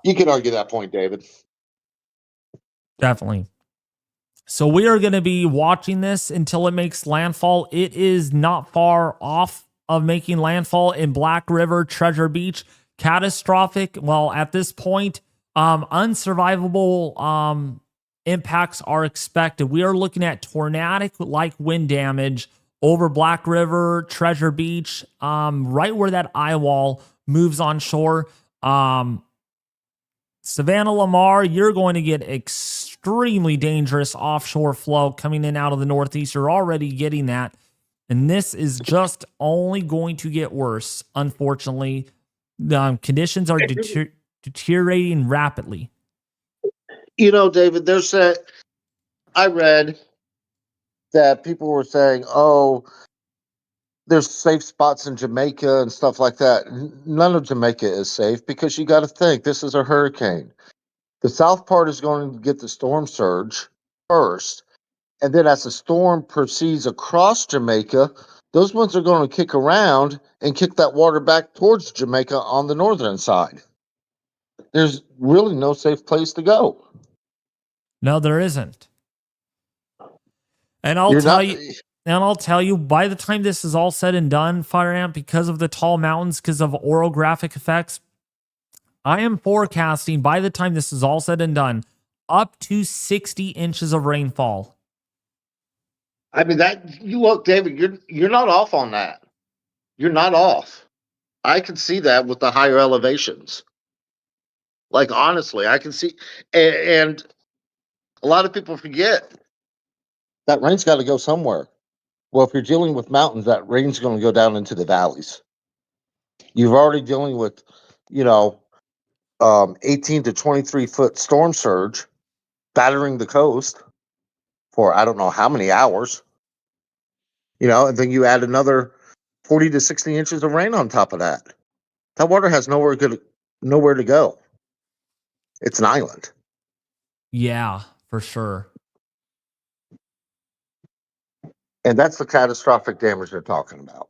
You can argue that point, David. Definitely. So we are going to be watching this until it makes landfall. It is not far off of making landfall in Black River, Treasure Beach. Catastrophic. Well, at this point, unsurvivable impacts are expected. We are looking at tornadic-like wind damage over Black River, Treasure Beach, right where that Eyewall moves on shore. Savannah Lamar, you're going to get extremely dangerous offshore flow coming in out of the Northeast. You're already getting that. And this is just only going to get worse, unfortunately. Conditions are deteriorating rapidly. You know, David, I read that people were saying, oh, there's safe spots in Jamaica and stuff like that. None of Jamaica is safe because you got to think this is a hurricane. The south part is going to get the storm surge first. And then as the storm proceeds across Jamaica, those ones are going to kick around and kick that water back towards Jamaica on the northern side. There's really no safe place to go. No, there isn't. And I'll tell you, by the time this is all said and done, Fire Ant, because of the tall mountains, because of orographic effects, I am forecasting by the time this is all said and done, up to 60 inches of rainfall. I mean, you look, David, you're not off on that. You're not off. I can see that with the higher elevations. Like, honestly, I can see, and a lot of people forget that rain's got to go somewhere. Well, if you're dealing with mountains, that rain's going to go down into the valleys. You're already dealing with, 18 to 23 foot storm surge battering the coast for I don't know how many hours. And then you add another 40 to 60 inches of rain on top of that. That water has nowhere to go. It's an island. Yeah, for sure. And that's the catastrophic damage they're talking about.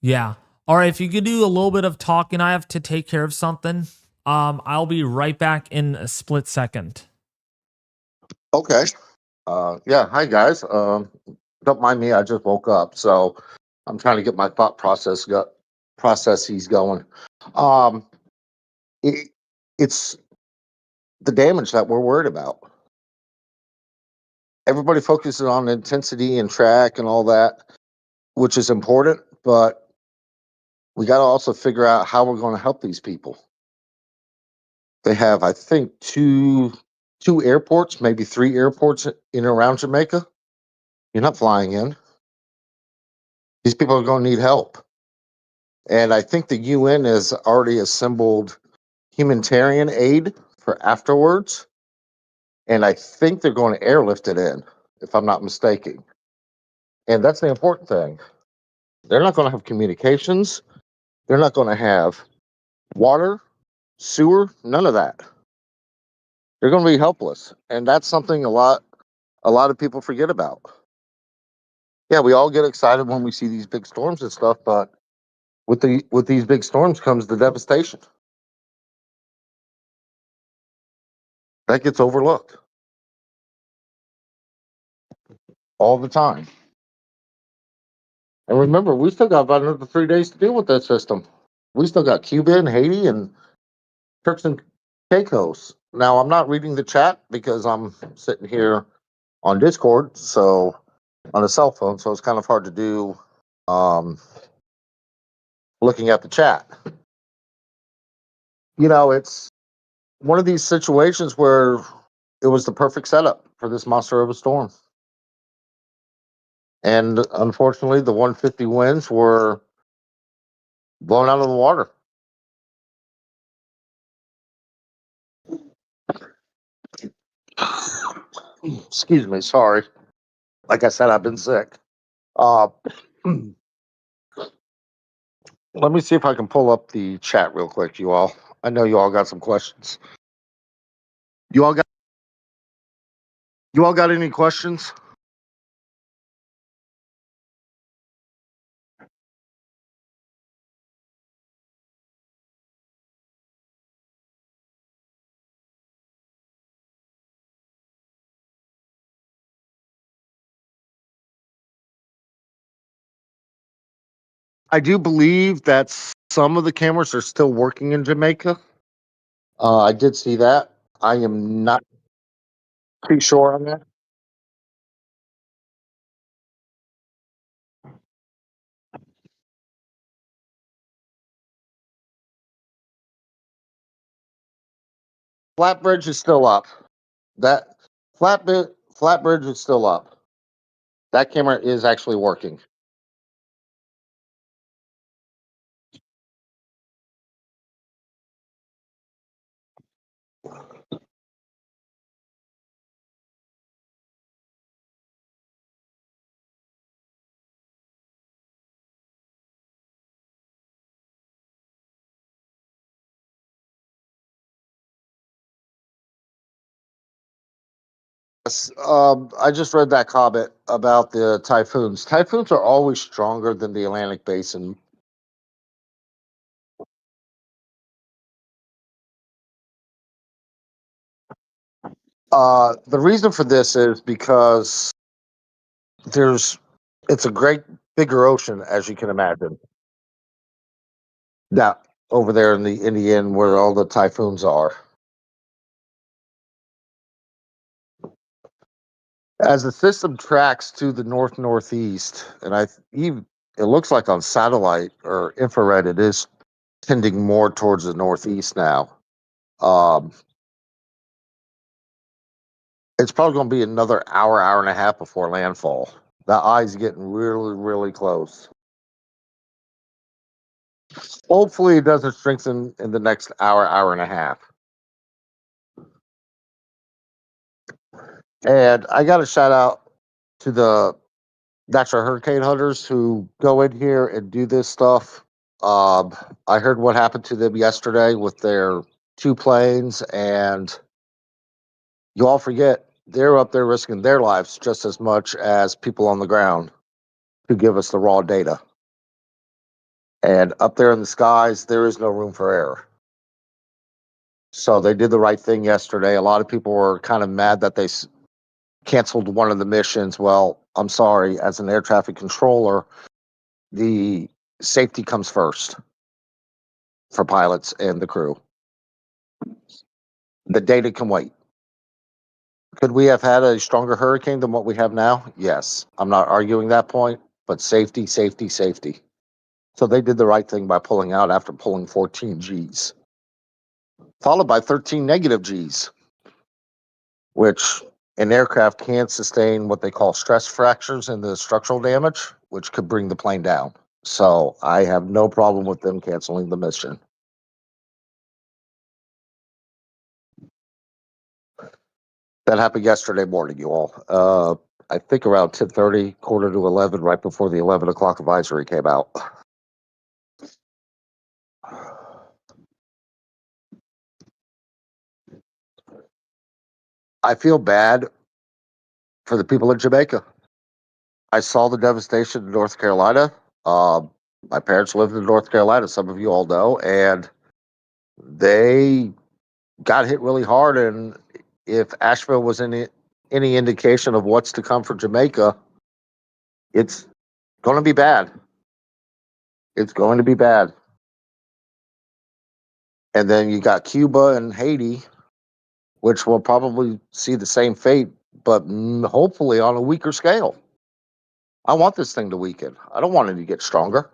Yeah. All right. If you could do a little bit of talking, I have to take care of something. I'll be right back in a split second. Okay. Yeah. Hi, guys. Don't mind me. I just woke up, so I'm trying to get my thought processes going. It's the damage that we're worried about. Everybody focuses on intensity and track and all that, which is important, but we got to also figure out how we're going to help these people. They have, I think, two airports, maybe 3 airports in and around Jamaica. You're not flying in. These people are going to need help. And I think the UN has already assembled humanitarian aid for afterwards. And I think they're going to airlift it in, if I'm not mistaken. And that's the important thing. They're not going to have communications. They're not going to have water, sewer, none of that. They're going to be helpless. And that's something a lot of people forget about. Yeah, we all get excited when we see these big storms and stuff, but with these big storms comes the devastation. That gets overlooked all the time. And remember, we still got about another 3 days to deal with that system. We still got Cuba and Haiti and Turks and Caicos. Now, I'm not reading the chat because I'm sitting here on Discord, so on a cell phone, so it's kind of hard to do looking at the chat. You know, it's one of these situations where it was the perfect setup for this monster of a storm. And unfortunately, the 150 winds were blown out of the water. Excuse me, sorry. Like I said, I've been sick. Let me see if I can pull up the chat real quick, you all. I know you all got some questions. You all got any questions? I do believe that some of the cameras are still working in Jamaica. I did see that. I am not too sure on that. Flatbridge is still up. That Flatbridge is still up. That camera is actually working. Yes, I just read that comment about the typhoons. Typhoons are always stronger than the Atlantic Basin. The reason for this is because it's a great bigger ocean, as you can imagine. Now, over there in the Indian, where all the typhoons are. As the system tracks to the north northeast, and it looks like on satellite or infrared, it is tending more towards the northeast now. It's probably going to be another hour and a half before landfall. The eye's getting really, really close. Hopefully, it doesn't strengthen in the next hour and a half. And I got a shout out to the natural hurricane hunters who go in here and do this stuff. I heard what happened to them yesterday with their 2 planes, and you all forget they're up there risking their lives just as much as people on the ground who give us the raw data. And up there in the skies, there is no room for error. So they did the right thing yesterday. A lot of people were kind of mad that they canceled one of the missions. Well, I'm sorry, as an air traffic controller, the safety comes first for pilots and the crew. The data can wait. Could we have had a stronger hurricane than what we have now? Yes. I'm not arguing that point, but safety, safety, safety. So they did the right thing by pulling out after pulling 14 Gs, followed by 13 negative Gs, which an aircraft can sustain what they call stress fractures in the structural damage, which could bring the plane down. So I have no problem with them canceling the mission. That happened yesterday morning, you all. I think around 10:30, quarter to 11, right before the 11 o'clock advisory came out. I feel bad for the people in Jamaica. I saw the devastation in North Carolina. My parents lived in North Carolina, some of you all know, and they got hit really hard. And if Asheville was any indication of what's to come for Jamaica, it's going to be bad. It's going to be bad. And then you got Cuba and Haiti, which will probably see the same fate but hopefully on a weaker scale. I want this thing to weaken. I don't want it to get stronger.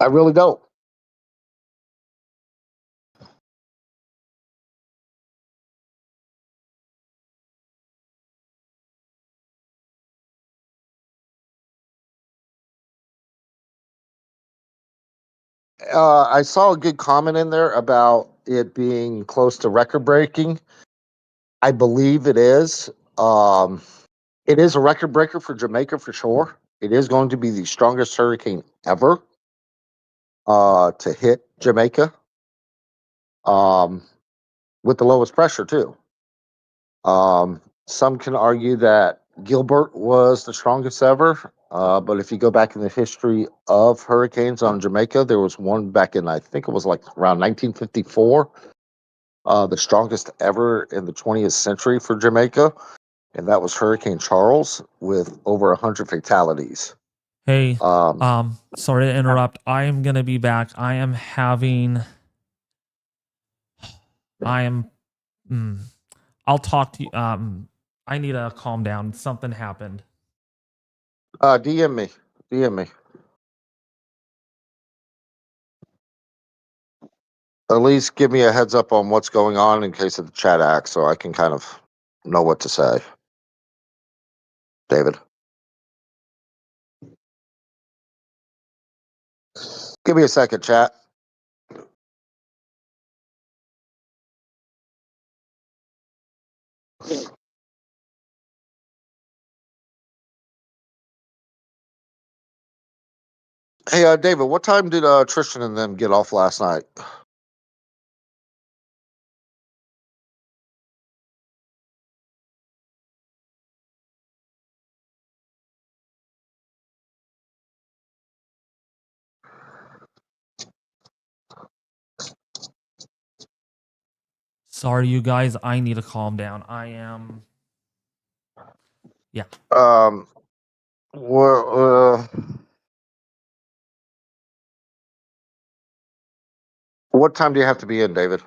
I really don't. I saw a good comment in there about it being close to record breaking. I believe it is. It is a record breaker for Jamaica for sure. It is going to be the strongest hurricane ever to hit Jamaica, with the lowest pressure too. Some can argue that Gilbert was the strongest ever, but if you go back in the history of hurricanes on Jamaica, there was one back in, I think it was like around 1954, the strongest ever in the 20th century for Jamaica, and that was Hurricane Charles with over 100 fatalities. Hey, sorry to interrupt. I am gonna be back. I'll talk to you. I need to calm down. Something happened. DM me. At least give me a heads up on what's going on in case of the chat act so I can kind of know what to say. David. Give me a second, chat. Hey, David, what time did Tristan and them get off last night? Sorry, you guys. I need to calm down. Yeah. Well, what time do you have to be in, David?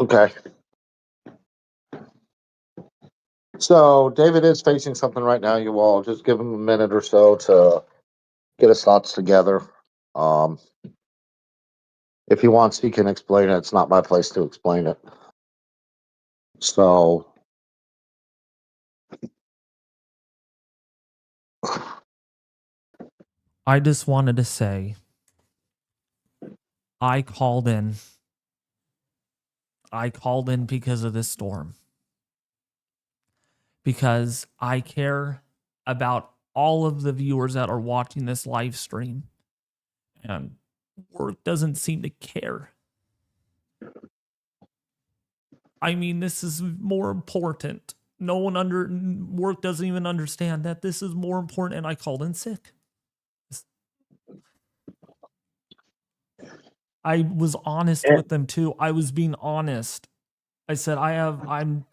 Okay. So David is facing something right now. You all just give him a minute or so to get his thoughts together. If he wants, he can explain it. It's not my place to explain it. So I just wanted to say I called in because of this storm. Because I care about all of the viewers that are watching this live stream. And work doesn't seem to care. I mean, this is more important. No one work doesn't even understand that this is more important, and I called in sick. I was honest with them too. I was being honest. I said, I'm